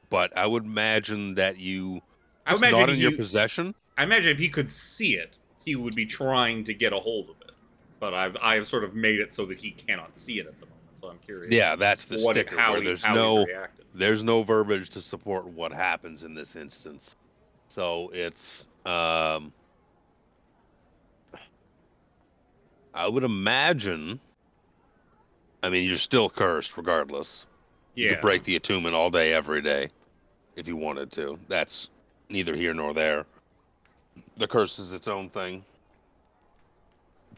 but I would imagine that you.
I would
It's not
imagine
in your possession.
I imagine if he could see it, he would be trying to get a hold of it. But I've sort of made it so that he cannot see it at the moment. So I'm curious.
Yeah, that's the sticker.
How
Where
he's reacted.
there's no verbiage to support what happens in this instance. So it's I would imagine. I mean, you're still cursed regardless. You
Yeah.
could break the attunement all day, every day, if you wanted to. That's neither here nor there. The curse is its own thing.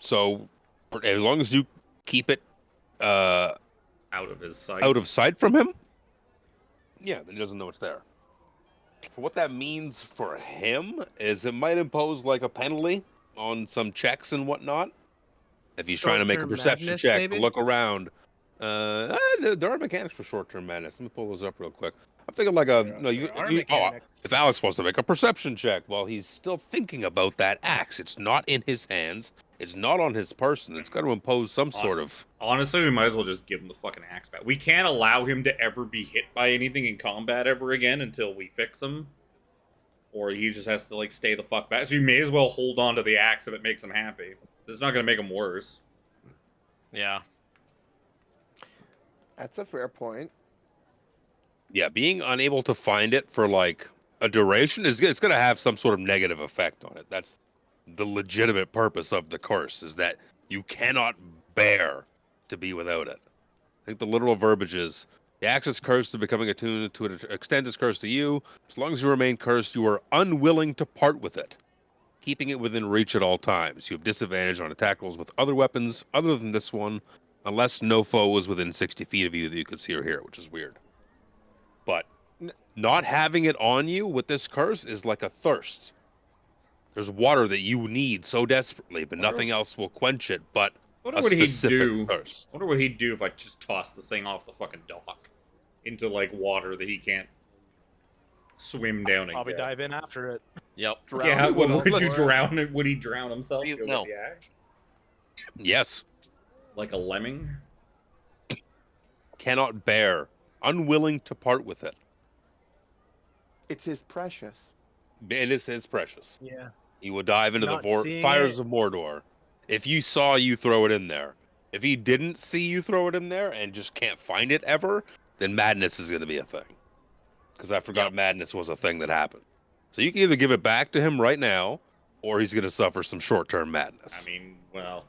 So, as long as you keep it
out of his sight.
out of sight from him, yeah, then he doesn't know it's there. For what that means for him is it might impose like a penalty on some checks and whatnot. If he's trying to make a
Short-term
perception
madness,
check,
maybe?
look around. There are mechanics for short-term madness. Let me pull those up real quick. I'm thinking like a
There are mechanics.
if Alex wants to make a perception check while he's still thinking about that axe, it's not in his hands. It's not on his person. It's got to impose some sort of.
Honestly, we might as well just give him the fucking axe back. We can't allow him to ever be hit by anything in combat ever again until we fix him. Or he just has to, like, stay the fuck back. So you may as well hold on to the axe if it makes him happy. It's not going to make him worse.
Yeah.
That's a fair point.
Yeah, being unable to find it for like a duration it's going to have some sort of negative effect on it. That's the legitimate purpose of the curse, is that you cannot bear to be without it. I think the literal verbiage is the axe is cursed to becoming attuned to it, extend its curse to you. As long as you remain cursed, you are unwilling to part with it, keeping it within reach at all times. You have disadvantage on attack rolls with other weapons other than this one, unless no foe is within 60 feet of you that you could see or hear, which is weird. But not having it on you with this curse is like a thirst. There's water that you need so desperately, but nothing else will quench it but
Wonder
a
what he'd
specific
do.
curse.
Wonder what he'd do if I just tossed this thing off the fucking dock into, like, water that he can't swim down and
Probably
get.
dive in after it.
Yep.
Drown
Yeah,
himself
would you
or-
drown it? Would he drown himself?
You-
to go
no.
get the axe?
Yes.
Like a lemming?
Cannot bear. Unwilling to part with it.
It's his precious.
It is his precious.
Yeah.
He will dive into
Not
the
seeing
fires
it.
of Mordor. If you saw you throw it in there. If he didn't see you throw it in there and just can't find it ever, then madness is going to be a thing. Because I forgot madness was a thing that happened. So you can either give it back to him right now, or he's going to suffer some short-term madness.
I mean, well,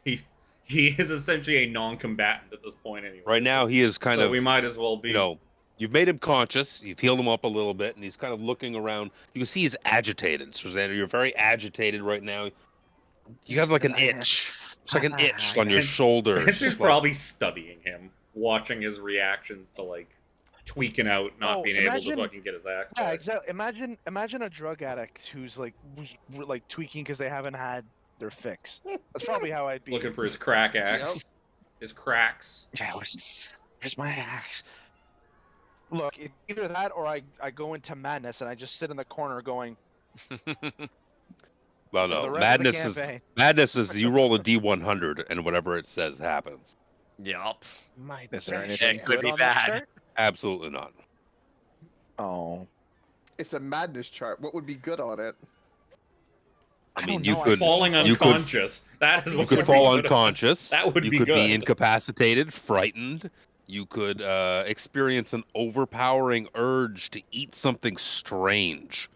he is essentially a non-combatant at this point anyway.
Right now, he is kind
so
of,
we might as well be.
you know, you've made him conscious, you've healed him up a little bit, and he's kind of looking around. You can see he's agitated. So, Xander, you're very agitated right now. You have like an itch. It's like an itch on your shoulder. It's
Spencer's
just like-
probably studying him, watching his reactions to, like, tweaking out, not
Oh,
being able
imagine-
to fucking get his axe
Yeah,
back.
exactly. Imagine a drug addict who's like tweaking because they haven't had their fix. That's probably how I'd be.
Looking for his crack axe.
Yep.
His cracks.
Yeah, where's my axe? Look, either that or I go into madness and I just sit in the corner going.
Well,
"The
no,
rest of the
madness
campaign."
is you roll a D100 and whatever it says happens.
Yup.
My
Is there
best
anything
It could
good
be
on that
bad.
chart?
Absolutely not.
Oh,
It's a madness chart. What would be good on it?
I
I
mean,
don't
you
know, I
could
Falling
you could-
unconscious. That is
you
what
could
would
fall
be good.
unconscious.
That would
you
be
could
good.
be incapacitated, frightened. You could experience an overpowering urge to eat something strange.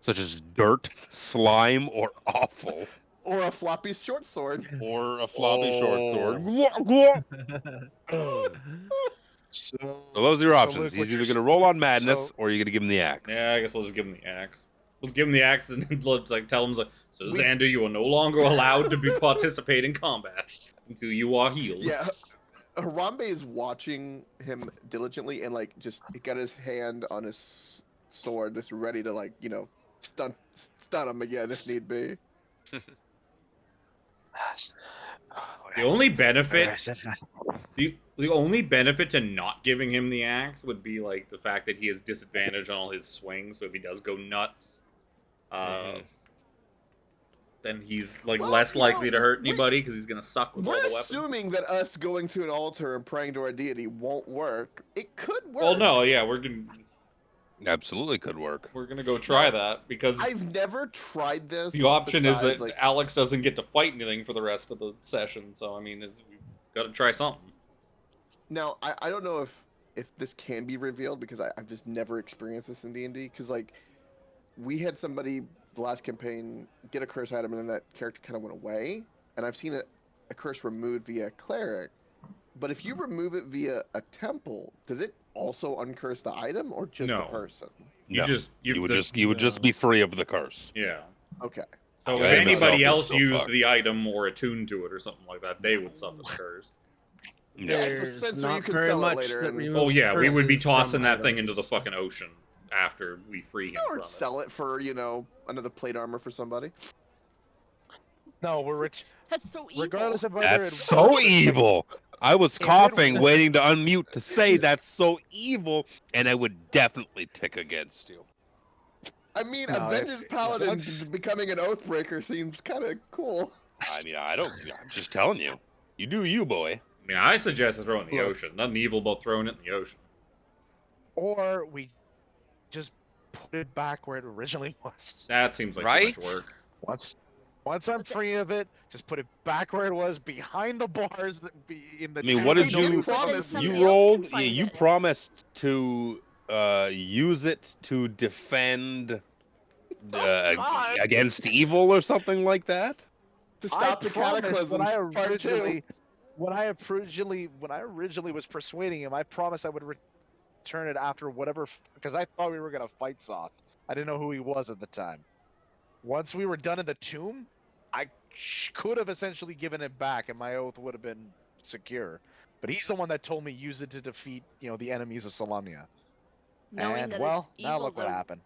such as dirt, slime, or awful,
Or a floppy short sword.
or a floppy short sword.
So,
So those are your
so
options.
Luke, what
He's either
you're
going to roll on madness,
so-
or you're going to give him the axe.
Yeah, I guess we'll just give him the axe. We'll give him the axe and let's like tell him like, so Xander, you are no longer allowed to be participate in combat until you are healed.
Yeah, Harambe is watching him diligently and like just got his hand on his sword, just ready to like stun him again if need be.
The only benefit, the only benefit to not giving him the axe would be like the fact that he has disadvantage on all his swings. So if he does go nuts, then he's like
Well,
less
you
likely
know,
to hurt anybody because he's gonna suck with all
We're
the weapons.
assuming that us going to an altar and praying to our deity won't work. It could work.
Well, no, yeah, we're
Absolutely could work.
gonna go try that because
I've never tried this.
the option is that
besides, like,
Alex doesn't get to fight anything for the rest of the session. So I mean, we've got to try something.
Now, I don't know if this can be revealed because I've just never experienced this in D&D. Because like, we had somebody the last campaign get a curse item and then that character kind of went away. And I've seen a curse removed via cleric. But if you remove it via a temple, does it also uncurse the item or just the
No.
person?
You
would just be free of the curse.
yeah.
Okay.
So
The
if
item
anybody
itself is
else
still
used
fucked.
the item or attuned to it or something like that, they would suffer the curse.
Yeah, so
There's
Spencer, you
not
can
very
sell it
much
later
that
and-
removes
Oh yeah, we would be
curses
tossing
from
that thing into the
items.
fucking ocean after we free him
Or
from it.
sell it for another plate armor for somebody.
No, we're rich.
That's so evil.
Regardless of whether
That's
it
so
works,
evil. I was
If it
coughing,
was-
waiting to unmute to say that's so evil, and I would definitely tick against you.
I mean,
No,
a Vengeance Paladin
once-
becoming an Oathbreaker seems kind of cool.
I mean, I'm just telling you. You do you, boy.
I mean, I suggest throwing it in the
Look.
ocean. Nothing evil about throwing it in the ocean.
or we just put it back where it originally was.
That seems like
Right?
too much work.
Once I'm free of it, just put it back where it was, behind the bars that be in the.
I mean, what did
Don't
you
promise.
Somebody
you
else
rolled?
can find
You
it.
promised to use it to defend
God.
against evil or something like that.
To stop the cataclysms,
When I
part 2.
when I originally was persuading him, I promised I would return it after whatever, because I thought we were gonna fight Soth. I didn't know who he was at the time. Once we were done in the tomb, I could have essentially given it back, and my oath would have been secure. But he's the one that told me use it to defeat, the enemies of Solamnia.
Knowing
And
that
well,
it's
now
evil,
look what
though,
happened.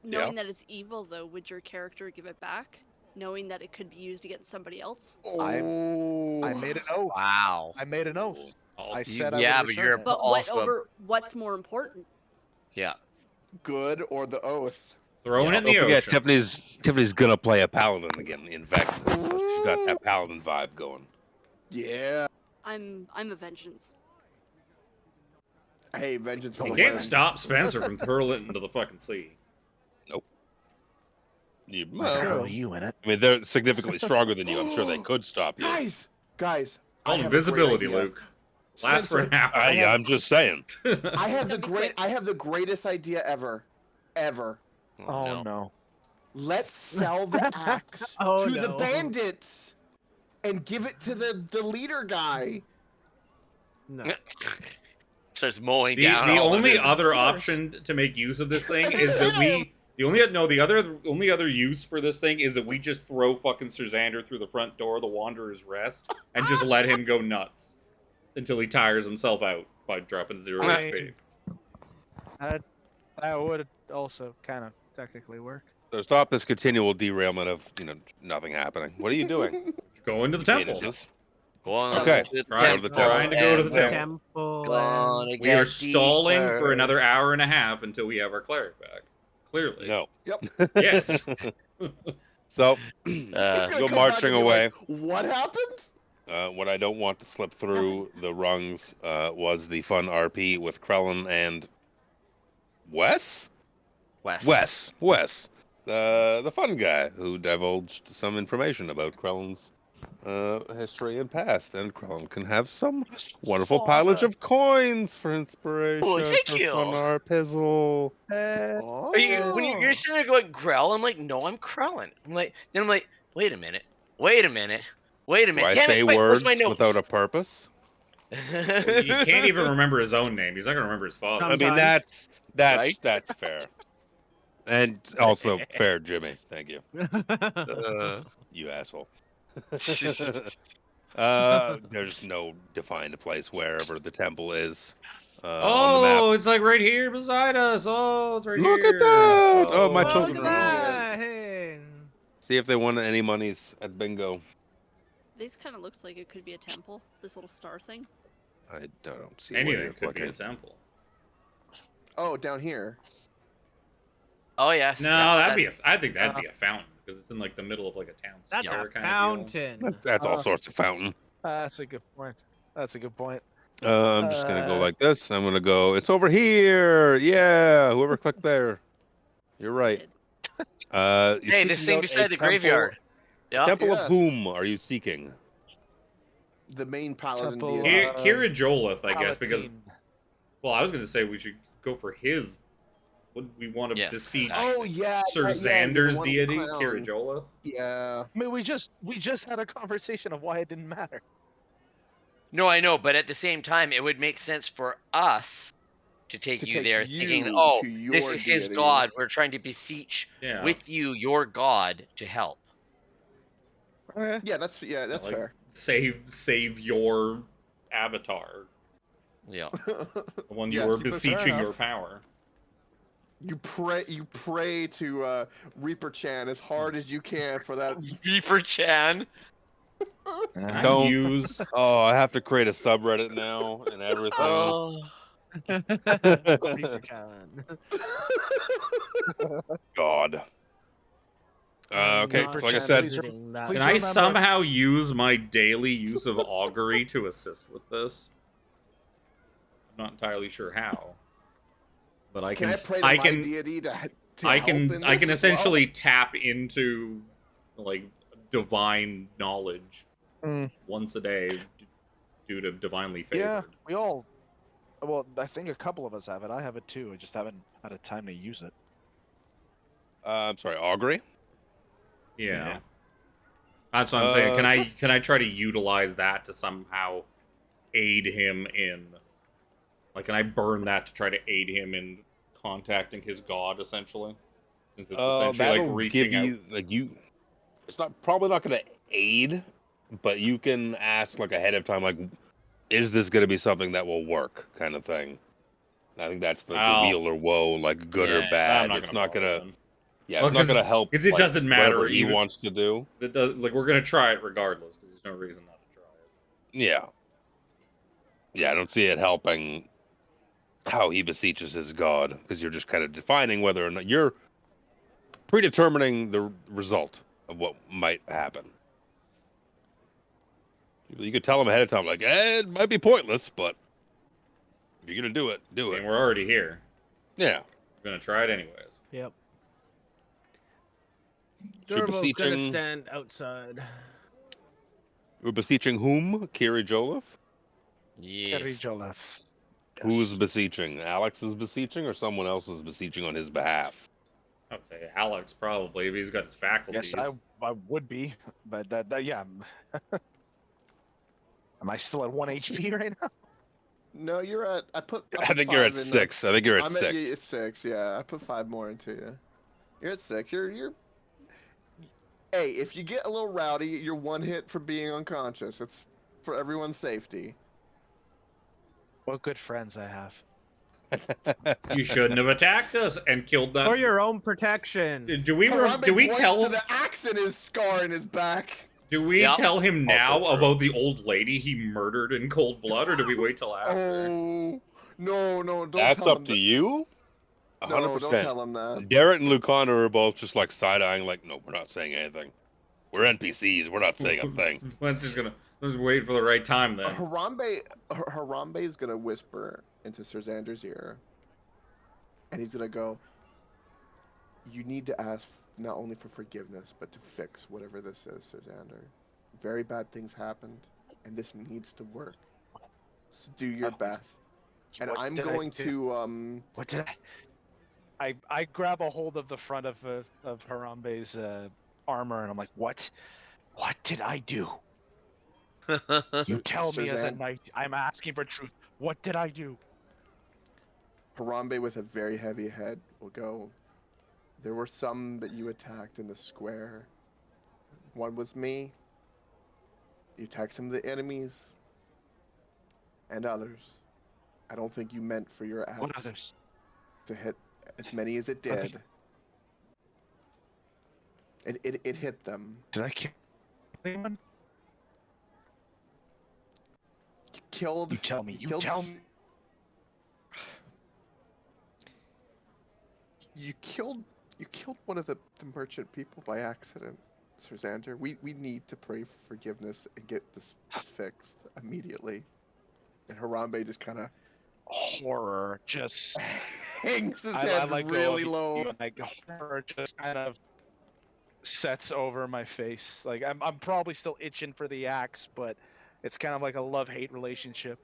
knowing that it's evil, though, would your character give it back? Knowing that it could be used against somebody else?
I
Oh.
made an oath.
Wow.
I made an oath. I said I
yeah,
would
but
return
you're
it.
But
Also-
what's more important?
Yeah.
Good or the oath.
Throwing it in the
Don't forget,
ocean.
Tiffany's gonna play a paladin again in Vecna. So she's got that paladin vibe going.
Yeah.
I'm a vengeance.
Hey, vengeance for
You
the
can't
win.
stop Spencer from hurling it into the fucking sea.
Well,
you in it.
I mean, they're significantly stronger than you. I'm sure they could stop you.
Guys. I
Call
have a great
invisibility,
idea.
Luke. Lasts for an
Spencer,
hour.
I'm just saying.
I have
That'd be quick.
I have the greatest idea ever.
Oh no.
Let's sell the axe
Oh,
to the
no.
bandits and give it to the leader guy.
No.
Starts mowing
The
down.
the
all
only
his-
other option to make use of this thing is that the only other use for this thing is that we just throw fucking Sir Xander through the front door of the Wanderer's Rest and just let him go nuts until he tires himself out by dropping 0 HP.
That would also kind of technically work.
So stop this continual derailment of nothing happening. What are you doing?
Go into the temple.
Penises?
Go on
Okay.
to the
Trying
temple
to go to the
and
temple.
gonna
We are
get
stalling for
deeper.
another hour and a half until we have our cleric back. Clearly.
No.
Yep.
Yes.
So
He's
Uh,
gonna
go
come
marching
back and be
away.
like, what happened?
What I don't want to slip through the rungs was the fun RP with Krellin and Wes. The fun guy who divulged some information about Krellin's history and past, and Krellin can have some
Yes,
wonderful
father.
pilage of coins for inspiration
Oh, thank
for
you.
Sonar Pizzle.
Oh.
Are you when you're sitting there going Grell? I'm like, no, I'm Krellin. I'm like, wait a minute, wait a minute, wait a
Do
minute.
I
Damn
say
it! Quick, where's my
words
notes?
without a purpose?
He can't even remember his own name. He's not gonna remember his father.
I mean,
Sometimes.
that's fair, and also fair, Jimmy. Thank you, you asshole. There's no defined place wherever the temple is on the map.
Oh, it's like right here beside us. Oh, it's right
Look
here.
at that! Oh, my
Look
children
at
are looking
that! Hey.
See if they won any monies at bingo.
This kind of looks like it could be a temple. This little star thing.
I don't see where
Anything
you're
could be a
looking.
temple.
Oh, down here.
Oh yes.
No,
yeah,
that'd be.
that's-
I think that'd be a fountain because it's in like the middle of like a town
That's
square
a
kind of
fountain.
That's all
Uh,
sorts of fountain.
That's a good point. That's a good point.
I'm just gonna go like this. I'm gonna go. It's over here. Yeah. Whoever clicked there. You're right. You're
Hey, this
seeking
thing
out a
beside the
temple-
graveyard. Yeah.
Temple
Yeah.
of whom are you seeking?
The main paladin
Temple,
deity.
Kira Jolith, I guess, because
Palatine.
well, I was gonna say we should go for his. Would we want to
Yes,
beseech
Oh yeah.
Sir
yeah, the
Xander's
one
deity,
crown.
Kira Jolith?
Yeah.
I mean, we just had a conversation of why it didn't matter.
No, I know, but at the same time, it would make sense for us to take
To
you
take
there,
you
thinking, "Oh,
to
this
your
is his
deity.
god. We're trying to beseech
Yeah.
with you, your god, to help."
Okay.
Yeah, that's
like,
fair.
Save your avatar,
Yeah.
the one
Yes,
you were
you put- fair
beseeching
enough.
your power.
You pray to Reaper Chan as hard as you can for that.
Reaper Chan.
Can I
Don't-
use?
Oh, I have to create a subreddit now and everything.
Oh.
Reaper Chan.
God.
I'm
Okay,
not
so like I
Chan,
said,
please
visiting that.
please
Can I
remember-
somehow use my daily use of augury to assist with this? I'm not entirely sure how, but I
Can
can.
I pray to
I
my
can.
deity to
I
help
can.
in
I
this
can
as well?
essentially tap into like divine knowledge
Mm.
once a day due to divinely favored.
Yeah, we all. Well, I think a couple of us have it. I have it too. I just haven't had a time to use it.
I'm sorry, augury.
Yeah. That's what I'm saying. Can
sure.
can I try to utilize that to somehow aid him in like can I burn that to try to aid him in contacting his god essentially? Since it's essentially like
That'll
reaching
give
out.
you like you. It's not probably not going to aid, but you can ask like ahead of time, like, is this going to be something that will work, kind of thing. I think that's the
Oh.
wheel or woe, like good or
Yeah,
bad.
I'm
It's not
bother
gonna.
then.
Yeah,
Well,
it's not
'cause-
gonna help.
'cause it
like,
doesn't matter,
whatever he
even-
wants to do.
It does, like we're gonna try it regardless because there's no reason not to try it.
Yeah. Yeah, I don't see it helping how he beseeches his god, because you're just kind of defining whether or not you're predetermining the result of what might happen. You could tell him ahead of time, like, it might be pointless, but if you're gonna do it, do
I
it.
mean, we're already here.
Yeah.
We're gonna try it anyways.
Yep.
You're
Durval's gonna
beseeching-
stand outside.
We're beseeching whom? Kiri Jolith?
Yes.
Joleth.
Who's beseeching? Alex is beseeching, or someone else is beseeching on his behalf?
I would say Alex probably if he's got his faculties.
Yes, I would be, but that yeah. Am I still at 1 HP right now?
No, you're at. I
I think you're at
five in
6. I think you're at
I'm
6.
at it's 6. Yeah, I put 5 more into you. You're at 6. You're. Hey, if you get a little rowdy, you're 1 hit for being unconscious. It's for everyone's safety.
What good friends I have.
You shouldn't have attacked us and killed that.
For your own protection.
Do we
Harambe
do we
points
tell
to the axe in his scar in his back?
do we
Yep.
tell him now
Also true.
about the old lady he murdered in cold blood, or do we wait till after?
Oh no, don't
That's
tell
up
him
to
that.
you? 100%.
No, don't tell him that.
Garrett and Lucana are both just like side-eyeing, like, no, we're not saying anything. We're NPCs. We're not saying a thing.
Let's wait for the right time then.
Harambe is gonna whisper into Sir Xander's ear, and he's gonna go, "You need to ask not only for forgiveness, but to fix whatever this is, Sir Xander. very bad things happened, and this needs to work. So do your best. And
What
I'm
did I
going
do?
to
What did I grab a hold of the front of Harambe's armor, and I'm like, what did I do? You tell me as a
Surzan,
knight. I'm asking for truth. What did I do?
Harambe was a very heavy head. We'll go. There were some that you attacked in the square. One was me. You attacked some of the enemies. And others. I don't think you meant for your axe
What others?
to hit as many as it
Okay.
did. It hit them.
Did I kill anyone?
You killed.
You tell me. You
killed
tell
s-
me.
You killed one of the merchant people by accident, Sir Xander. We need to pray for forgiveness and get this fixed immediately. And Harambe just kind of
Horror just.
hangs his
I
head
let go
really
of
low.
you, and like horror just kind of sets over my face. Like I'm probably still itching for the axe, but it's kind of like a love-hate relationship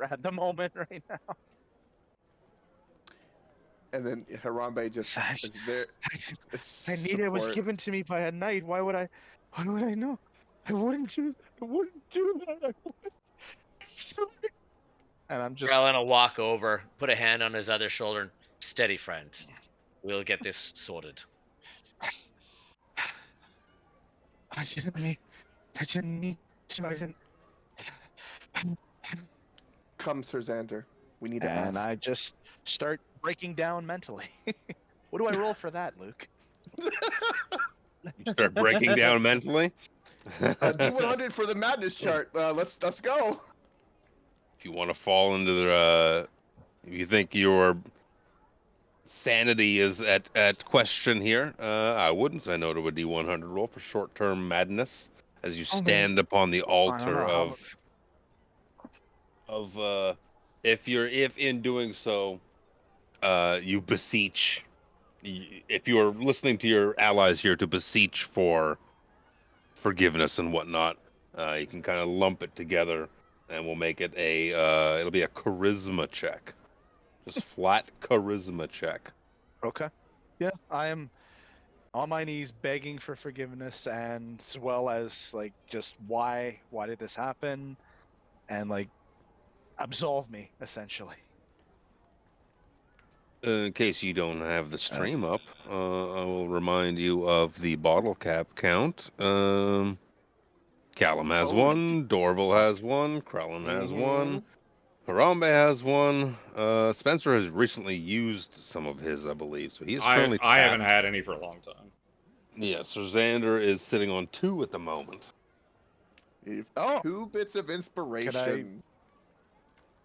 at the moment right now.
And then Harambe just
I-
is there.
I need it was
Support.
given to me by a knight. Why would I know? I wouldn't do that. I wouldn't. And I'm just
Krellin will walk over, put a hand on his other shoulder, and steady, friend. We'll get this sorted.
I didn't need to. I didn't.
Come, Sir Xander. We need to
And
ask.
I just start breaking down mentally. What do I roll for that, Luke?
You start breaking down mentally.
D100 for the madness chart. Let's go.
If you want to fall into the, if you think your sanity is at question here, I wouldn't say no to a D100 roll for short-term madness as you
Oh, man.
stand upon the altar
know
of if in doing so, you beseech. If you are listening to your allies here to beseech for forgiveness and whatnot, you can kind of lump it together, and we'll make it it'll be a charisma check, just flat charisma check.
Okay. Yeah, I am on my knees begging for forgiveness, and as well as like just why did this happen, and like absolve me essentially.
In case you don't have the stream up, I will remind you of the bottle cap count. Callum has
Oh.
one, Dorval has one, Krellin has one,
Mhm.
Harambe has one. Spencer has recently used some of his, I believe, so he is currently
I haven't
tapped.
had any for a long time.
Yeah, Sir Xander is sitting on 2 at the moment.
You've
Oh.
2 bits of inspiration.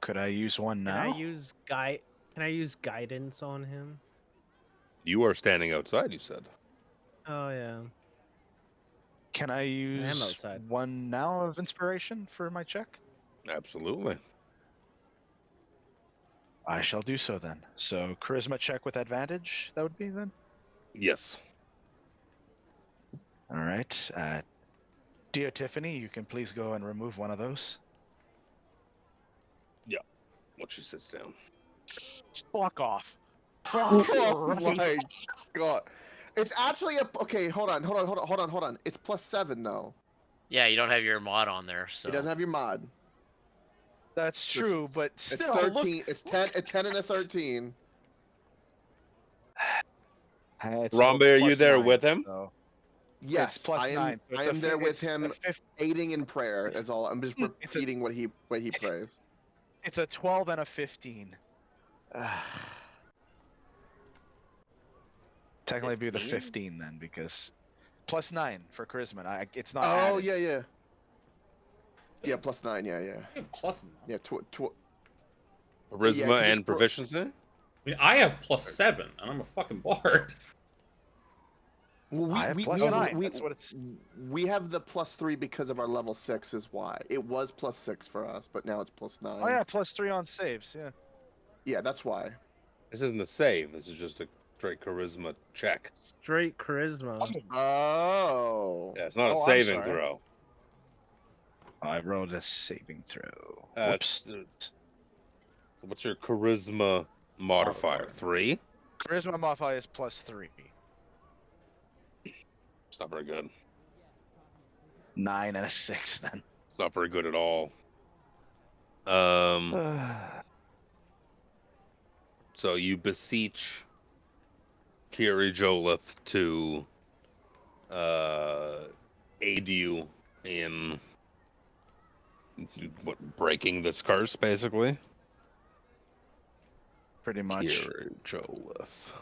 Could I use one
Can
now?
I use Can I use guidance on him?
You are standing outside, you said.
Oh yeah.
Can I use
outside.
one now of inspiration for my check?
Absolutely.
I shall do so then. So charisma check with advantage, that would be then?
Yes.
All right. Dear Tiffany, you can please go and remove one of those.
Once she sits down.
Fuck off.
Oh my god. It's actually okay, hold on. It's +7 though.
Yeah, you don't have your mod on there, so
It doesn't have your mod.
That's
So it's-
true, but
It's
still,
13.
look.
It's 10 and a 13.
Harambe, are you there with him?
So
Yes,
it's plus
I am.
9. So
I
it's a
am there with
it's a
him, aiding in prayer. That's all. I'm just
It's a-
repeating what he prays.
It's a 12 and a 15. Technically, it'd be the
15?
15 then, because plus 9 for charisma. It's not.
Oh
added.
yeah. Yeah, +9. Yeah.
Plus,
Yeah.
Charisma
'cause
and
it's pro-
proficiency?
I mean, I have +7, and I'm a fucking bard.
Well,
I have
we,
plus
we,
9.
we,
That's what it's.
we have the +3 because of our level 6 is why. It was +6 for us, but now it's +9.
Oh yeah, plus 3 on saves. Yeah.
Yeah, that's why.
This isn't a save. This is just a straight charisma check.
Straight charisma.
Oh.
Yeah, it's not
Oh,
a
I'm
saving
sorry.
throw.
I rolled a saving throw.
It's-
Whoops.
What's your charisma modifier? 3?
Charisma modifier is +3.
It's not very good.
9 and a 6 then.
It's not very good at all. So you beseech Kiri Jolith to aid you in breaking this curse, basically.
Pretty much.
Kiri Jolith.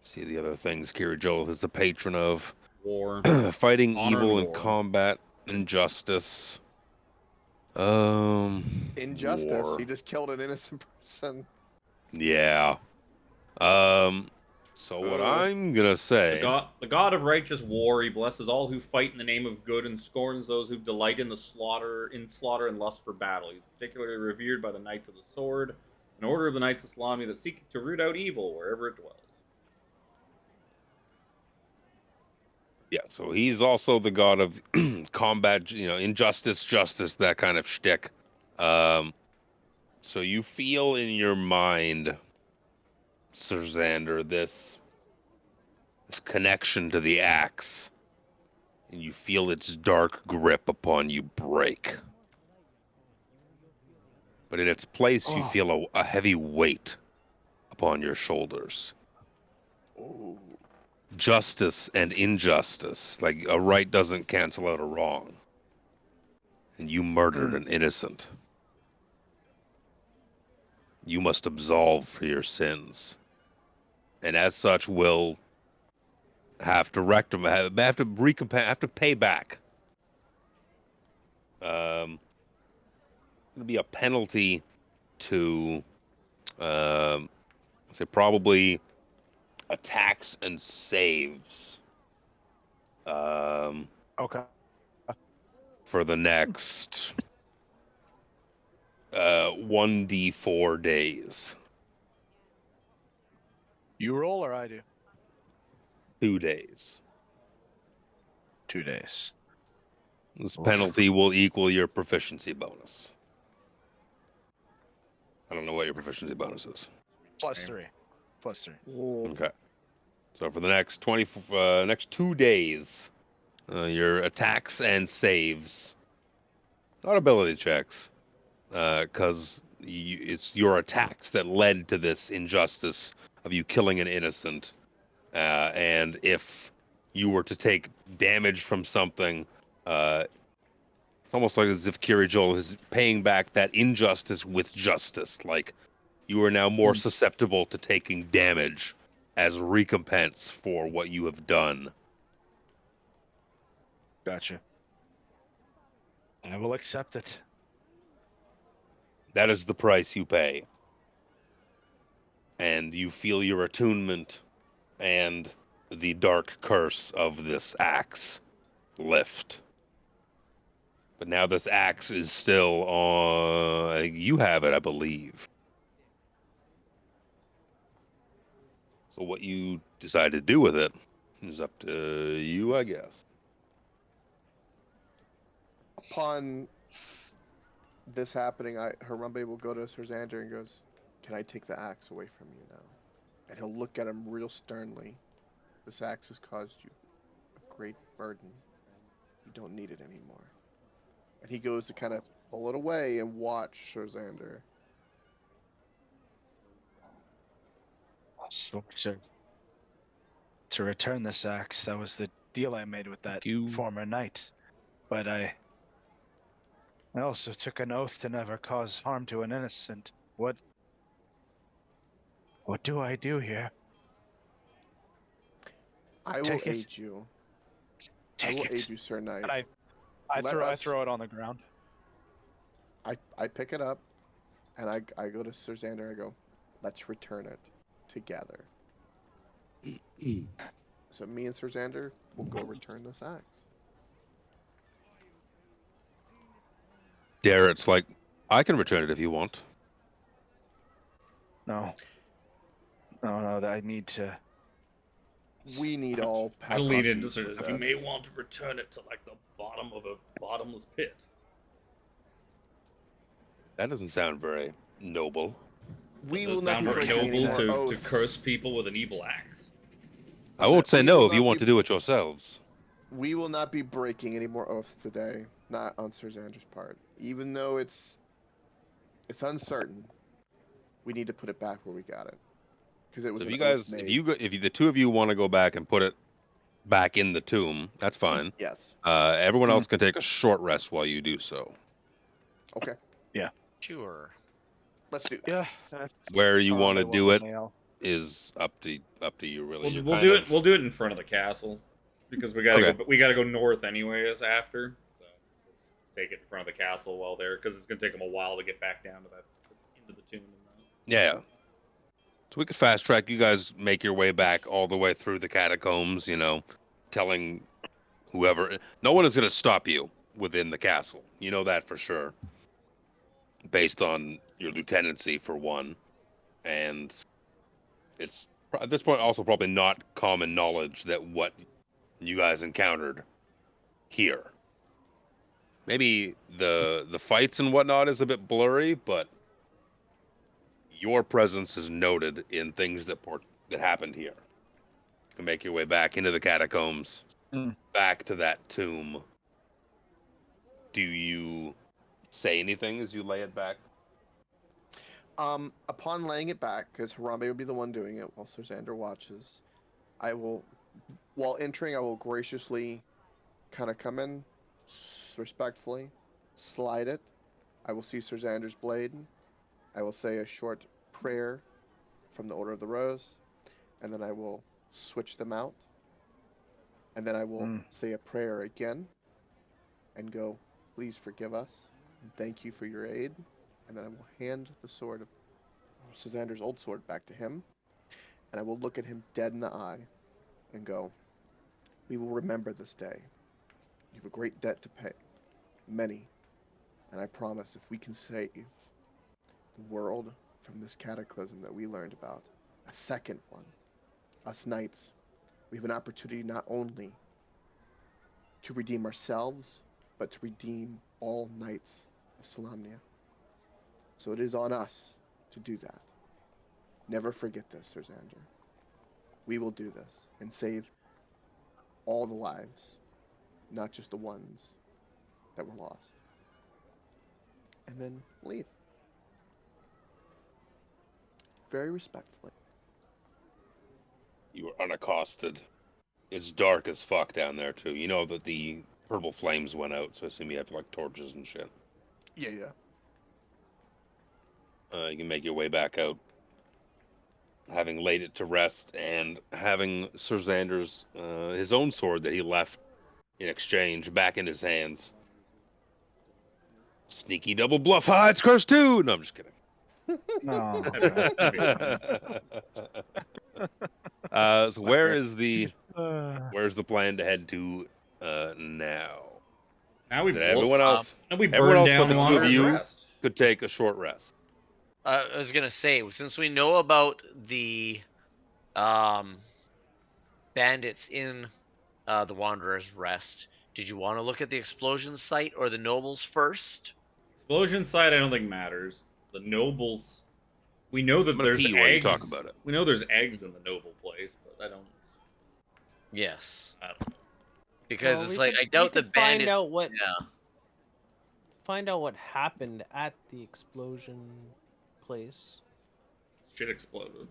See the other things. Kiri Jolith is the patron of
War.
fighting
Honor
evil
and
and
war.
combat injustice.
Injustice.
War.
He just killed an innocent person.
Yeah. So what I'm gonna say.
The god of righteous war, he blesses all who fight in the name of good and scorns those who delight in slaughter and lust for battle. He's particularly revered by the Knights of the Sword, an order of the Knights of Salami that seek to root out evil wherever it dwells.
Yeah, so he's also the god of combat, injustice, justice, that kind of shtick. So you feel in your mind, Sir Xander, this connection to the axe, and you feel its dark grip upon you break. But in its place, you feel a heavy weight upon your shoulders.
Oh.
Justice and injustice, like a right doesn't cancel out a wrong. And you murdered an innocent. You must absolve for your sins. And as such will have to have to pay back. It'll be a penalty to say probably attacks and saves.
Okay.
For the next 1d4 days.
You roll or I do?
2 days.
2 days.
This penalty will equal your proficiency bonus. I don't know what your proficiency bonus is.
+3. +3.
Okay. So for the next next 2 days, your attacks and saves, not ability checks, because it's your attacks that led to this injustice of you killing an innocent. And if you were to take damage from something, it's almost like as if Kiri Joel is paying back that injustice with justice. Like you are now more susceptible to taking damage as recompense for what you have done.
Gotcha. I will accept it.
That is the price you pay. And you feel your attunement and the dark curse of this axe lift. But now this axe is still on... You have it, I believe. So what you decide to do with it is up to you, I guess.
Upon this happening, Harambe will go to Sir Xander and goes, "Can I take the axe away from you now?" And he'll look at him real sternly. "This axe has caused you a great burden. You don't need it anymore." And he goes to kind of pull it away and watch Sir Xander.
So, to return this axe, that was the deal I made with that former knight. But I also took an oath to never cause harm to an innocent. What do I do here?
I will aid you. I will aid you, Sir Knight.
And I throw it on the ground.
I pick it up, and I go to Sir Xander and I go, "Let's return it together." So me and Sir Xander will go return this axe.
Darrett's like, "I can return it if you want."
No, I need to
We need all
I lean into
passages
sort
with
of, you may
this.
want to return it to like the bottom of a bottomless pit.
That doesn't sound very noble.
We
Does
will
it
not
sound
be
very
breaking any
noble
more
to curse
oaths.
people with an evil axe?
I won't say
We
no
will
if you
not
want
be-
to do it yourselves.
We will not be breaking any more oaths today. Not on Sir Xander's part. Even though it's uncertain, we need to put it back where we got it. Because it was
So if
an
you
oath
guys,
made.
if you, the two of you want to go back and put it back in the tomb, that's fine.
Yes.
Everyone else can take a short rest while you do so.
Okay.
Sure.
Let's do that.
Yeah. That's
Where you want to
Harambe
do
will
it
let me know.
is up to you, really.
We'll,
You're
we'll
kind
do
of-
it. We'll do it in front of the castle because we gotta
Okay.
go. We gotta go north anyways after. So take it in front of the castle while there because it's gonna take them a while to get back down to that into the tomb.
Yeah. So we could fast track. You guys make your way back all the way through the catacombs. You know, telling whoever. No one is going to stop you within the castle. You know that for sure. Based on your lieutenancy, for one, and it's at this point also probably not common knowledge that what you guys encountered here. Maybe the fights and whatnot is a bit blurry, but your presence is noted in things that happened here. You can make your way back into the catacombs, back to that tomb. Do you say anything as you lay it back?
Upon laying it back, because Harambe will be the one doing it while Sir Xander watches, I will, while entering, I will graciously kind of come in, respectfully, slide it. I will see Sir Xander's blade. I will say a short prayer from the Order of the Rose, and then I will switch them out. And then I will say a prayer again and go, please forgive us, and thank you for your aid. And then I will hand the sword of Sir Xander's old sword back to him, and I will look at him dead in the eye and go, we will remember this day. You have a great debt to pay, many, and I promise if we can save the world from this cataclysm that we learned about, a second one, us knights, we have an opportunity not only to redeem ourselves, but to redeem all knights of Solamnia. So it is on us to do that. Never forget this, Sir Xander. We will do this and save all the lives, not just the ones that were lost. And then leave. Very respectfully.
You are unaccosted. It's dark as fuck down there too. You know that the purple flames went out, so I assume you have like torches and shit.
Yeah.
You can make your way back out, having laid it to rest, and having Sir Xander's his own sword that he left in exchange back in his hands. Sneaky double bluff. Ha! It's cursed too. No, I'm just kidding.
No.
So where's the plan to head to now?
Now we
Is it everyone else?
and we
everyone
burn
else
down
but the two of
Wanderer's
you?
Rest.
Could take a short rest.
I was gonna say, since we know about the bandits in the Wanderer's Rest, did you want to look at the explosion site or the nobles first?
Explosion site, I don't think matters. The nobles, we know that
I'm gonna
there's
pee while you
eggs.
talk about it.
We know there's eggs in the noble place, but I don't.
Yes,
I don't know.
because
Well,
it's
we
like
could-
I doubt
we
the
could
bandits.
find out what
Yeah.
find out what happened at the explosion place.
Shit exploded.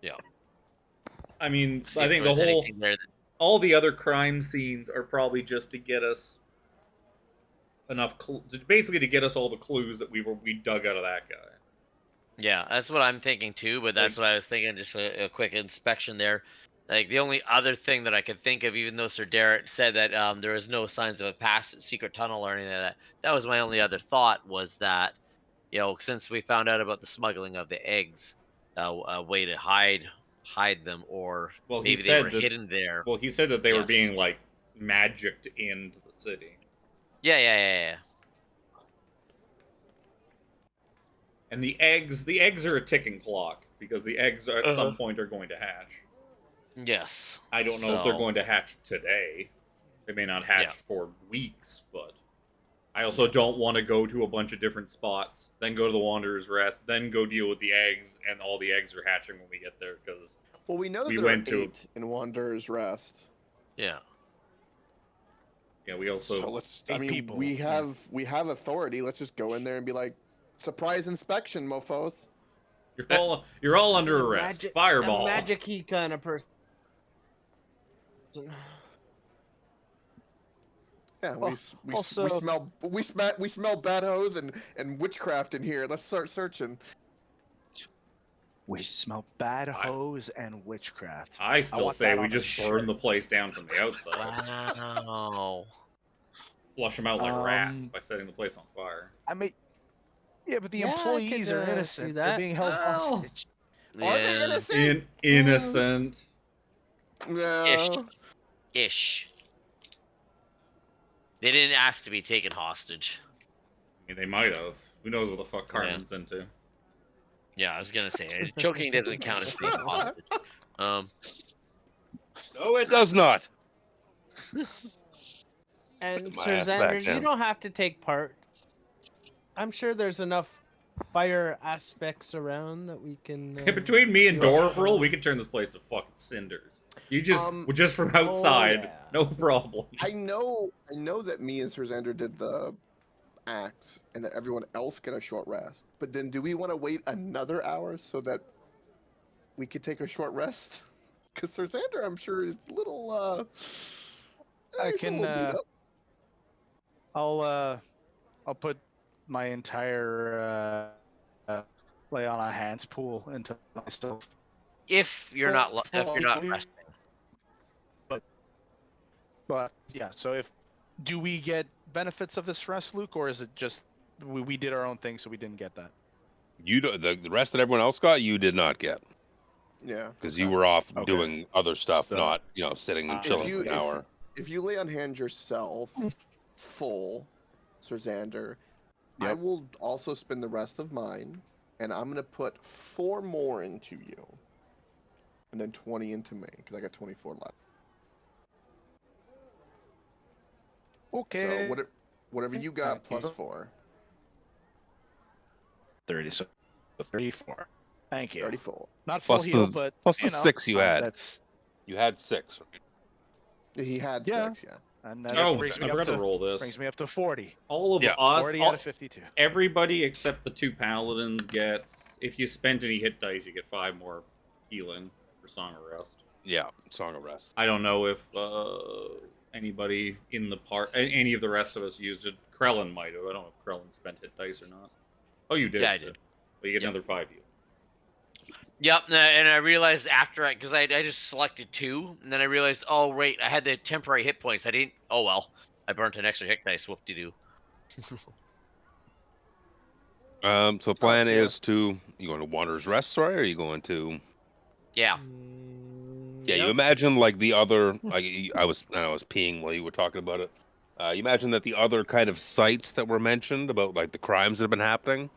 Yeah.
I mean,
See
I
if
think
there
the
was
whole,
anything there that-
all the other crime scenes are probably just to get us enough, basically to get us all the clues that we dug out of that guy.
Yeah, that's what I'm thinking too. But that's what I was thinking. Just a quick inspection there. Like the only other thing that I could think of, even though Sir Derek said that there was no signs of a past secret tunnel or anything like that, that was my only other thought, was that, since we found out about the smuggling of the eggs, a way to hide them, or
Well,
maybe they were hidden there.
Well, he said that they were
Yes.
being like magicked into the city.
Yeah.
And the eggs are a ticking clock because the eggs are, at some point are going to hatch.
Yes.
I don't know if they're
So-
going to hatch today. They may not hatch
Yeah.
for weeks, but I also don't want to go to a bunch of different spots, then go to the Wanderer's Rest, then go deal with the eggs, and all the eggs are hatching when we get there, because
Well, we know that
We
there are
went to-
8 in Wanderer's Rest.
Yeah.
yeah, we also
So let's. I
8
mean,
people,
we
yeah.
have authority. Let's just go in there and be like, surprise inspection, mofo's.
you're all under arrest. Fireball.
A magic-y kind of person.
Yeah,
Well, we smell bad hose and witchcraft in here. Let's start searching. We smell bad hose and witchcraft.
I still
want
say
that
we
on a
just
shirt.
burn the place down from the outside.
Wow.
Flush them out like rats by setting the place on fire.
I mean, yeah, but the
Yeah, I
employees
could,
are
do
innocent. They're
that.
being held
Oh.
hostage.
Are they
Yeah.
innocent?
Innocent.
No.
Ish. They didn't ask to be taken hostage.
I mean, they might have. Who knows what the fuck Carmen's into?
Yeah, I was gonna say choking doesn't count as being hostage.
No, it does not.
And
Put my
Sir
ass back
Xander, you
down.
don't have to take part. I'm sure there's enough fire aspects around that we can.
Between me and
Yeah.
Dorvril, we could turn this place to fucking cinders. You just from outside,
yeah.
no problem.
I know that me and Sir Xander did the act and that everyone else get a short rest. But then do we want to wait another hour so that we could take a short rest? Because Sir Xander, I'm sure, is a little
I
he's a
can,
little beat up.
I'll put my entire lay on a hands pool into myself.
If you're not resting.
But yeah, so do we get benefits of this rest, Luke, or is it just we did our own thing, so we didn't get that?
You the rest that everyone else got, you did not get
Yeah.
because you were off
Okay.
doing other stuff,
So-
not sitting and chilling for an
if-
hour.
If you lay on hand yourself, full, Sir Xander, I
Yep.
will also spend the rest of mine, and I'm gonna put 4 more into you, and then 20 into me because I got 24 left.
Okay.
So whatever you got
Thank you.
plus 4,
30, so 34. Thank you.
34.
Not full
Plus
heal,
the-
but
plus the
you know,
6 you had.
That's
You had 6.
He had
Yeah.
6, yeah.
and that
Oh,
brings
I
me up
forgot to
to
roll this.
brings me up to 40.
All of
Yeah.
us,
40 out of 52.
everybody except the 2 paladins gets. If you spent any hit dice, you get 5 more healing for Song of Rest.
Yeah, Song of Rest.
I don't know if anybody in the any of the rest of us used it. Krellin might have. I don't know if Krellin spent hit dice or not. Oh, you did.
Yeah, I did.
Well, you get
Yep.
another 5 heal.
Yep, and I realized after because I just selected 2, and then I realized, oh wait, I had the temporary hit points. I didn't. Oh well, I burnt an extra hit dice. Whoop de doo.
So the plan
yeah.
is you going to Wanderer's Rest, sorry, or are you going to?
Yeah.
Yeah, you
Yep.
imagine like the other. Like I was peeing while you were talking about it. You imagine that the other kind of sites that were mentioned about like the crimes that have been happening.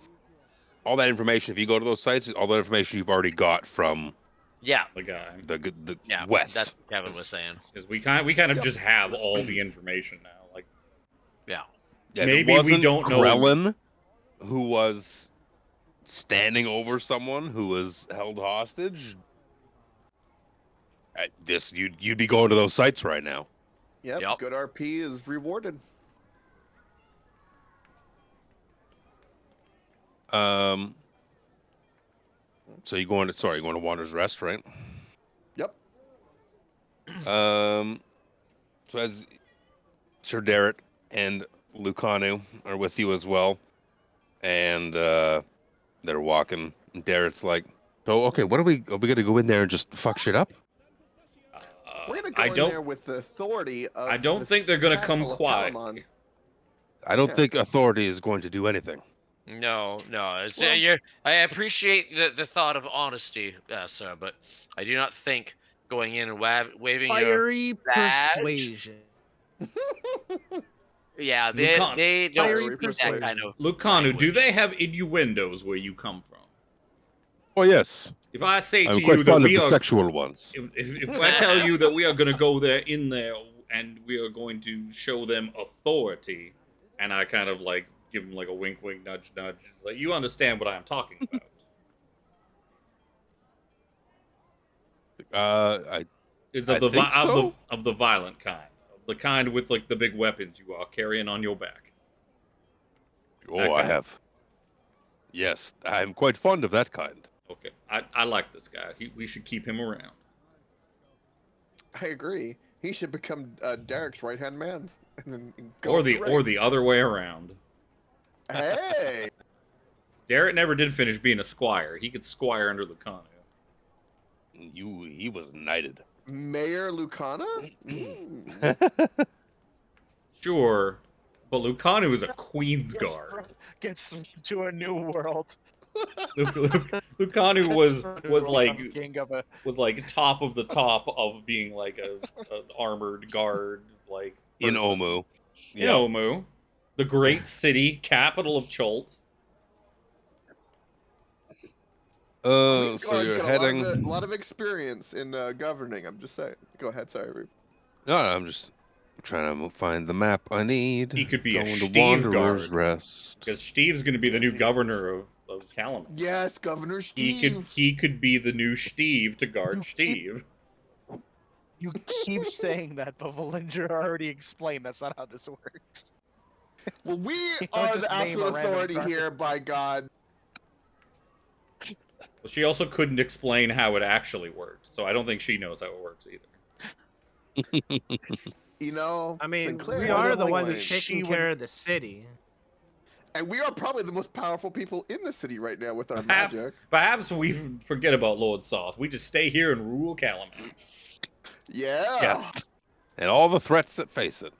All that information, if you go to those sites, all that information you've already got from
Yeah.
The guy,
the
Yeah.
West.
That's what Kevin was saying.
because we kind of just have all the information now. Like,
Yeah.
Yeah, if it
maybe we
wasn't
don't know-
Krellin, who was standing over someone who was held hostage. You'd be going to those sites right now.
Yep,
Yep.
good RP is rewarded.
So you're going to Wanderer's Rest, right?
Yep.
So as Sir Derek and Lucanu are with you as well, and they're walking. And Derek's like, "So okay, are we gonna go in there and just fuck shit up?"
We're gonna go
I
in
don't.
there with the authority of
I don't
the
think they're gonna come
castle of
quiet.
Palamon.
I don't
Yeah.
think authority is going to do anything.
No. It's,
Well-
I appreciate the thought of honesty, sir, but I do not think going in and waving your
Fiery
badge?
persuasion.
yeah
You can't-
they don't
Fiery
speak that
persuasion.
kind of
Lucanu, do
language.
they have innuendos where you come from?
Oh yes,
If I say
I'm
to you
quite
that
fond of
we
the
are,
sexual ones.
if I tell you that we are going to go in there, and we are going to show them authority, and I kind of like give him like a wink, wink, nudge, nudge. It's like, you understand what I'm talking about. Is
I think so.
of the violent kind, of the kind with like the big weapons you are carrying on your back.
Oh, I
Okay.
have. Yes, I'm quite fond of that kind.
Okay, I like this guy. We should keep him around.
I agree. He should become Derek's right-hand man. And then go
Or
up
the
ranks.
other way around.
Hey!
Derek never did finish being a squire. He could squire under Lucano.
He was knighted.
Mayor Lucana? Mm.
Sure, but Lucano is a queen's guard.
Gets them to a new world.
Lucano was like top of the top of being like an armored guard, like
In
person.
Omu.
In Omu, the great city capital of Cholt.
Queen's
So
Guard's
you're
got
heading.
a lot of experience in governing. I'm just saying. Go ahead, sorry. Reeve.
No, I'm just trying to find the map I need.
He could be
Going
a
to
Steve
Wanderer's
guard.
Rest.
Because Steve's going to be the new governor of Calumet.
Yes, Governor Steve.
He could be the new Steve to guard Steve.
You keep saying that, but Valinger already explained that's not how this works.
Well, we
don't
are
just
the
name a
absolute
random
authority
card.
here, by God.
She also couldn't explain how it actually worked, so I don't think she knows how it works either.
You know,
I mean,
Sinclair
we
has
are
a
the ones
point.
taking
She
care of the city.
And we are probably the most powerful people in the city right now with our
Perhaps we forget about Lord Soth. We just stay here and rule Calumet.
Yeah.
Yeah. And all the threats that face it.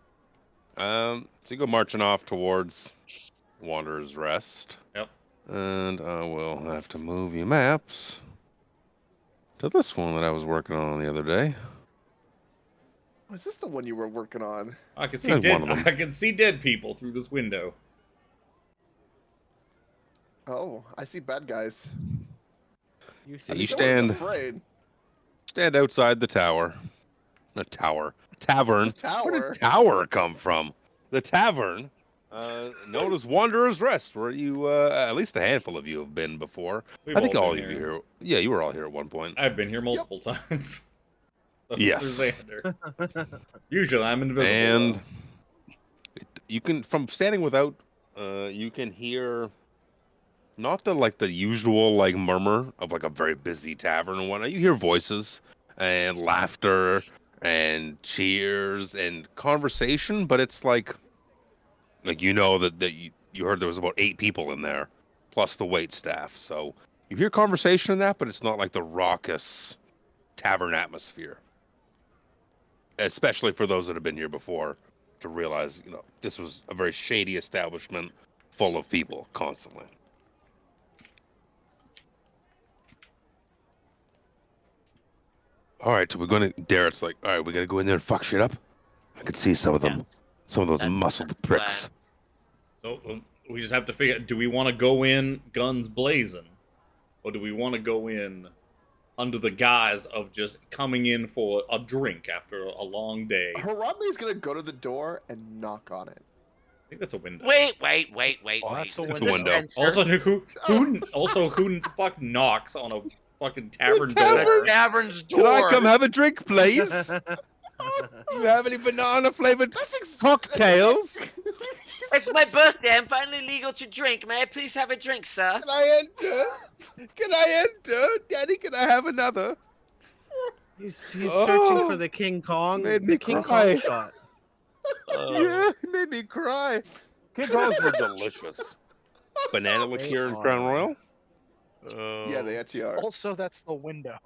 So you go marching off towards Wanderer's Rest.
Yep.
And I will have to move your maps to this one that I was working on the other day.
Was this the one you were working on?
I can see
That's
dead.
one of them.
I can see dead people through this window.
Oh, I see bad guys.
You
I
see,
You
think someone's
stand-
afraid.
Stand outside the tower. The tower. Tavern.
The
Where
tower.
did tower come from? The tavern. Known as Wanderer's Rest, where you, at least a handful of you have been before.
We've
I think all
been
of you here. Yeah, you were all here at one point.
I've been here multiple times. So
Yes.
Sir Xander. Usually I'm invisible.
And
though.
you can, from standing without, you can hear not the usual like murmur of like a very busy tavern and whatnot. You hear voices and laughter and cheers and conversation, but it's like you know that you heard there was about 8 people in there, plus the wait staff. So you hear conversation in that, but it's not like the raucous tavern atmosphere. Especially for those that have been here before, to realize, this was a very shady establishment full of people constantly. All right, so Derek's like, all right, we're gonna go in there and fuck shit up. I could see some of them, some of those
That's
muscled
the
pricks.
So we just have to figure out, do we want to go in guns blazing? Or do we want to go in under the guise of just coming in for a drink after a long day?
Harambe's gonna go to the door and knock on it.
I think that's a window.
Wait.
Oh, that's the
Mr.
window.
Spencer,
Also, who the fuck knocks on a fucking tavern
tavern?
door?
the tavern's door.
Can I come have a drink, please? You have any banana flavored cocktails?
It's my birthday. I'm finally legal to drink. May I please have a drink, sir?
Can I enter? Can I enter? Daddy, can I have another?
he's searching for the King Kong.
Made me
The King
cry.
Kong shot.
Yeah, it made me cry. King Kongs were delicious. Banana liqueur and Crown Royal?
Yeah, they actually are.
Also, that's the window.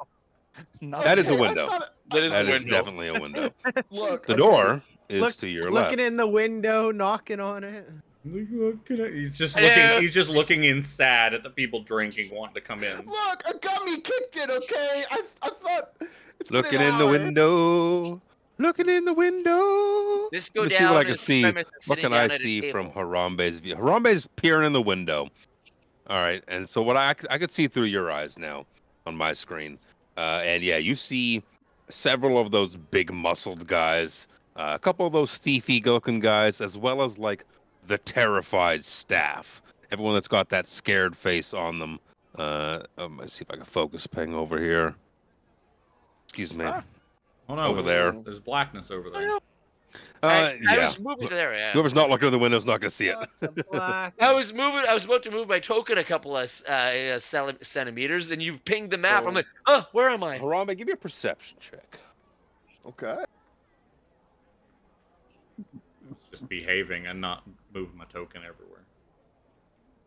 Not
That is a
Okay,
window.
I thought-
That is
That
the
is
window.
definitely a window.
Look,
The
okay,
door is
Look-
to your
Looking
left.
in the window, knocking on it.
He's just
Hello?
looking. He's just looking in sad at the people drinking, wanting to come in.
Look, a gummy kicked it. Okay, I thought. It's been
Looking
an
in the
hour.
window. Looking in the window.
Just go
Let me see
down
what I
to
can
the
see.
premise and
What
sitting
can
down
I
at a
see
table.
from Harambe's view? Harambe's peering in the window. All right, and so what I could see through your eyes now. on my screen. And yeah, you see several of those big muscled guys, a couple of those thiefy looking guys, as well as like the terrified staff. Everyone that's got that scared face on them. Let's see if I can focus ping over here. Excuse me.
Ah.
Oh no,
Over there.
There's blackness over there.
I
Yeah.
was moving there. Yeah.
Whoever's not looking at the window's not gonna see it.
Lots of black.
I was moving. I was about to move my token a couple of centimeters, and you pinged the map. I'm
So-
like, oh, where am I?
Harambe, give me a perception check.
Okay.
Just behaving and not moving my token everywhere.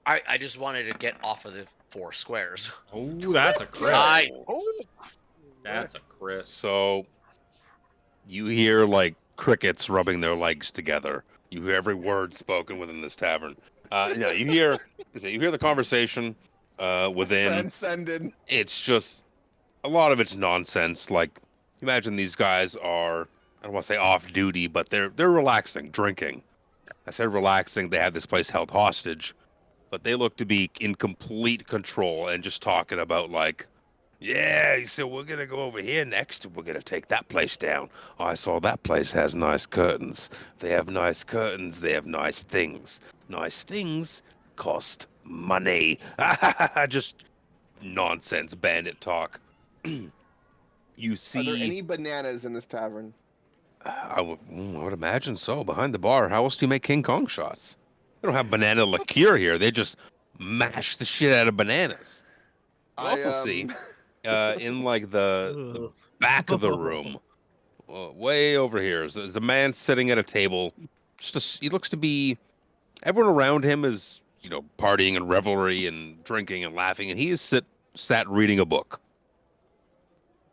I just wanted to get off of the 4 squares.
Oh, that's a crit.
Nice.
That's a crit.
So you hear like crickets rubbing their legs together. You hear every word spoken within this tavern. Yeah, you hear the conversation within.
Transcended.
It's just a lot of it's nonsense. Like imagine these guys are, I don't want to say off duty, but they're relaxing, drinking. I said relaxing. They have this place held hostage, but they look to be in complete control and just talking about like, yeah, so we're gonna go over here next. We're gonna take that place down. Oh, I saw that place has nice curtains. They have nice curtains. They have nice things. Nice things cost money. Just nonsense bandit talk. You see,
Are there any bananas in this tavern?
I would imagine so. Behind the bar, how else do you make King Kong shots? They don't have banana liqueur here. They just mash the shit out of bananas. You also see in like the
Ugh.
back of the room, way over here, is a man sitting at a table. He looks to be. Everyone around him is, partying and revelry and drinking and laughing, and he is sat reading a book,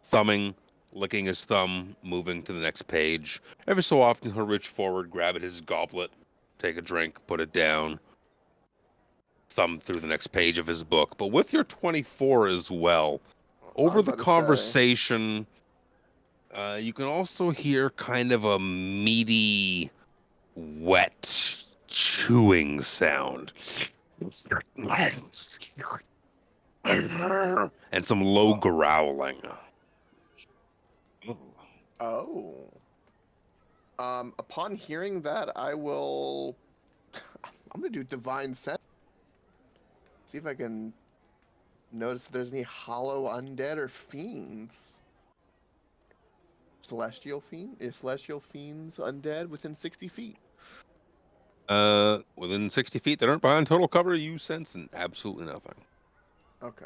thumbing, licking his thumb, moving to the next page. Every so often, he'll reach forward, grab at his goblet, take a drink, put it down, thumb through the next page of his book. But with your 24 as well, over the conversation, you can also hear kind of a meaty, wet chewing sound. And some low growling.
Oh. Upon hearing that, I will. I'm gonna do divine sense. See if I can notice if there's any hollow undead or fiends. Celestial fiends undead within 60 feet.
Within 60 feet that aren't behind total cover, you sense absolutely nothing.
Okay.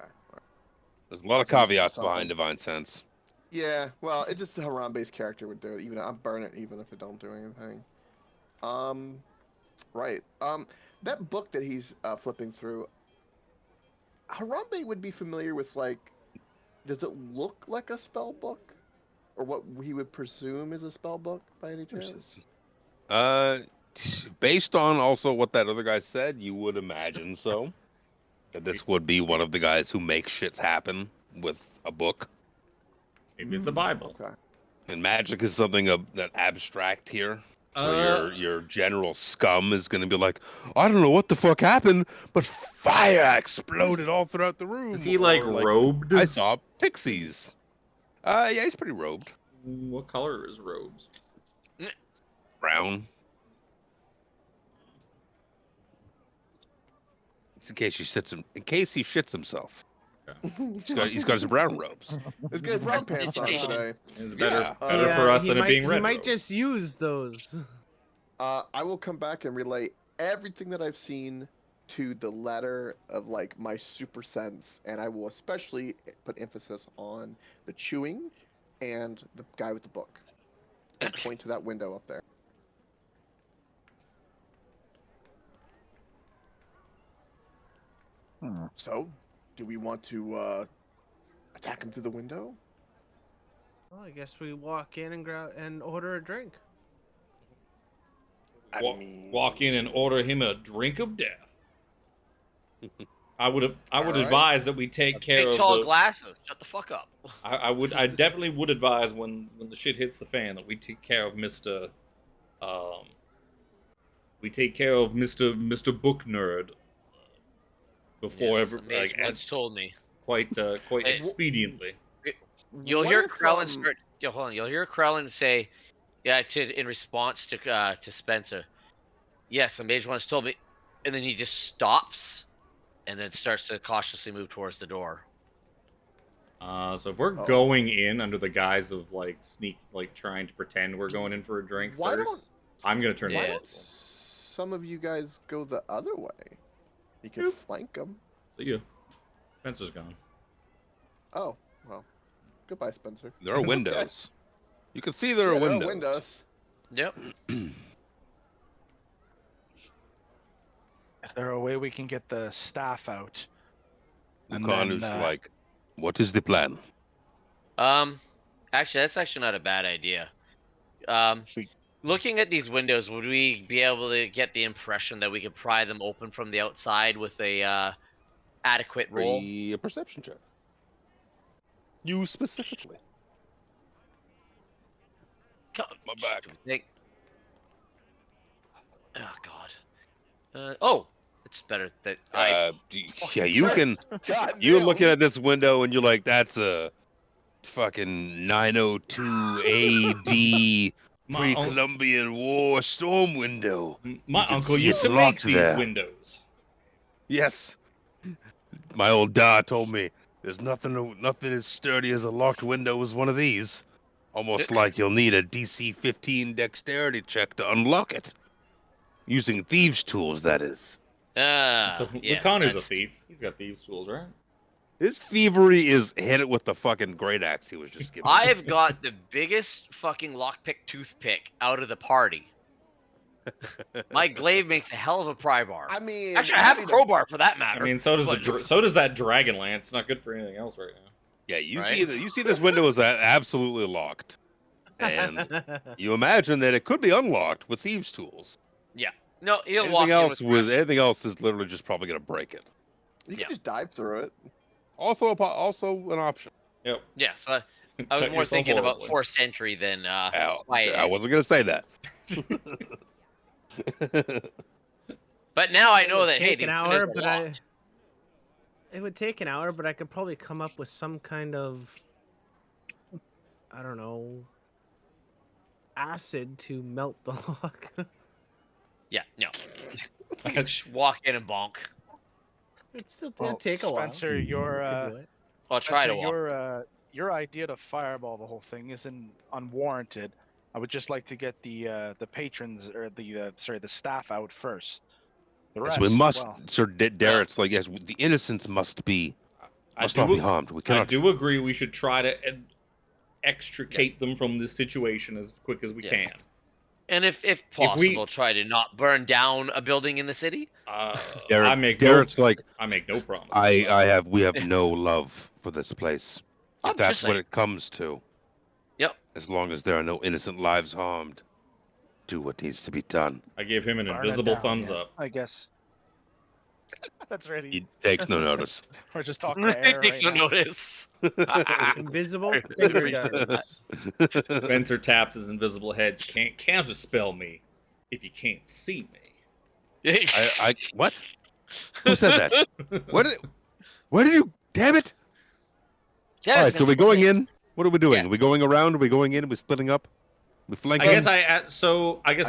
There's a lot of
I'll use it for
caveats
something.
behind divine sense.
Yeah, well, it's just the Harambe's character would do it. Even I'll burn it even if it don't do anything. Right. That book that he's flipping through, Harambe would be familiar with, like, does it look like a spell book? Or what he would presume is a spell book by any chance?
Based on also what that other guy said, you would imagine so. That this would be one of the guys who makes shit happen with a book.
Maybe it's a Bible.
Okay.
And magic is something that abstract here. So your general scum is going to be like, I don't know what the fuck happened, but fire exploded all throughout the room.
Is he
Or,
like robed?
I saw pixies. Yeah, he's pretty robed.
What color is robes?
Brown. It's in case he shits himself. He's got his brown robes.
Let's get brown pants on today.
It's better,
Yeah.
better for us
he
than
might,
it being red.
He might
robes.
just use those.
I will come back and relay everything that I've seen to the letter of like my super sense, and I will especially put emphasis on the chewing and the guy with the book, and point to that window up there. So, do we want to attack him through the window?
Well, I guess we walk in and order a drink.
I mean,
Walk in and order him a drink of death. I would
Alright.
advise that we take care
Big
of
tall
the.
glasses. Shut the fuck up.
I definitely would advise when the shit hits the fan that we take care of Mr. We take care of Mr. Book Nerd before
Yes,
ever
the mage
like
once told me.
quite
Hey,
expediently.
You'll
What
hear
if,
Krellin start. Yo, hold on. You'll hear Krellin say, "Yeah," in response to Spencer. Yes, the mage once told me, and then he just stops, and then starts to cautiously move towards the door.
So if we're
Oh.
going in under the guise of like trying to pretend we're going in for a drink
Why don't-
first, I'm gonna turn
Why
Yeah.
it
don't
invisible.
some of you guys go the other way? You could flank them.
See you. Spencer's gone.
Oh, well. Goodbye, Spencer.
There are windows. You can see there are
Yeah, there
windows.
are windows.
Yep.
Is there a way we can get the staff out? And
Lucan
then,
is like, what is the plan?
Actually, that's actually not a bad idea.
We-
Looking at these windows, would we be able to get the impression that we could pry them open from the outside with a adequate roll?
A perception check. You specifically. My back.
Oh God. It's better that I.
Yeah, you can.
God
You're
damn.
looking at this window and you're like, that's a fucking 902 AD
My,
pre-Columbian War storm window.
my
You can
uncle
see
used
it's
to make
locked
these
there.
windows.
Yes. My old dad told me there's nothing as sturdy as a locked window as one of these. Almost like you'll need a DC 15 dexterity check to unlock it. Using thieves' tools, that is.
So
Yes,
Lucan is a
that's-
thief. He's got thieves' tools, right?
His thievery is hit it with the fucking great axe he was just given.
I've got the biggest fucking lockpick toothpick out of the party. My glaive makes a hell of a pry bar.
I mean,
Actually, I have a crowbar for that
I
matter.
mean, so does
But-
so does that Dragonlance. It's not good for anything else right now.
Yeah, you
Right?
see this window is absolutely locked, and you imagine that it could be unlocked with thieves' tools.
No, he'll walk
Anything
in
else
with
anything else is literally just probably gonna break it.
You can
Yeah.
just dive through it.
Also an option.
Yep.
Yeah, so I was
Cut
more
yourself
thinking about
horribly.
forced entry than
Ow,
quiet.
I wasn't gonna say that.
But now I
It
know
would
that hey,
take
these
an
windows
hour,
are
but
locked.
it would take an hour, but I could probably come up with some kind of, I don't know, acid to melt the lock.
Yeah, no. Just walk in and bonk.
It'd still
Well,
take a while.
Spencer, your
Could do it.
I'll try to
Spencer,
walk.
your idea to fireball the whole thing isn't unwarranted. I would just like to get the patrons or the staff out first. The rest,
So we must,
well,
Sir Darrett's like, yes, the innocents must
I
not be harmed. We
I
cannot.
do agree we should try to extricate them from this situation as quick as we
Yes.
can.
And if possible, try to not burn down a building in the city.
Darrett,
I make
Darrett's
no,
like,
I make no promises.
we have no love for this place.
I'm
If that's
just
what
saying.
it comes to.
Yep.
As long as there are no innocent lives harmed, do what needs to be done.
I give him an
burn it
invisible
down,
thumbs
yeah,
up.
I guess. That's ready.
He takes no notice.
We're just talking to air
Takes
right
no
now.
notice.
Invisible
Good
finger
grief.
guns.
Spencer taps his invisible heads. Can't counterspell me if you can't see me.
I what? Who said that? What did you? Damn it!
Yeah,
All
I
right,
was
so
gonna
we're going
say-
in. What are we doing?
Yeah.
Are we going around? Are we going in? Are we splitting up? We flanking?
I guess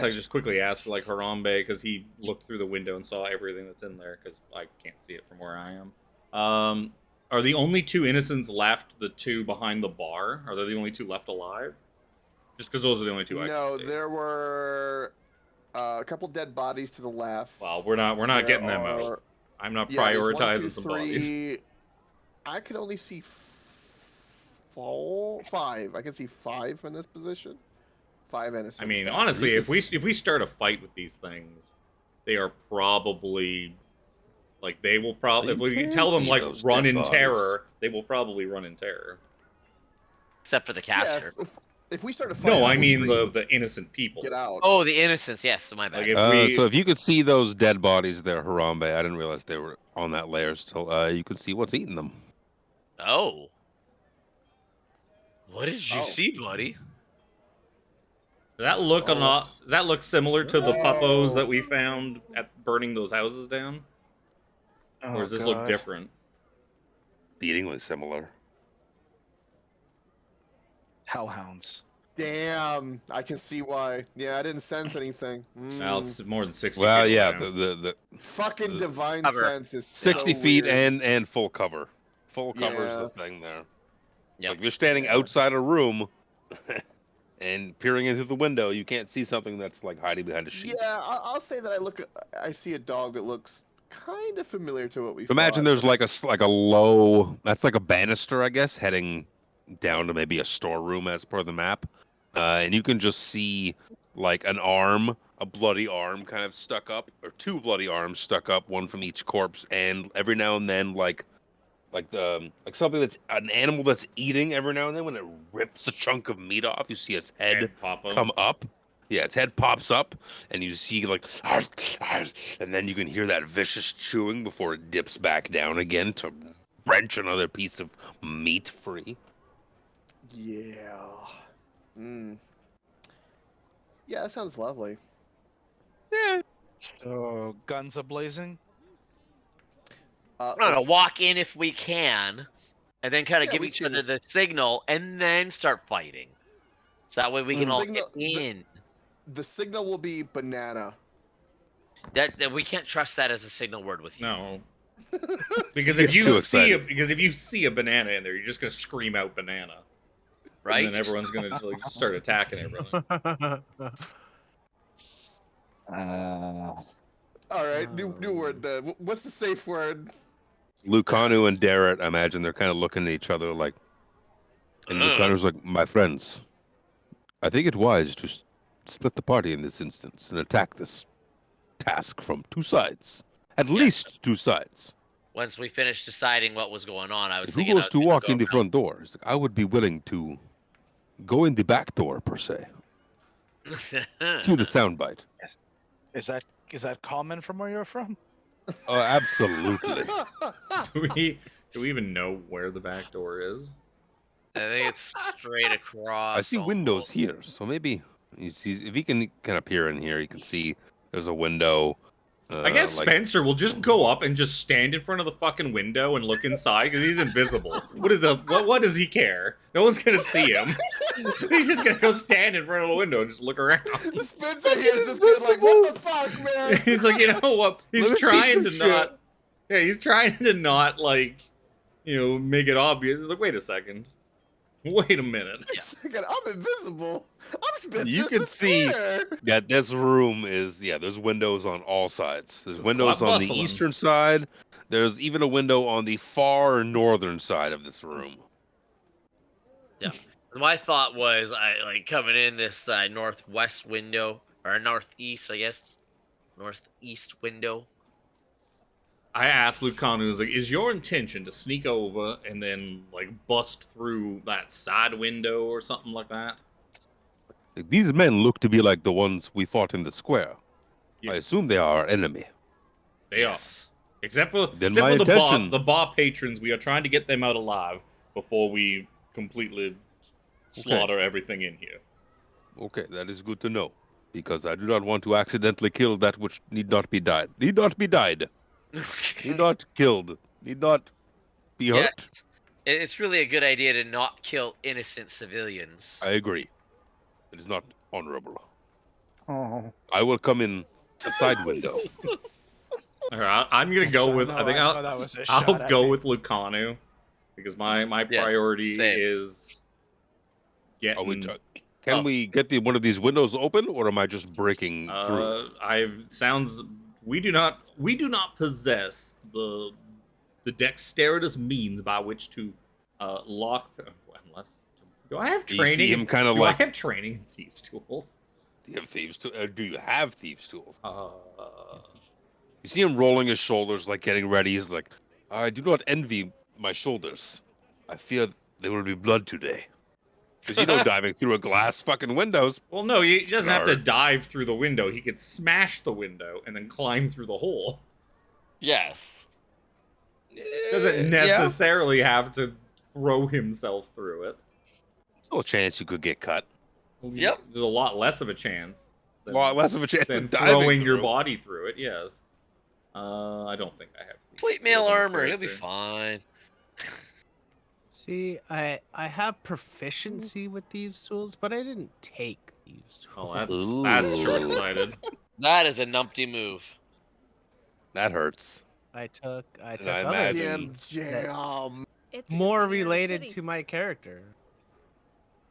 I just quickly asked for like Harambe because he looked through the window and saw everything that's in there because I can't see it from where I am. Are the only two innocents left the two behind the bar? Are they the only two left alive? Just because those are the only two I
No,
can see.
there were a couple dead bodies to the left.
Well, we're not
There
getting them out.
are-
I'm not
Yeah, there's one,
prioritizing
two,
some bodies.
three. I could only see five. I can see 5 in this position. 5 innocents.
I mean,
down.
honestly, if we start a fight with these things, they are probably like they will probably if
You
we
can
tell them
see
like
those
run
dead
in
bodies.
terror, they will probably run in terror.
Except for the
Yeah,
caster.
if we start a fight,
No,
on
I
the
mean
street,
the innocent people.
get out.
Oh, the innocents. Yes, my bad.
Like if we
So if you could see those dead bodies there, Harambe, I didn't realize they were on that layer still. You could see what's eating them.
Oh. What did you
Oh.
see, buddy?
does that look
Oh,
does that look similar to the
Oh.
puffos that we found at burning those houses down, or does this look
God.
different?
exceedingly similar.
Hellhounds.
Damn, I can see why. Yeah, I didn't sense anything.
Well, it's more than 60
Well,
feet
yeah,
away now.
the
Fucking divine
Cover.
sense is
60
so
feet
weird.
and full cover. Full cover's
Yeah.
the thing there.
Yep.
Like if you're standing
Yeah.
outside a room and peering into the window, you can't see something that's like hiding behind a sheet.
Yeah, I'll say that I see a dog that looks kind of familiar to what we
Imagine
fought,
there's
but
like a low, that's like a banister, I guess, heading down to maybe a storeroom as per the map. And you can just see like an arm, a bloody arm kind of stuck up, or two bloody arms stuck up, one from each corpse, and every now and then like something that's an animal that's eating every now and then when it rips a chunk of meat off, you see its head
pop
come up. Yeah, its head pops up, and you see like, and then you can hear that vicious chewing before it dips back down again to wrench another piece of meat free.
yeah. Yeah, that sounds lovely.
So guns a-blazing.
We're gonna walk in if we can, and then kind of
Yeah,
give
we
each
can.
other the signal, and then start fighting. So that way we can all get in.
The signal will be banana.
That we can't trust that as a signal word with you.
No. Because
It's
if you
too
see a banana in there, you're just gonna scream out banana.
Right?
And then everyone's gonna just, like, start attacking everyone.
All right, new word then. What's the safe word?
Lucanu and Darrett, I imagine they're kind of looking at each other like, and Lucanu's like, my friends, I think it wise to split the party in this instance and attack this task from two sides. At least two sides.
Once we finished deciding what was going on, I was
If who
thinking
goes to walk in the front door? It's like, I would be willing to go in the back door, per se. Cue the soundbite.
Is that common from where you're from?
Oh, absolutely.
Do we even know where the back door is?
I think it's straight across.
I see windows here, so maybe if he can appear in here, he can see there's a window.
I guess
like,
Spencer will just go up and just stand in front of the fucking window and look inside because he's invisible. What does he care? No one's gonna see him. He's just gonna go stand in front of the window and just look around.
Spencer hears this kid like, what the fuck, man?
He's like, you know what? He's trying to not. Yeah, he's trying to not like, make it obvious. He's like, wait a second. Wait a minute.
Second, I'm invisible. I'm supposed
you
to
can see
disappear.
that this room is there's windows on all sides. There's
It's
windows
quite
on the
bustling.
eastern side. There's even a window on the far northern side of this room.
Yeah. My thought was, coming in this northwest window, or northeast, I guess. Northeast window.
I asked Lucanu, was like, is your intention to sneak over and then, like, bust through that side window or something like that?
These men look to be like the ones we fought in the square.
Yeah.
I assume they are our enemy.
They are. Except for
my intention-
the bar patrons, we are trying to get them out alive before we completely slaughter everything in here.
Okay, that is good to know. Because I do not want to accidentally kill that which need not be died. Need not be died. Need not killed. Need not be hurt.
Yes. It's really a good idea to not kill innocent civilians.
I agree. It is not honorable.
Oh.
I will come in a side window.
All right, I'm gonna go with. I think I'll go with Lucanu because my priority
same.
is getting.
Can we get one of these windows open, or am I just breaking through?
We do not possess the dexterous means by which to lock. Unless do I have training?
You see him kind of
do
like.
I have training in thieves' tools?
Do you have thieves' tools? Do you have thieves' tools?
You
see him rolling his shoulders, like getting ready. He's like, I do not envy my shoulders. I fear there will be blood today. Because diving through a glass fucking windows.
Well, no, he doesn't have to dive through the window. He could smash the window and then climb through the hole.
Yes.
Doesn't necessarily have to throw himself through it.
There's no chance you could get cut.
Yep.
There's a lot less of a chance.
A lot less of a chance
than
than
throwing your
through.
body through it. Yes. I don't think I have.
Plate mail armor. It'll be fine.
See, I have proficiency with thieves' tools, but I didn't take thieves' tools.
Oh, that's
Ooh.
short-sighted.
That is a numpty move.
That hurts.
I took
I
other
imagine-
things
Jam,
that
jam.
It's a
more
good thing you're in a
related
city.
to my character.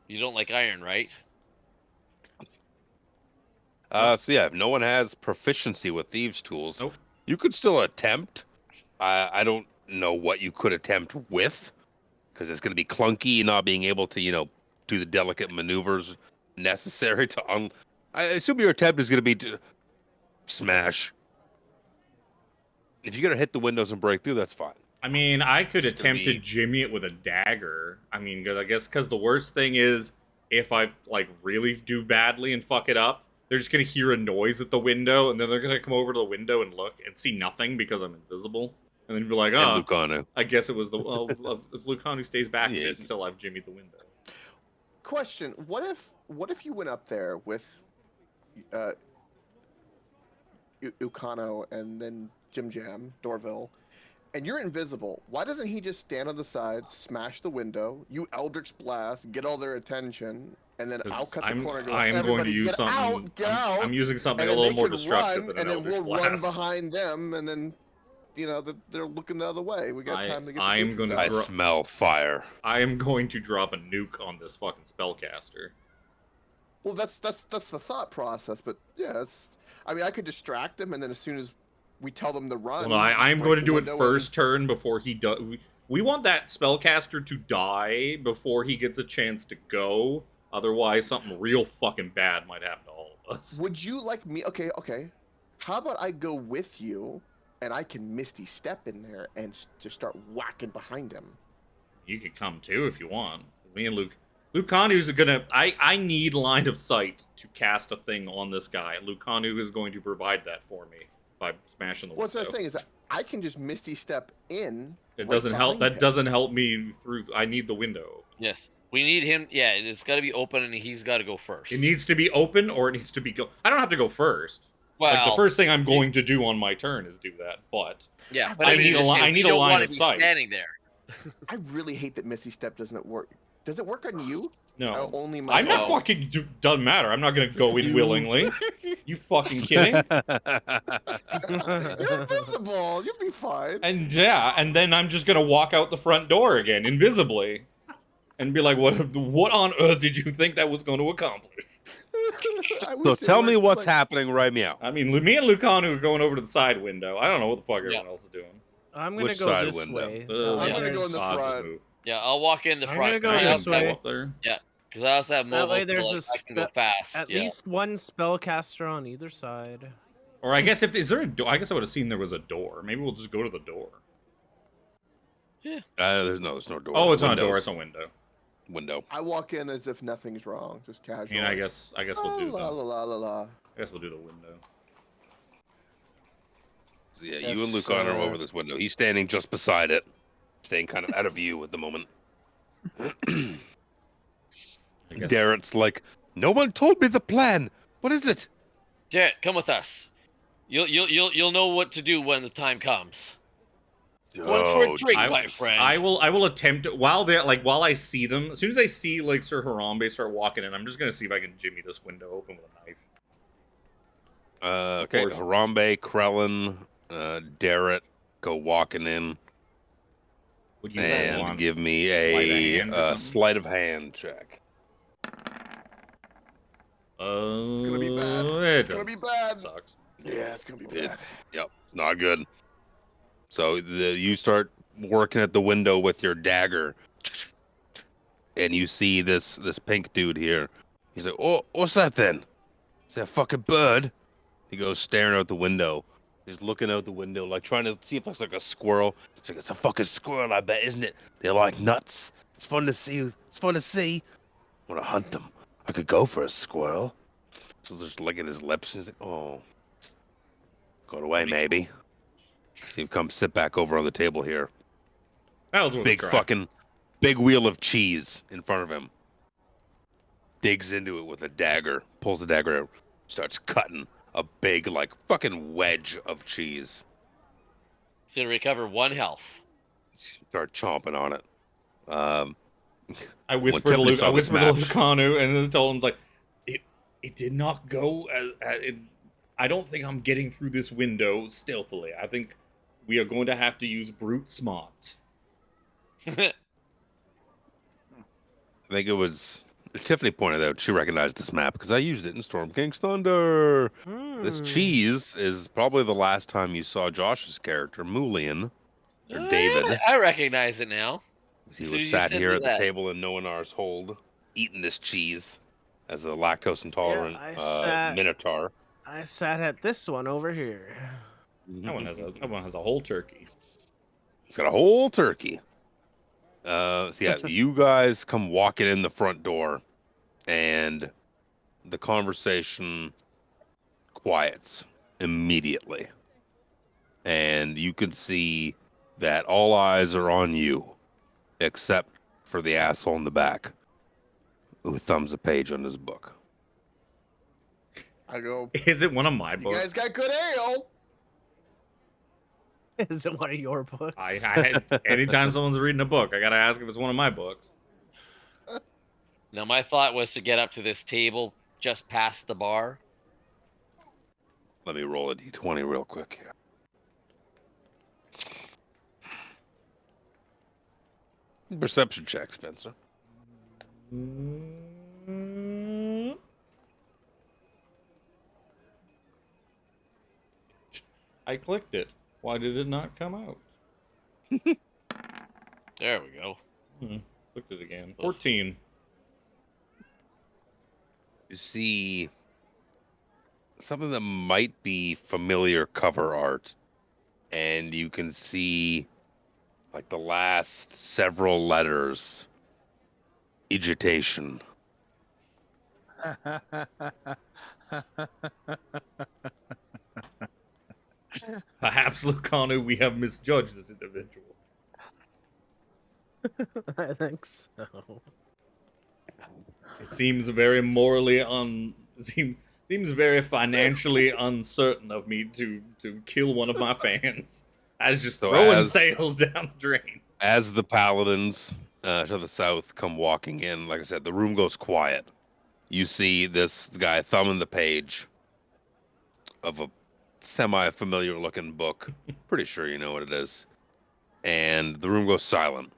You don't like iron, right?
So yeah, if no one has proficiency with thieves' tools,
Nope.
you could still attempt. I don't know what you could attempt with, because it's going to be clunky, not being able to, do the delicate maneuvers necessary to I assume your attempt is going to be to smash. If you're going to hit the windows and break through, that's fine.
I mean, I could
Just gonna
attempt to
be-
jimmy it with a dagger. I mean, because the worst thing is if I like really do badly and fuck it up, they're just gonna hear a noise at the window, and then they're gonna come over to the window and look and see nothing because I'm invisible, and then be like,
And
"Oh,
Lucano.
I guess it was the if Lucanu stays back a
Yeah.
bit until I've jimmied the window."
Question: What if you went up there with Ukano and then Jim Jam Dorville, and you're invisible? Why doesn't he just stand on the side, smash the window, you Eldritch Blast, get all their attention, and then
'Cause
I'll cut the corner. And go,
I am going to
"Everybody
use
get
something.
out, get out!"
I'm using something
and
a
then
little
they
more
could
destructive
run,
than an
and then
Eldritch
we'll run
Blast.
behind them, and then they're looking the other way. We got time to get.
I am
the
gonna
boots
I
out.
dro-
smell fire.
I am going to drop a nuke on this fucking spellcaster.
Well, that's the thought process, but yeah, it's. I mean, I could distract them, and then as soon as we tell them to run,
Well, I'm
break
going to
the
do it
window
first turn before he does. We want that spellcaster to die before he gets a chance to go. Otherwise, something real fucking bad might happen to all of us.
Would you like me? Okay. How about I go with you, and I can Misty Step in there and just start whacking behind him?
You could come too if you want. Me and Lucanu's gonna. I need line of sight to cast a thing on this guy. Lucanu is going to provide that for me by smashing the window.
What's I'm saying is that I can just Misty Step in.
It
right
doesn't help.
behind
That
him.
doesn't help me through. I need the window.
Yes. We need him. Yeah, it's got to be open, and he's got to go first.
It needs to be open, or it needs to be go. I don't have to go first.
well,
Like the first thing I'm going to do on my turn is do that. But
Yeah, but
I
in
need a
this
li-
case,
I need
you
a
don't
line
wanna
of
be
sight.
standing there.
I really hate that Misty Step doesn't work. Does it work on you?
no,
Only
I'm
myself.
not fucking. Doesn't matter. I'm not gonna go in willingly. You fucking kidding?
You're invisible. You'll be fine.
And yeah, and then I'm just gonna walk out the front door again, invisibly, and be like, "What on earth did you think that was going to accomplish?"
I
So
wish it
tell me
worked
what's
like-
happening right meow.
I mean, me and Lucanu are going over to the side window. I don't know what the fuck everyone else is doing.
I'm gonna
Which
go
side
this
window?
way.
I'm
Yeah.
gonna go in the
I'll just
front.
move.
Yeah, I'll walk in the
I'm
front.
gonna go
I
this
can
way.
go up there.
Because I also have
That
mobile.
way
so,
there's
like,
a
I can go fast.
At
yeah.
least one spellcaster on either side.
Or I guess is there a door? I guess I would have seen there was a door. Maybe we'll just go to the door.
There's no door.
Oh, it's not a door.
Windows.
It's a window.
Window.
I walk in as if nothing's wrong, just
I
casual.
mean, I guess we'll do
la
that.
la la la la.
I guess we'll do the window.
So yeah,
Yes,
you and Lucano are
sir.
over this window. He's standing just beside it, staying kind of out of view at the moment.
I guess.
Garrett's like, no one told me the plan. What is it?
Jarrett, come with us. You'll know what to do when the time comes. One for a drink, my friend.
I will attempt while I see them. As soon as I see like Sir Harambe start walking in, I'm just gonna see if I can jimmy this window open with a knife.
Okay,
course.
Harambe, Krellin, Darrett go walking in
Would you
and
want
give me
sleight of
a
hand or something?
sleight of hand check.
It's gonna be bad.
It's
gonna be bad.
Sucks.
Yeah, it's gonna be bad.
Yep, it's not good. So you start working at the window with your dagger, and you see this pink dude here. He's like, "Oh, what's that then? Is that a fucking bird?" He goes staring out the window. He's looking out the window, like trying to see if it's like a squirrel. He's like, "It's a fucking squirrel, I bet, isn't it? They're like nuts. It's fun to see. It's fun to see. I want to hunt them. I could go for a squirrel." So just licking his lips. He's like, "Oh, go away, maybe." See him come sit back over on the table here.
That was worth a
Big
try.
fucking big wheel of cheese in front of him. Digs into it with a dagger. Pulls the dagger out. Starts cutting a big like fucking wedge of cheese.
He's gonna recover 1 health.
Start chomping on it. Um,
I whispered to
Tiffany
Luke.
saw
I
this
whispered to
map,
Lucanu, and then told him, like, it did not go as it. I don't think I'm getting through this window stealthily. I think we are going to have to use brute smarts.
I think it was Tiffany pointed out she recognized this map because I used it in Storm King's Thunder. This cheese is probably the last time you saw Josh's character, Mulian, or David.
I recognize it now.
He
As
was
soon as you
sat
said
here at the
that.
table in Noanar's hold, eating this cheese as a lactose intolerant minotaur.
I sat at this one over here.
That one has a whole turkey.
It's got a whole turkey. So yeah, you guys come walking in the front door, and the conversation quiets immediately. And you can see that all eyes are on you, except for the asshole in the back who thumbs a page on his book.
I go,
Is it one of my
you
books?
guys got good ale.
Is it one of your books?
Anytime someone's reading a book, I gotta ask if it's one of my books.
Now my thought was to get up to this table just past the bar.
Let me roll a d20 real quick here. Perception check, Spencer.
I clicked it. Why did it not come out?
There we go.
Clicked it again. 14.
You see something that might be familiar cover art, and you can see like the last several letters. Agitation.
Perhaps, Lucanu, we have misjudged this individual.
I think so.
It seems very morally seems very financially uncertain of me to kill one of my fans. I was just throwing sales down the drain.
As the paladins to the south come walking in, like I said, the room goes quiet. You see this guy thumbing the page of a semi-familiar looking book. Pretty sure you know what it is. And the room goes silent.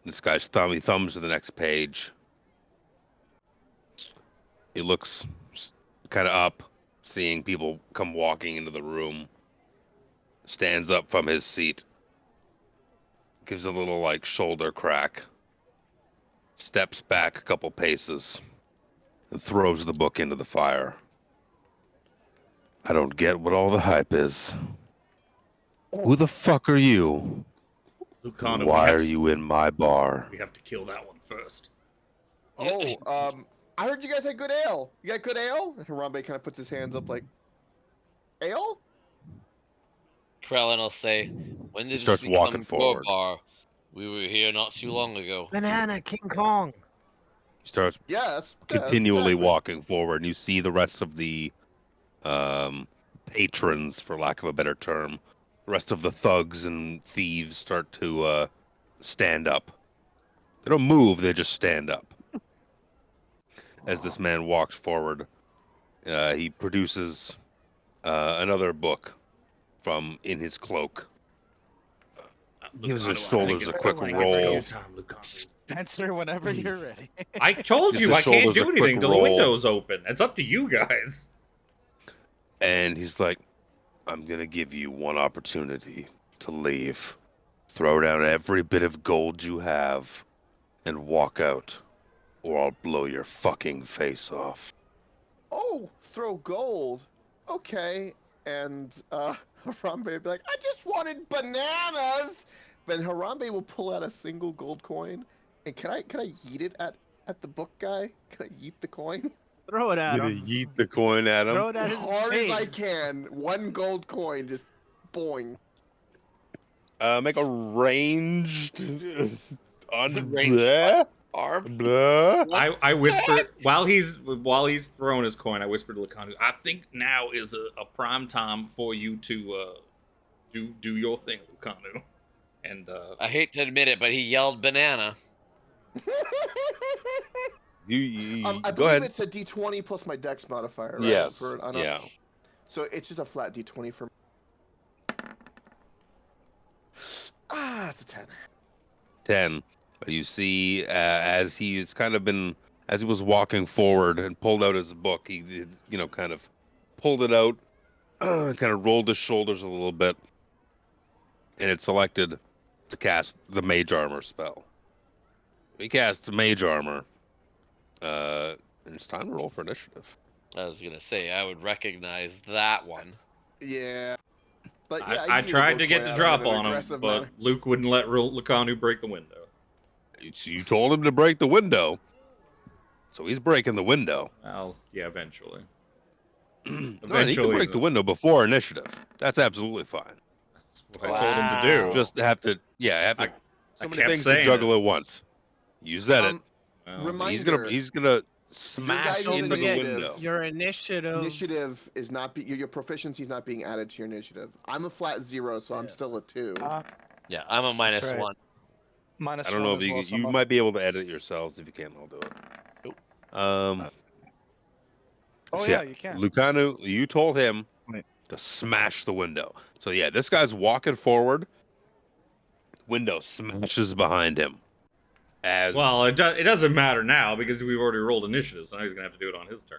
This guy's he thumbs to the next page. He looks kind of up, seeing people come walking into the room. Stands up from his seat. Gives a little, like, shoulder crack. Steps back a couple paces. And throws the book into the fire. I don't get what all the hype is. Who the fuck are you?
Lucanu,
Why are you in my bar?
We have to kill that one first.
Oh, I heard you guys had good ale. You got good ale? And Harambe kind of puts his hands up like, ale?
Krellin will say, when did
He
this
starts
become
walking
your
forward.
bar? We were here not too long ago.
Banana King Kong.
He starts
Yes.
continually walking forward, and you see the rest of the patrons, for lack of a better term, the rest of the thugs and thieves start to stand up. They don't move, they just stand up. As this man walks forward, he produces another book from in his cloak. Gives his shoulders a quick roll.
Spencer, whenever you're ready.
I told
Gives
you
his
I can't
shoulders a
do anything
quick
till the
roll.
window's open. It's up to you guys.
And he's like, I'm going to give you one opportunity to leave. Throw down every bit of gold you have and walk out, or I'll blow your fucking face off.
Oh, throw gold. Okay. And Harambe would be like, I just wanted bananas. But Harambe will pull out a single gold coin. And can I yeet it at the book guy? Can I yeet the coin?
Throw it at
I'm
him.
going to yeet the coin at him.
Throw it at
As
his
hard
face.
as I can. One gold coin, just boing.
Make a ranged...
Arm?
Blah.
I whispered while he's throwing his coin. I whispered to Lucanu, I think now is a prime time for you to do your thing, Lucanu. And
I hate to admit it, but he yelled banana.
I
Go
believe
ahead.
it's a D20 plus my Dex modifier, right?
Yes.
For an
Yeah.
So it's just a flat D20 for me. It's a 10.
10. You see, as he's kind of been, as he was walking forward and pulled out his book, he, kind of pulled it out, kind of rolled his shoulders a little bit, and it selected to cast the Mage Armor spell. He casts Mage Armor, and it's time to roll for initiative.
I was gonna say I would recognize that one.
Yeah. But yeah,
I
you
tried to get
point
the
out
drop
in an
on him,
aggressive
but
manner.
Luke wouldn't let Lucanu break the window.
You told him to break the window, so he's breaking the window.
Well, yeah, eventually.
No, and he can
Eventually,
break the window before initiative. That's absolutely fine.
That's what I told him to do.
Just have to,
I
so many
kept
things to
saying
juggle
it.
at once. You said it.
Well,
Reminder.
He's gonna smash
guys'
into the
initiative-
window.
Your initiative.
Initiative is not your proficiency is not being added to your initiative. I'm a flat 0, so I'm still a 2.
Yeah, I'm a minus
right.
one.
Minus
I don't know
one
if
as
you
well, so
you
I'm
might be able to edit yourselves. If you can't, I'll do it.
Nope.
Oh
so
yeah, you can.
Lucanu, you told him
Wait.
to smash the window. So yeah, this guy's walking forward. Window smashes behind him.
Well, it doesn't matter now because we've already rolled initiative, so now he's gonna have to do it on his turn.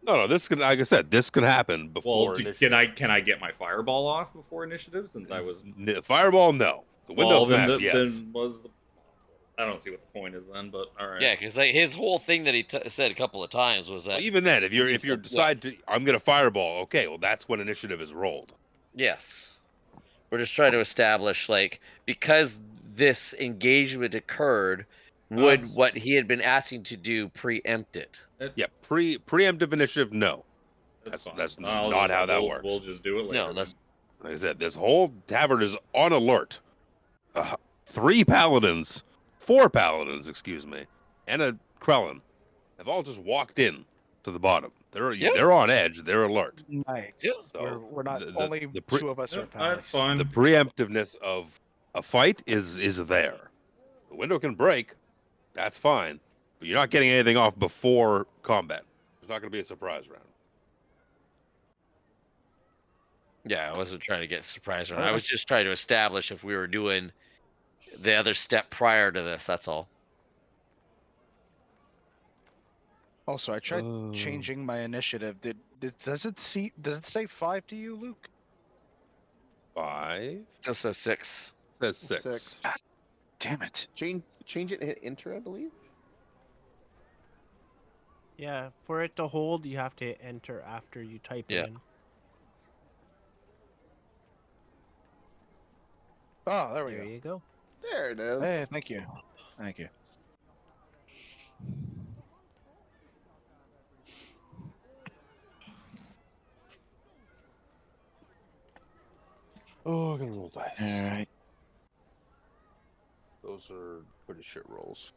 No, this could, like I said, this could happen before.
Well,
initiative.
can I get my fireball off before initiative since I was
Fireball? No, the window
well,
smash. Yes.
then was the I don't see what the point is then, but all right.
Yeah, because like his whole thing that he said a couple of times was that
Well, even then, if
he
you
said,
decide to, I'm gonna fireball. Okay, well that's when initiative is rolled.
yes, we're just trying to establish like because this engagement occurred, would
That's-
what he had been asking to do preempt it?
Yeah, preemptive initiative. No, that's
fine.
not how that
we'll,
works.
We'll just do it later.
No, that's
Like I said, this whole tavern is on alert. 4 paladins, excuse me, and a Krellin have all just walked in to the bottom. They're on edge. They're alert.
Nice.
Yeah.
So
We're not
the
only two of us are
That's
pals.
fine.
The preemptiveness of a fight is there. The window can break. That's fine, but you're not getting anything off before combat. There's not going to be a surprise round.
yeah. I wasn't trying to get surprised. I was just trying to establish if we were doing the other step prior to this. That's all.
Also, I tried changing my initiative. Does it say 5 to you, Luke?
5.
It just says 6.
That's 6.
6.
Damn it.
Change it and hit enter, I believe.
Yeah, for it to hold, you have to enter after you type
Yeah.
it in.
Oh, there we
There
go.
you go.
There it is.
Hey, thank you. Thank you.
Oh, I'm gonna roll dice.
All right.
Those are pretty shit rolls.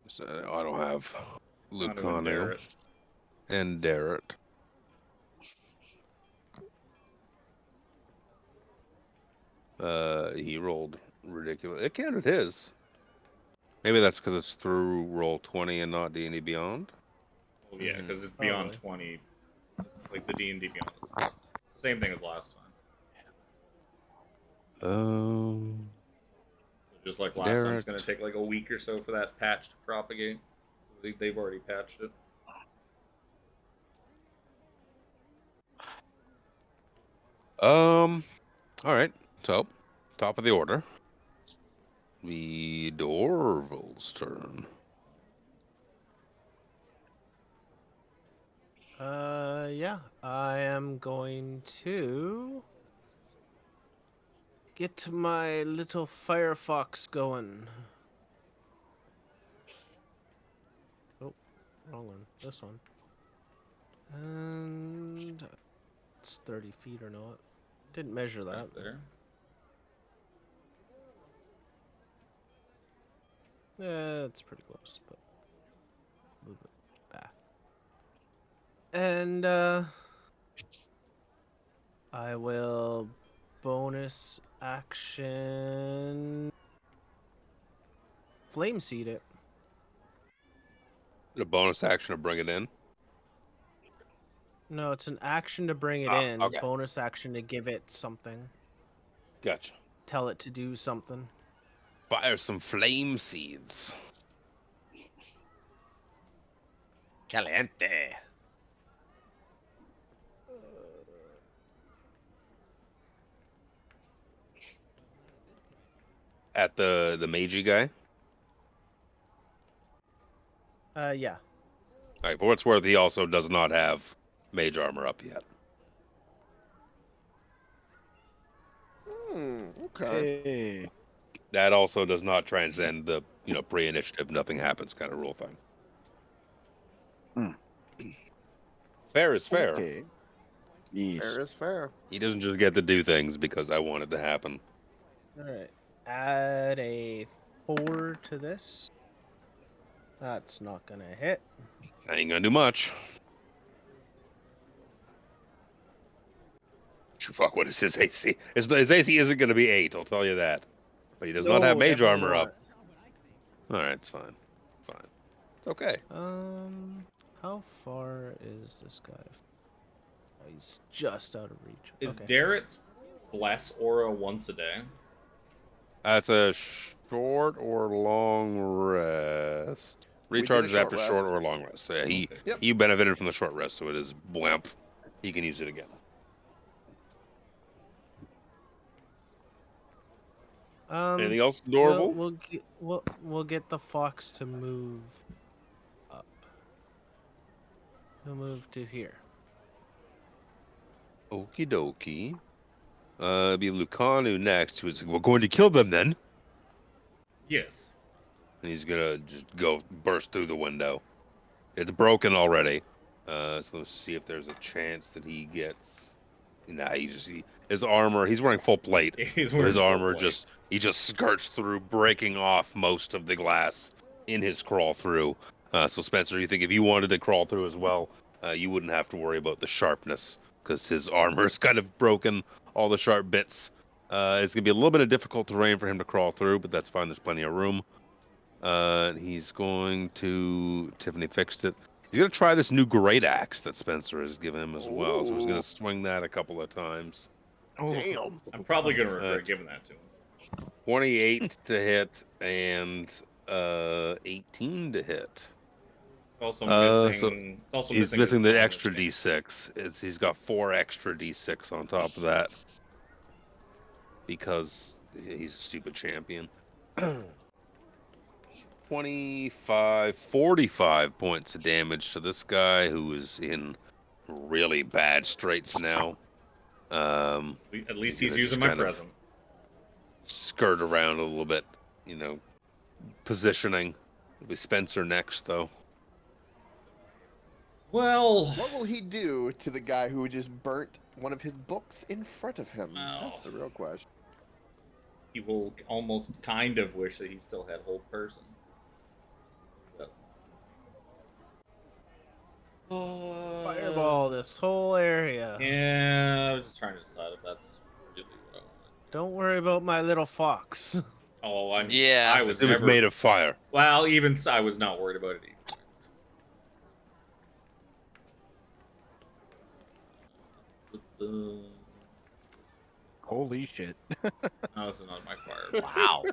So I don't have
Not even
Lucanu
Barrett.
and Darrett. He rolled ridiculous. It counted his. Maybe that's because it's through Roll20 and not D&D Beyond.
Well, yeah, because it's beyond 20, like the D&D Beyond. It's the same thing as last time. So just like last time, it's going to take like a week or so for that patch to propagate. They've already patched it.
All right. So, top of the order. The Dwarvel's turn.
Yeah, I am going to get my little Firefox going. Oh, wrong one. This one. And it's 30 feet or not. Didn't measure that.
Right there.
Yeah, it's pretty close, but move it back. And I will bonus action flame seed it.
A bonus action to bring it in.
No, it's an action to bring it
Ah,
in.
okay.
Bonus action to give it something.
Gotcha.
Tell it to do something.
Fire some flame seeds.
Caliente.
At the magey guy.
Yeah.
All right, for what's worth, he also does not have mage armor up yet.
Okay.
Hey.
That also does not transcend the pre-initiative, nothing happens kind of rule thing. Fair is fair.
Okay. Yes.
Fair is fair.
He doesn't just get to do things because I want it to happen.
All right. Add a 4 to this. That's not gonna hit.
I ain't gonna do much. Fuck, what is his AC? His AC isn't gonna be 8, I'll tell you that. But he does not have
No,
mage
definitely
armor
not.
up. Alright, it's fine. Fine. It's okay.
How far is this guy? Oh, he's just out of reach.
Is
Okay.
Darrett's bless aura once a day?
That's a short or long rest.
We did a
Recharges
short
after
rest.
short or long rest. So yeah,
Okay.
Yep.
he benefited from the short rest, so it is blimp. He can use it again. Anything else adorable?
We'll get the fox to move up. He'll move to here.
Okie dokie. It'll be Lucanu next, who's like, we're going to kill them then.
Yes.
And he's gonna just go burst through the window. It's broken already. So let's see if there's a chance that he gets. Nah, his armor. He's wearing full plate.
He's
So
wearing
his
full
armor
plate.
he just skirts through, breaking off most of the glass in his crawl through. So Spencer, you think if you wanted to crawl through as well, you wouldn't have to worry about the sharpness because his armor is kind of broken, all the sharp bits. It's gonna be a little bit of difficult terrain for him to crawl through, but that's fine. There's plenty of room. He's going to Tiffany fixed it. He's gonna try this new great axe that Spencer has given him as well. So he's gonna
Ooh.
swing that a couple of times.
Damn.
I'm probably gonna regret giving that to him.
28 to hit and 18 to hit.
Also
So
missing. It's also
He's
missing
missing
his
the
bonus
extra
change.
D6. He's got 4 extra D6 on top of that because he's a stupid champion. 45 points of damage to this guy who is in really bad straits now.
At least he's
gonna
using
just
my
kind of
present.
skirt around a little bit, positioning. It'll be Spencer next, though.
Well,
What will he do to the guy who just burnt one of his books in front of him? That's
Oh.
the real question.
he will almost kind of wish that he still had hold person.
Fireball this whole area.
Yeah, I'm just trying to decide if that's really what I want.
Don't worry about my little fox.
Oh,
Yeah.
I was
It was
never.
made of fire.
Well, even so, I was not worried about it either.
Holy shit.
No, this is not my fire.
Wow.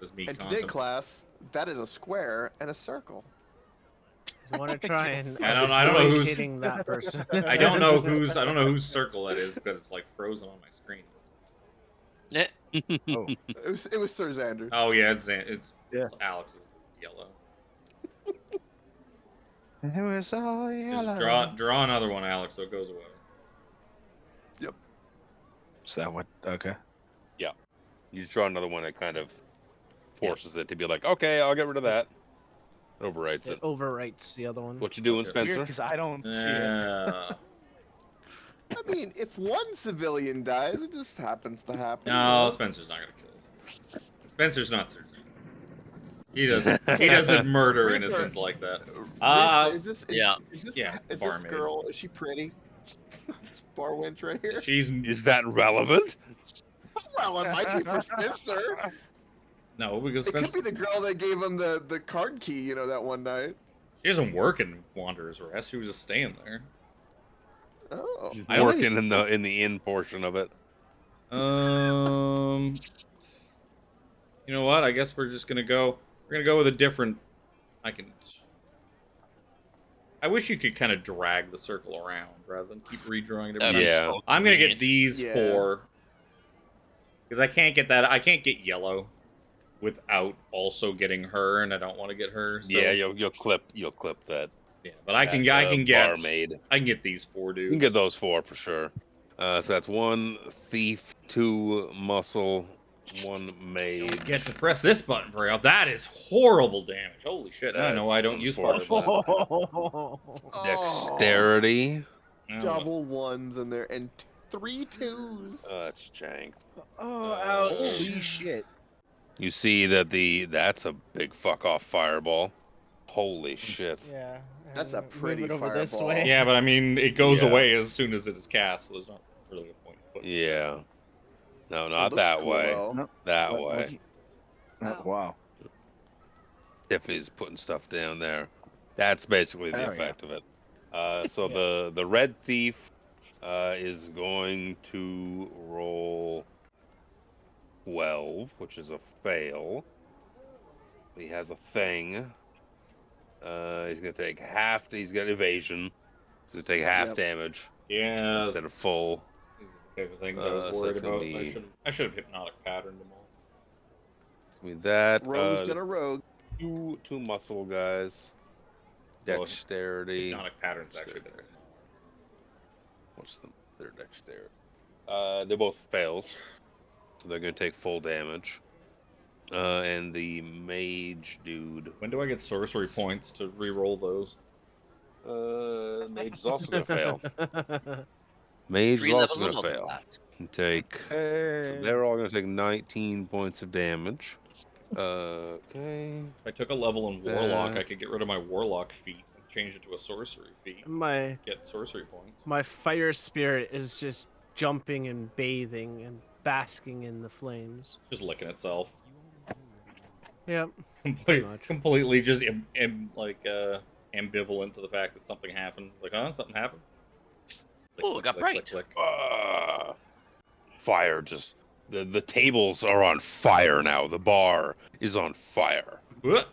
This is me.
And today, class, that is a square and a circle.
I want to try and
I don't know
avoid
who's-
hitting that person.
I don't know whose circle that is because it's like frozen on my screen.
Eh,
Oh.
It was Sir Xander.
Oh yeah, it's
Yeah.
Alex's yellow.
It was all
Just
yellow.
draw another one, Alex, so it goes away.
Is that what? Okay.
You just draw another one that kind of forces it to be like, okay, I'll get rid of that. Overwrites
It
it.
overwrites the other one.
What you doing,
Weird,
Weird,
Spencer?
because I don't see it.
Yeah.
I mean, if one civilian dies, it just happens to happen.
No,
you know?
Spencer's not gonna kill us. Spencer's not Cersei. He doesn't murder
Reaper.
innocents like that.
Reaper, is this?
yeah.
Is this?
Yeah,
Is this
barmaid.
girl? Is she pretty? This bar wench right here.
She's
Is that relevant?
Well, it might be for Spencer.
no, because
It could
Spencer,
be the girl that gave him the card key, you know, that one night.
she doesn't work in Wanderer's Rest. She was just staying there.
Oh.
I don't
Working in the inn portion of it.
You know what? I guess we're just gonna go. We're gonna go with a different. I wish you could kind of drag the circle around rather than keep redrawing it. every
That'd be
time.
Yeah.
so
I'm gonna get
convenient.
these
Yeah.
4 because I can't get that. I can't get yellow without also getting her, and I don't want to get her. So,
Yeah, you'll clip that.
yeah, but I can
that,
get
barmaid.
I can get these 4 dudes.
You can get those 4 for sure. So that's 1 thief, 2 muscle, 1 mage.
Get to press this button for you. That is horrible damage. Holy shit! I know I don't use
unfortunate.
fireball.
Dexterity.
Double ones in there and 3 2s.
That's janked.
Oh, ouch.
Holy shit.
You see that that's a big fuck off fireball. Holy shit.
Yeah.
That's a
move
pretty
it over this
fireball.
way.
Yeah, but I mean, it goes
Yeah.
away as soon as it is cast, so there's not really a point. But
Yeah. No,
It
not
looks
that
cool,
way.
though.
No.
That
What-
way.
what'd you- Wow.
Tiffany's putting stuff down there. That's basically the
Oh, yeah.
effect of it. So the red thief is going to roll 12, which is a fail. He has a thing. He's gonna take half. He's got evasion. He's gonna take half
Yep.
damage
yeah,
instead of full.
these are the type of things I was
so
worried
that's gonna
about.
be-
I should have hypnotic patterned them all.
With that,
Rogue's gonna rogue.
two muscle guys.
Well,
Dexterity.
Hypnotic patterns actually.
Dexterity. What's their dexterity? They're both fails, so they're gonna take full damage. And the mage dude.
When do I get sorcery points to re-roll those?
Mage is also gonna fail. Mage is
3
also
levels
gonna
above
fail.
that.
Take.
Hey.
They're all gonna take 19 points of damage. Okay.
If I took a level in Warlock,
Uh,
I could get rid of my Warlock feat and change it to a sorcery feat.
My
Get sorcery points.
my fire spirit is just jumping and bathing and basking in the flames.
Just licking itself.
Yep. Pretty much.
Completely just ambivalent to the fact that something happened. It's like, something happened.
Ooh, it got bright.
Fire just. The tables are on fire now. The bar is on fire.
What?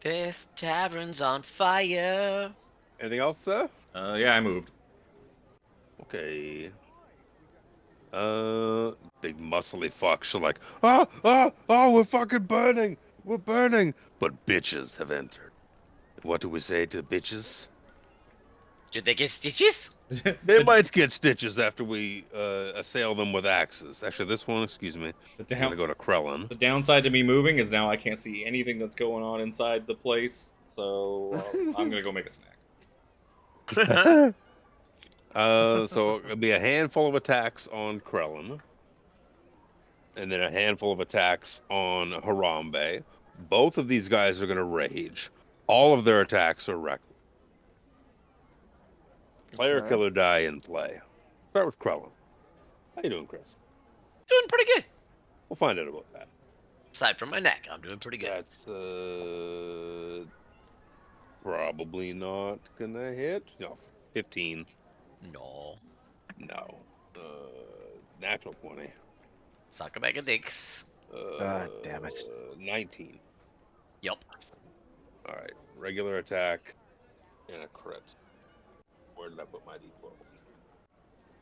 This tavern's on fire.
Anything else, sir?
Yeah, I moved.
Okay. Big muscly fucks are like, we're fucking burning. We're burning. But bitches have entered. What do we say to bitches?
Did they get stitches?
They might get stitches after we assail them with axes. Actually, this one, excuse me,
The
I'm gonna go to Krellin.
The downside to me moving is now I can't see anything that's going on inside the place, so I'm gonna go make a snack.
So it'll be a handful of attacks on Krellin, and then a handful of attacks on Harambe. Both of these guys are gonna rage. All of their attacks are reckless. Player
Okay.
killer die in play. Start with Krellin. How you doing, Chris?
Doing pretty good.
We'll find out about that.
Aside from my neck, I'm doing pretty good.
That's probably not gonna hit. No, 15.
No.
No. Natural 20.
Suck a bag of dicks.
God damn it.
19.
Yup.
All right. Regular attack and a crit. Where did I put my d12?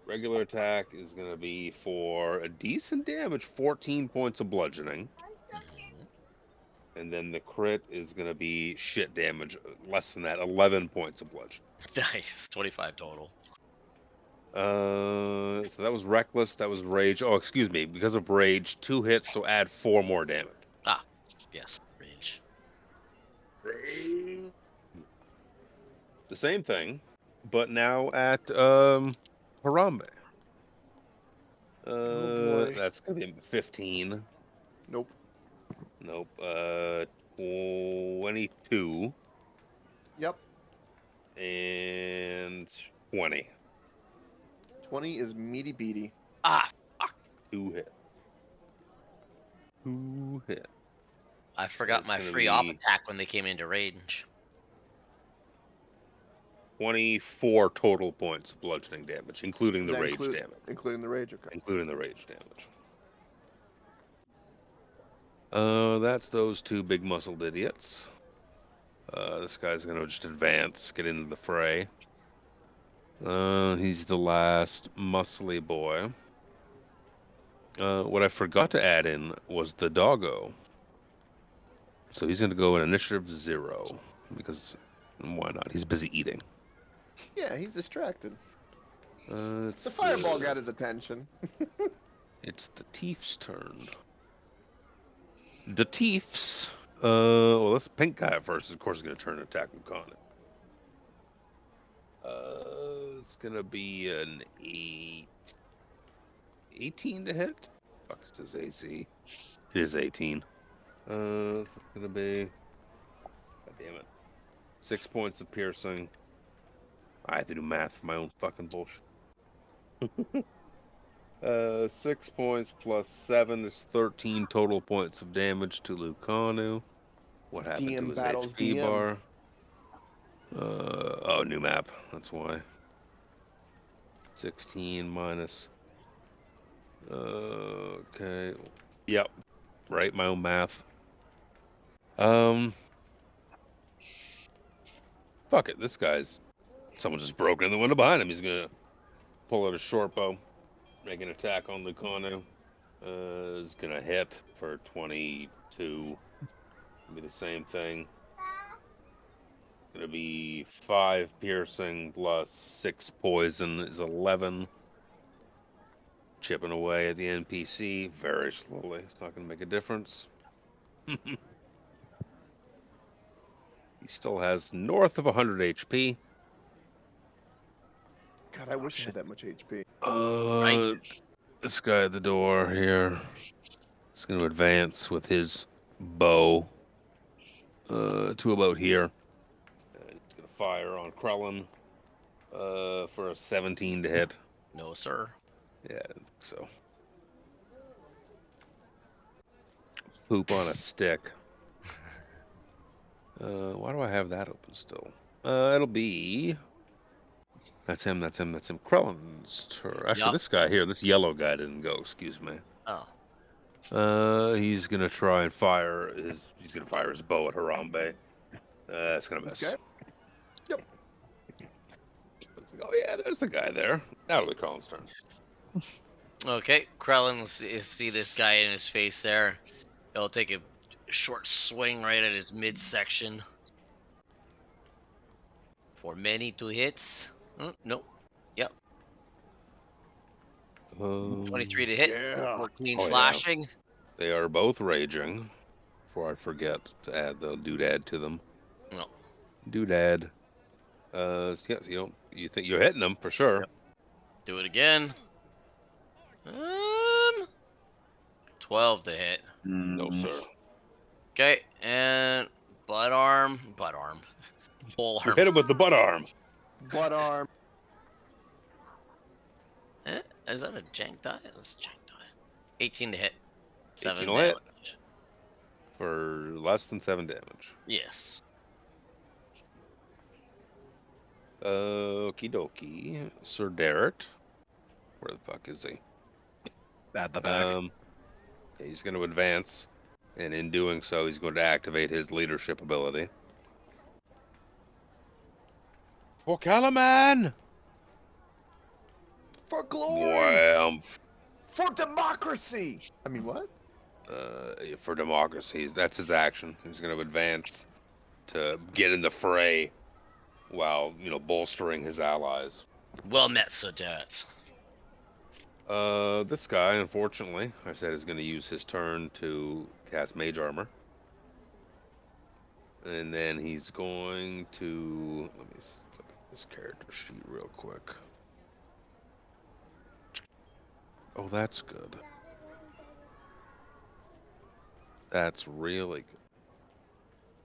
Regular attack is going to be for a decent damage, 14 points of bludgeoning. And then the crit is going to be shit damage, less than that, 11 points of bludgeoning.
Nice. 25 total.
So that was reckless. That was rage. Oh, excuse me. Because of rage, 2 hits, so add 4 more damage.
Ah, yes. Range.
The same thing, but now at Harambe.
Oh, boy.
That's gonna be 15.
Nope.
Nope. 22
Yep.
and 20.
20 is meaty beady.
Ah, fuck.
2 hit. 2 hit.
I forgot
It's
my
gonna
free off
be
attack when they came into range.
24 total points of bludgeoning damage, including the
That
rage damage.
including the rage. Okay.
Including the rage damage. That's those two big muscled idiots. This guy's gonna just advance, get into the fray. He's the last muscly boy. What I forgot to add in was the doggo. So he's gonna go in initiative 0 because why not? He's busy eating.
Yeah, he's distracted.
It's
The fireball got his attention.
It's the Tief's turn. The Tief's. Well, this pink guy at first, of course, is going to turn and attack Lucana. It's going to be an 18 to hit. Fuck, it says AC. It is 18. It's going to be. God damn it. 6 points of piercing. I have to do math for my own fucking bullshit. 6 points plus 7 is 13 total points of damage to Lucanu. What happened
DM
to his
battles
HP
DM.
bar? Oh, new map. That's why. 16 minus. Okay. Yep. Right, my own math. Fuck it. This guy's. Someone just broke in the window behind him. He's gonna pull out a short bow, make an attack on Lucanu. Is gonna hit for 22. Be the same thing. Gonna be 5 piercing plus 6 poison is 11. Chipping away at the NPC very slowly. It's not gonna make a difference. He still has north of 100 HP.
God, I wish I had that much HP.
Right.
This guy at the door here is gonna advance with his bow to about here. He's gonna fire on Krellin for a 17 to hit.
No, sir.
Yeah, I didn't think so. Poop on a stick. Why do I have that open still? It'll be. That's him. Krellin's turn. Actually,
Yup.
this guy here, this yellow guy didn't go. Excuse me.
Oh.
He's gonna try and fire his. He's gonna fire his bow at Harambe. It's gonna miss.
Okay. Yep.
Oh yeah, there's the guy there. That'll be Krellin's turn.
Okay, Krellin will see this guy in his face there. He'll take a short swing right at his midsection. For many 2 hits. Nope. Yep. 23 to hit.
Yeah.
14
Oh, yeah.
slashing.
They are both raging. Before I forget to add the doodad to them.
No.
Doodad. Yeah, you think you're hitting them for sure.
Yep. Do it again. 12 to hit.
No, sir.
Okay, and butt arm. Pole
You
arm.
hit him with the butt arm.
Butt arm.
Is that a jank die? That's a jank die. 18 to hit. 7
18 will hit.
damage.
For less than 7 damage.
Yes.
Okie dokie. Sir Derek. Where the fuck is he?
At the back.
He's going to advance. And in doing so, he's going to activate his leadership ability. For Calaman!
For glory.
Wham!
For democracy. I mean, what?
For democracy. That's his action. He's going to advance to get in the fray while, bolstering his allies.
Well met, Sir Derek.
This guy, unfortunately, I said is going to use his turn to cast Mage Armor. And then he's going to let me look at this character sheet real quick. Oh, that's good. That's really good.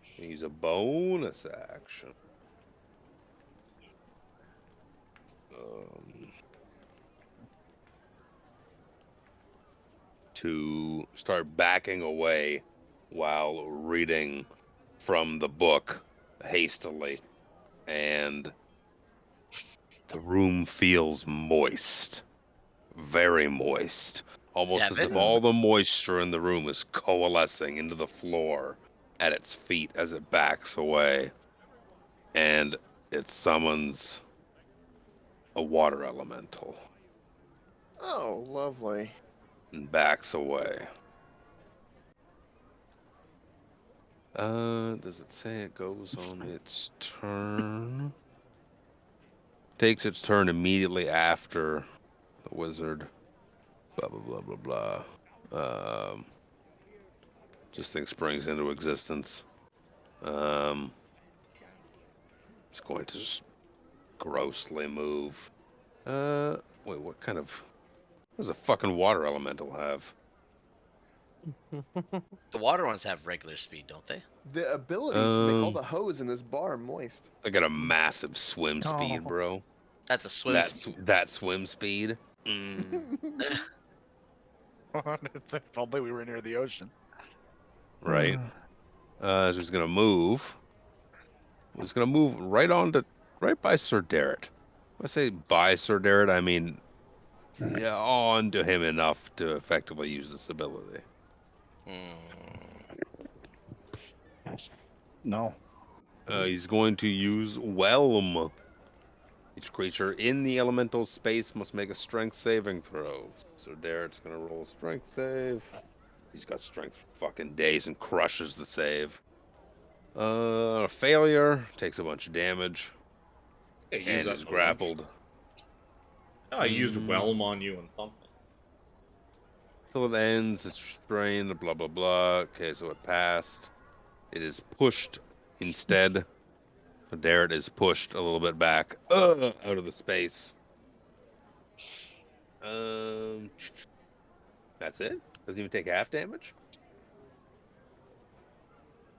He's a bonus action. To start backing away while reading from the book hastily, and the room feels moist, very moist, almost as if
Devin?
all the moisture in the room is coalescing into the floor at its feet as it backs away, and it summons a water elemental
Oh, lovely.
and backs away. Does it say it goes on its turn? Takes its turn immediately after the wizard. Blah blah blah blah blah. Just thing springs into existence. It's going to just grossly move. Wait, what kind of? What does a fucking water elemental have?
The water ones have regular speed, don't they?
The ability to make all the hose in this bar moist.
They got a massive swim speed,
Oh.
bro.
That's a swim speed.
That swim speed. Mm.
If only we were near the ocean.
Right. So he's gonna move. He's gonna move right by Sir Darrett. When I say by Sir Darrett, I mean on to him enough to effectively use this ability.
No.
He's going to use Whelm. Each creature in the elemental space must make a strength saving throw. So Darrett's gonna roll a strength save. He's got strength for fucking days and crushes the save. A failure, takes a bunch of damage,
Hey, use
and
that
is
a bunch.
grappled.
Oh, I used Whelm on you and something.
Till it ends, it's restrained, blah blah blah. Okay, so it passed. It is pushed instead. So Darrett is pushed a little bit back out of the space. That's it? Doesn't even take half damage?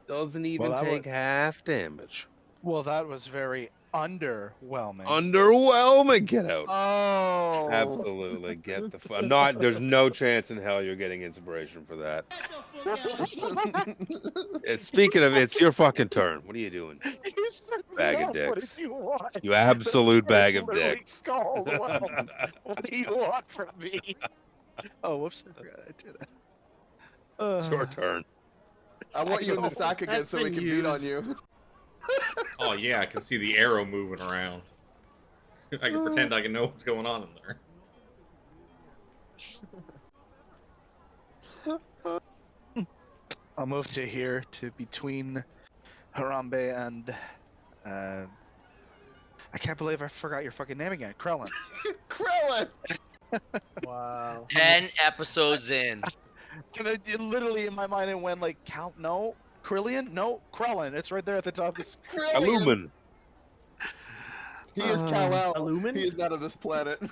Doesn't even
that
take half damage.
Well, that was very underwhelming.
Underwhelming. Get out.
Oh.
Absolutely. Get the fuck. Not. There's no chance in hell you're getting inspiration for that. Speaking of, it's your fucking turn. What are you doing?
You set me
Bag of
up. What
dicks.
did you want?
You absolute bag of
Literally
dicks.
called Whelm. What do you want from me? Oh, whoops! I forgot I did it.
It's your turn.
I want you in the sack again
That's
so we
been
can beat on
used.
you.
Oh yeah, I can see the arrow moving around. I can pretend I can know what's going on in there.
I'll move to here, to between Harambe and I can't believe I forgot your fucking name again. Krellin.
Krillin!
Wow.
10 episodes in.
And it literally in my mind it went like Count no? Krillian? No, Krellin. It's right there at the top of the screen.
Krillin!
Illumin.
He is Kal-El.
Illumin?
He is not of this planet.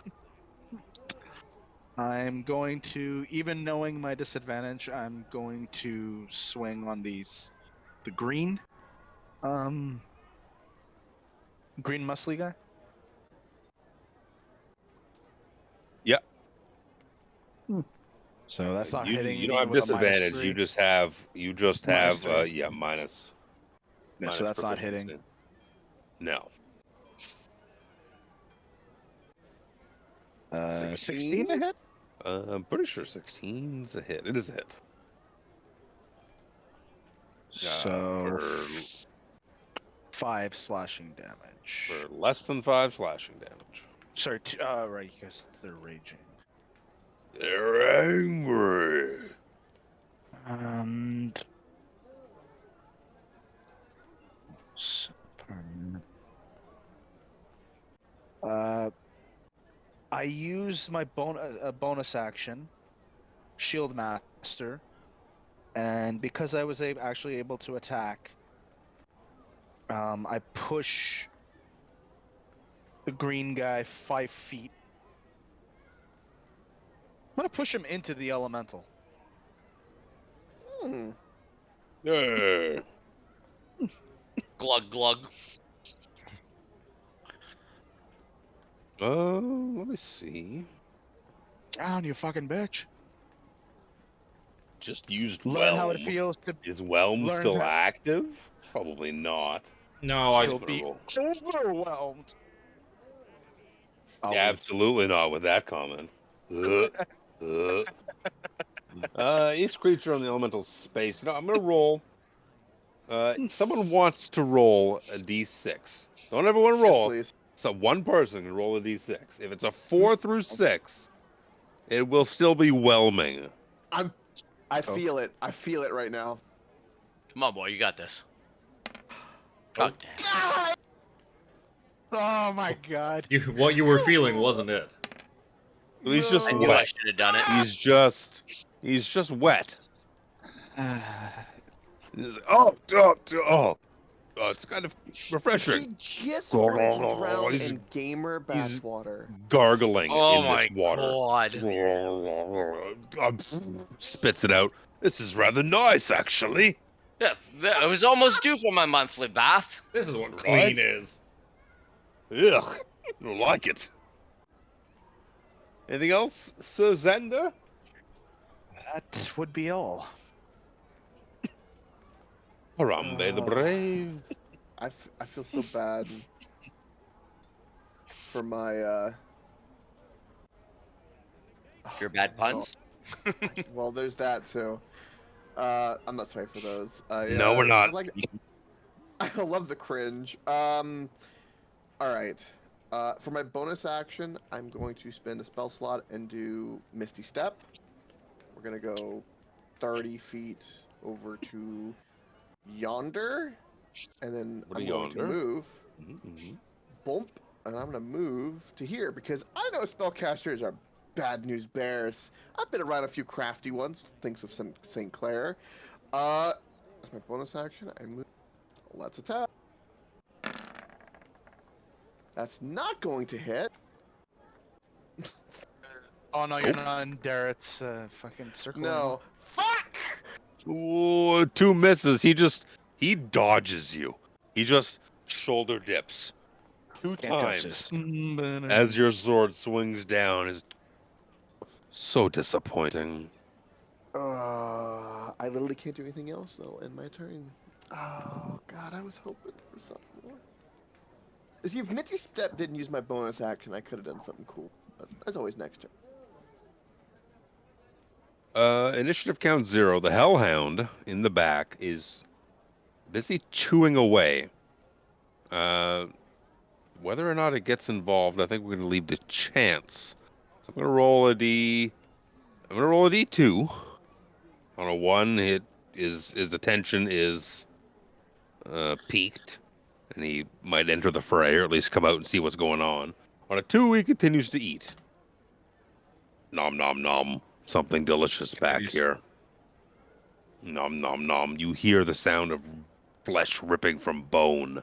I'm going to, even knowing my disadvantage, I'm going to swing on the green, green muscly guy.
Yep.
So that's not
You,
hitting.
you don't have
even with a
disadvantage.
-3.
You just have.
Minus three.
Yeah, minus.
Yeah,
minus
so that's not
proficiency.
hitting.
No.
16 to hit.
I'm pretty sure 16's a hit. It is a hit.
So
for
5 slashing damage.
For less than 5 slashing damage.
Sorry, right, because they're raging.
They're angry.
And I use my bonus action, Shield Master, and because I was actually able to attack, I push the green guy 5 feet. I'm gonna push him into the elemental.
Hmm.
Yeah.
Glug glug.
Let me see.
Down, you fucking bitch.
Just used
Learn how it
Whelm.
feels to
Is Whelm
learn
still
how-
active? Probably not.
No,
So
I.
You'll
I'm gonna
be
roll.
overwhelmed. Oh,
Absolutely not with that comment. Each creature on the elemental space. I'm gonna roll. Someone wants to roll a d6. Don't everyone
Yes,
roll.
please.
So one person can roll a d6. If it's a 4 through 6, it will still be whelming.
I feel it. I feel it right now.
Come on, boy, you got this. God damn.
God!
Oh my god.
What you were feeling wasn't it?
He's just
I knew I
wet.
should have done it.
He's just wet. He's like, oh, it's kind of refreshing.
He just wanted to drown
He's-
in gamer
he's-
bathwater.
Gargling
Oh
in
my
this water.
god.
Spits it out. This is rather nice, actually.
Yeah, I was almost due for my monthly bath.
This is what clean
Right?
is.
Ugh, I don't like it. Anything else, Sir Xander?
That would be all.
Harambe the Brave.
I feel so bad for my
Your bad puns?
well, there's that too. I'm not sorry for those.
No, we're not.
I love the cringe. All right. For my bonus action, I'm going to spend a spell slot and do Misty Step. We're gonna go 30 feet over to yonder, and then
What
I'm
are
going to
yonder?
move.
Mm-hmm.
Bump, and I'm gonna move to here because I know spellcasters are bad news bears. I've been around a few crafty ones. Thinks of some St. Clair. That's my bonus action. I move. Let's attack. That's not going to hit.
Oh no, you're not in Darrett's fucking circle.
No. Fuck!
Ooh, 2 misses. He dodges you. He just shoulder dips 2
Can't touch this.
times as your sword swings down. Is so disappointing.
I literally can't do anything else though. End my turn. Oh god, I was hoping for something more. See, if Misty Step didn't use my bonus action, I could have done something cool. But as always, next turn.
Initiative count 0. The Hellhound in the back is busy chewing away. Whether or not it gets involved, I think we're going to leave to chance. So I'm going to roll a D. I'm going to roll a D2. On a 1, his attention is peaked, and he might enter the fray, or at least come out and see what's going on. On a 2, he continues to eat. Nom nom nom. Something delicious back here. Nom nom nom. You hear the sound of flesh ripping from bone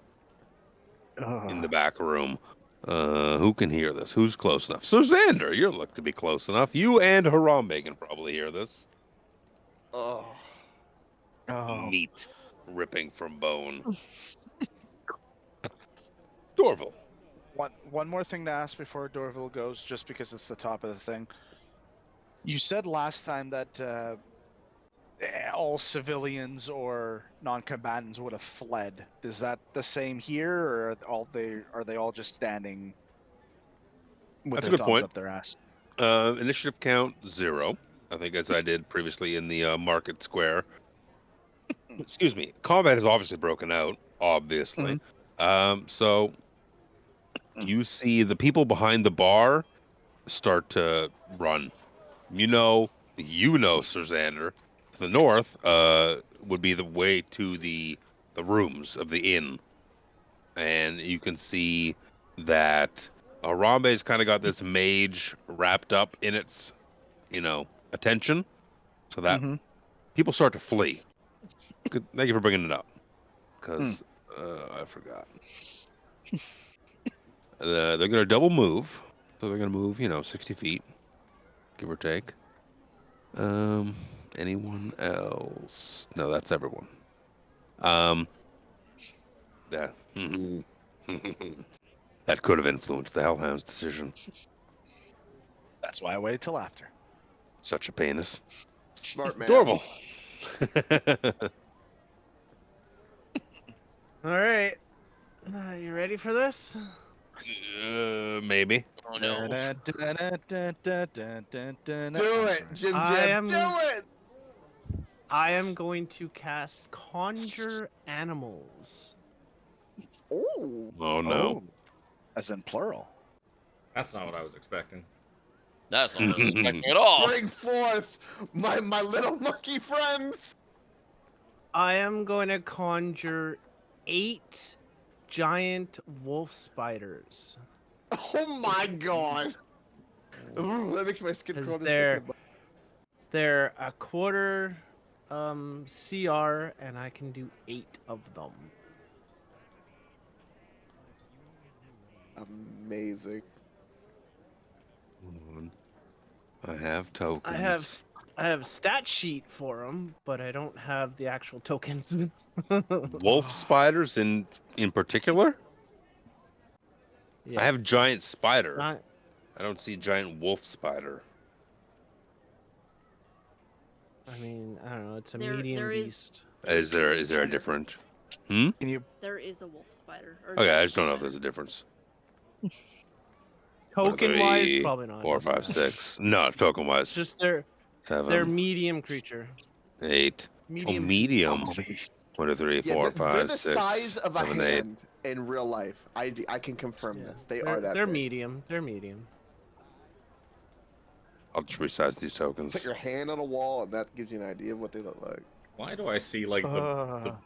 in the back room. Who can hear this? Who's close enough? So Xander, you look to be close enough. You and Harambe can probably hear this.
Oh.
Meat ripping from bone. Dorval.
One more thing to ask before Dorville goes, just because it's the top of the thing. You said last time that all civilians or non-combatants would have fled. Is that the same here, or are they all just standing with
That's a
their
good
thumbs
point.
up their ass?
Initiative count 0. I think as I did previously in the market square. Excuse me. Combat has obviously broken out, obviously. So you see the people behind the bar start to run. You know, Sir Xander. To the north would be the way to the rooms of the inn. And you can see that Harambe's kind of got this mage wrapped up in its, attention. So that people start to flee. Good, thank you for bringing it up. Because I forgot. They're going to double move. So they're going to move, 60 feet, give or take. Anyone else? No, that's everyone. Yeah. That could have influenced the Hellhound's decision.
That's why I waited till after.
Such a penis.
Smart man.
Adorable.
All right. You ready for this?
Maybe.
Oh no.
Do it, Jim Jim. Do it.
I am going to cast Conjure Animals.
Oh.
Oh no.
As in plural.
That's not what I was expecting.
That's not what I was expecting at all.
Bring forth my little monkey friends.
I am going to conjure 8 giant wolf spiders.
Oh my god. Ooh, that makes my skin crawl.
Because
just thinking about
they're a quarter CR, and I can do 8 of them.
Amazing.
Hold on. I have tokens.
I have stat sheet for them, but I don't have the actual tokens.
Wolf spiders in particular?
Yeah.
I have giant spider.
Not-
I don't see giant wolf spider.
I mean, I don't know. It's a
There
medium
is-
beast.
Is there a difference?
Can you?
There is a wolf spider. Or
Okay, I
giant
just don't know if
spider.
there's a difference.
Token wise,
3,
probably not.
4, 5, 6. No, token wise.
It's just they're
7,
medium creature.
8.
Medium.
medium.
beast.
1, 2, 3,
Yeah,
4,
they're
5,
the
6,
size of a
7, 8.
hand in real life. I can confirm
Yeah.
this. They are that
They're
big.
medium. They're medium.
I'll just resize these tokens.
Put your hand on a wall, and that gives you an idea of what they look like.
Why do I see like the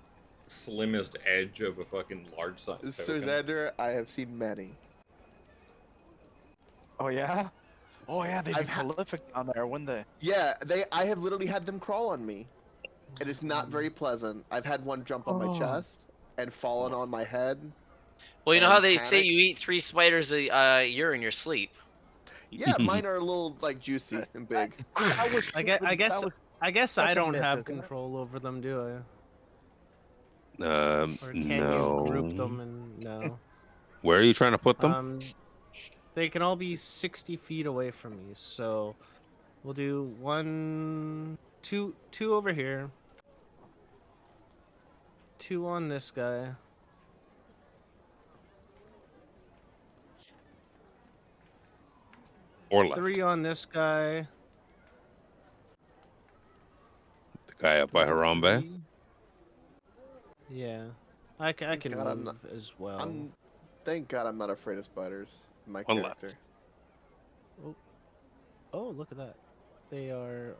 slimmest edge of a fucking large size token?
Suzander, I have seen many.
Oh yeah. Oh yeah, they'd be
I've
prolific down there, wouldn't they?
Yeah, I have literally had them crawl on me. It is not very pleasant. I've had one jump on my chest and fallen on my head.
Well, you know
and
how they say
panic.
you eat 3 spiders a year in your sleep.
Yeah, mine are a little like juicy and big.
I guess I
that's
I
a
don't
myth,
have
isn't it?
control over them, do I? Or can
No.
you group them and no?
Where are you trying to put them?
They can all be 60 feet away from me, so we'll do 2 over here, 2 on this guy,
Or left?
3 on this guy.
The guy up by Harambe?
3. Yeah, I can
God, I'm
move as well.
Thank God I'm not afraid of spiders. My
One left.
character.
Oh, look at that. They are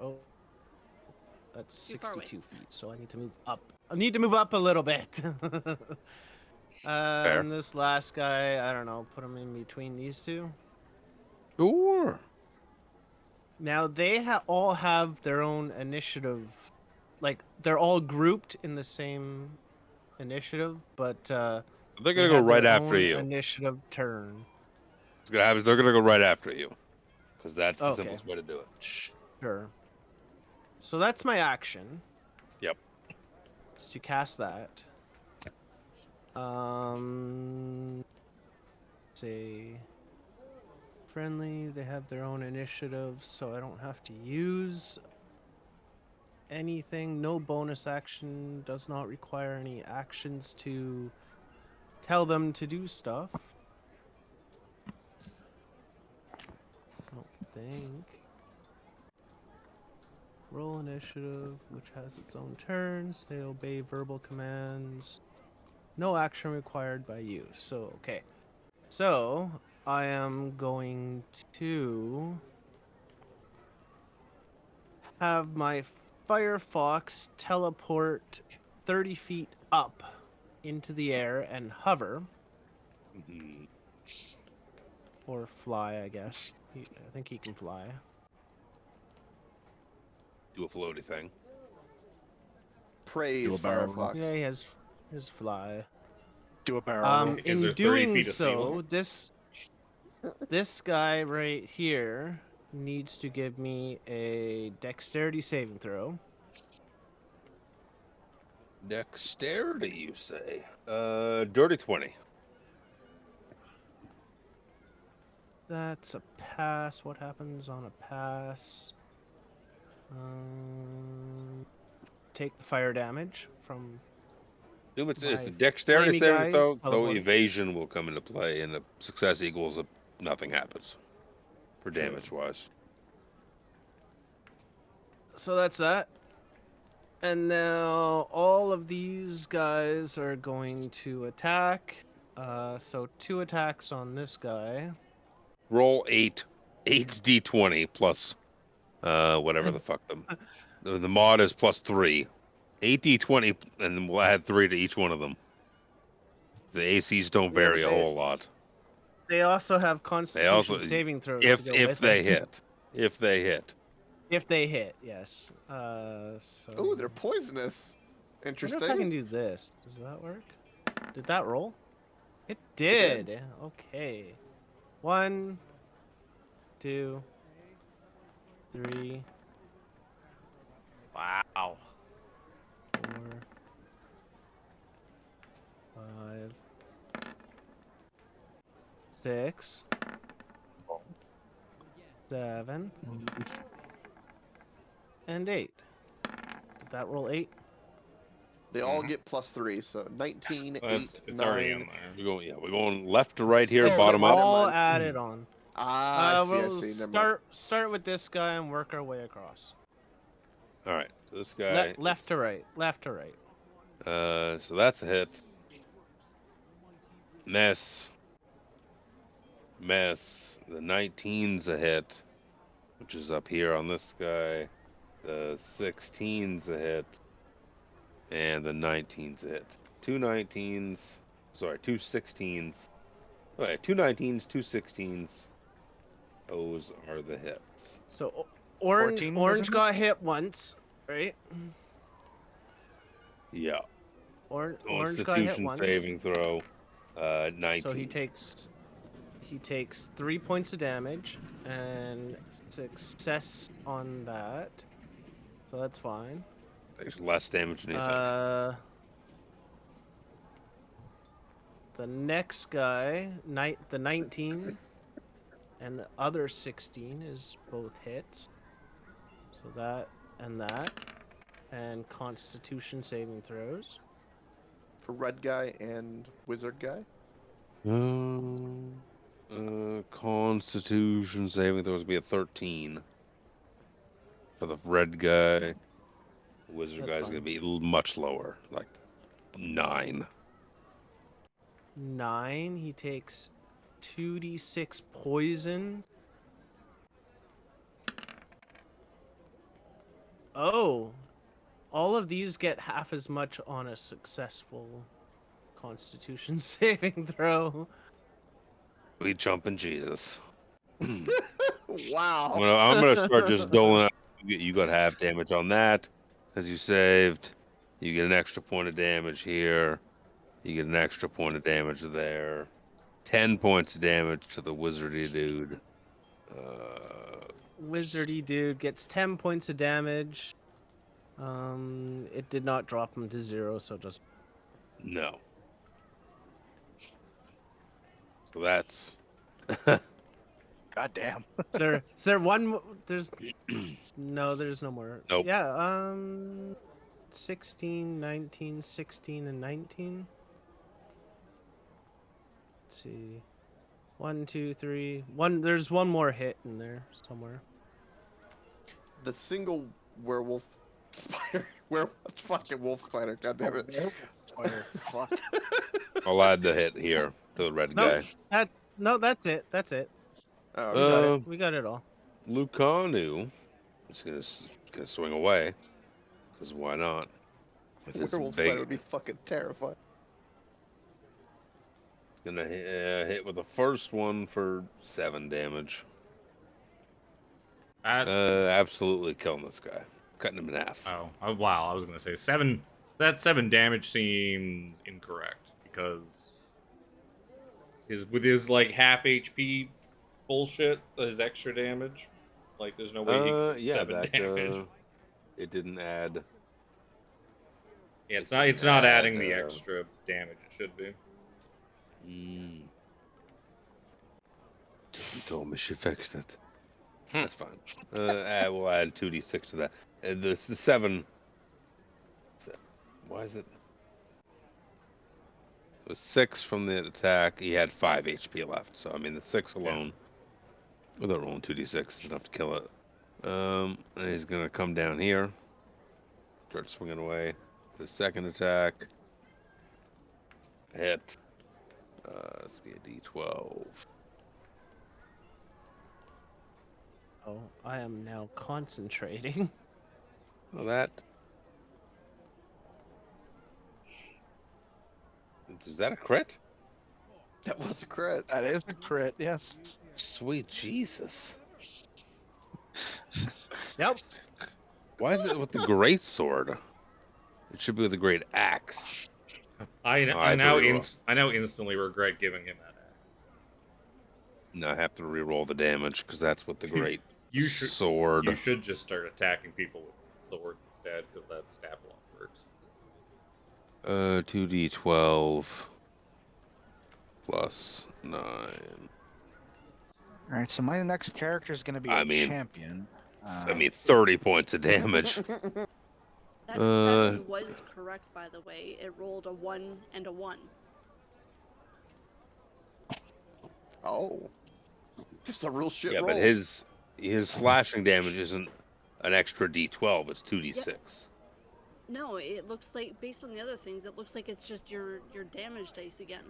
that's
Too far away.
62 feet, so I need to move up. I need to move up a little bit. And this last guy, I don't know, put him in between these 2.
Sure.
Now they all have their own initiative, like they're all grouped in the same initiative, but
They're
they
gonna go
have
right
their
after
own
you.
Initiative turn.
What's gonna happen is they're gonna go right after you, because that's the
Okay.
simplest way to do it.
Sure. So that's my action.
Yep.
Is to cast that. Say friendly. They have their own initiative, so I don't have to use anything. No bonus action. Does not require any actions to tell them to do stuff. I don't think. Roll initiative, which has its own turns. They obey verbal commands. No action required by you. So, okay. So, I am going to have my Firefox teleport 30 feet up into the air and hover.
Mhm.
Or fly, I guess. I think he can fly.
Do a floaty thing.
Praise
Do a barrel roll.
Firefox.
Yeah, he has his fly.
Do a barrel roll.
Is there
In
30
doing
feet of
so,
ceiling?
this guy right here needs to give me a dexterity saving throw.
Dexterity, you say? Dirty 20.
That's a pass. What happens on a pass? Take the fire damage from
Assume it's
my
a dexterity
flamey
saving
guy
throw, so
teleporting.
evasion will come into play, and a success equals nothing happens for
True.
damage wise.
So that's that. And now all of these guys are going to attack. So 2 attacks on this guy.
Roll 8 d20 plus whatever the fuck the mod is plus 3. 8d20, and then we'll add 3 to each one of them. The ACs don't
Yeah, but
vary a whole lot.
They also have
They
Constitution
also,
saving throws
if
to go
if
with
they
it.
hit, if they hit.
If they hit, yes. So.
Oh, they're poisonous.
I wonder if I can
Interesting.
do this. Does that work? Did that roll? It did. Okay. 1, 2, 3,
Wow.
4, 5, 6, 7, and 8. Did that roll 8?
They all get +3, so 19,
Well,
8,
It's
9.
already in there.
We're going left to right here,
Oh,
bottom
never
up.
All
mind.
added on.
Ah, I see, I
We'll
see. Never mind.
start with this guy and work our way across.
All right, so this guy.
Left to right. Left to right.
So that's a hit. Mess. The 19's a hit, which is up here on this guy. The 16's a hit, and the 19's a hit. 2 19's. Sorry, 2 16's. Okay, 2 19's, 2 16's. Those are the hits.
So orange
14,
orange
wasn't it?
got hit once, right?
Yeah.
Orange got hit
Constitution
once.
saving throw. 19.
So he takes 3 points of damage and success on that. So that's fine.
Takes less damage than you think.
The next guy, the 19 and the other 16 is both hits. So that and that. And Constitution saving throws.
For red guy and wizard guy.
Constitution saving throws would be a 13 for the red guy. Wizard
That's
guy's
fine.
gonna be much lower, like 9.
9. He takes 2d6 poison. Oh, all of these get half as much on a successful Constitution saving throw.
We jumping Jesus.
Wow.
I'm gonna start just doling out. You got half damage on that because you saved. You get an extra point of damage here. You get an extra point of damage there. 10 points of damage to the wizardy dude.
Wizardy dude gets 10 points of damage. It did not drop him to 0, so just
No. So that's.
God damn.
is there one there's no there's no more.
Nope.
Yeah, 16, 19, 16 and 19. Let's see. 1 2 3. There's one more hit in there somewhere.
The single werewolf spider. Fucking wolf spider. God damn it.
Fuck.
I'll add the hit here to the red guy.
That's it. That's it.
Oh,
We got it all.
Lucanu is gonna swing away, because why not? With his
werewolf
big,
spider would be fucking terrifying.
gonna hit with the first one for 7 damage. Absolutely killing this guy, cutting him in half.
Wow, I was gonna say 7. That 7 damage seems incorrect because with his like half HP bullshit, his extra damage. Like, there's no way he can
Yeah,
7
that
damage.
it didn't add.
Yeah,
it
it's
didn't
not
add,
adding the extra damage it should be.
Tiffany told me she fixed it.
Hmm.
That's fine. We'll add 2d6 to that. The 7. Why is it? It was 6 from the attack. He had 5 HP left. So I mean, the 6 alone, without rolling 2d6, is enough to kill it. And he's gonna come down here, start swinging away. The second attack hit. This will be a d12.
Oh, I am now concentrating.
Well, that. Is that a crit?
That was a crit.
That is a crit, yes.
Sweet Jesus.
Yep.
Why is it with the great sword? It should be with the great axe.
I
had to
now
reroll.
I now instantly regret giving him that axe.
No, I have to re-roll the damage because that's with the great
You should
sword.
You should just start attacking people with the sword instead, because that stab block works.
2d12 plus 9.
Alright, so my next character is going to be
I
a
mean-
champion.
I mean, 30 points of damage.
That
Uh,
7 was correct, by the way. It rolled a 1 and a 1.
Oh. Just a real shit
Yeah,
roll.
but his slashing damage isn't an extra d12. It's 2d6.
No, it looks like, based on the other things, it looks like it's just your damage dice again.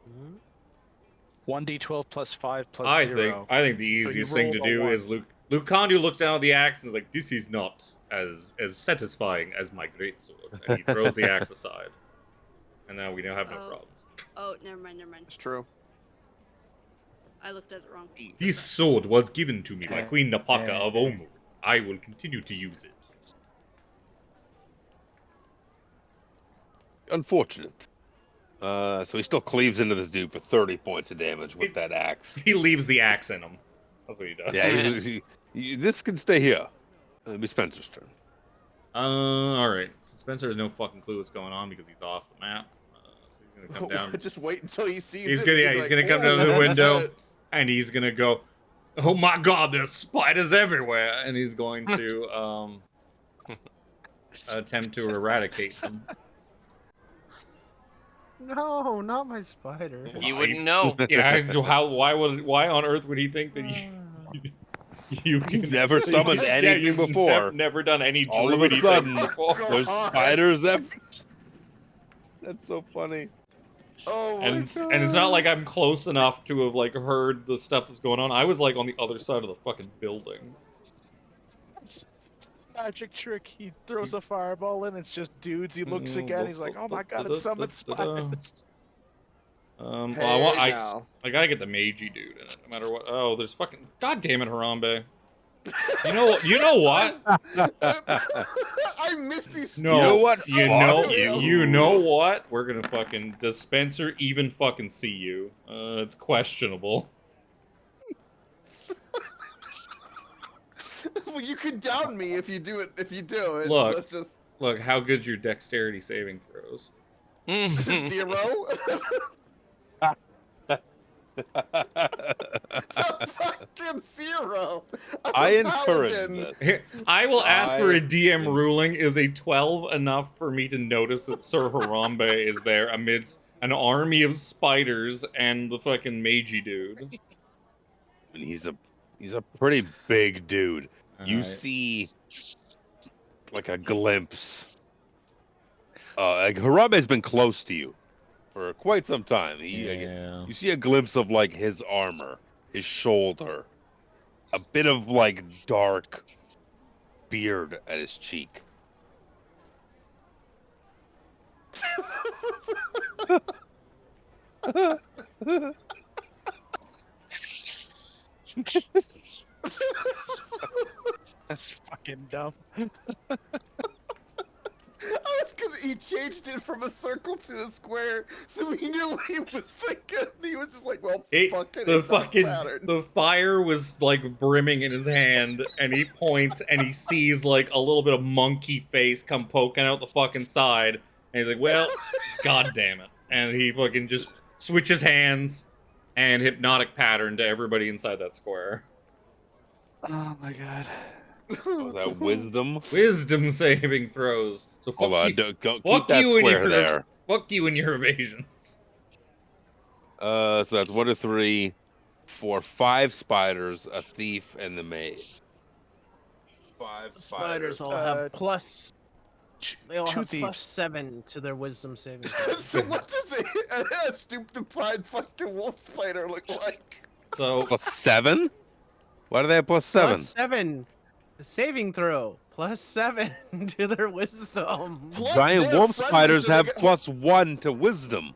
Mhm.
1d12 plus 5 plus
I
0.
think the
you
easiest thing to
rolled a
do
1.
is Luke Kondu looks down at the axe and is like, "This is not as satisfying as my greatsword," and he throws the axe aside. And now we now have no
Oh.
problems.
Oh, never mind.
It's true.
I looked at it wrong.
This sword was given to me by Queen Napaka of
Okay.
Omur. I will continue to use it.
Unfortunate. So he still cleaves into this dude for 30 points of damage with that axe.
He leaves the axe in him. That's what he does.
Yeah, this can stay here. It'll be Spencer's turn.
Alright. So Spencer has no fucking clue what's going on because he's off the map. He's gonna come down.
Just wait until he sees
He's
it.
gonna,
and
yeah,
be
he's
like,
gonna come
"Oh,
down to the
that's
window,
it."
and he's gonna go, "Oh my god, there's spiders everywhere!" And he's going to attempt to eradicate them.
No, not my spider.
You wouldn't know.
Yeah, why on earth would he think that you can
You've never summoned
Yeah,
anything
you've
before.
Never done any
All of a
druidy
sudden,
thing before.
there's spiders everywhere. That's so funny.
Oh my
And
god.
it's not like I'm close enough to have like heard the stuff that's going on. I was like on the other side of the fucking building.
Magic trick. He throws a fireball in. It's just dudes. He looks again. He's like, "Oh my god, it summoned spiders."
Well,
Hey, now.
I gotta get the Meiji dude in it, no matter what. Oh, there's fucking. God damn it, Harambe. You know what?
I missed these.
No,
You know what? Fuck
you know what? We're gonna fucking. Does Spencer even fucking see you? It's questionable.
Well, you could down me if you do it. If you do it,
Look.
so it's just
Look, how good's your dexterity saving throws?
0. It's a fucking 0. I'm
I
a
encourage
paladin.
this.
Here, I will ask for a
I-
DM ruling. Is a 12 enough for me to notice that Sir Harambe is there amidst an army of spiders and the fucking Meiji dude?
And he's a pretty big dude. You
Alright.
see like a glimpse. Like Harambe's been close to you for quite some time.
Yeah.
You see a glimpse of like his armor, his shoulder, a bit of like dark beard at his cheek.
That's fucking dumb.
Because he changed it from a circle to a square, so we knew what he was thinking. He was just like, well, fuck it.
The fire was like brimming in his hand, and he points and he sees like a little bit of monkey face come poking out the fucking side, and he's like, well, god damn it. And he fucking just switches hands and hypnotic pattern to everybody inside that square.
Oh my god.
Was that wisdom?
Wisdom saving throws. So fuck
Hold on,
you.
keep
Fuck
that
you and
square
your
there.
fuck you and your evasions.
So that's 1 to 3, 4, 5 spiders, a thief, and the maid. 5
Spiders
spiders.
all have plus. They all
two
have
thieves.
+7 to their wisdom saving.
So what does a stupefied fucking wolf spider look like?
So
+7? Why do they have +7?
+7. The saving throw. +7 to their wisdom.
Plus,
Giant
they're
wolf
friendly,
spiders
so they
have
get-
+1 to wisdom.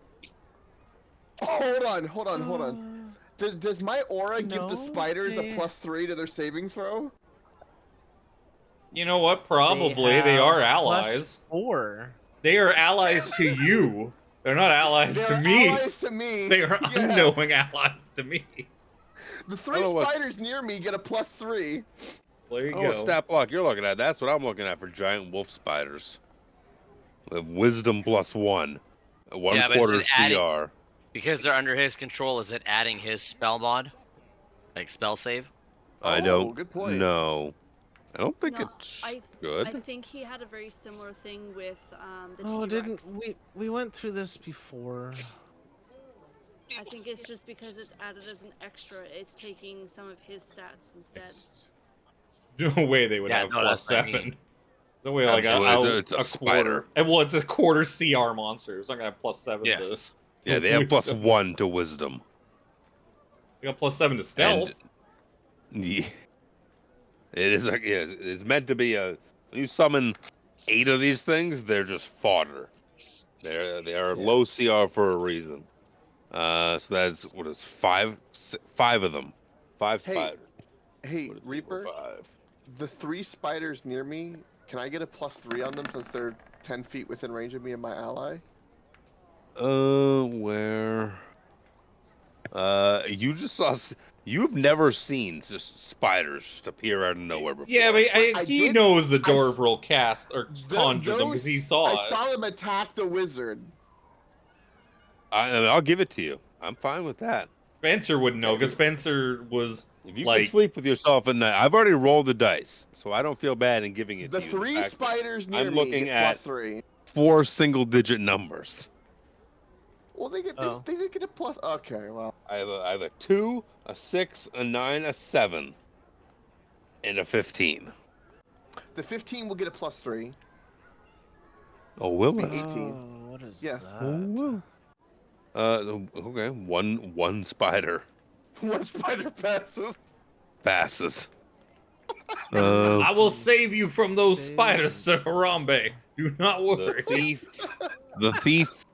Hold on. Does my aura give the
No,
spiders
they-
a +3 to their saving throw?
you know what? Probably they are allies.
+4.
They are allies to you. They're not allies
They're
to me.
allies to me.
They are
Yeah.
unknowing allies to me.
The 3
Oh, what-
spiders near me get a +3.
There you
Oh,
go.
stat block you're looking at. That's what I'm looking at for giant wolf spiders. With wisdom +1. A 1
Yeah, but is
quarter
it adding-
CR.
Because they're under his control, is it adding his spell mod? Like spell save?
I
Oh,
don't
good point.
know. I don't think
No,
it's
I
good.
think he had a very similar thing with the
Oh,
T-Rex.
didn't we went through this before?
I think it's just because it's added as an extra. It's taking some of his stats instead.
No way they would
Yeah,
have
no, that's what I
+7.
mean.
No way, like
Absolutely, it's a
a
spider.
quarter. And well, it's a quarter CR monster. It's not gonna have +7 to.
Yes.
Yeah, they have
wisdom.
+1 to wisdom.
They got +7 to stealth.
Yeah. It is like it's meant to be a. When you summon 8 of these things, they're just fodder. They are low CR for a reason. So that's what is 5 of them. 5
Hey,
spiders.
Hey,
What is
Reaper,
5?
the 3 spiders near me, can I get a +3 on them since they're 10 feet within range of me and my ally?
Where? You just saw. You've never seen just spiders just appear out of nowhere before.
Yeah, but
I
he
did-
knows the
I s-
Dorvril cast or conjures them because he saw
I
it.
saw them attack the wizard.
I'll give it to you. I'm fine with that.
Spencer wouldn't know because Spencer was
If you
like,
can sleep with yourself at night, I've already rolled the dice, so I don't feel bad in giving it
The
to you. In
3
fact,
spiders near
I'm
me
looking
get
at-
+3.
4 single-digit numbers.
Well, they get
Oh.
they did get a plus. Okay, well,
I have a 2, a 6, a 9, a 7, and a 15.
the 15 will get a +3.
Oh, will
Be
it?
18.
Oh, what is
Yes.
that?
Okay. One spider
One spider passes.
passes.
I will save you from those
Save
spiders, Sir Harambe. Do not
The
worry.
thief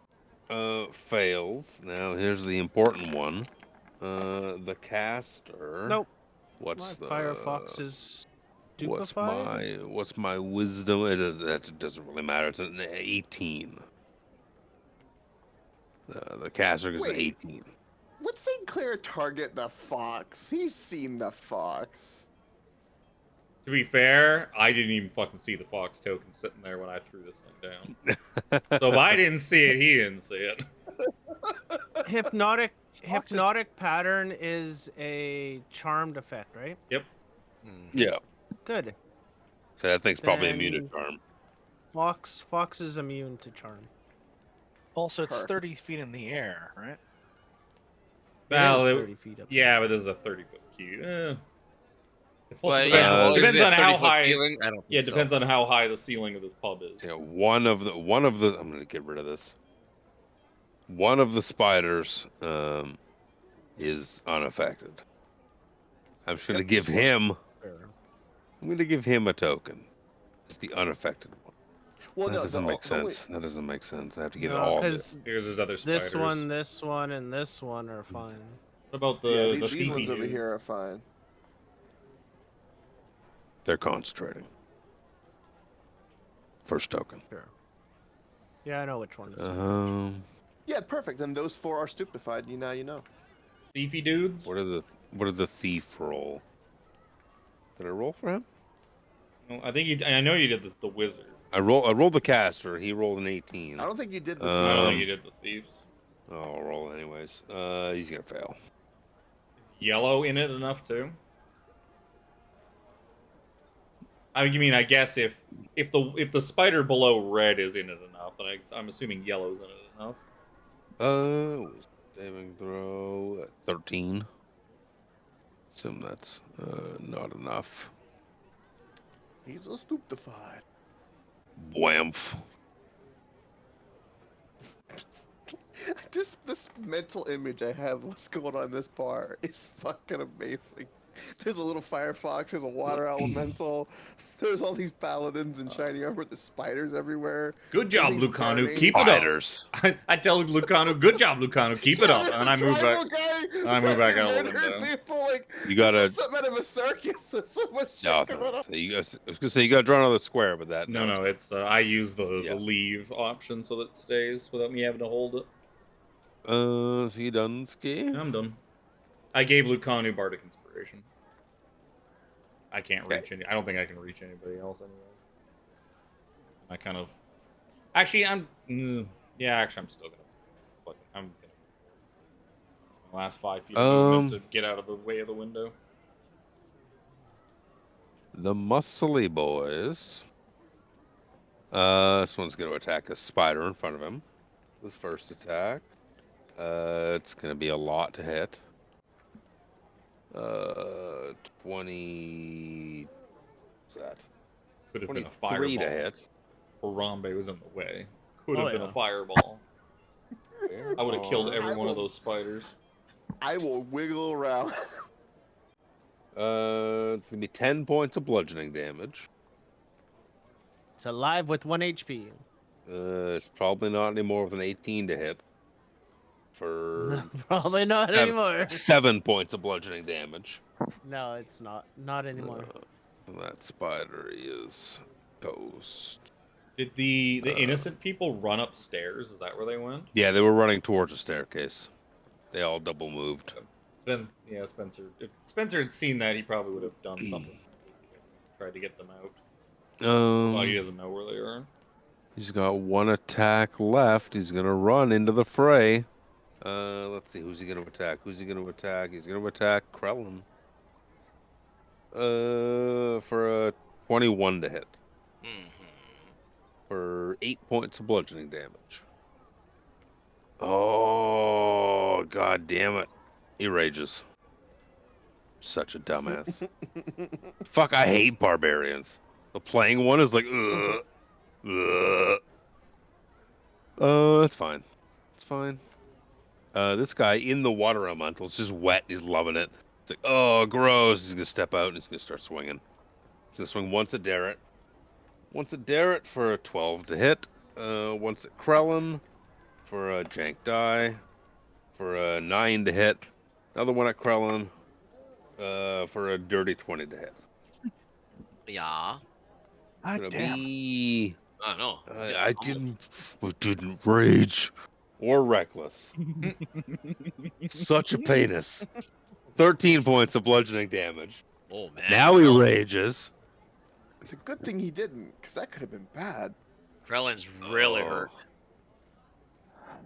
fails. Now here's the important one. The caster.
Nope.
What's
My
the
Firefox is stupefied.
what's my wisdom? It doesn't really matter. It's an 18. The caster gets an
Wait.
18.
Would St. Clair target the fox? He's seen the fox.
To be fair, I didn't even fucking see the fox token sitting there when I threw this thing down. So if I didn't see it, he didn't see it.
Hypnotic pattern is a charmed effect, right?
Yeah.
Good.
So that thing's probably immune to
Then-
charm.
Fox is immune to charm.
Also, it's
Perfect.
30 feet in the air, right?
Well,
it is
it-
30 feet up.
Yeah, but this is a 30-foot cue. It also
But
depends,
yeah, well,
depends
is it
on how
30-foot
high.
ceiling? I don't think
Yeah, it
so.
depends on how high the ceiling of this pub is.
Yeah, one of the I'm gonna get rid of this. One of the spiders is unaffected. I'm just gonna give him a token. It's the unaffected one.
Well,
That
no,
doesn't make
the only-
sense. That doesn't make sense. I have to give it
No,
all.
because
Here's his other spiders.
this one, and this one are fine.
What about the
yeah,
the
these
thiefy
ones over
dudes?
here are fine.
They're concentrating. First token.
Sure. Yeah, I know which ones.
Yeah, perfect. Then those 4 are stupefied. You know.
Thiefy dudes.
What are the thief roll? Did I roll for him?
Well, I think you. I know you did this. The wizard.
I rolled the caster. He rolled an 18.
I don't think you did the.
I don't think
Um,
you did the thieves.
I'll roll anyways. He's gonna fail.
Is yellow in it enough too? I mean, I guess if the spider below red is in it enough, then I'm assuming yellow's in it enough.
Saving throw 13. Assume that's not enough.
He's a stupefied.
Whamf.
This mental image I have of what's going on in this bar is fucking amazing. There's a little firefox, there's a water elemental, there's all these paladins in shiny armor, there's spiders everywhere.
Good job,
Things
Lucanu.
burning.
Keep it up.
Spiders.
I tell Lucanu, good job, Lucanu. Keep it up.
there's
And
a
I move back.
tribal guy
I move back
fucking
out of the
murdering
window.
people, like,
You gotta-
this is something out of a circus with so much shit
No,
going on.
so I was gonna say you gotta draw another square with that.
No, it's I use the
Yeah.
leave option so that it stays without me having to hold it.
Is he done ski?
I'm done. I gave Lucanu Bardic Inspiration. I can't reach any. I don't think I can reach anybody else anyway. I kind of. Actually, yeah, actually, I'm still gonna. I'm gonna. My last 5 feet of movement to get out of the way of the window.
The muscly boys. This one's gonna attack a spider in front of him. This first attack. It's gonna be a lot to hit. 20. What's that?
Could have been a
23
fireball.
to hit.
Harambe was in the way. Could have
Oh,
been
yeah.
a fireball. I would have killed every
I
one of
will-
those spiders.
I will wiggle around.
It's gonna be 10 points of bludgeoning damage.
It's alive with 1 HP.
It's probably not anymore with an 18 to hit. For
Probably not
seven-
anymore.
7 points of bludgeoning damage.
No, it's not. Not anymore.
That spider is toast.
Did the innocent people run upstairs? Is that where they went?
Yeah, they were running towards a staircase. They all double moved.
Yeah, Spencer. If Spencer had seen that, he probably would have done something. Tried to get them out. Well, he doesn't know where they are.
He's got 1 attack left. He's gonna run into the fray. Let's see, who's he gonna attack? He's gonna attack Krellin. For a 21 to hit. For 8 points of bludgeoning damage. Oh, god damn it. He rages. Such a dumbass. Fuck, I hate barbarians. The playing one is like, ugh. That's fine. It's fine. This guy in the water elemental is just wet. He's loving it. It's like, oh, gross. He's gonna step out and he's gonna start swinging. He's gonna swing once at Darrett. Once at Darrett for a 12 to hit. Once at Krellin for a jank die. For a 9 to hit. Another one at Krellin. For a dirty 20 to hit.
Yeah.
God
Gonna
damn.
be.
I know.
I didn't rage or reckless. Such a penis. 13 points of bludgeoning damage.
Oh man.
Now he rages.
It's a good thing he didn't, because that could have been bad.
Krellin's really
Oh.
hurt.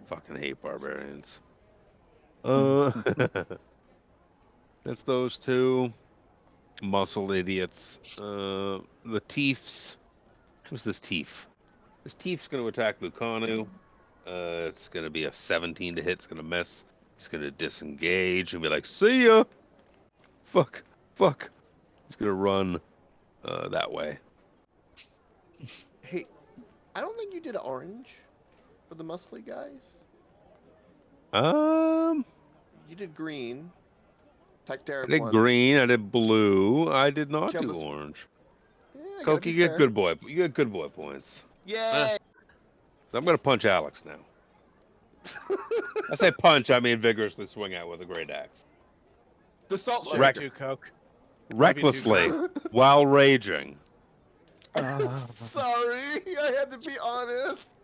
Fucking hate barbarians. That's those two muscle idiots. The Tiefs. Who's this Tief? This Tief's going to attack Lucanu. It's going to be a 17 to hit. It's going to miss. He's going to disengage and be like, see ya! Fuck. He's going to run that way.
Hey, I don't think you did orange for the muscly guys. You did green. Attack
I
Derek
did
once.
green. I did blue. I did not
Killed
do
us.
orange.
Yeah, I gotta
Coke,
be
you get
fair.
good boy. You get good boy points.
Yay!
So I'm gonna punch Alex now. I say punch, I mean vigorously swing out with a great axe,
The salt
Love
shaker.
Wreck-
you too, Coke.
recklessly, while raging.
Sorry, I had to be honest.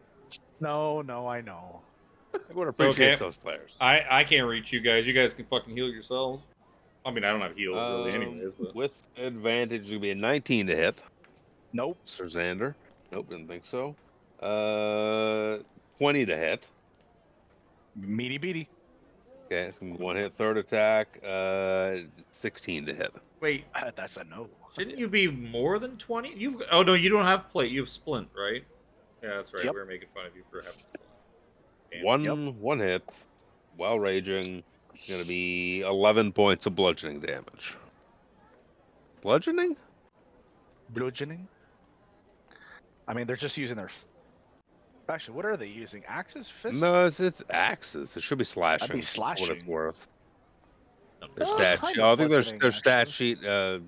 No, I know.
I would appreciate
Okay.
those players.
I can't reach you guys. You guys can fucking heal yourselves. I mean, I don't have heals really, anyways. But
With advantage, it's gonna be a 19 to hit.
Nope.
Sir Xander. Nope, didn't think so. 20 to hit.
Meaty beady.
Okay, it's gonna be one hit. Third attack. 16 to hit.
wait,
That's a no.
shouldn't you be more than 20? You've Oh no, you don't have plate. You have splint, right? Yeah, that's right.
Yep.
We were making fun of you for having splint. Damn.
One hit. While raging, it's gonna be 11 points of bludgeoning damage. Bludgeoning?
Bludgeoning. I mean, they're just using their. Actually, what are they using? Axes? Fists?
No, it's axes. It should be slashing.
That'd be
for What it's
slashing.
worth. Their
Oh,
stat
kind
sheet.
of
I think
bludgeoning,
their stat
actually.
sheet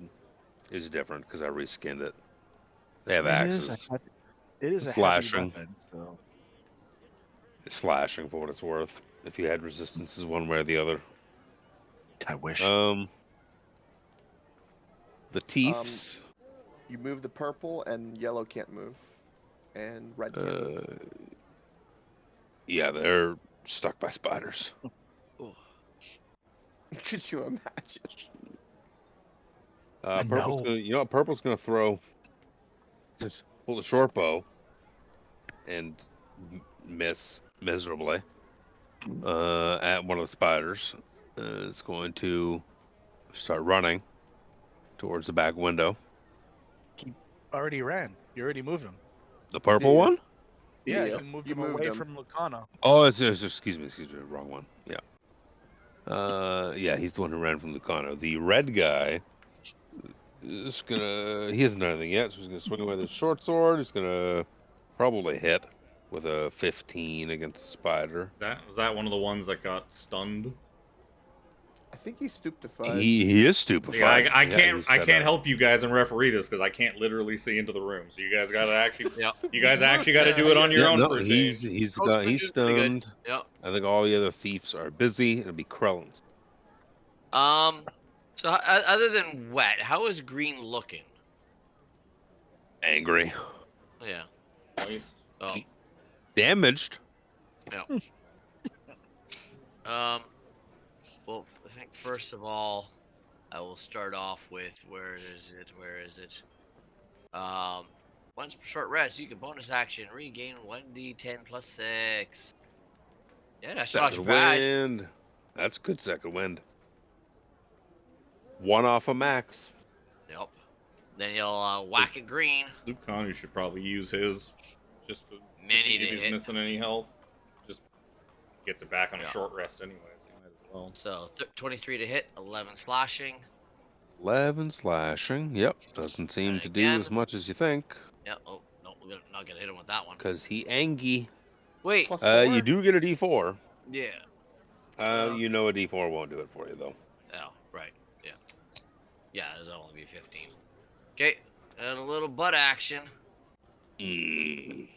is different because I reskinned it. They have
It is
axes.
It is a
Slashing.
heavy weapon, so.
It's slashing for what it's worth. If you had resistances one way or the other.
I wish.
The Teefs.
You move the purple, and yellow can't move, and red can't move.
Yeah, they're stuck by spiders.
Could you imagine?
Purple's
know.
gonna, you know what? Purple's gonna throw. Just pull the short bow, and miss miserably at one of the spiders. It's going to start running towards the back window.
Already ran. You already moved him.
The purple
Yeah.
one?
Yeah,
Yeah,
you moved
you
him
moved
away
him.
from Lucana.
Oh, it's excuse me, wrong one. Yeah. Yeah, he's the one who ran from Lucano. The red guy is gonna. He hasn't done anything yet, so he's gonna swing away with his short sword. He's gonna probably hit with a 15 against the spider.
Was that one of the ones that got stunned?
I think he's stupefied.
He is stupefied.
Yeah, I
Yeah,
can't help you guys and referee this because I can't literally see into the room. So you guys gotta actually,
Yep.
you guys actually got to do it on your own.
No,
for a
he's
change.
he's
Coach
got,
Bridge
he's
is pretty good.
stunned.
Yep.
I think all the other thieves are busy. It'll be Krellin.
So other than wet, how is green looking?
Angry,
Yeah.
Moist.
Oh.
damaged.
Yeah. Well, I think first of all, I will start off with where is it? Once per short rest, you can bonus action regain 1d10 plus 6. Yeah, that's not too
Second
bad.
wind. That's a good second wind. One off of max.
Yep. Then you'll whack it green.
Luke Conner should probably use his just for,
Mini
if
to
he's
hit.
missing any health. Just gets it back on a
Yeah.
short rest anyway, so you might as well.
So 23 to hit, 11 slashing.
11 slashing. Yep, doesn't seem
And
to do
again.
as much as you think.
Yep. Oh no, we're not gonna hit him with that one.
Cause he angy.
Wait.
Plus
You
4?
do get a D4.
Yeah.
You know a D4 won't do it for you though.
Oh, right. Yeah. Yeah, there'll only be 15. Okay, and a little butt action.
Mm.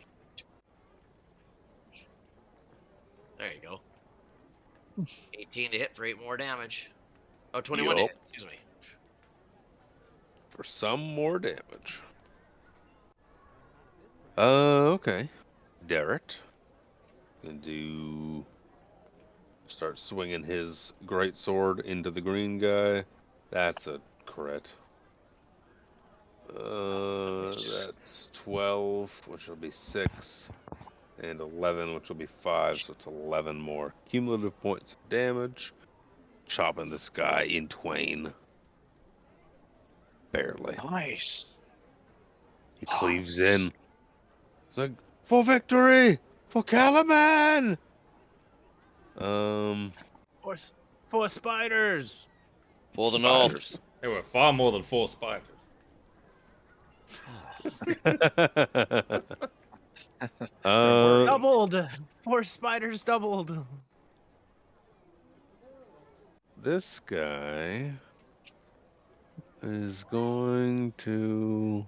There you go. 18 to hit for 8 more damage. Oh, 21 to
Yup.
hit. Excuse me.
For some more damage. Okay. Derek. Gonna do. Start swinging his great sword into the green guy. That's a crit. That's 12, which will be 6, and 11, which will be 5, so it's 11 more cumulative points of damage. Chopping this guy in twain. Barely.
Nice.
He cleaves in. It's like, for victory! For Calaman!
For spiders.
Full to null.
Spiders.
There were far more than 4 spiders.
Doubled. 4 spiders doubled.
This guy is going to.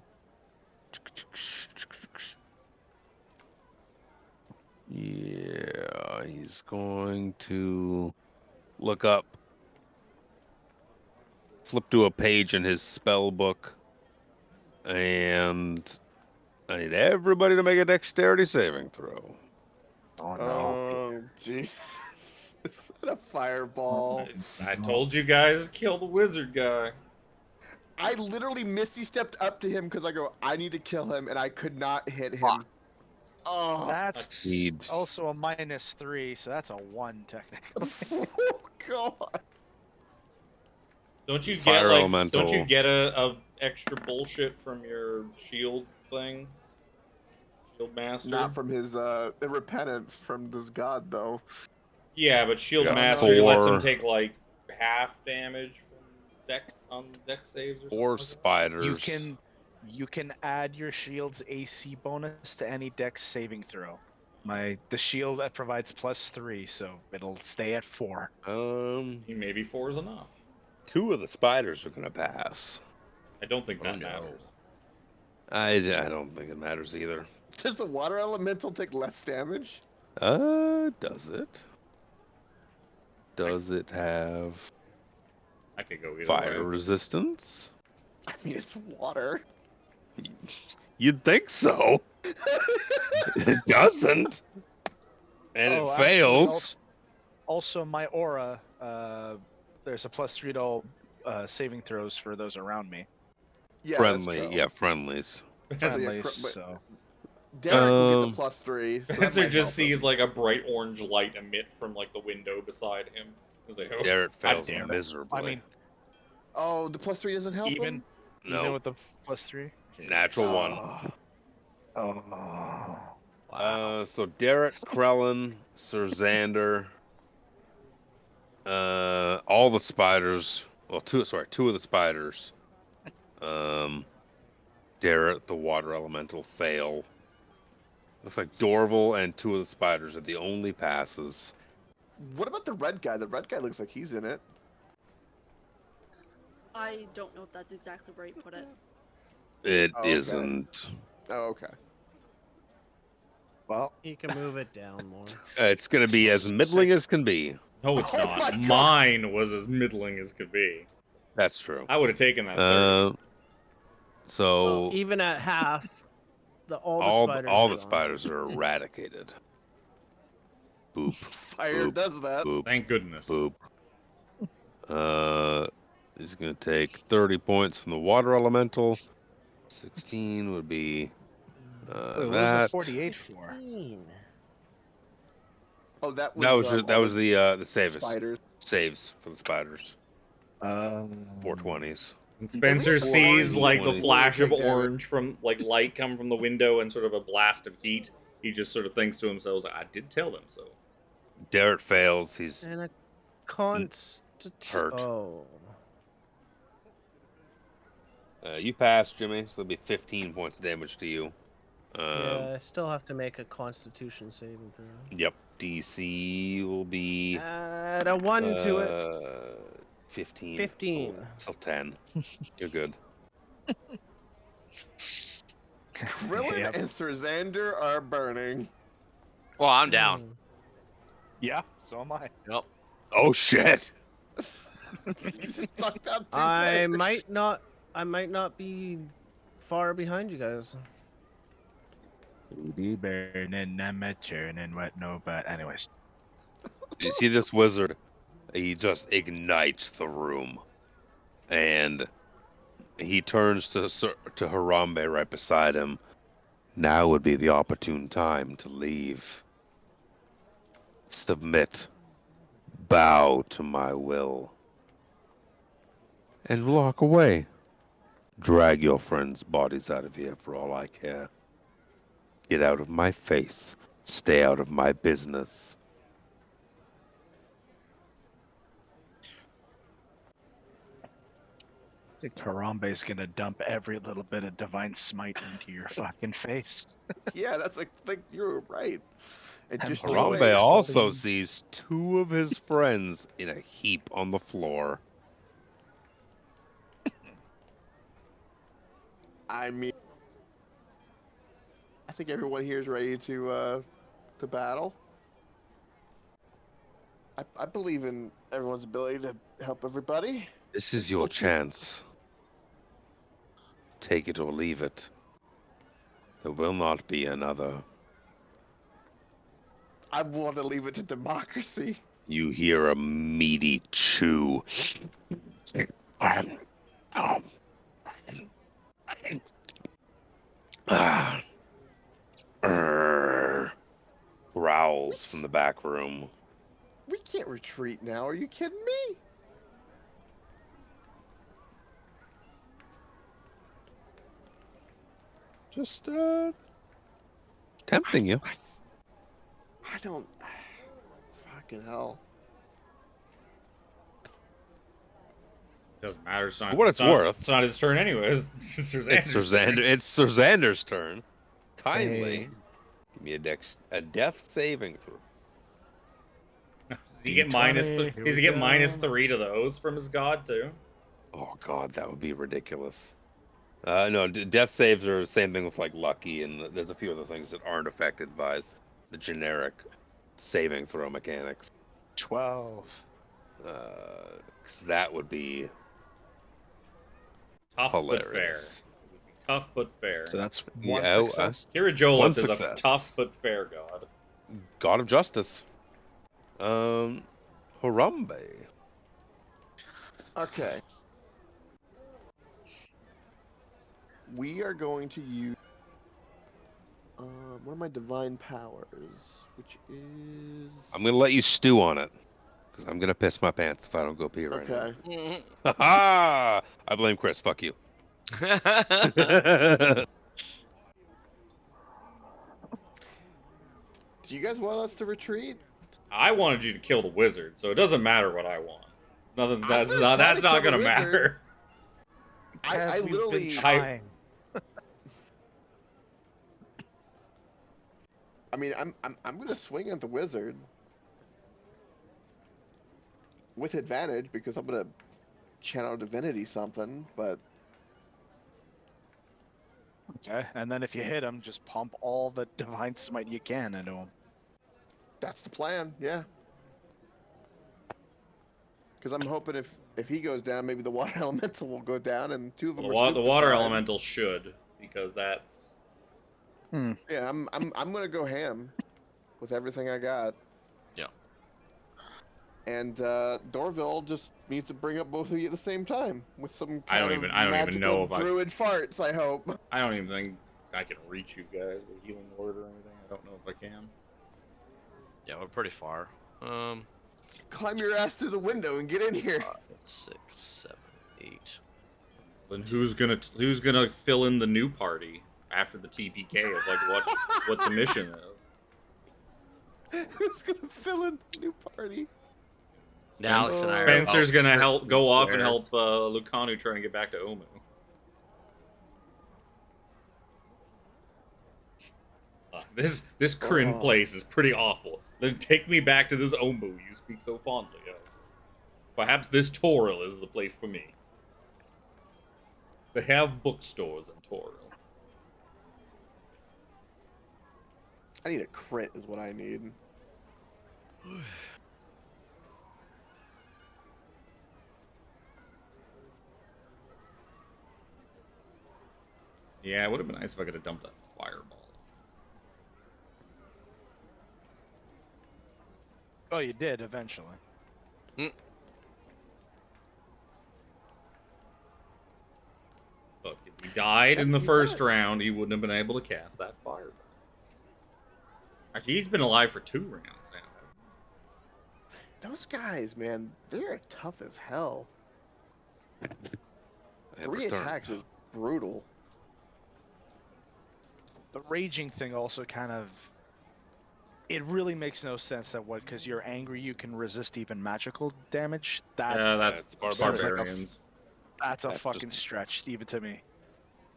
Yeah, he's going to look up, flip to a page in his spell book, and I need everybody to make a dexterity saving throw.
Oh no.
Oh, Jesus. Is that a fireball?
I told you guys, kill the wizard guy.
I literally misty stepped up to him because I go, I need to kill him, and I could not hit
Fuck.
him. Oh,
That's
Indeed.
also a -3, so that's a 1 technically.
oh God.
Don't you
Fire
get like?
elemental.
Don't you get a extra bullshit from your shield thing? Shield master.
Not from his repentance from this god, though.
Yeah, but shield
Yeah,
mastery lets him
4.
take like half damage from dex on dex saves or something.
4
like that.
spiders.
You can add your shield's AC bonus to any dex saving throw. The shield that provides +3, so it'll stay at 4.
Maybe 4 is enough.
2 of the spiders are gonna pass.
I don't think that
Oh, no.
matters.
I don't think it matters either.
Does the water elemental take less damage?
Does it? Does it have
I could go either
fire
way.
resistance?
I mean, it's water.
You'd think so. It doesn't. And it
actually,
fails.
Also, my aura, there's a +3 to all saving throws for those around me.
Yeah,
Friendly,
that's true.
yeah, friendlies.
Friendlies,
but-
so.
Derek will get the
Um,
+3. So that
Spencer
might
just
help him.
sees like a bright orange light emit from like the window beside him. He's like, oh,
Garrett fails
damn it.
miserably.
I mean,
Oh, the +3 doesn't help
even
him?
no,
with the +3.
natural one.
Oh.
So Derek, Krellin, Sir Xander, all the spiders. Well, two of the spiders. Derek, the water elemental, fail. Looks like Dorval and 2 of the spiders are the only passes.
What about the red guy? The red guy looks like he's in it.
I don't know if that's exactly where you put it.
It
Oh, okay.
not
Oh, okay.
Well,
You can move it down more.
It's gonna be as middling as can be.
no, it's
Oh my
not.
God.
Mine was as middling as could be.
That's true.
I would have taken that. 30.
So
Well, even at half, all the
all
spiders.
all
are
the
gone.
spiders are eradicated. Boop.
Fire
Boop.
does that.
Boop.
Thank goodness.
Boop. He's gonna take 30 points from the water elemental. 16 would be
what was the
that.
48 for?
Oh, that was
That was the saves
spiders.
saves for the spiders. 420s.
And Spencer
least
sees
orange
like the
one.
flash of
Take damage.
orange from like light come from the window and sort of a blast of heat. He just sort of thinks to himself, "I did tell them so."
Derek fails. He's
And a constitution.
Hurt.
Oh.
you passed, Jimmy. So it'll be 15 points of damage to you.
Yeah, I still have to make a Constitution saving throw.
Yep. DC will be
Add a 1 to it.
15.
15.
Oh, still 10. You're good.
Krillin
Yep.
and Sir Xander are burning.
Well, I'm down.
Hmm.
Yeah, so am I.
Yep.
Oh shit!
You just sucked up too
I
tight.
might not be far behind you guys.
Booty burning, I'm a churning wet no, but anyways.
You see this wizard? He just ignites the room, and he turns to Harambe right beside him. Now would be the opportune time to leave. Submit, bow to my will, and walk away. Drag your friends' bodies out of here for all I care. Get out of my face. Stay out of my business.
I think Harambe's gonna dump every little bit of divine smite into your fucking face.
Yeah, that's like you're right. And
And
just
Harambe
Harambe also
holding-
sees 2 of his friends in a heap on the floor.
I mean, I think everyone here is ready to battle. I believe in everyone's ability to help everybody.
This is your chance. Take it or leave it. There will not be another.
I want to leave it to democracy.
You hear a meaty chew. Ah. Growls from the back room.
We can't retreat now. Are you kidding me?
Just tempting you.
I don't. Fucking hell.
Doesn't matter. It's not,
For what it's worth.
It's not his turn anyways. It's Sir Xander's turn.
It's Sir Xander's turn. Kindly
Hey.
give me a death saving throw.
Does he get minus?
Here
Does he
we
get
go.
-3 to those from his god too?
Oh god, that would be ridiculous. No, death saves are the same thing with like lucky, and there's a few other things that aren't affected by the generic saving throw mechanics.
12.
'Cause that would be
Tough but fair.
hilarious.
Tough but fair.
So that's one
Yeah,
success.
Kirajola
one
is a
success.
tough but fair god.
God of Justice. Harambe.
Okay. We are going to use one of my divine powers, which is.
I'm gonna let you stew on it, because I'm gonna piss my pants if I don't go pee right
Okay.
now. Ha! I blame Chris. Fuck you.
Do you guys want us to retreat?
I wanted you to kill the wizard, so it doesn't matter what I want. Nothing.
I'm
That's
gonna
not.
try
That's
to
not
kill the
gonna
wizard.
matter.
I
We've been
literally.
trying.
I mean, I'm gonna swing at the wizard with advantage because I'm gonna channel divinity something, but
Okay, and then if you hit him, just pump all the divine smite you can into him.
that's the plan. Yeah. Because I'm hoping if he goes down, maybe the water elemental will go down, and two of them.
The,
are
the water
stupefied.
elemental should, because that's.
Yeah, I'm gonna go ham with everything I got.
Yeah.
And Dorville just needs to bring up both of you at the same time with some
I
kind
don't
of
even know
magical
if I-
druid farts. I hope.
I don't even think I can reach you guys with healing word or anything. I don't know if I can.
Yeah, we're pretty far.
Climb your ass through the window and get in here.
5, 6, 7, 8.
Then who's gonna fill in the new party after the TPK of like what the mission is?
Who's gonna fill in the new party?
Alex and I are
Spencer's
about
gonna help go off and
squares.
help Lucanu trying to get back to Omu. This Kryn
Oh.
place is pretty awful. Then take me back to this Omu you speak so fondly of. Perhaps this Toril is the place for me. They have bookstores in Toril.
I need a crit, is what I need.
Yeah, it would have been nice if I could have dumped that fireball.
Oh, you did eventually.
Look, if he died in the first round, he wouldn't have been able to cast that fireball. Actually, he's been alive for 2 rounds now.
Those guys, man, they're tough as hell.
Hit
3
return.
attacks is brutal.
The raging thing also kind of. It really makes no sense that because you're angry, you can resist even magical damage.
Yeah, that's
That's
barbarians.
That's a
That's
fucking
just-
stretch, even to me.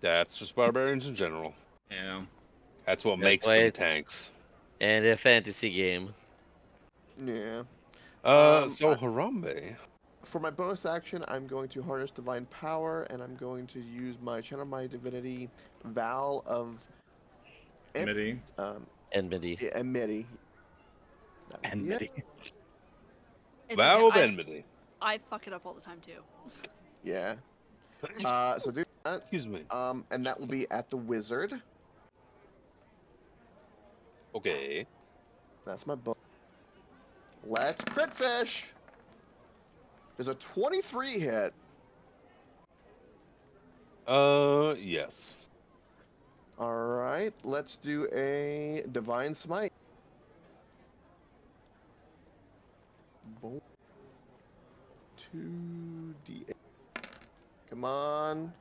That's just barbarians in general.
Yeah.
That's what
That's
makes
why
them
it's-
tanks.
And a fantasy game.
Yeah.
So
I-
Harambe.
For my bonus action, I'm going to harness divine power, and I'm going to use my channel my divinity vow of
Midi.
Enmity.
enmity.
Enmity.
It's
Vow of
okay.
enmity.
I fuck it up all the time too.
Yeah. So do that.
Excuse me.
And that will be at the wizard.
Okay.
That's my bonus. Let's crit fish. There's a 23 hit.
Yes.
All right, let's do a divine smite. Boom. 2d8. Come on.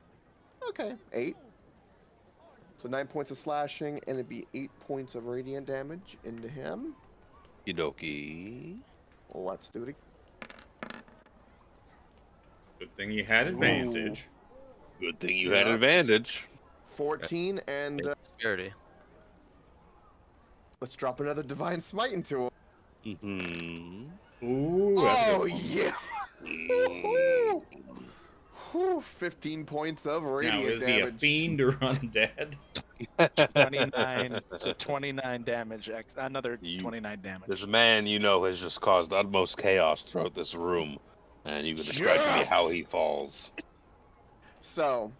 Okay, 8. So 9 points of slashing, and it'd be 8 points of radiant damage into him.
Yudoki.
Let's do it again.
Good thing you had advantage.
Good thing you had
Yeah.
advantage.
14, and
Security.
let's drop another divine smite into him.
Mm-hmm.
Ooh, that's a
Oh,
good one.
yeah. Whew, 15 points of
Now,
radiant
is he a
damage.
fiend or undead?
29. So 29 damage. Another
You-
29 damage.
There's a man you know has just caused utmost chaos throughout this room, and you can describe to me how he falls.
So,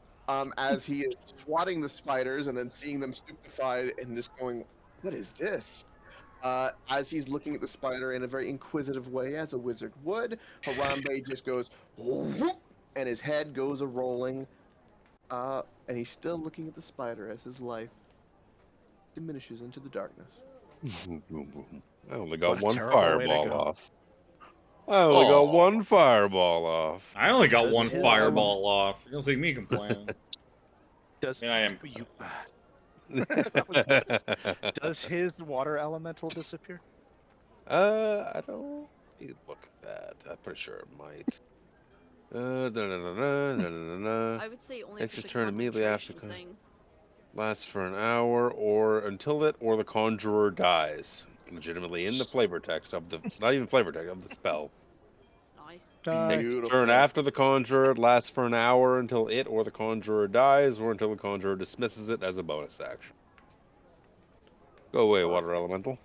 as he is swatting the spiders and then seeing them stupefied and just going, "What is this?" As he's looking at the spider in a very inquisitive way, as a wizard would, Harambe just goes, "Whoop," and his head goes a rolling. And he's still looking at the spider as his life diminishes into the darkness.
I only got
What a
one
terrible way to
fireball
go.
off. I only got
Aw.
one fireball off.
I only got
Does
one
his-
fireball off. You're gonna see me complaining.
Does
I am.
you? Does his water elemental disappear?
I don't. Let me look at that. I'm pretty sure it might.
I would say only
Next
for
is
the
turn immediately after
concentration thing.
Lasts for an hour or until it or the conjurer dies. Legitimately in the flavor text of the, not even flavor text of the spell.
Nice.
Beautiful.
Turn after the conjurer lasts for an hour until it or the conjurer dies, or until the conjurer dismisses it as a bonus action. Go away, water
Perfect.
elemental.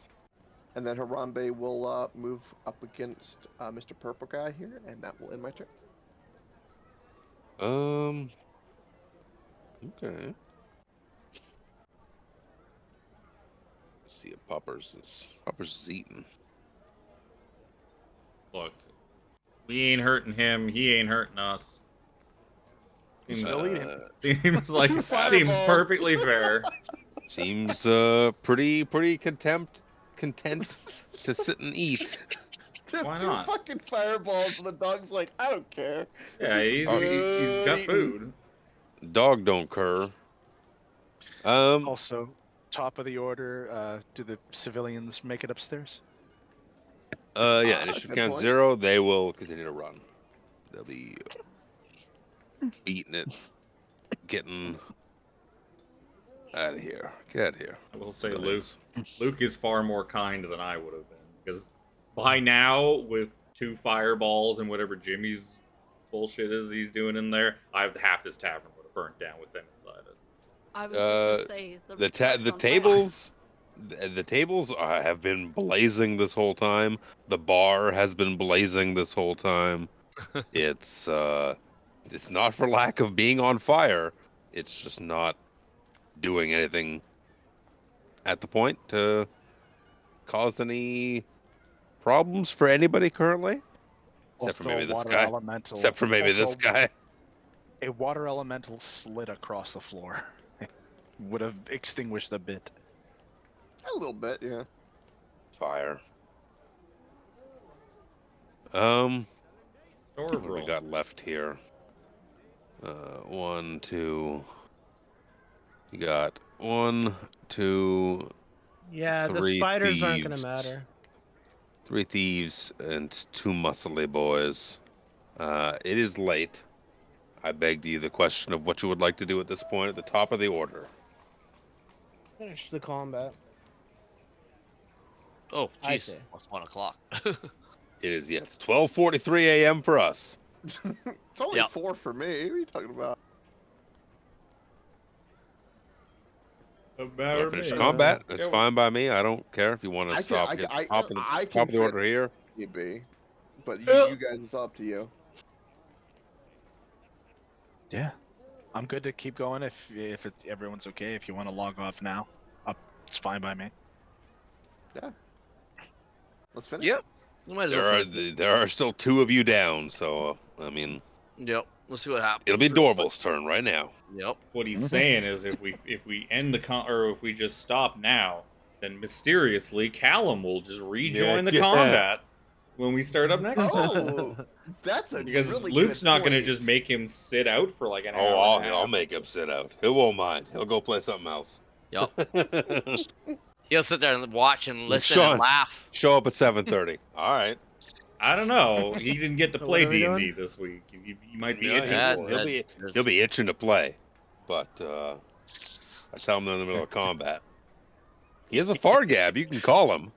And then Harambe will move up against Mr. Purple Guy here, and that will end my turn.
Okay. Let's see if Poppers is eating.
Look, we ain't hurting him. He ain't hurting us. Seems,
Still eating.
seems like
Two
seems
fireballs.
perfectly fair.
Seems pretty content to sit and eat.
There's
Why
two
not?
fucking fireballs, and the dog's like, "I don't care." This
Yeah,
is
he's
good
got
eating.
food.
Dog don't cur.
Also, top of the order. Do the civilians make it upstairs?
Yeah, initiative
good
count
point.
0. They will continue to run. They'll be eating it, getting out of here. Get out of here.
I will say,
civilians.
Luke is far more kind than I would have been, because by now, with 2 fireballs and whatever Jimmy's bullshit is he's doing in there, half this tavern would have burnt down with them inside it.
I was just gonna say
The
restaurant's on fire.
tables, the tables have been blazing this whole time. The bar has been blazing this whole time. It's not for lack of being on fire. It's just not doing anything at the point to cause any problems for anybody currently, except for
Also,
maybe
a
this
water
guy.
elemental.
Except for maybe this
also,
guy.
A water elemental slid across the floor. Would have extinguished a bit.
A little bit, yeah.
Fire.
Store
What
of
do we
roll.
got left here? 1, 2. You got 1, 2,
Yeah, the
3
spiders aren't gonna
thieves.
matter.
3 thieves and 2 muscly boys. It is late. I begged you the question of what you would like to do at this point at the top of the order.
Finish the combat.
Oh,
I
jeez.
see.
It's 1 o'clock.
It is, yeah, it's 12:43 a.m. for us.
It's only
Yep.
4 for me. What are you talking about?
You want to finish combat? It's fine by me. I don't care if you want to
I can,
stop
I,
at
I,
top of the,
I
top
can
of the order here.
fit be, but
Yeah.
you guys, it's up to you.
Yeah, I'm good to keep going if everyone's okay. If you want to log off now, it's fine by me.
Let's finish.
Yep. We might as well. finish.
There are still 2 of you down, so I mean,
Yep. Let's see what happens.
it'll be
real quick.
Dorval's turn right now.
Yep.
What he's saying is if we end the or if we just stop now, then mysteriously Callum will just rejoin the combat when we start up next.
Oh, that's a
Because
really
Luke's
good
not going to
point.
just make him sit out for like an hour.
Oh,
and a
I'll
half.
make him sit out. He won't mind. He'll go play something else.
Yep. He'll sit there and watch and listen
Sean.
and laugh.
Show up at 7:30. All right.
I don't know. He didn't get to
So
play
what are we
D&D
doing?
this week. He might be
Yeah,
itching
yeah,
for
he'll
it.
be he'll be itching to play, but I tell him they're in the middle of combat. He has a Fargab. You can call him.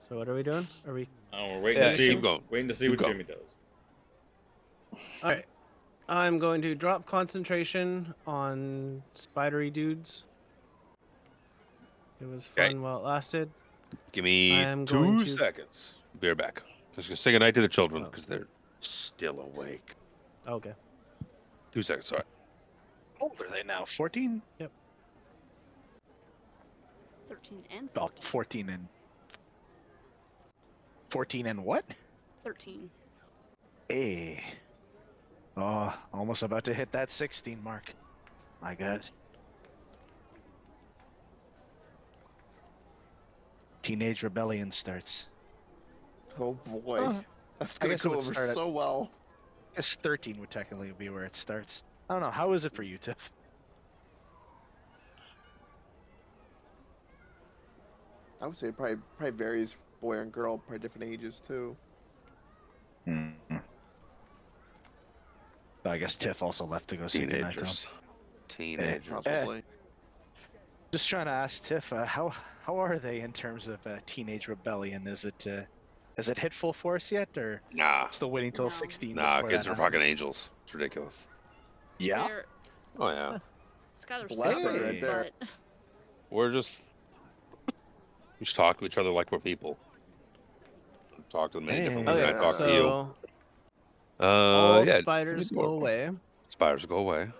So what are we doing? Are we?
Oh, we're waiting
Yeah,
to see.
keep going.
Waiting to see
Keep
what
going.
Jimmy does.
All right. I'm going to drop concentration on spidery dudes. It was fun
Okay.
while it lasted.
Give me
I am going
2
to-
seconds. Be right back. Just gonna say goodnight to the children
Oh.
because they're still awake.
Okay.
2 seconds. Sorry.
How old are they now? 14?
13 and
Oh,
14.
14 and... 14 and what?
13.
Hey. Oh, almost about to hit that 16 mark. My God. Teenage rebellion starts.
Oh boy,
Oh,
that's
I
gonna
guess it
go
would
over
start at-
so well.
I guess 13 would technically be where it starts. I don't know. How is it for you, Tiff?
I would say probably varies boy and girl, probably different ages too.
I guess Tiff also left to go see goodnight, Tom.
Teenagers.
Probably.
Just trying to ask Tiff, how are they in terms of teenage rebellion? Is it hit full force yet, or
Nah.
still waiting till
No.
16?
Nah,
before
kids
that
are fucking
happens?
angels. It's ridiculous.
Yeah.
They're-
Oh yeah.
Skylar's
Bless
her
scared,
right
there.
but
We just talk to each other like we're people. Talk to them many different
Hey.
ways.
Okay,
I talk to you.
so all
Yeah.
spiders go
adorable.
away.
Spiders go away.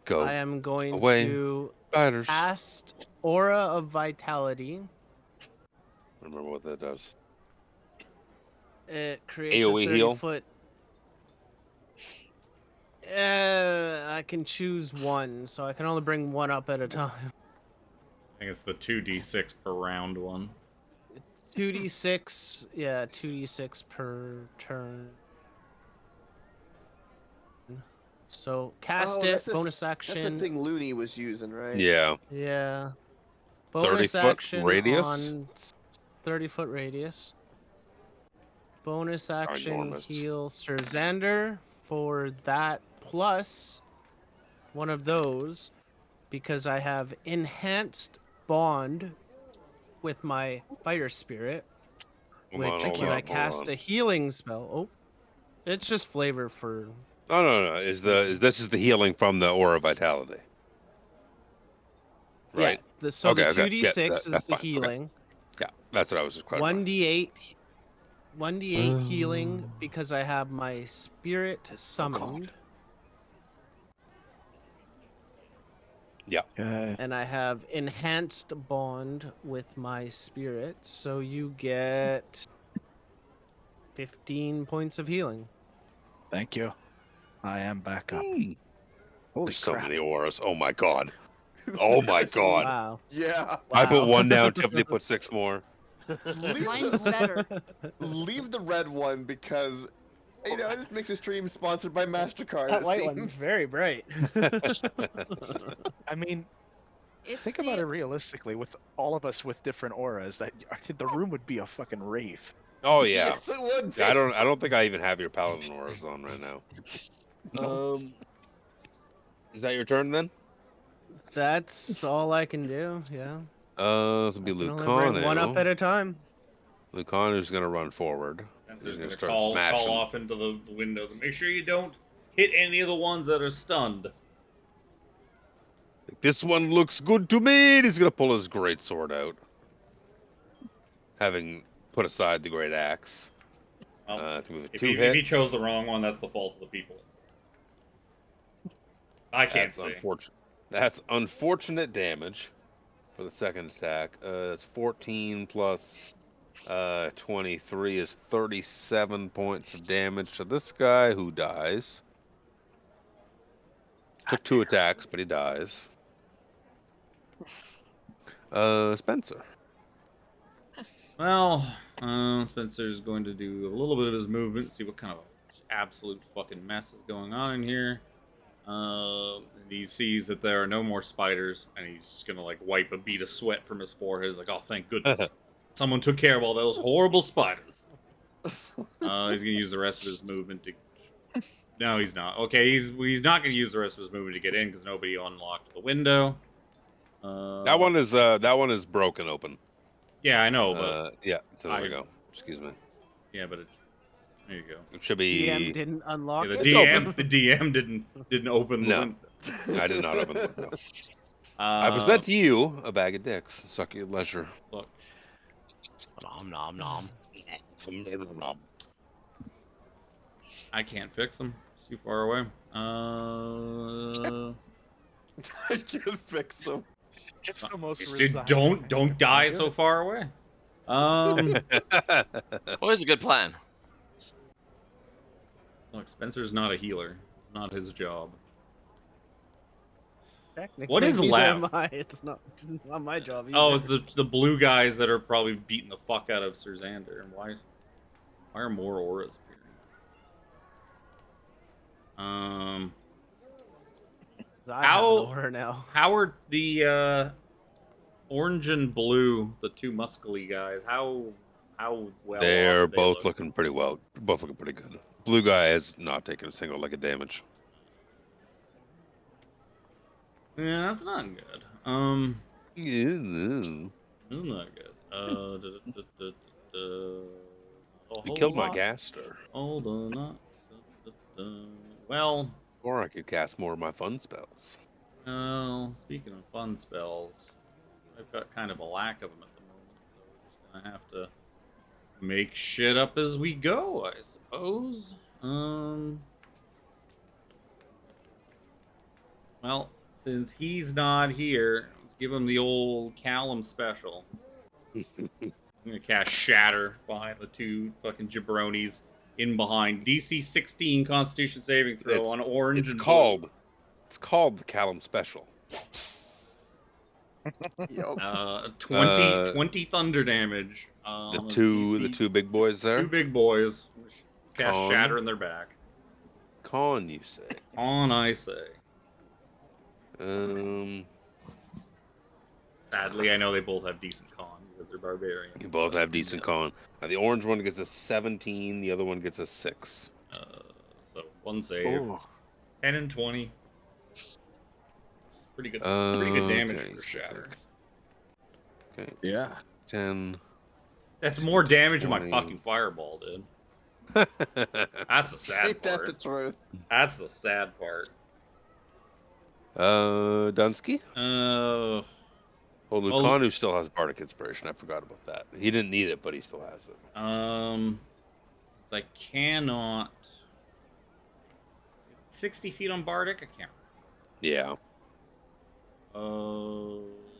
Go.
I am going
away.
to
Spiders.
cast Aura of Vitality.
Remember what that does.
It creates
AoE
a 30
heal?
foot. I can choose one, so I can only bring one up at a time.
I think it's the 2d6 per round one.
2d6, yeah, 2d6 per turn. So cast it,
that's the
bonus
That's the
action.
thing Looney was using, right?
Yeah.
Yeah.
30
Bonus
foot
action
radius?
on 30-foot radius. Bonus action
enormous.
heal Sir Xander for that plus one of those because I have enhanced bond with my fire spirit,
Hold on,
which
hold
when
on,
I cast
hold
a
on.
healing spell, it's just flavor for
No. This is the healing from the aura vitality. Right.
Yeah, so
Okay,
the
okay.
2d6
Yeah,
is
that's
the
fine. Okay.
healing.
Yeah, that's what I was just clarifying.
1d8 healing because I have my spirit summoned,
Yeah.
and I have enhanced bond with my spirit, so you get 15 points of healing.
Thank you. I am back up.
Hey.
Holy
There's so
crap.
many auras. Oh my god. Oh my
That's-
god.
Wow.
Yeah.
I put
Wow.
1 down. Tiffany put 6 more.
mine's better.
Leave the red one because this makes a stream sponsored by MasterCard.
That
it
white
seems.
one's very bright.
I mean,
It's
think
the,
about it realistically. With all of us with different auras, that the room would be a fucking rave.
Oh yeah.
Yes, it would be.
I don't think I even have your paladin auras on right now. Is that your turn then?
That's all I can do. Yeah.
This will be
I can only bring one up at
Lucano.
a time.
Lucano's gonna run forward.
And
He's
just
gonna
gonna
start
call
smashing.
off into the windows and make sure you don't hit any of the ones that are stunned.
This one looks good to me. And he's gonna pull his great sword out, having put aside the great axe.
Well,
I think with
if
2
he,
hits.
if he chose the wrong one, that's the fault of the people. I can't
That's
see.
unfortunate. That's unfortunate damage. for the second attack. That's 14 plus 23 is 37 points of damage to this guy who dies. Took 2 attacks, but he dies. Spencer.
Well, Spencer's going to do a little bit of his movement, see what kind of absolute fucking mess is going on in here. He sees that there are no more spiders, and he's just gonna like wipe a bead of sweat from his forehead. He's like, "Oh, thank goodness, someone took care of all those horrible spiders." He's gonna use the rest of his movement to. No, he's not. Okay, he's not gonna use the rest of his movement to get in because nobody unlocked the window.
That one is broken open.
Yeah, I know, but
yeah. So there we go. Excuse me.
yeah, but there you go.
It should be.
DM didn't unlock
Yeah,
it.
the DM didn't open the
No.
window.
I did not open the window. I present to you a bag of dicks. Suck your leisure.
Look,
Nom nom nom.
I can't fix him. It's too far away.
I can't fix them.
It's the most
Dude,
resigned.
don't die so far away.
Always a good plan.
Look, Spencer's not a healer. It's not his job.
Technically,
What is
neither
left?
am I. It's not my job.
Oh,
either.
it's the blue guys that are probably beating the fuck out of Sir Xander. And why are more auras appearing?
'Cause I
how-
have nowhere now.
How are the orange and blue, the two muscly guys? How well?
They're
off do they
both
look?
looking pretty well. Both looking pretty good. Blue guy has not taken a single lick of damage.
Yeah, that's not good.
Yeah.
That's not good.
You killed my caster.
Hold on. Well,
Or I could cast more of my fun spells.
speaking of fun spells, I've got kind of a lack of them at the moment, so we're just gonna have to make shit up as we go, I suppose. Well, since he's not here, let's give him the old Callum special. I'm gonna cast Shatter behind the two fucking jabronis in behind. DC 16 Constitution saving throw on orange
It's
and
called the Callum Special.
Yup.
20 thunder damage.
The two big boys there.
Two big boys. Cast
Con.
Shatter in their back.
Con, you say?
On, I say. Sadly, I know they both have decent con because they're barbarian.
You both have decent con. The orange one gets a 17. The other one gets a 6.
So one save.
Ooh.
10 and 20. Pretty good. Pretty good damage
Okay,
for
so
Shatter.
Okay.
Yeah.
10.
That's more damage than my
20.
fucking fireball did. That's the sad
Ain't that the
part.
truth?
That's the sad part.
Dunsky?
Uh,
Oh,
Well-
Lucanu still has Bardic Inspiration. I forgot about that. He didn't need it, but he still has it.
since I cannot. Is it 60 feet on Bardic? I can't.
Yeah.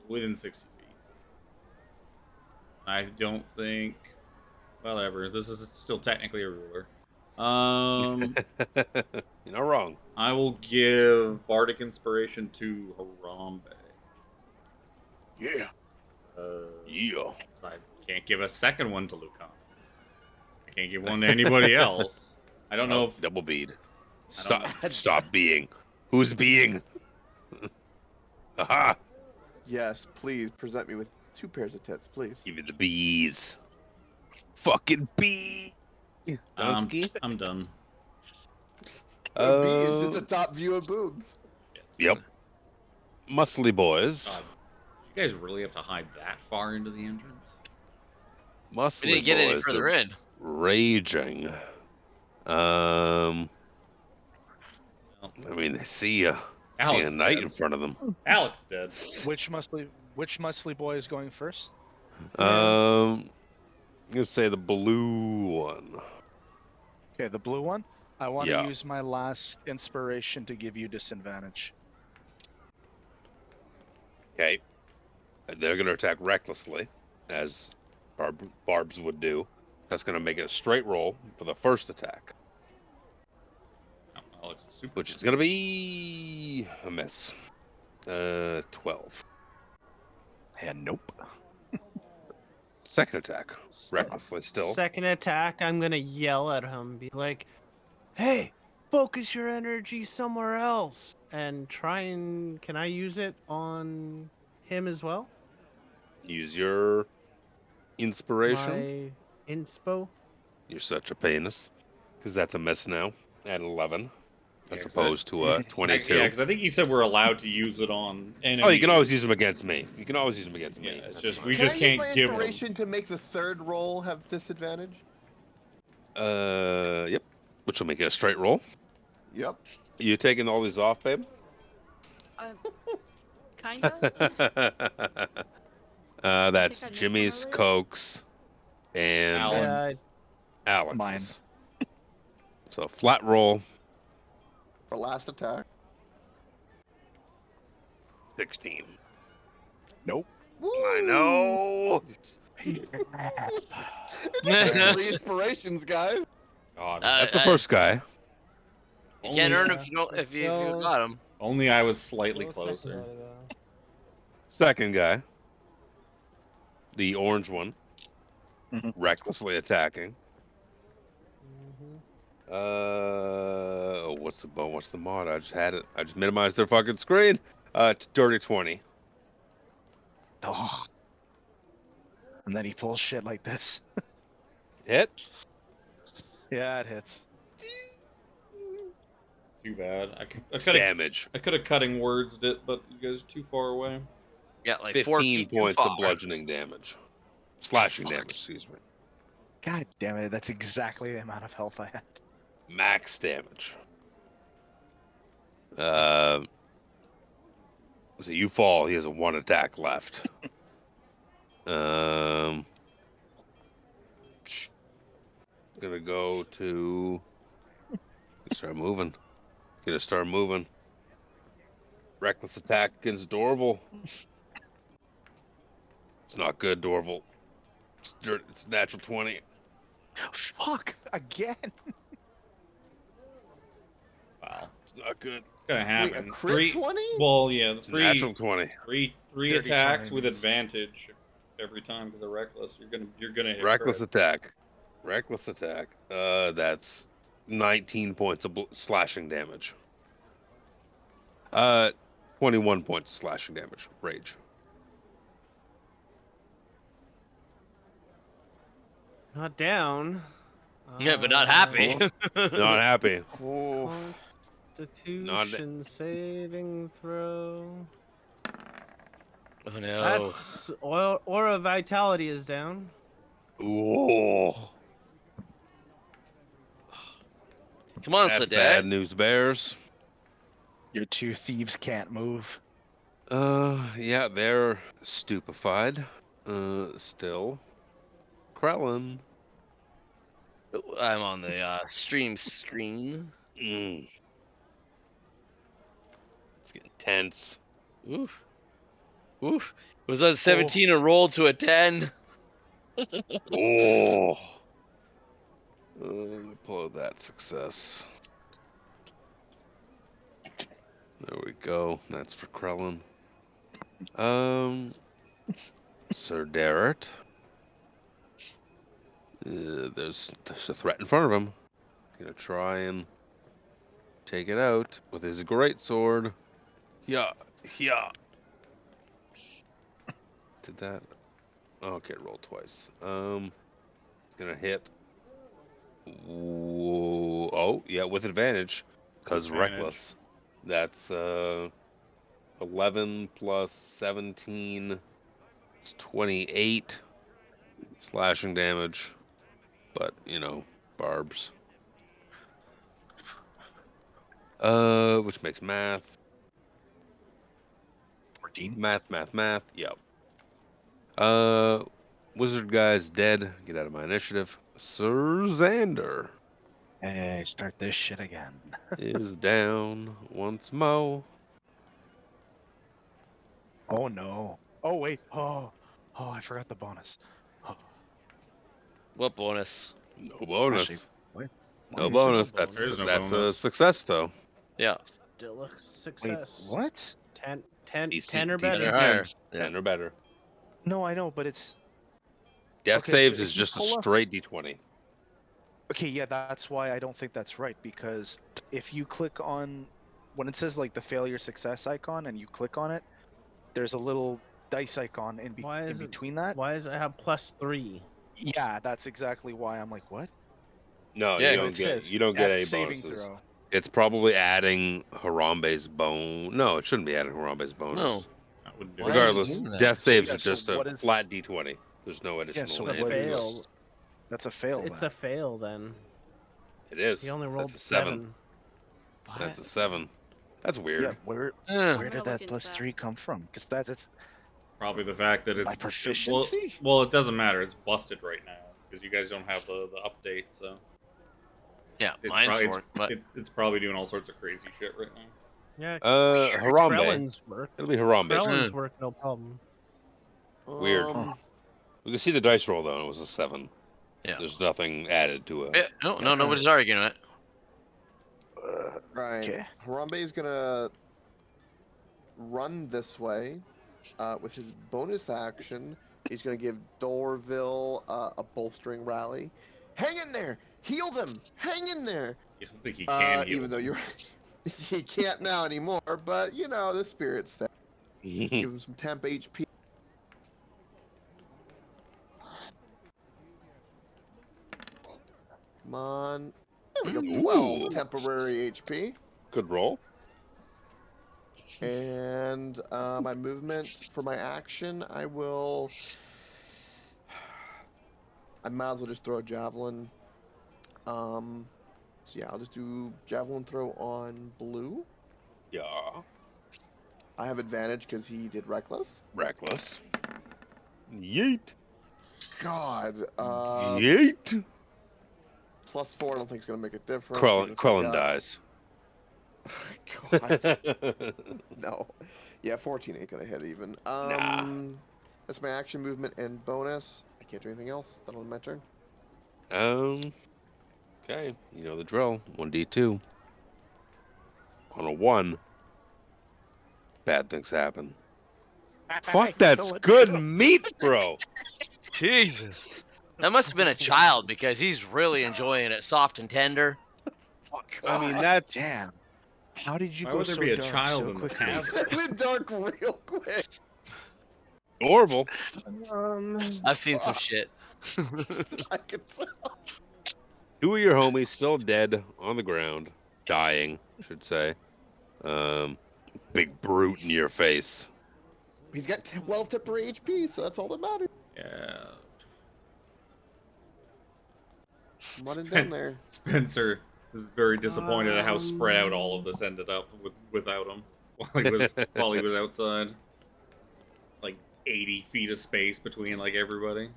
Within 60 feet. I don't think. Whatever. This is still technically a ruler.
You're not wrong.
I will give Bardic Inspiration to Harambe.
Yeah.
Yeah.
I can't give a second one to Lucan. I can't give one to anybody else. I don't know if
Double bead.
I don't
Stop being. Who's being? Aha!
Yes, please present me with 2 pairs of tits, please.
Give me the bees. Fucking bee. Dunsky?
I'm done.
A bee is just a top view of boobs.
Yep. Muscly boys.
God, you guys really have to hide that far into the entrance?
Muscly
We didn't get any
boys
further
are
in.
raging. I mean, they see a
Alex
knight
dead.
in front of them.
Alex dead.
Which muscly boy is going first?
Let's say the blue one.
Okay, the blue one. I want to
Yeah.
use my last inspiration to give you disadvantage.
Okay. They're going to attack recklessly, as Barbs would do. That's going to make it a straight roll for the first attack,
Oh, Alex is super.
which is going to be a miss. 12.
And nope.
Second attack,
Se-
recklessly still.
Second attack, I'm gonna yell at him, be like, "Hey, focus your energy somewhere else," and try and can I use it on him as well?
Use your inspiration.
My inspo.
You're such a penis. Because that's a miss now at 11. As
'cause
opposed to a 22.
Yeah, because I think you said we're allowed to use it on enemies.
Oh, you can always use them against me. You can always use them against me.
Yeah, it's
That's
just
fine.
we
Can
just
I
can't
use my
give them.
inspiration to make the third roll have disadvantage?
Yep. Which will make it a straight roll.
Yep.
You taking all these off, babe?
Kind of.
That's
I missed one
Jimmy's,
earlier.
Coke's, and
Alan's.
Alex's.
Mine.
So flat roll,
For last attack.
16.
Nope.
I know.
It's actually inspirations, guys.
God,
That's the first guy.
You can't
Only-
earn if you don't if you got him.
Only I was slightly
What was the second
closer.
guy, though?
Second guy. The orange one.
Mhm.
Recklessly attacking.
Mhm.
What's the bone? What's the mod? I just had it. I just minimized their fucking screen. It's dirty 20.
Oh. And then he pulls shit like this.
Hit.
Yeah, it hits.
Too bad. I
It's
could have
damage.
cutting words it, but you guys are too far away.
Yeah, like 4
15
feet too
points of
far.
bludgeoning damage. Slashing
Fuck.
damage, excuse me.
God damn it, that's exactly the amount of health I had.
Max damage. So you fall. He has a 1 attack left. Gonna go to. Start moving. Gonna start moving. Reckless attack against Dorval. It's not good, Dorval. It's natural 20.
Fuck! Again!
Wow,
It's not good.
it's gonna
Wait, a
happen.
crit 20?
Well, yeah,
It's natural 20.
three
Dirty
attacks with
20s.
advantage every time because they're reckless. You're gonna hit
Reckless
crits.
attack. Reckless attack. That's 19 points of slashing damage. 21 points of slashing damage. Rage.
Not down.
Yeah, but not happy.
Not happy.
Oof.
Constitution saving throw.
Oh no.
That's aura vitality is down.
Ooh.
Come on,
That's
Sadek.
bad news, Bears.
Your two thieves can't move.
Yeah, they're stupefied. Still. Krellin.
I'm on the stream screen.
It's getting tense.
Oof. Oof. It was on 17 and rolled to a 10.
Oh. Let me pull out that success. There we go. That's for Krellin. Sir Darrett. There's a threat in front of him. Gonna try and take it out with his great sword. Yeah. Did that? Okay, roll twice. It's gonna hit. Whoa. Oh, yeah, with advantage, cause
Advantage.
reckless. That's 11 plus 17. It's 28 slashing damage. But barbs. Which makes math.
14.
Math. Yep. Wizard guy's dead. Get out of my initiative. Sir Xander
Hey, start this shit again.
is down once more.
Oh no. Oh wait. Oh, I forgot the bonus. Oh,
What bonus?
No bonus.
actually, wait.
No
wait,
bonus.
bonus.
There is no
That's a
bonus.
success though.
Yeah.
Still a
Wait,
success.
what?
10
DC
or
DC
better.
10,
higher.
10 or better.
No, I know, but it's
Death
Okay, so
saves
if
is
you
just a
pull up-
straight D20.
okay. Yeah, that's why I don't think that's right, because if you click on when it says like the failure success icon and you click on it, there's a little dice icon in,
Why
in
is it?
between that.
Why does it have +3?
Yeah, that's exactly why I'm like, what?
No,
Yeah,
you
But
don't
it
get
says
you don't get
at
any
saving
bonuses.
throw.
It's probably adding Harambe's bone. No, it shouldn't be adding Harambe's bonus.
That would do
Why
it.
is it
Regardless,
doing that?
death saves
yeah,
are
so
just a
what is-
flat D20. There's no additional.
so
It's a
what is-
fail.
That's a fail.
It's
then.
a fail then.
It is.
He only
That's
rolled
a 7.
7.
That's
What?
a 7. That's weird.
Yeah, where
Eh.
where
gonna
did
look
that
into
plus
that.
3 come from? Because that's
Probably the fact that it's
my proficiency.
Well, it doesn't matter. It's busted right now because you guys don't have the update. So
Yeah,
it's
mine's
probably
work, but
it's probably doing all sorts of crazy shit right now.
Yeah.
Harambe.
Krellin's work.
It'll be Harambe.
Krellin's work, no problem.
Weird.
Huh.
We can see the dice roll though, and it was a 7.
yeah.
There's nothing added to it.
Yeah, no, nobody's arguing it.
Right.
Okay.
Harambe is gonna run this way. With his bonus action, he's gonna give Dorville a bolstering rally. Hang in there! Heal them! Hang in there!
You don't think he can heal?
Even though you're he can't now anymore, but you know the spirit's there. Give him some temp HP. Come on. There we go. 12
Ooh.
temporary HP.
Good roll.
And my movement for my action, I might as well just throw a javelin. So yeah, I'll just do javelin throw on blue.
Yeah.
I have advantage because he did reckless.
Reckless. Yeet.
God.
Yeet.
+4, I don't think it's gonna make a difference. even if I
Quellen
got-
dies.
God. No. Yeah, 14 ain't gonna hit even.
Nah.
That's my action movement and bonus. I can't do anything else. That'll end my turn.
Okay. You know the drill. 1d2. On a 1, bad things happen. Fuck, that's good meat, bro.
Jesus. That must have been a child because he's really enjoying it, soft and tender.
I mean, that's
Damn. How did you
Why
go
would there
so
be a
dark
child
so
in the
quickly?
tank?
It went dark real quick.
adorable.
I've seen some shit.
I could tell.
2 of your homies still dead on the ground, dying, I should say. Big brute in your face.
He's got 12 temporary HP, so that's all that matters.
Yeah.
I'm running down there.
Spencer is very disappointed at how spread out all of this ended up without him while he was outside. Like 80 feet of space between like everybody.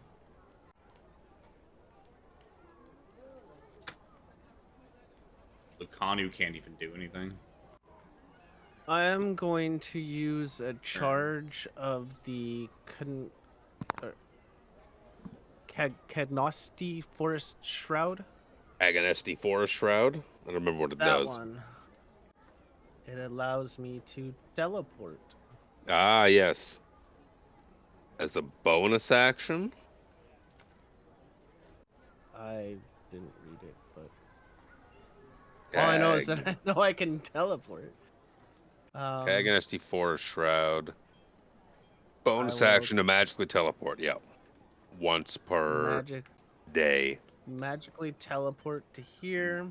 Lucanu can't even do anything.
I am going to use a charge of the Cadnosti Forest Shroud.
Agonesti Forest Shroud. I don't remember what it
That
does.
one. It allows me to teleport.
Ah, yes. As a bonus action?
I didn't read it, but all I know is that I know I can teleport.
Agonesti Forest Shroud. Bonus
I will-
action to magically teleport. Yep. Once per day.
Magically teleport to here.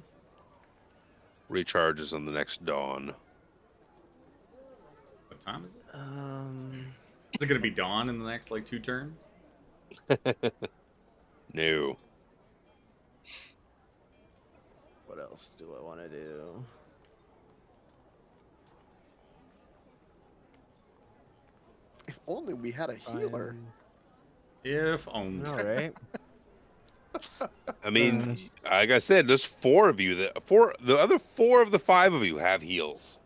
Recharges on the next dawn.
What time is it? Is it gonna be dawn in the next like 2 turns?
No.
What else do I want to do?
If only we had a healer.
If only.
All right.
I mean, like I said, there's 4 of you the other 4 of the 5 of you have heals.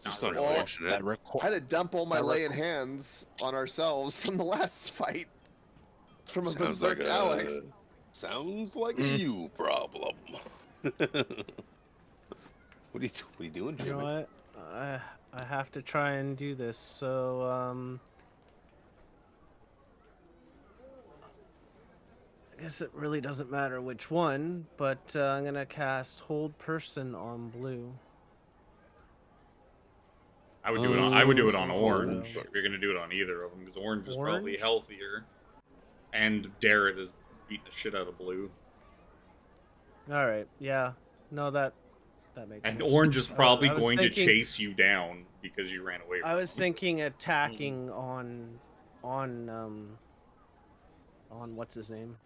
Just
Not
really.
unfortunate.
I had to dump all my
That
laying hands on ourselves from the last fight. From a
Sounds like
berserk Alex.
Sounds like a you problem. What are you doing,
You
Jimmy?
know what? I have to try and do this. So I guess it really doesn't matter which one, but I'm gonna cast Hold Person on blue.
I would do it on. I would do it
So
on
some
orange
photo.
if you're gonna do it on either of them, because orange is probably
Orange?
healthier, and Darrett is beating the shit out of blue,
All right, yeah, no, that makes.
and
more
orange
sense.
is probably
I was
going to
thinking-
chase you down because you ran away from
I was
him.
thinking attacking on what's his name?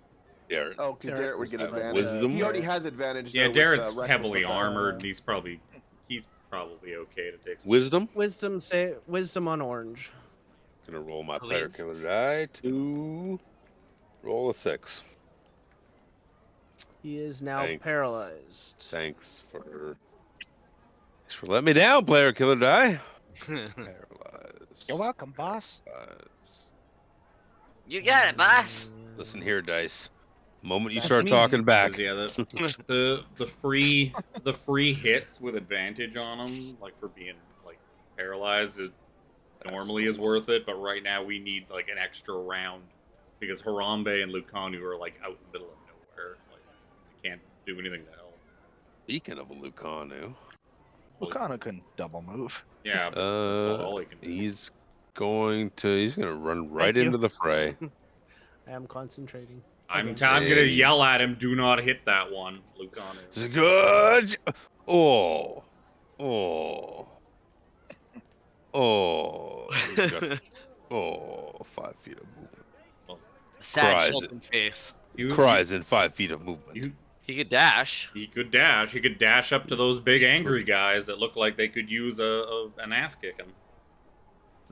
Darren.
Oh, because Derek would get
Uh,
advantage.
wisdom?
He already has advantage.
Yeah,
though, with,
Darrett's
reckless
heavily
attack.
armored, and he's probably okay to take some.
Wisdom.
Wisdom on orange.
Gonna roll my
Please.
player killer die to roll a 6.
He is now
Thanks.
paralyzed.
Thanks for letting me down, player killer die. Paralyzed.
You're welcome, boss.
Paralyzed.
You got it, boss.
Listen here, Dice. The moment you
That's
start
me.
talking back,
Yeah, the free hits with advantage on them, like for being like paralyzed, it normally is worth it. But right now we need like an extra round because Harambe and Lucanu are like out in the middle of nowhere. Like they can't do anything to help.
speaking of Lucanu,
Lucana couldn't double move.
Yeah, but that's about all he can do.
he's gonna run right
you.
into the fray.
I am concentrating.
I'm
Okay.
gonna
Jeez.
yell at him. Do not hit that one, Lucanu.
It's good. Oh. He's got 5 feet of movement.
Sad
Cries
Shelton face.
Cries in 5 feet of movement.
He could dash.
He could dash. He could dash up to those big angry guys that look like they could use an ass kicking.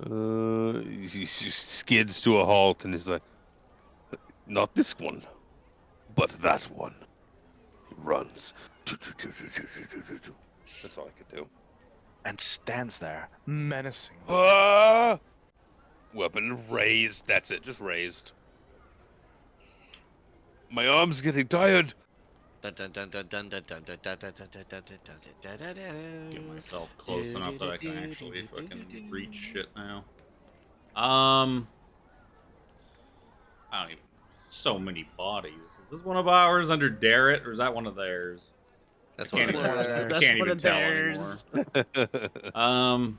He skids to a halt and he's like, "Not this one, but that one." He runs. That's all I could do.
And stands there, menacing.
Ah! Weapon raised. That's it. Just raised. My arm's getting tired.
Dun, dun, dun, dun, dun, dun, dun, dun, dun, dun, dun, dun, dun, dun, dun, dun, dun.
Get myself close enough that I can actually fucking reach shit now. I don't even. So many bodies. Is this one of ours under Darrett, or is that one of theirs?
That's
Can't
what
even,
it
That's
was.
can't
one
even
of
tell
theirs.
anymore.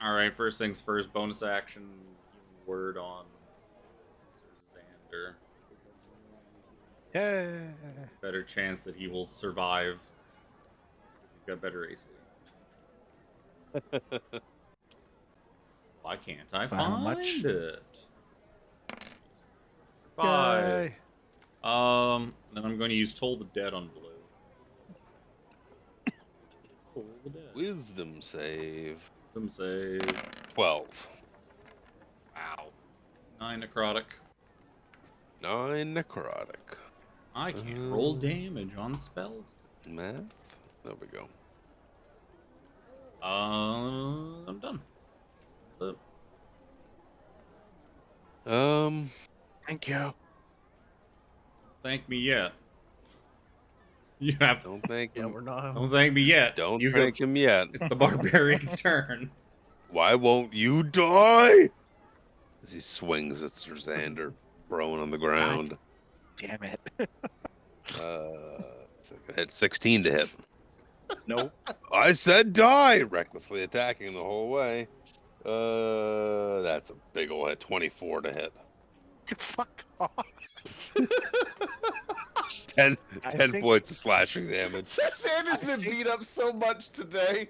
All right. First things first. Bonus action. Word on Xander.
Yeah.
Better chance that he will survive. He's got better AC. Why can't I
How
find
much?
it? 5.
Yay.
Then I'm going to use Toll the Dead on blue. Toll the Dead.
Wisdom save.
Wisdom save.
12.
Wow. 9 necrotic.
9 necrotic.
I can't roll damage on spells.
Math. There we go.
I'm done. That's it.
Thank you.
Thank me yet. You have.
Don't thank
Yeah,
him.
we're not.
Don't thank me yet.
Don't
you
thank him yet.
It's the barbarian's turn.
Why won't you die? As he swings at Sir Xander, prone on the ground.
Damn it.
Hit 16 to hit.
Nope.
I said die! Recklessly attacking the whole way. That's a big ol' hit. 24 to hit.
Fuck off.
10
I
10
think-
points of slashing damage.
Sanders been beat up so much today.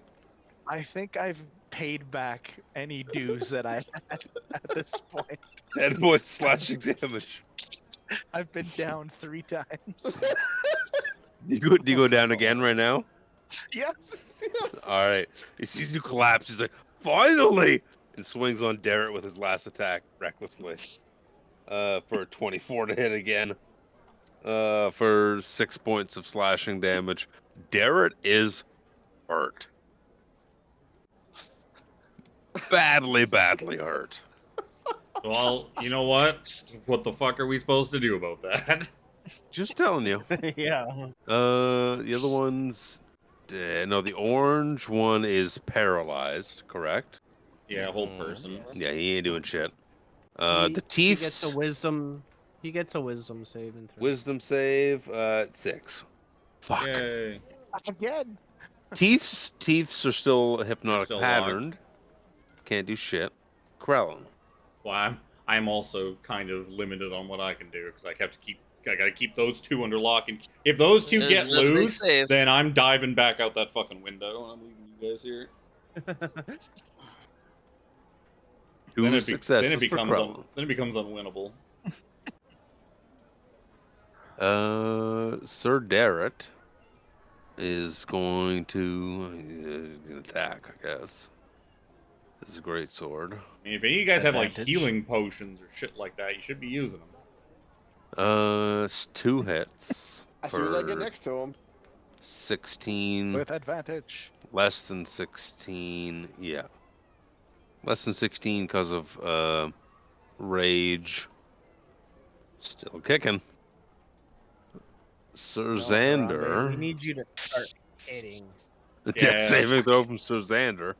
I think I've paid back any dues that I had at this point.
10 points of slashing damage.
I've been down 3 times.
Do you go down again right now?
Yes.
All right. He sees you collapse. He's like, finally! And swings on Darrett with his last attack recklessly. For a 24 to hit again. For 6 points of slashing damage. Darrett is hurt. badly, badly hurt.
Well, you know what? What the fuck are we supposed to do about that?
Just telling you.
Yeah.
The other one's dead. No, the orange one is paralyzed, correct?
Yeah, whole person.
Yes.
Yeah, he ain't doing shit. The
He gets
Tiefs,
a wisdom. He gets a wisdom saving throw.
wisdom save, 6. Fuck.
Yay.
Again.
Tiefs are still hypnotic
Still
patterned. Can't do shit. Krellin.
Well, I'm also kind of limited on what I can do because I gotta keep those two under lock. And if those two
There's
get
another big
loose,
save.
then I'm diving back out that fucking window and I'm leaving you guys here.
Two
Then
successes
it becomes
for Krellin.
then it becomes unwinnable.
Sir Darrett is going to attack, I guess. This is a great sword.
I mean, if any of you guys have like
Advantage.
healing potions or shit like that, you should be using them.
It's 2 hits.
As soon as I get
for
next to him.
16.
With advantage.
Less than 16. Yeah. Less than 16 because of rage. Still kicking. Sir
No,
Xander.
Harambe, we need you to start hitting.
The
Yeah.
death saving throw from Sir Xander.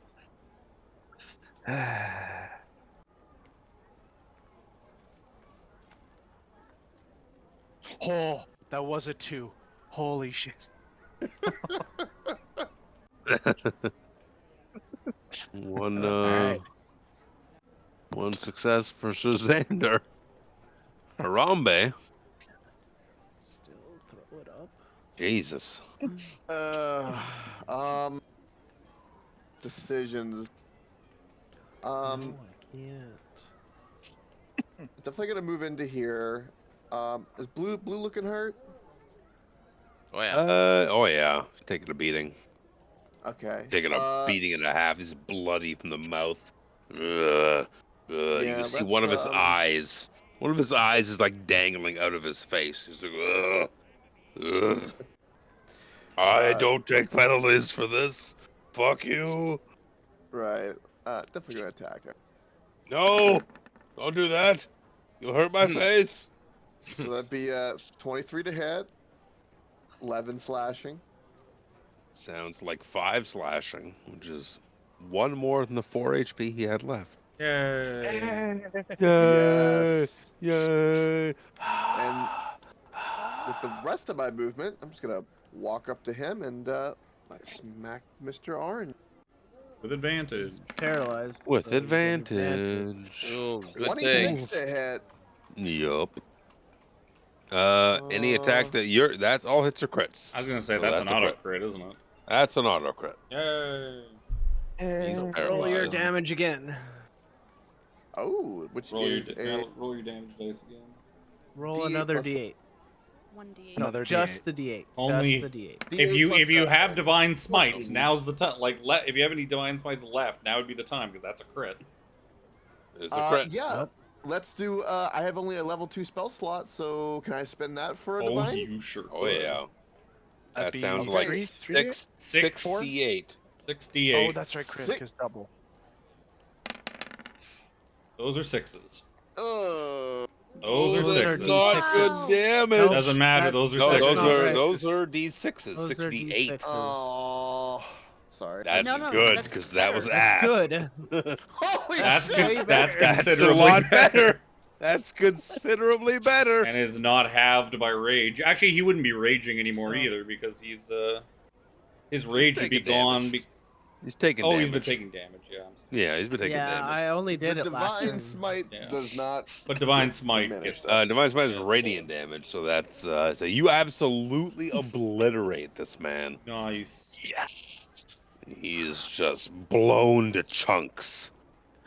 Oh, that was a 2. Holy shit.
One
Alright.
one success for Sir Xander. Harambe.
Still throw it up.
Jesus.
Decisions.
No, I can't.
Definitely gonna move into here. Is blue looking hurt?
Oh yeah.
Oh yeah. Taking a beating.
Okay.
Taking a beating and a half. He's bloody from the mouth. You
Yeah,
can see
that's,
one of his eyes. One of his eyes is like dangling out of his face. He's like, ugh. Ugh. I don't take penalties for this. Fuck you.
Right. Definitely gonna attack her.
No. Don't do that. You'll hurt my face.
So that'd be 23 to hit. 11 slashing.
Sounds like 5 slashing, which is 1 more than the 4 HP he had left.
Yay.
Yes.
Yay.
And with the rest of my movement, I'm just gonna walk up to him and let's smack Mr. Orange.
With advantage.
He's paralyzed.
With
so you get
advantage.
Oh, good
26
thing.
to hit.
Yup. Any attack that that's all hits are crits.
I was gonna say
So
that's
that's
an
a
auto
crit.
crit, isn't it?
That's an auto crit.
Yay.
He's
Roll your
paralyzed.
damage again.
Oh, which
Roll
is a
roll your damage dice again.
Roll
D8
another
plus-
D8.
1d8.
No,
Another
just the D8.
Only-
Just the D8.
D8
If you
plus
have
7.
divine smites,
14.
now's the time. Like, if you have any divine smites left, now would be the time because that's a crit.
It's a crit.
Yeah. Let's do. I have only a level 2 spell slot, so can I spend that for a
Oh,
divine?
you sure?
Oh yeah.
That'd
That
be
sounds
okay.
like
Three-
three-
68.
68.
Oh, that's right, crit
Six-
is double.
Those are 6s.
Oh.
Those are
Those are
6s.
not good
Wow.
damage.
Doesn't matter. Those are
No,
That's
those
not
are
right.
those are D6s.
Those are
68.
D6s.
Oh. Sorry.
That's
No, no,
good
that's
because that was
better.
ass.
That's good.
Holy
That's
shit.
way
good. That's
better.
That's a
considerably
lot better. That's considerably better.
and is not halved by rage. Actually, he wouldn't be raging anymore
So-
either because he's his rage would be
taking
gone.
damage. He's taking
Oh,
damage.
he's been taking damage. Yeah,
Yeah, he's been taking
Yeah,
damage.
I only did
The
it last
divine
time.
smite
Yeah.
does not.
but divine smite
Diminish
gets
that.
Divine Smite is
Yeah,
radiant damage, so that's so you absolutely obliterate this man.
nice.
He is just blown to chunks.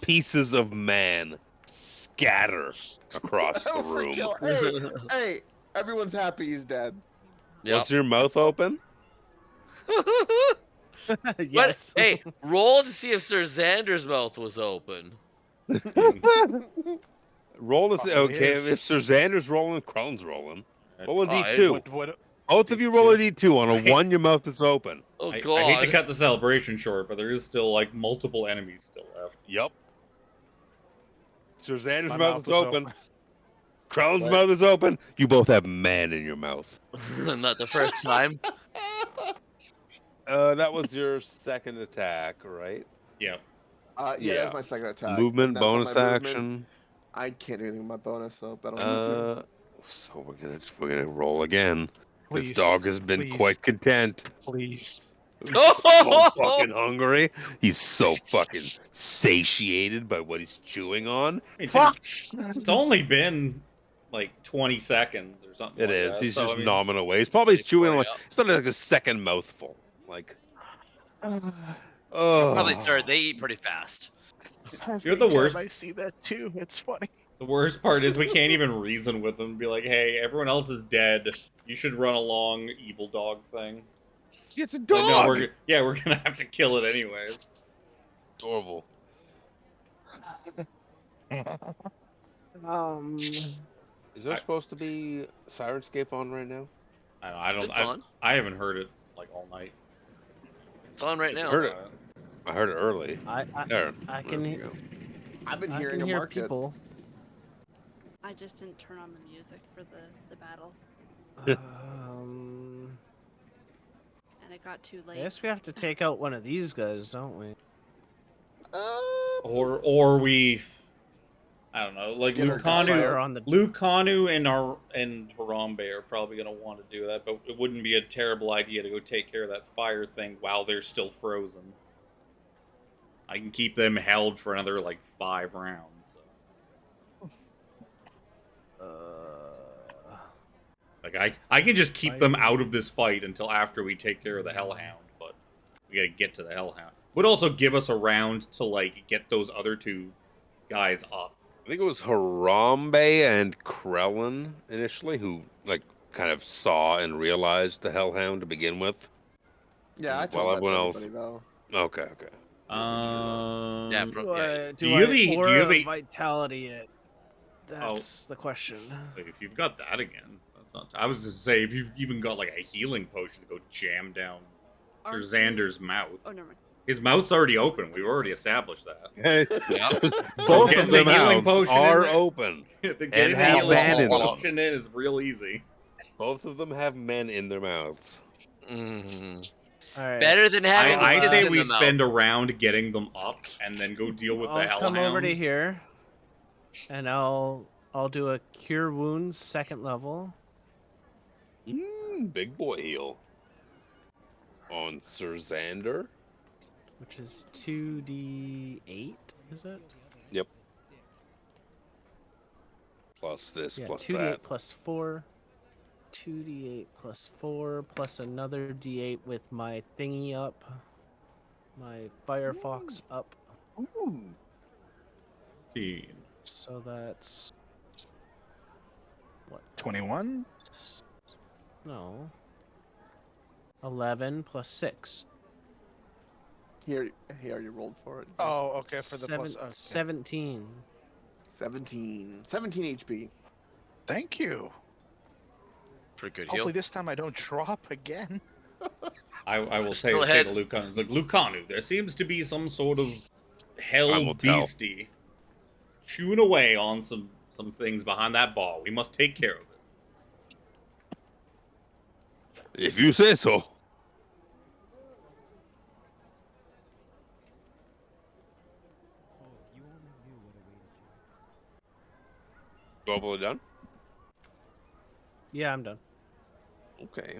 Pieces of man scatter across the room.
Overkill. Hey, everyone's happy he's dead.
Yep.
Was your mouth open?
Yes.
But hey, roll to see if Sir Xander's mouth was open.
Roll to see.
Probably
Okay,
is.
if Sir Xander's rolling, Crone's rolling. Roll a
Oh,
D2.
What
Both of you roll a d2. On a 1, your mouth is open.
Oh
I
god.
hate to cut the celebration short, but there is still like multiple enemies still left.
Yep. Sir Xander's
My
mouth
mouth
is open.
was
Krellin's
What?
mouth is open. You both have man in your mouth.
Not the first time.
That was your second attack, right?
Yeah.
Yeah,
Yeah.
that was my second attack.
Movement,
and that's on
bonus
my movement.
action.
I can't do anything with my bonus, so that'll not do.
So we're gonna roll again. This
Please,
dog has been
please.
quite content.
Please.
He's so fucking hungry. He's so fucking satiated by what he's chewing on.
It's only been like 20 seconds or something.
It
like
is.
that,
He's
so,
just
I mean,
nominal away. He's probably chewing
Right
like
up.
it's not like a second mouthful. Like,
Probably
oh,
third. They eat pretty fast.
You're the worst.
I see that too. It's funny.
The worst part is we can't even reason with them. Be like, hey, everyone else is dead. You should run along, evil dog thing.
it's a
Like,
dog.
no, we're gonna have to kill it anyways.
Adorable. Is there supposed to be Sirenscape on right now?
I
It's on.
I haven't heard it like all night.
It's on right now.
Heard it. I heard it early.
I
There.
I can
There we
hear
go.
I've been
I
hearing
can
a
hear
market.
people.
I just didn't turn on the music for the battle,
Um,
and it got too
I
late.
guess we have to take out one of these guys, don't we?
Or we, I don't know, like
Get our
Fire
Lucanu.
on the
Lucanu and Harambe are probably gonna want to do that, but it wouldn't be a terrible idea to go take care of that fire thing while they're still frozen. I can keep them held for another like 5 rounds. So. Like I can just keep them out of this fight until after we take care of the Hellhound, but we gotta get to the Hellhound. Would also give us a round to like get those other 2 guys up.
I think it was Harambe and Krellin initially who like kind of saw and realized the Hellhound to begin with.
Yeah, I
While
told that to
everyone else-
everybody, though.
Okay.
Yeah,
Do
yeah.
do
you
I
have a- do you
aura
have a-
vitality it? That's the question.
Wait, if you've got that again, that's not. I was just say if you've even got like a healing potion to go jam down Sir
Aren't
Xander's mouth.
Oh, never mind.
His mouth's already open. We've already established that.
Both
Getting
of
the
them
healing
mouths
potion in
are
there.
open.
Getting the
have
healing
man in them.
potion in is real easy.
Both of them have men in their mouths.
Mhm.
All right.
Better than having.
I
kids
say
in
we
the mouth.
spend a round getting them up and then go deal with the
I'll
Hellhound.
come over to here, and I'll do a cure wounds 2nd level.
Big boy heal. On Sir Xander.
Which is 2d8, is it?
Yep. Plus this,
Yeah,
plus
2d8
that.
plus 4. 2d8 plus 4, plus another d8 with my thingy up. My Firefox up.
15.
So that's...
21.
No. 11 plus 6.
He already rolled for it.
Oh, okay. For the plus. Okay.
17.
17 HP.
Thank you.
Pretty good heal.
Hopefully this time I don't drop again.
I will say
Still
to
ahead.
Lucanu, it's like, Lucanu, there seems to be some sort of
Time
hell
will tell.
beastie chewing away on some things behind that bar. We must take care of it.
If you say so. Double it done?
Yeah, I'm done.
Okay.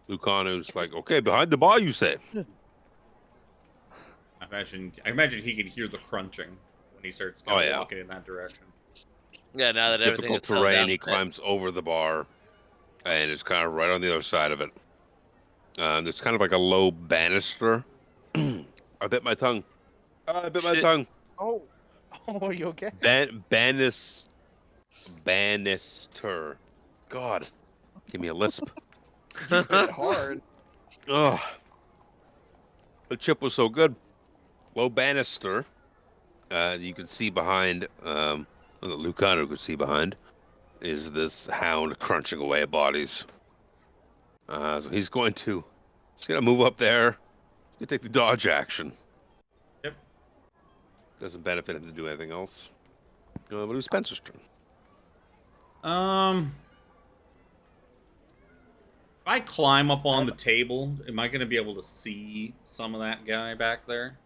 Lucanu's like, okay, behind the bar, you say.
I imagine he can hear the crunching when he starts kind
Oh,
of
yeah.
walking in that direction.
Yeah, now that everything
Difficult
is settled
terrain.
down
He
a bit.
climbs over the bar, and it's kind of right on the other side of it. There's kind of like a low banister. I bit my tongue. I bit my
Shit.
tongue.
Oh. Oh, you okay?
Banister. God, give me a lisp.
Hit hard.
Oh, the chip was so good. Low banister. You can see behind. Lucano could see behind. is this hound crunching away at bodies. So he's going to move up there. He's gonna take the dodge action.
Yep.
Doesn't benefit him to do anything else. But it was Spencer's turn.
If I climb up on the table, am I going to be able to see some of that guy back there?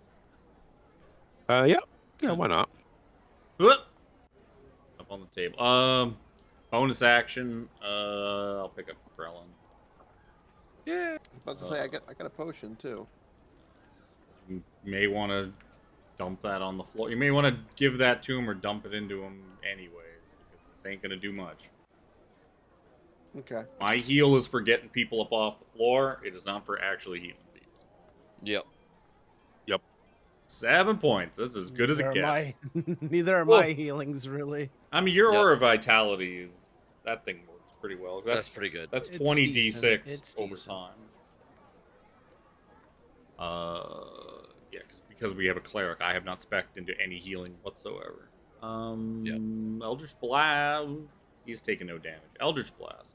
Yeah, why not?
Whoop! Up on the table. Bonus action. I'll pick up Krellin.
Yeah.
About to say I got a potion too.
You may want to dump that on the floor. You may want to give that to him or dump it into him anyways, because this ain't gonna do much.
Okay.
My heal is for getting people up off the floor. It is not for actually healing people.
Yep.
7 points. That's as good as it gets.
Neither are my healings, really.
I mean, your
Yep.
aura vitality is that thing works pretty well.
That's pretty good.
That's
It's
20
decent.
d6
It's
over
decent.
time. Yeah, because we have a cleric, I have not spec'd into any healing whatsoever. Eldritch Blast. He's taking no damage. Eldritch Blast.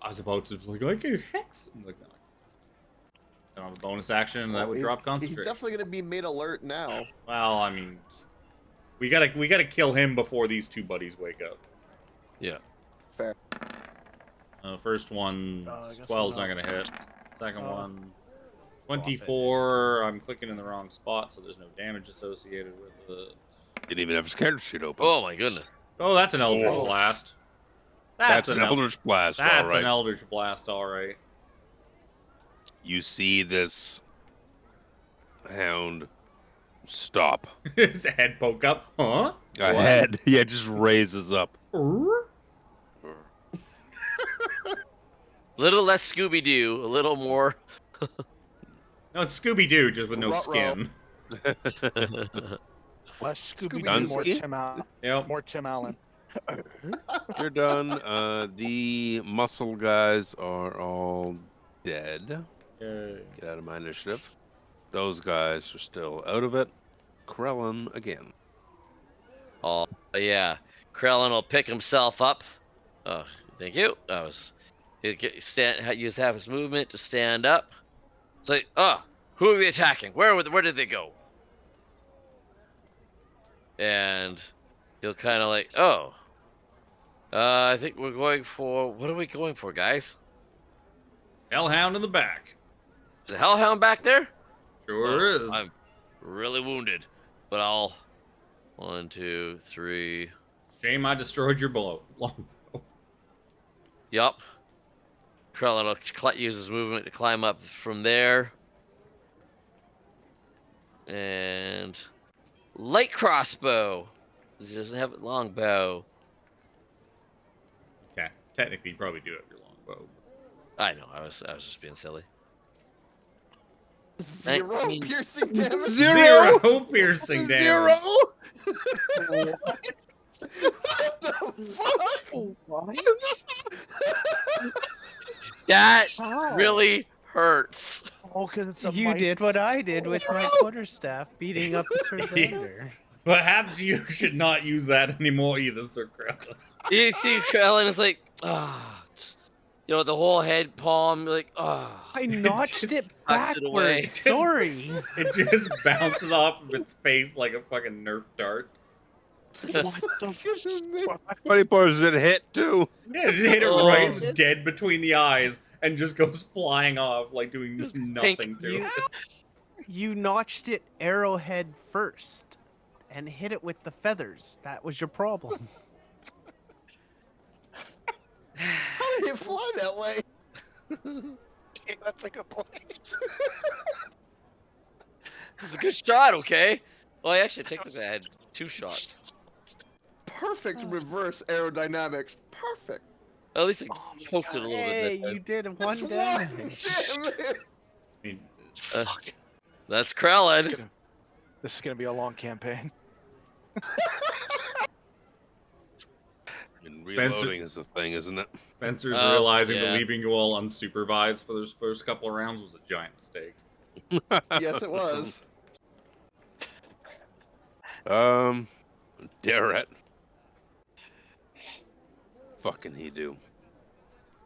I was about to like, I can hex. I'm like, no. And on the bonus action, that would
He's-
drop
He's
concentration.
definitely gonna be made alert now.
Well, I mean, we gotta kill him before these two buddies wake up.
Yeah.
Fair.
First one,
I guess
12's
I'm
not gonna hit. Second
Oh.
one, 24. I'm clicking in the wrong spot, so there's no damage associated with it.
Didn't even have his character sheet open.
Oh my goodness.
Oh, that's an Eldritch
Oh.
Blast.
That's an Eldritch Blast.
That's
All right.
an Eldritch Blast, all right.
You see this hound stop.
His head poke up. Huh?
A head, yeah, just raises up.
Little less Scooby Doo, a little more.
No, it's Scooby-Doo, just with no
Ruh-roh.
skin.
Less
Scooby-Doo,
Scooby-Doo, more
skin?
Tim Allen.
Yep.
More Tim Allen.
You're done. The muscle guys are all dead.
Yay.
Get out of my initiative. Those guys are still out of it. Krellin again.
Oh yeah, Krellin will pick himself up. Oh, thank you. Use half his movement to stand up. It's like, who are we attacking? Where did they go? And he'll kind of like, I think we're going for. What are we going for, guys?
Hellhound in the back.
Is a hellhound back there?
Sure is.
I'm really wounded, but I'll. 1, 2, 3.
Shame I destroyed your longbow.
Yup. Krellin will use his movement to climb up from there. And light crossbow. He doesn't have a longbow.
Okay, technically you probably do have your longbow.
I know. I was just being silly.
0
19.
piercing damage.
Zero piercing damage.
What the fuck?
That
How?
really hurts.
Oh, because it's a
You
might-
did what I did with my quarterstaff, beating up the Terzander.
Perhaps you should not use that anymore either, Sir Krellin.
You see Krellin is like, the whole head palm, like,
I notched it
Tucked it away.
backwards. Sorry.
It just bounces off of its face like a fucking Nerf dart.
What the fuck?
Funny part is it hit too.
Yeah, just hit it
Oh.
right dead between the eyes and just goes flying off like doing
Just
nothing
pink.
to
You,
it.
you notched it arrowhead first and hit it with the feathers. That was your problem.
How did it fly that way?
Yeah, that's a good point.
it's a good shot, okay? Well, actually, it takes like I had 2 shots.
Perfect reverse aerodynamics. Perfect.
At least it
Oh my
poked it a
God.
little
Hey,
bit.
you did
That's
one
one
damage.
damage.
I mean,
That's
This
Krellin.
is gonna be a long campaign.
And reloading is the thing, isn't it?
Spencer's
Oh,
realizing
yeah.
that leaving you all unsupervised for those first couple of rounds was a giant mistake.
Yes, it was.
Darret fucking he do?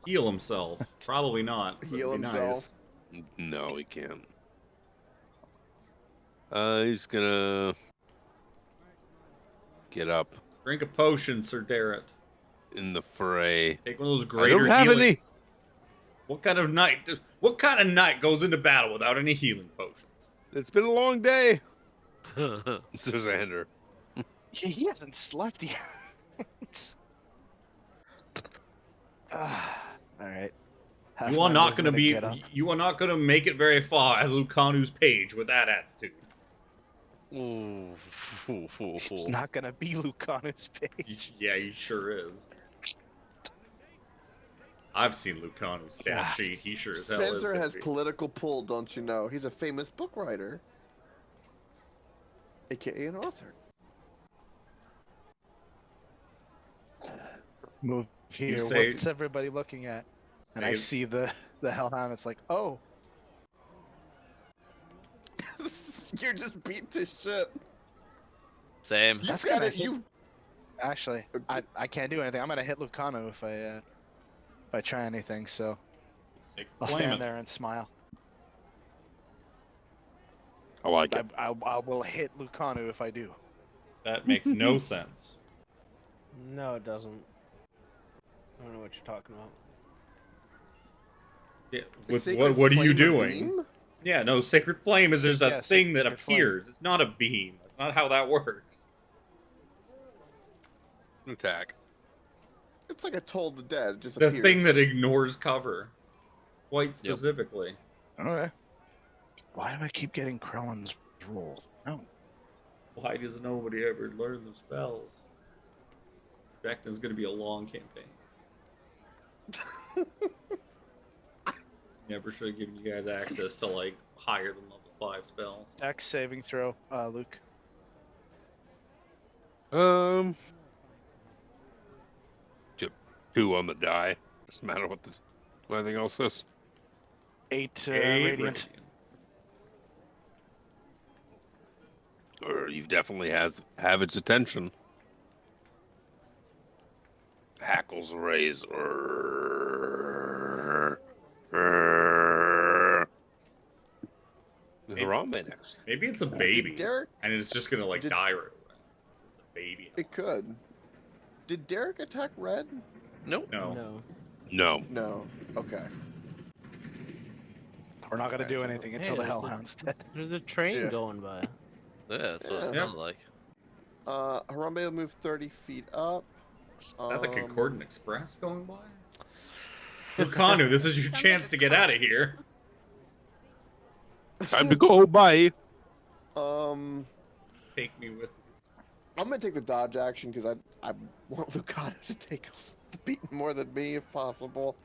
Heal himself. Probably not. but
Heal
it'd be
himself.
Nice.
No, he can't. He's gonna get up
Drink a potion, Sir Darrett.
in the fray.
Take one of those
I
greater
don't have
healing.
any.
What kind of knight goes into battle without any healing potions?
It's been a long day, says Xander.
He hasn't slept yet. All right.
You are not going to be. You are not going to make it very far as Lucanu's page with that attitude.
Ooh.
It's not gonna be Lucanu's page.
Yeah, he sure is. I've seen Lucanu's stat
Yeah.
sheet. He sure as hell is.
Spencer
gonna
has
be.
political pull, don't you know? He's a famous book writer, aka an author.
Move here.
say-
What's everybody looking at? And I
Say-
see the Hellhound. It's like, oh,
You're just beat to shit.
Same.
You've
That's
got
gonna
it.
hit-
You
actually, I can't do anything. I'm gonna hit Lucano if I try anything. So
Take
I'll
flame
stand
it.
there and smile.
I like it.
I will hit Lucano if I do.
That makes no sense.
No, it doesn't. I don't know what you're talking about.
Yeah,
The
with
sacred
what are you
flame of
doing?
beam?
Yeah, no, Sacred Flame is just a
Yeah,
thing that
Sacred Flame.
appears. It's not a beam. That's not how that works.
Attack.
It's like a Toll the Dead. It just
The
appears.
thing that ignores cover. Quite specifically.
Okay. Why do I keep getting Krellin's roll? No.
Why does nobody ever learn the spells? Vecna's gonna be a long campaign. Never should have given you guys access to like higher than level 5 spells.
Dex saving throw, Luke.
Yep. 2 on the die. Doesn't matter what anything else is.
8
Eight
radiant.
Or you definitely have its attention. Hackles raise. Harambe next.
Maybe it's a baby.
Did Derek?
And it's just gonna like
Did-
die right away. It's a baby.
It could. Did Derek attack Red?
Nope.
No.
No.
No.
No. Okay.
We're not gonna
Okay,
do
so-
anything until
Hey,
the
there's a-
Hellhound's dead.
There's a train
Yeah.
going by.
Yeah, that's what it
Yeah.
sounded like.
Harambe will move 30 feet up.
Is that the Concordant Express going by? Lucanu, this is your
Sounds
chance
like
to
a
get
cart.
out of here.
Time to go. Bye.
Take me with.
I'm gonna take the dodge action because I want Lucano to take the beat more than me if possible,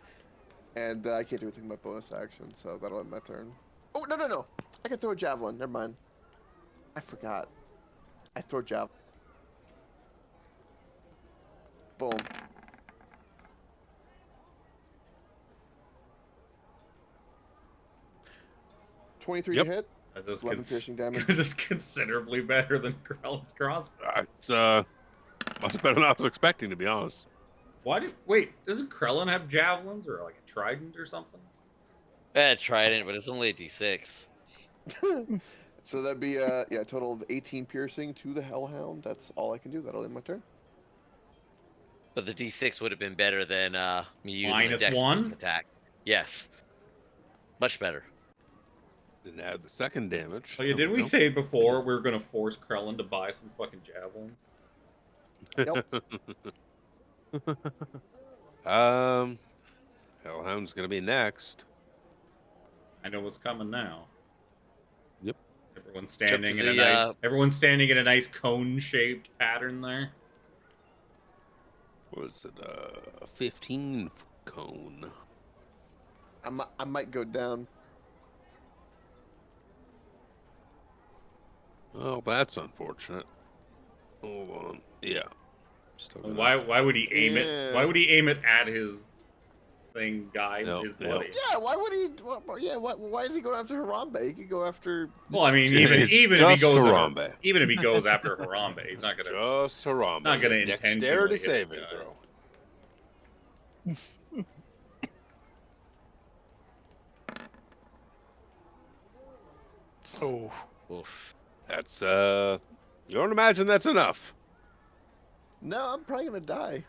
and I can't do anything with my bonus action, so that'll end my turn. Oh no! I can throw a javelin. Never mind. I forgot. I throw javelin. Boom. $23
Yep.
to hit.
That is
11 piercing damage.
This is considerably better than Krellin's crossbow.
It's much better than I was expecting, to be honest.
Wait, doesn't Krellin have javelins or like a trident or something?
I tried it, but it's only a D6.
So that'd be a total of 18 piercing to the Hellhound. That's all I can do. That'll end my turn.
But the D6 would have been better than me using
Minus
a dex
one?
attack. Yes. Much better.
Didn't add the second damage.
Oh yeah, didn't we
Nope.
say before we were gonna force Krellin to buy some fucking javelins?
Hellhound's gonna be next.
I know what's coming now.
Yep.
Everyone's standing in a
the,
nice, everyone's standing in a nice cone-shaped pattern there.
What is it? A 15-foot cone.
I might go down.
Oh, that's unfortunate. Hold on. Yeah. Still gonna-
Why would he aim it?
Yeah.
Why would he aim it at his thing guy,
No,
his
no.
buddy?
Yeah, why would he? Why is he going after Harambe? He could go after.
Well, I mean,
It's
even if he
just
goes
Harambe.
after, even if he goes after Harambe, he's not gonna.
Just Harambe.
Not gonna
Dexterity
intentionally hit this
saving
guy.
throw.
Oh,
Oof.
That's you don't imagine that's enough.
No, I'm probably gonna die.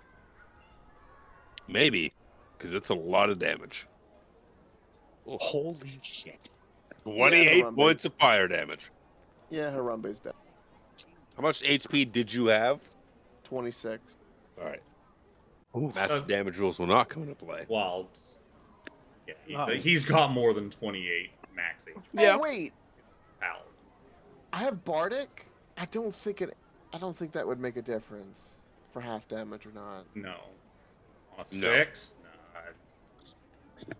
Maybe, because it's a lot of damage.
holy shit!
28
Harambe.
points of fire damage.
Yeah, Harambe's dead.
How much HP did you have?
26.
All right.
Ooh.
Massive damage rules will not come into play.
Well, yeah,
Oh.
he's got more than 28 max HP.
Yeah.
Oh wait,
Paladin.
I have Bardic. I don't think that would make a difference for half damage or not.
No. On a
No.
6? No.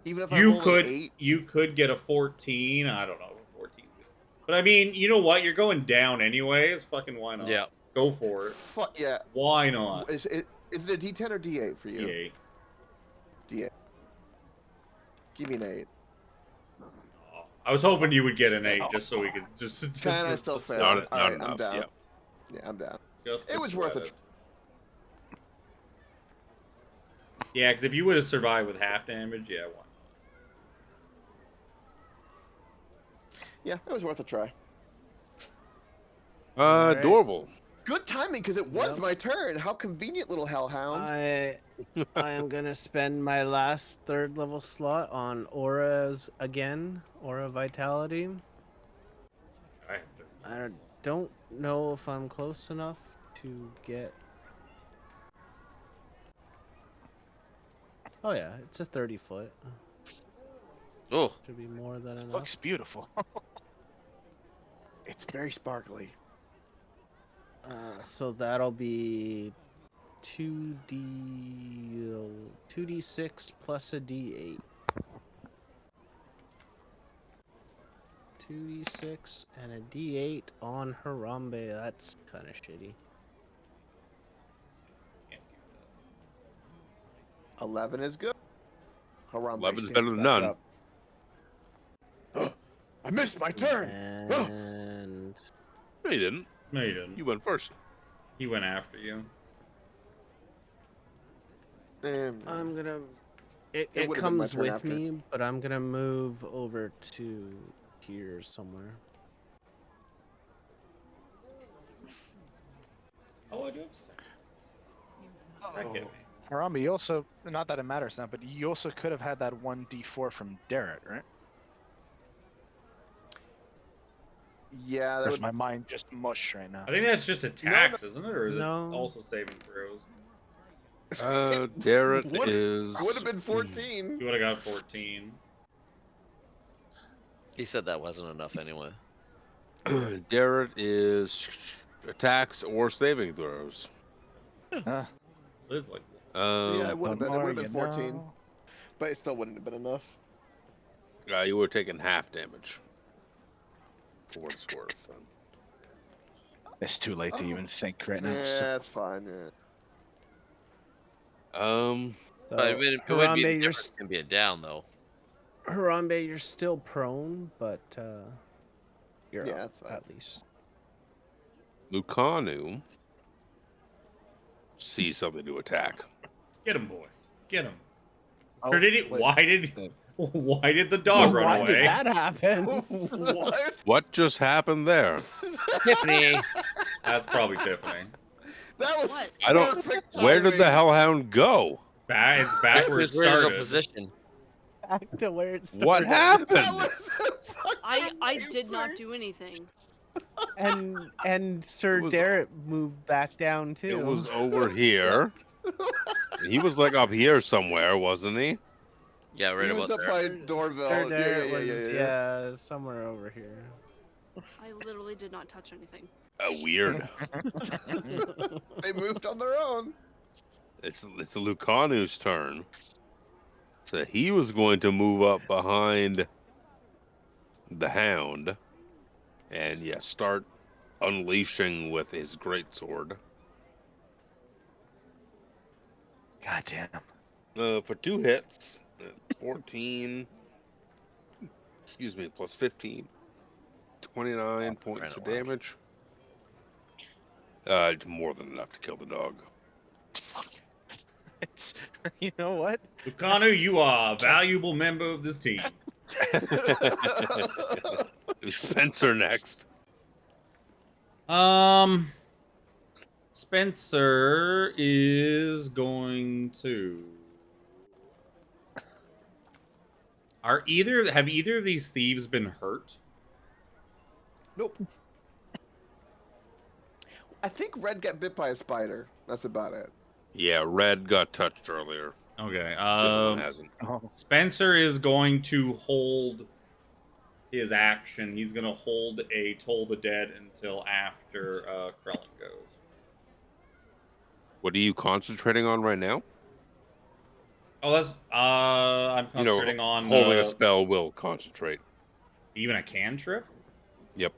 Even if I roll an 8.
You could get a 14. I don't know. 14. But I mean, you know what? You're going down anyways. Fucking why not?
Yeah.
Go for it.
Yeah.
Why not?
Is it a D10 or D8 for you?
D8.
D8. Give me an 8.
Oh, I was hoping you would get an 8 just so we could just
10, I
for
still
the
fail.
sweat.
Not
Alright,
enough.
I'm down.
Yeah.
Yeah, I'm down.
Just
It
to
was worth
sweat
it.
it. Yeah, because if you would have survived with half damage, yeah, why not?
Yeah, it was worth a try.
Alright.
Dorval.
Good timing because it was
Yep.
my turn. How convenient, little hellhound.
I am gonna spend my last 3rd level slot on auras again, aura vitality.
I have 30.
I don't know if I'm close enough to get. Oh yeah, it's a 30-foot.
Oh,
Should be more than enough.
Looks beautiful.
It's very sparkly.
So that'll be 2d6 plus a d8. 2d6 and a d8 on Harambe. That's kind of shitty.
11 is good. Harambe
11 is
stands
better than
back
none.
up. I missed my turn.
And
No, you didn't.
No, you didn't.
You went first.
He went after you.
I'm gonna. It
would've been my
comes
turn
with
after.
me, but I'm gonna move over to here somewhere.
Oh, I do have seconds. That get me.
Harambe, you also, not that it matters now, but you also could have had that 1d4 from Darrett, right?
Yeah, that
Or is
would.
my mind just mush right now?
I think that's just attacks, isn't it? Or is
No.
it also saving throws?
Darrett
Would-
is.
Would have been 14.
You would have got 14.
he said that wasn't enough anyway.
Darrett is attacks or saving throws.
Liz, like,
So yeah, it
Um,
would have been. It
More
would have been
you
14,
know.
but it still wouldn't have been enough.
you would have taken half damage. For what it's worth. Then.
It's too late to even think right now.
Yeah,
So-
that's fine. Yeah.
So,
But it would be
Harambe,
the
you're
difference can be a down though.
Harambe, you're still prone, but you're
Yeah,
up,
that's fine.
at least.
Lucanu sees something to attack.
get him, boy. Get him.
Oh,
Or did he?
wait.
Why did the dog run
Why
away?
did that happen?
What?
What just happened there?
Tiffany.
That's probably Tiffany.
That was
What?
I don't-
perfect
Where did the
timing.
hellhound go?
It's back where it
His original
started.
position.
Back to where it started.
What happened?
That was
I did not
amazing.
do anything.
And Sir
It was-
Darrett moved back down too.
It was over here. He was like up here somewhere, wasn't he?
Yeah, right
He was
about
up
there.
by Dorville.
Sir
Yeah,
Darrett
yeah,
was
yeah.
somewhere over here.
I literally did not touch anything.
Weird.
They moved on their own.
It's the Lucanu's turn. So he was going to move up behind the hound and start unleashing with his greatsword.
God damn.
For 2 hits, 14, plus 15, 29 points of
Ran away.
damage. More than enough to kill the dog.
It's, you know what?
Lucano, you are a valuable member of this team.
Spencer next.
Spencer is going to. Have either of these thieves been hurt?
Nope. I think Red got bit by a spider. That's about it.
Yeah, Red got touched earlier.
Okay.
The other one hasn't.
Oh,
Spencer is going to hold his action. He's going to hold a Toll the Dead until after Krellin goes.
What are you concentrating on right now?
Oh, that's I'm
You know,
concentrating on
holding a spell will concentrate.
even a cantrip.
Yep.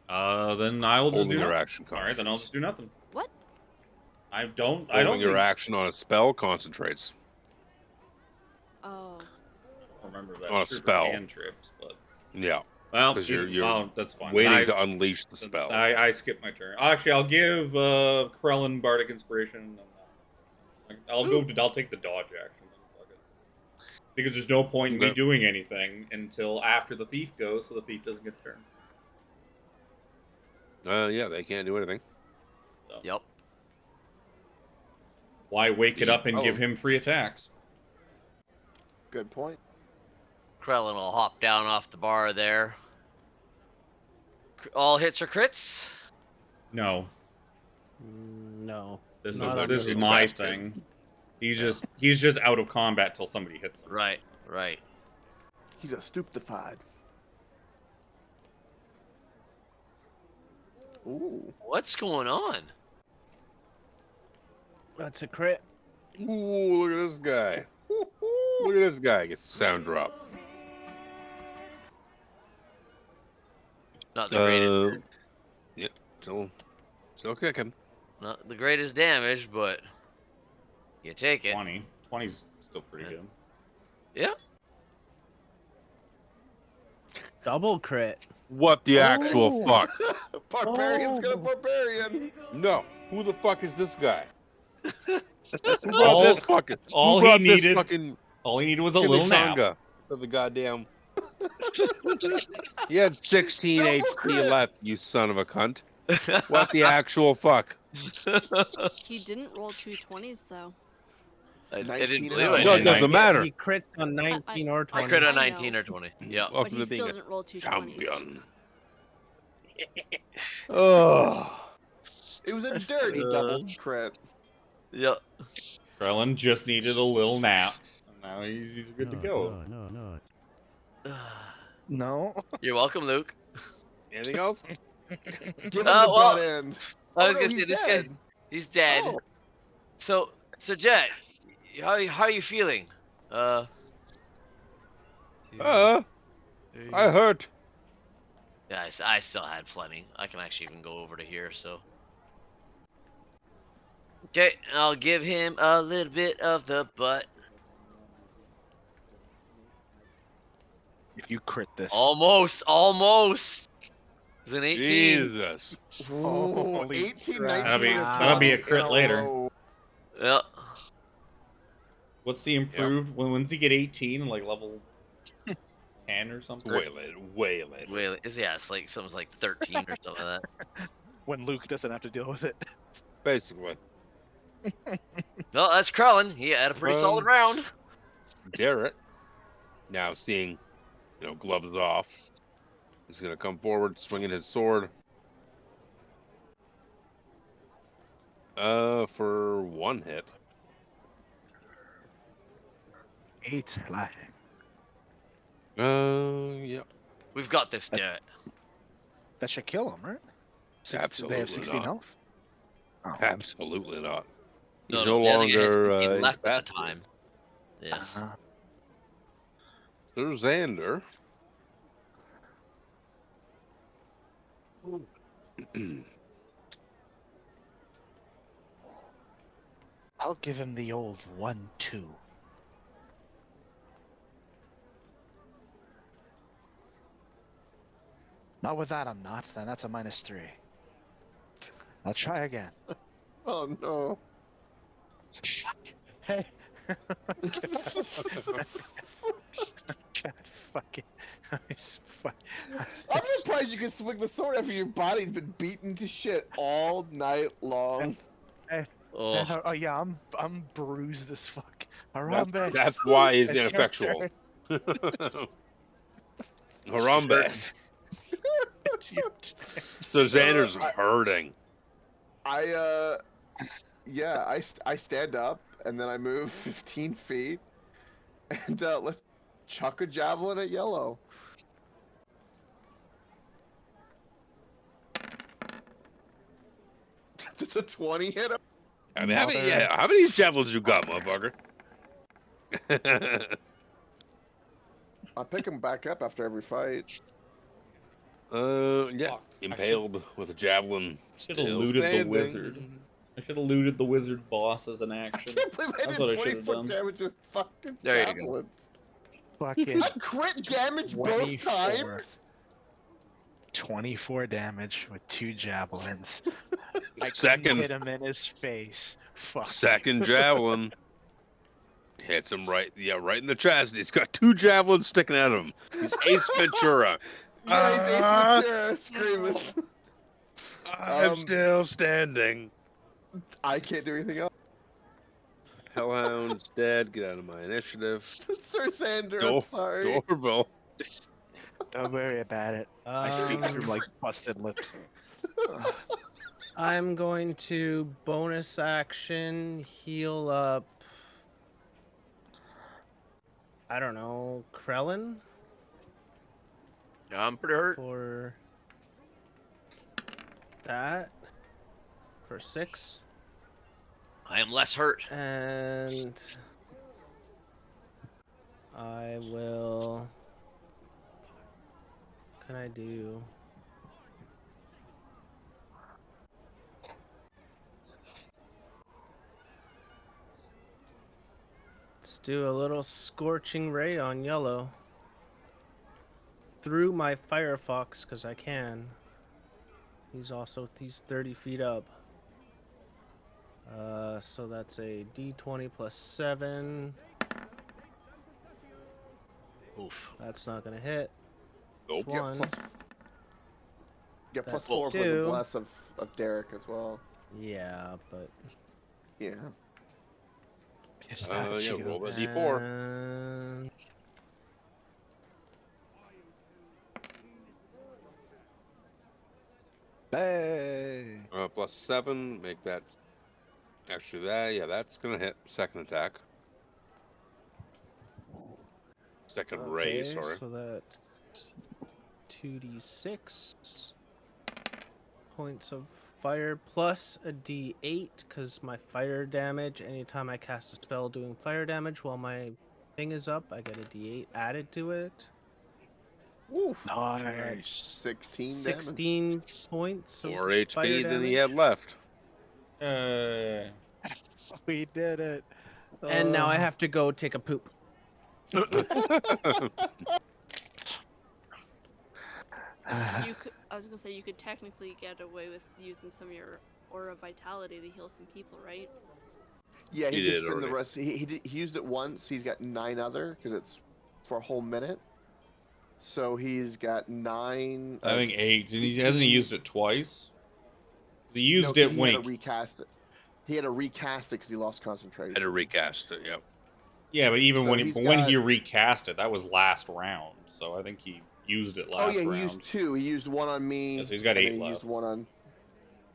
Then I will just
Holding
do
your
nothing.
action.
All right, then I'll just do nothing.
What?
I don't
Holding your
think-
action on a spell concentrates.
Oh.
I don't remember that
On a spell.
cantrips, but
Yeah.
well,
'Cause you're
well, that's fine.
Waiting to unleash the spell.
I skipped my turn. Actually, I'll give Krellin Bardic Inspiration. I'll take the dodge action. Fuck it. Because there's no point in me
Okay.
doing anything until after the thief goes, so the thief doesn't get a turn.
Yeah, they can't do anything.
So.
Yep.
Why wake it up and give
Oh.
him free attacks?
Good point.
Krellin will hop down off the bar there. All hits are crits.
No,
No.
this
Not
is
on
this
this
is my
basket.
thing. He's just out of combat till somebody hits him.
Right, right.
He's a stupefied. Ooh.
What's going on?
That's a crit.
Ooh, look at this guy. Look at this guy. Gets the sound drop.
Not the greatest.
Yep. Still kicking.
Not the greatest damage, but you take it.
20. 20's still pretty good.
Yeah.
Double crit.
What the actual fuck?
Barbarian's got a barbarian.
No. Who the fuck is this guy? Who
All-
brought this fucking?
all
who
he
brought this
needed-
fucking
All he needed was a little nap.
chimichanga for the goddamn. He had 16
Double
HP
crit.
left. You son of a cunt. What the actual fuck?
He didn't roll 2 20s though.
I
19
didn't
and
believe
up.
I
No, it
did.
doesn't matter.
He crits on 19 or
I
20.
crit on
I know.
19 or 20. Yeah.
But
Welcome
he
to being
still
a
didn't roll 2 20s.
champion. Oh.
It was a dirty double crit.
Yep.
Krellin just needed a little nap. And now he's good to go.
no.
You're welcome, Luke.
Anything else?
Give him the
well,
butt end.
I was
Oh, no,
gonna say
he's
this
dead.
guy. He's dead.
Oh.
So Jet, how are you feeling?
I hurt.
Yeah, I still had plenty. I can actually even go over to here. So. Okay, I'll give him a little bit of the butt.
If you crit this.
Almost. It's an 18.
Jesus.
Ooh,
Holy
18,
crap.
19,
That'll be a
20
crit
in
later.
row.
Yep.
What's the improved? When's he get 18? Like level 10 or something?
Way later. Way later.
Wait, it's like something's like 13 or something like that.
When Luke doesn't have to deal with it.
Basically.
No, that's Krellin. He had a pretty solid round.
Garrett, now seeing, gloves off, is going to come forward, swinging his sword. For one hit.
8 slashing.
Yeah.
We've got this, Jet.
That should kill him, right? They
Absolutely
have 16
not.
health? Oh.
Absolutely not. He's
No,
no
the other guy had
longer
16 left at the
incapacitated.
time. Yes.
Uh-huh.
There's Xander.
I'll give him the old 1-2. Not with that, I'm not. Then that's a -3. I'll try again.
Oh no.
Hey. God, fucking.
I'm surprised you can swing the sword after your body's been beaten to shit all night long.
Oh,
Oh yeah, I'm bruised as fuck.
That's,
Harambe.
that's why he's
It's your
ineffectual.
turn.
Harambe.
It's your turn.
So Xander's
I-
hurting.
Yeah, I stand up and then I move 15 feet and let's chuck a javelin at Yellow. Does a 20 hit him?
I mean, how many
Mother-
of these javelins you got, motherfucker?
I pick him back up after every fight.
Yeah.
Fuck.
Impaled with a javelin.
Should have
Still
looted the
standing.
wizard. I should have looted the wizard boss as an
I
action.
can't believe I
That's
did
what I should've
24
done.
damage with fucking
There you go.
javelins.
Fucking
I crit damage both
24.
times?
24 damage with 2 javelins. I couldn't
Second.
hit him in his face. Fuck.
Second javelin. Hits him right in the chest. He's got 2 javelins sticking out of him. He's Ace Ventura.
Yeah, he's Ace
Ah.
Ventura screaming.
I'm still standing.
I can't do anything else.
Hellhound's dead. Get out of my initiative.
Sir Xander,
Go-
I'm sorry.
Orville.
Don't worry about it. I speak through like busted lips.
I'm going to bonus action heal up. I don't know, Krellin
I'm pretty hurt.
for that for 6,
I am less hurt.
and I will. What can I do? Let's do a little scorching ray on Yellow. Through my Firefox, because I can. He's 30 feet up. So that's a D20 plus 7.
Oof.
That's not gonna hit.
Nope.
It's 1.
Yeah, plus
That's
4 plus a
2.
bless of Derek as well.
Yeah, but
Yeah.
Just
Yeah,
you.
roll a D4.
And
Hey.
Plus 7. Make that. Actually, that's gonna hit. Second attack. Second ray,
okay,
sorry.
so that's 2d6 points of fire plus a d8 because my fire damage. Anytime I cast a spell doing fire damage while my thing is up, I get a d8 added to it.
Woo.
Nice.
16 damage.
16 points of
4
fire
HP than he
damage.
had left.
We did it.
And now I have to go take a poop.
You could, I was gonna say you could technically get away with using some of your aura vitality to heal some people, right?
Yeah,
He
he can
did
spend the
already.
rest. He used it once. He's got 9 other because it's for a whole minute. So he's got 9.
I think 8. And he
18.
hasn't he used it twice? He used
No,
it
'cause
when
he had to recast it. He had to recast it because he lost concentration.
Had to recast it. Yep.
Yeah, but even
So
when
he's
when he
got-
recast it, that was last round. So I think he used it last
Oh yeah,
round.
he used 2. He used 1 on me.
Yeah, so he's got
and
8
then he
left.
used 1 on.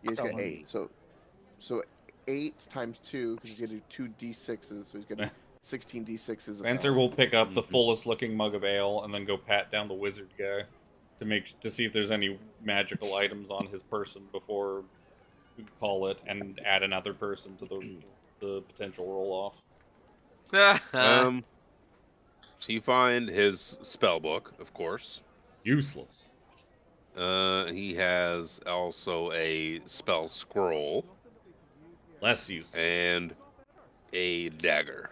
Yeah, he's got
Oh,
8. So 8 times 2 because he's gonna do 2 d6s. So he's gonna 16 d6s. of
Spencer
health.
will pick up the
Mhm.
fullest looking mug of ale and then go pat down the wizard guy to see if there's any magical items on his person before we call it and add another person to the potential roll off.
So you find his spell book, of course.
Useless.
He has also a spell scroll
Less useless.
and a dagger.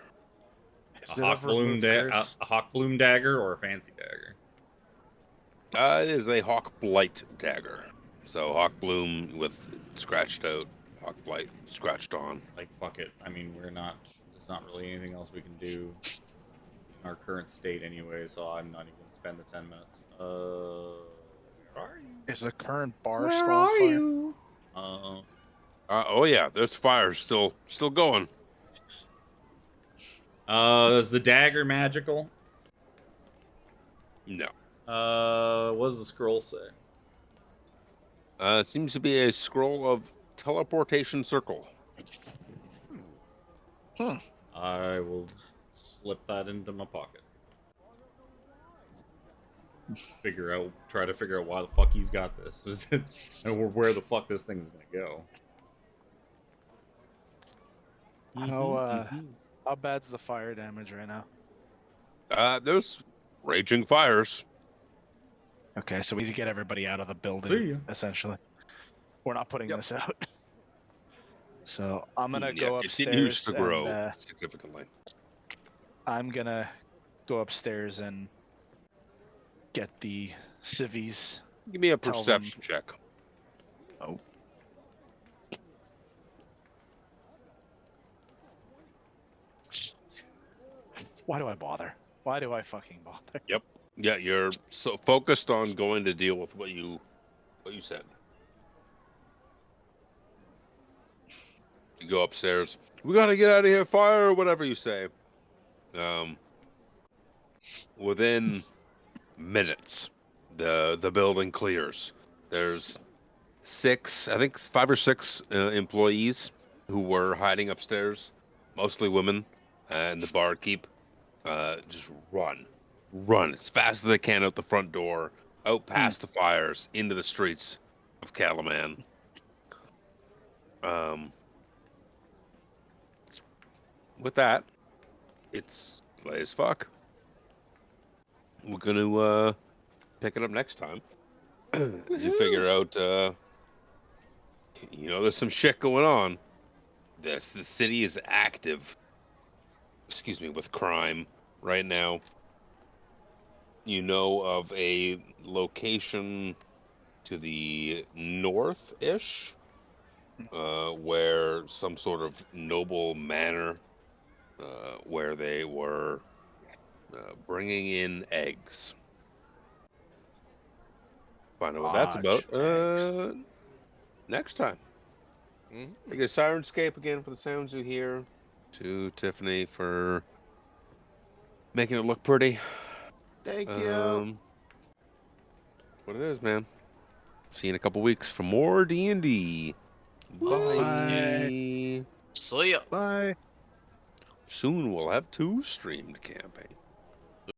Is
A
it
hawk,
ever
bloom
moved
a
curse?
hawk bloom dagger or a fancy dagger?
It is a hawk blight dagger. So hawk bloom with scratched out, hawk blight scratched on.
Like fuck it. I mean, we're not. not really anything else we can do in our current state anyway, so I'm not even gonna spend the 10 minutes. Where are you?
Is the current bar
Where
still on
are
fire?
you?
Oh yeah, there's fires still going.
Is the dagger magical?
No.
What does the scroll say?
It seems to be a scroll of teleportation circle.
I will slip that into my pocket. Try to figure out why the fuck he's got this, and where the fuck this thing's gonna go.
How bad's the fire damage right now?
There's raging fires.
Okay, so we need to get everybody out of the
See
building,
ya.
essentially. We're not putting
Yep.
this out. So I'm gonna
Yeah,
go
continues
upstairs
to grow
and
significantly.
I'm gonna go upstairs and get the civvies.
Give me a
Tell
perception check.
Oh. Why do I bother? Why do I fucking bother?
Yeah, you're so focused on going to deal with what you said. You go upstairs. We gotta get out of here, fire, or whatever you say. Within minutes, the building clears. There's I think 5 or 6 employees who were hiding upstairs, mostly women, and the barkeep just run as fast as they can out the front door, out past the fires, into the streets of Calaman. With that, it's late as fuck. We're gonna pick it up next time. As you figure out, there's some shit going on. The city is active. Excuse me, with crime right now. You know of a location to the north-ish, where some sort of noble manor, where they were bringing in eggs. Find out what that's about next time. I get Sirenscape again for the sounds you hear. To Tiffany for making it look pretty.
Thank you.
What it is, man. See you in a couple weeks for more D&D. Bye.
So yeah.
Bye.
Soon we'll have 2 streamed campaigns.